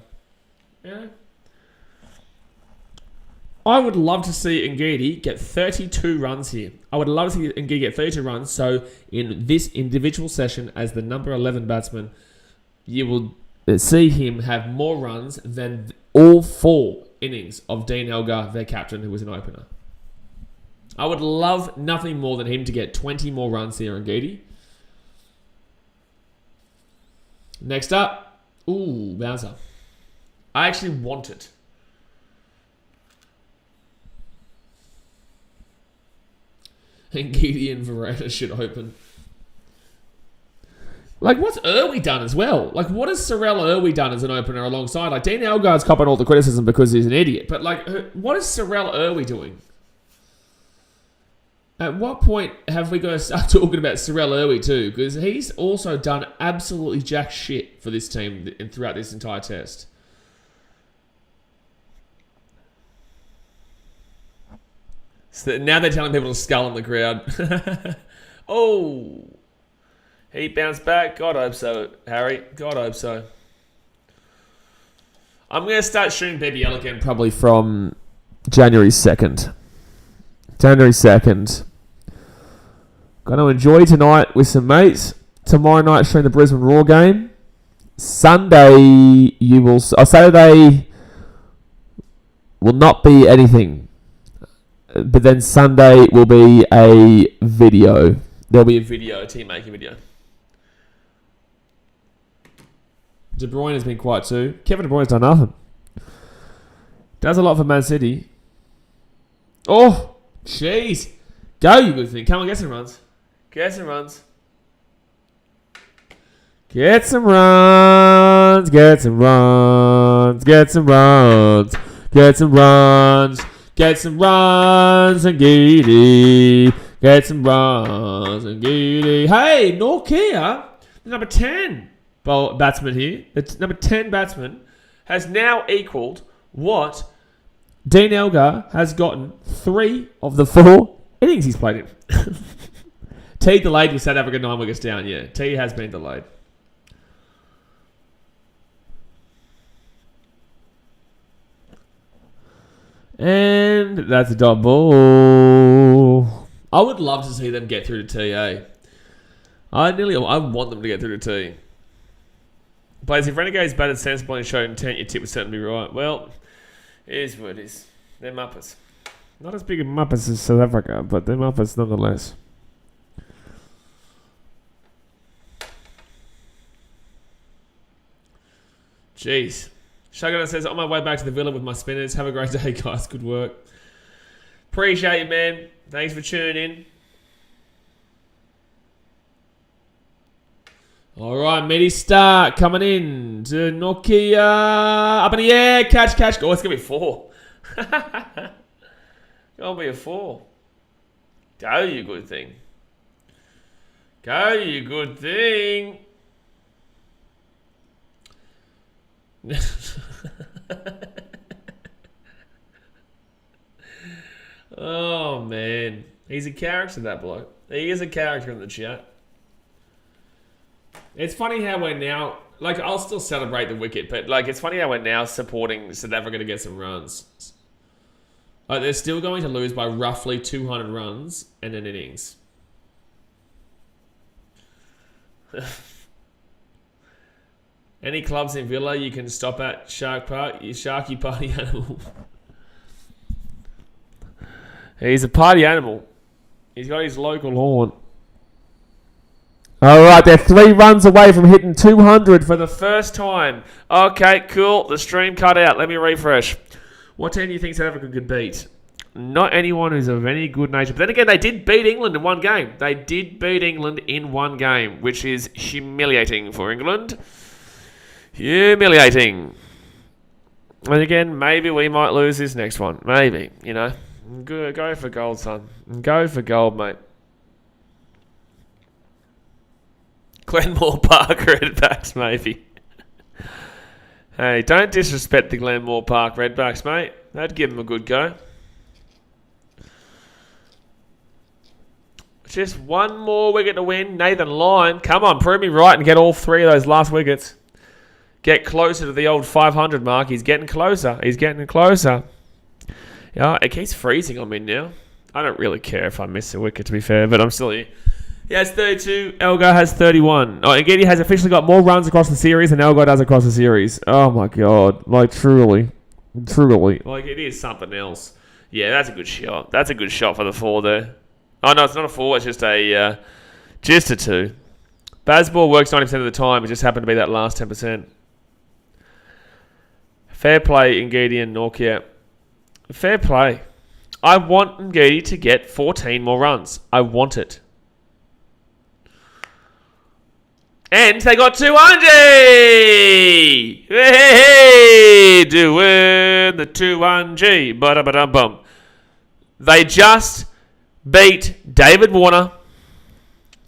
B: I would love to see Ngidi get 32 runs here. I would love to see Ngidi get 32 runs. So in this individual session as the number 11 batsman, you will see him have more runs than all 4 innings of Dean Elgar, their captain, who was an opener. I would love nothing more than him to get 20 more runs here in Ngidi. Next up. Ooh, bouncer. I actually want it. Ngidi and Verena should open. What's Irwi done as well? What has Sorrell Irwi done as an opener alongside? Dean Elgar's copping all the criticism because he's an idiot. But, what is Sorrell Irwi doing? At what point have we got to start talking about Sorrell Irwi too? Because he's also done absolutely jack shit for this team and throughout this entire test. So now they're telling people to skull in the crowd. Oh... He bounced back. God, I hope so, Harry. God, I hope so. I'm going to start shooting BBL again probably from January 2nd. January 2nd. Going to enjoy tonight with some mates. Tomorrow night, shooting the Brisbane Roar game. Sunday, Saturday will not be anything. But then Sunday will be a video. There'll be a video, a team making video. De Bruyne has been quiet too. Kevin De Bruyne's done nothing. Does a lot for Man City. Oh, jeez. Go, you good thing. Come on, get some runs. Get some runs. Get some runs. Get some runs. Get some runs. Get some runs. Get some runs and Ngidi. Get some runs and Ngidi. Hey, Norkia, the number 10 batsman here, the number 10 batsman, has now equalled what Dean Elgar has gotten 3 of the 4 innings he's played in. T delayed with South Africa 9 wickets down, yeah. T has been delayed. And that's a dot ball. I would love to see them get through to TA. I want them to get through to T. Blaze, if Renegades batted sensibly and showed intent, your tip would certainly be right. Well, it is what it is. They're Muppets. Not as big a Muppets as South Africa, but they're Muppets nonetheless. Jeez. Shagana says, on my way back to the villa with my spinners. Have a great day, guys. Good work. Appreciate you, man. Thanks for tuning in. All right, Mitty Stark coming in to Nokia. Up in the air. Catch. Oh, it's going to be 4. Going to be a 4. Go, you good thing. Go, you good thing. Oh, man. He's a character, that bloke. He is a character in the chat.
A: It's funny how we're now... Like, I'll still celebrate the wicket, but, like, it's funny how we're now supporting South Africa to get some runs. Like, they're still going to lose by roughly 200 runs in an innings. Any clubs in Villa you can stop at Shark Park? You Sharky party animal. He's a party animal. He's got his local horn. Alright, they're 3 runs away from hitting 200 for the first time. Okay, cool. The stream cut out. Let me refresh. What team do you think South Africa could beat? Not anyone who's of any good nature. But then again, they did beat England in one game. They did beat England in one game, which is humiliating for England. Humiliating. And again, maybe we might lose this next one. Maybe, you know. Go for gold, son. Go for gold, mate. Glenmore Park Redbacks, maybe. Hey, don't disrespect the Glenmore Park Redbacks, mate. That'd give them a good go. Just one more wicket to win. Nathan Lyon, come on, prove me right and get all 3 of those last wickets. Get closer to the old 500 mark. He's getting closer. He's getting closer. Yeah, it keeps freezing on me now. I don't really care if I miss a wicket, to be fair, but I'm still here. He has 32. Elgar has 31. Oh, Ngidi has officially got more runs across the series than Elgar does across the series. Oh, my God. Like, truly. Truly. Like, it is something else. Yeah, that's a good shot. That's a good shot for the 4 there. Oh, no, it's not a 4. It's just a 2. Bazball works 90% of the time. It just happened to be that last 10%. Fair play, Ngidi and Norkia. Fair play. I want Ngidi to get 14 more runs. I want it. And they got 200! Hey, doing the 200. Ba-da-ba-dum-bum. They just beat David Warner.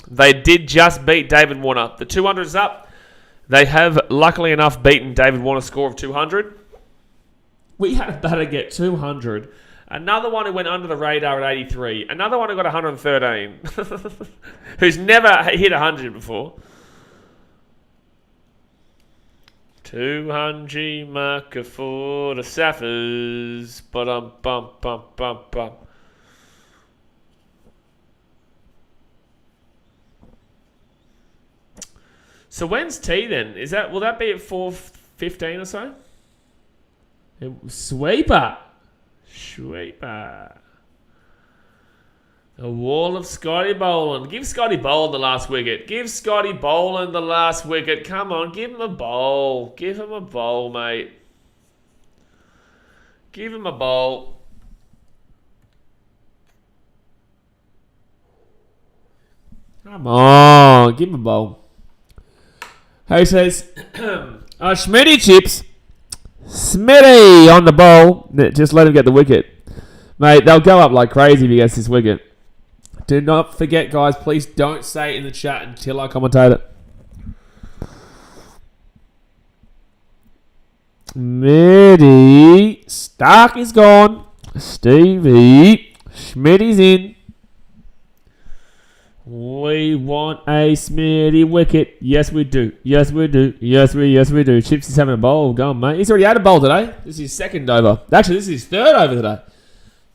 A: They did just beat David Warner. The 200 is up. They have, luckily enough, beaten David Warner's score of 200. We had a batter get 200. Another one who went under the radar at 83. Another one who got 113. Who's never hit 100 before. 200 marker for the Saffers. Ba-dum-bum-bum-bum-bum. So when's tea then? Will that be at 4:15 or so? Sweeper. The wall of Scotty Boland. Give Scotty Boland the last wicket. Give Scotty Boland the last wicket. Come on, give him a bowl. Give him a bowl, mate. Give him a bowl. Come on, give him a bowl. Hey, says, Schmitty chips. Smitty on the bowl. Just let him get the wicket. Mate, they'll go up like crazy if he gets this wicket. Do not forget, guys, please don't say it in the chat until I commentate it. Smitty. Stark is gone. Stevie. Schmitty's in. We want a Smitty wicket. Yes, we do. Yes, we do. Yes, we do. Chips is having a bowl. Go on, mate. He's already had a bowl today. This is his second over. Actually, this is his third over today.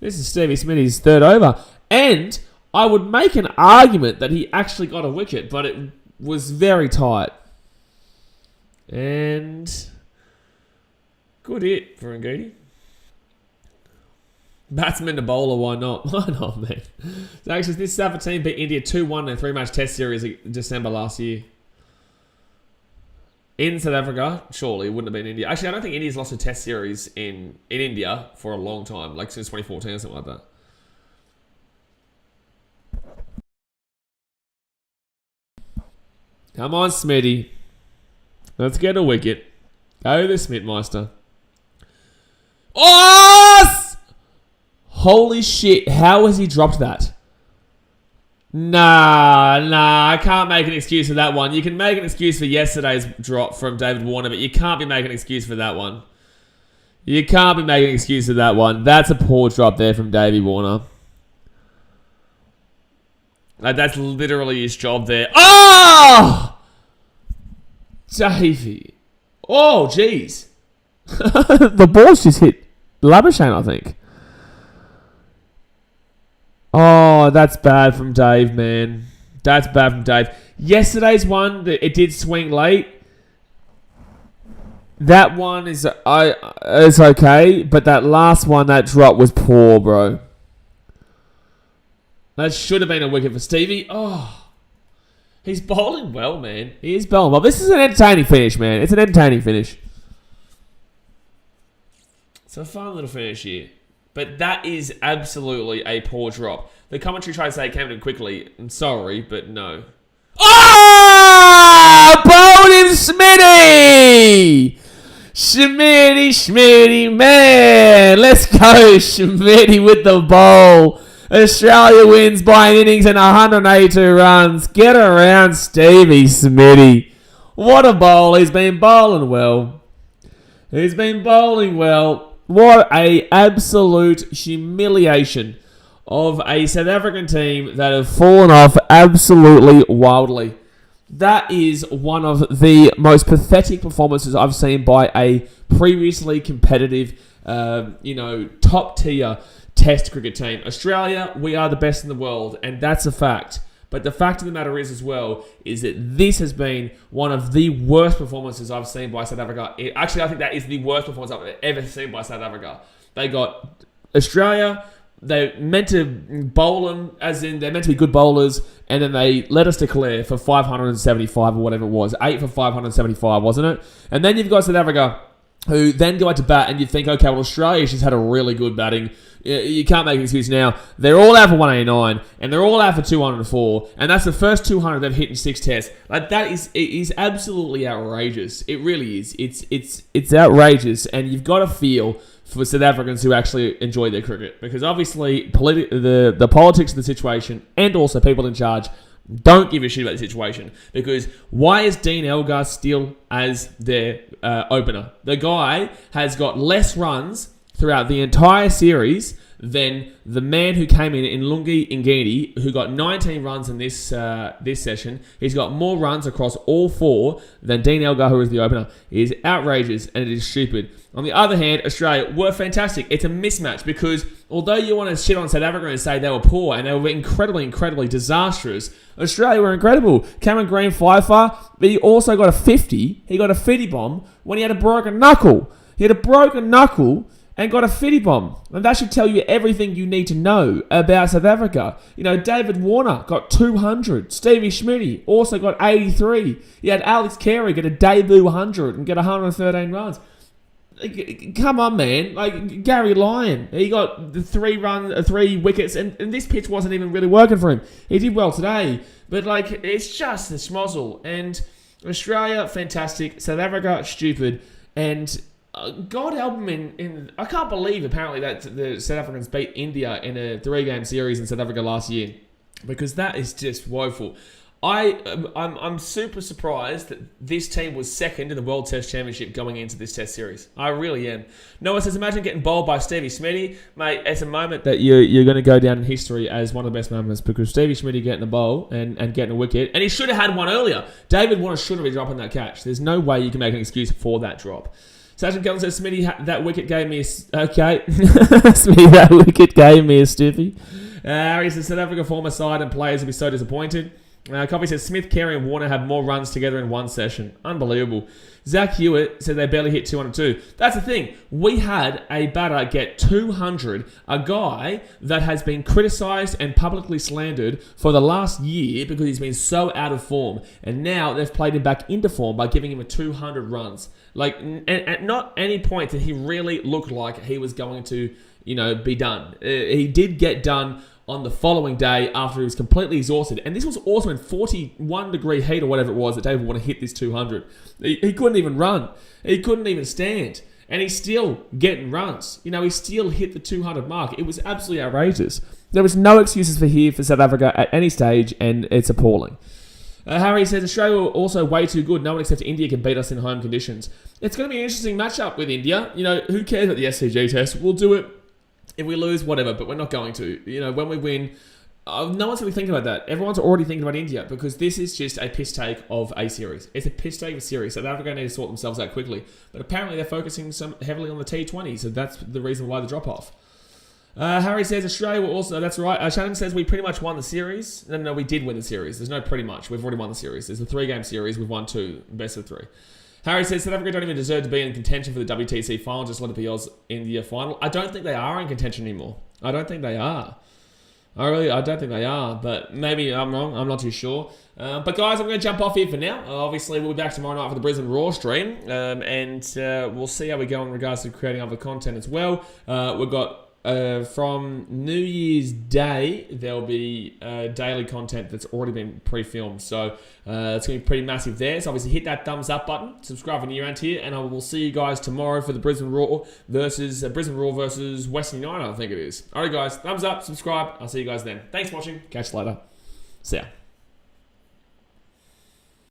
A: This is Stevie Smitty's third over. And I would make an argument that he actually got a wicket, but it was very tight. And good hit for Ngidi. Batsman to bowler, why not? Why not, man? So actually, this South Africa team beat India 2-1 in a 3-match test series in December last year. In South Africa, surely it wouldn't have been India. Actually, I don't think India's lost a test series in India for a long time, like since 2014 or something like that. Come on, Smitty. Let's get a wicket. Go the Smitmeister. Oh! Holy shit, how has he dropped that? Nah, I can't make an excuse for that one. You can make an excuse for yesterday's drop from David Warner, but you can't be making an excuse for that one. You can't be making an excuse for that one. That's a poor drop there from Davey Warner. Like, that's literally his job there. Oh! Davey. Oh, jeez.
B: The ball's just hit Labuschagne, I think. Oh, that's bad from Dave, man. That's bad from Dave. Yesterday's one, it did swing late. That one is it's okay, but that last one, that drop was poor, bro. That should have been a wicket for Stevie. Oh, he's bowling well, man. He is bowling well. This is an entertaining finish, man. It's an entertaining finish. It's a fun little finish here. But that is absolutely a poor drop. The commentary tried to say it came in quickly. I'm sorry, but no. Oh! Bowled him, Smitty! Schmitty, man. Let's go, Schmitty with the bowl. Australia wins by an innings and 182 runs. Get around Stevie Smitty. What a bowl. He's been bowling well. He's been bowling well. What a absolute humiliation of a South African team that have fallen off absolutely wildly. That is one of the most pathetic performances I've seen by a previously competitive, top tier Test cricket team. Australia, we are the best in the world, and that's a fact. But the fact of the matter is as well, is that this has been one of the worst performances I've seen by South Africa. Actually, I think that is the worst performance I've ever seen by South Africa. They got Australia, they meant to bowl them, as in they're meant to be good bowlers, and then they let us declare for 575 or whatever it was. 8 for 575, wasn't it? And then you've got South Africa, who then go out to bat, and you think, okay, well, Australia's just had a really good batting. You can't make an excuse now. They're all out for 189, and they're all out for 204, and that's the first 200 they've hit in 6 tests. Like, it is absolutely outrageous. It really is. It's outrageous, and you've got to feel for South Africans who actually enjoy their cricket, because obviously the politics of the situation and also people in charge don't give a shit about the situation, because why is Dean Elgar still as their opener? The guy has got less runs throughout the entire series than the man who came in Lungi Ngidi, who got 19 runs in this session. He's got more runs across all 4 than Dean Elgar, who is the opener. It is outrageous, and it is stupid. On the other hand, Australia were fantastic. It's a mismatch, because although you want to shit on South Africa and say they were poor and they were incredibly disastrous, Australia were incredible. Cameron Green Pfeiffer, but he also got a 50. He got a 50 bomb when he had a broken knuckle. He had a broken knuckle and got a 50 bomb. And that should tell you everything you need to know about South Africa. You know, David Warner got 200. Stevie Schmitty also got 83. You had Alex Carey get a debut 100 and get 113 runs. Come on, man. Like, Gary Lyon, he got the 3 wickets, and this pitch wasn't even really working for him. He did well today, but, like, it's just a schmozzle. And Australia, fantastic. South Africa, stupid. And God help them in... I can't believe, apparently, that the South Africans beat India in a 3-game series in South Africa last year, because that is just woeful. I'm super surprised that this team was second in the World Test Championship going into this Test series. I really am. Noah says, imagine getting bowled by Stevie Smitty. Mate, it's a moment that you're going to go down in history as one of the best moments, because Stevie Smitty getting a bowl and getting a wicket, and he should have had one earlier. David Warner should have been dropping that catch. There's no way you can make an excuse for that drop. Sachin Kellen says, Smitty, that wicket gave me a... Okay. Smitty, that wicket gave me a stiffy. Harry says, South Africa former side and players will be so disappointed. Coffee says, Smith, Carey and Warner have more runs together in one session. Unbelievable. Zach Hewitt said they barely hit 202. That's the thing. We had a batter get 200, a guy that has been criticised and publicly slandered for the last year because he's been so out of form. And now they've played him back into form by giving him a 200 runs. Like, at not any point did he really look like he was going to, be done. He did get done on the following day after he was completely exhausted. And this was also in 41-degree heat or whatever it was that David wanted to hit this 200. He couldn't even run. He couldn't even stand. And he's still getting runs. He still hit the 200 mark. It was absolutely outrageous. There was no excuses for South Africa at any stage, and it's appalling. Harry says, Australia were also way too good. No one except India can beat us in home conditions. It's going to be an interesting matchup with India. Who cares about the SCG test? We'll do it. If we lose, whatever, but we're not going to. When we win, No one's really thinking about that. Everyone's already thinking about India because this is just a piss take of a series. It's a piss take of a series. South Africa need to sort themselves out quickly. But apparently they're focusing heavily on the T20, so that's the reason why the drop-off. Harry says Australia will also... That's right. Shannon says we pretty much won the series. No, we did win the series. There's no pretty much. We've already won the series. There's a 3-game series. We've won 2. Best of 3. Harry says South Africa don't even deserve to be in contention for the WTC final. Just let it be Oz-India final. I don't think they are in contention anymore. I don't think they are. I don't think they are, but maybe I'm wrong. I'm not too sure. But guys, I'm going to jump off here for now. Obviously, we'll be back tomorrow night for the Brisbane Raw stream, and we'll see how we go in regards to creating other content as well. We've got from New Year's Day, there'll be daily content that's already been pre-filmed, so it's going to be pretty massive there. So obviously hit that thumbs up button, subscribe if you're around here, and I will see you guys tomorrow for the Brisbane Raw versus Western United, I think it is. Alright guys, thumbs up, subscribe, I'll see you guys then. Thanks for watching, catch you later, see ya.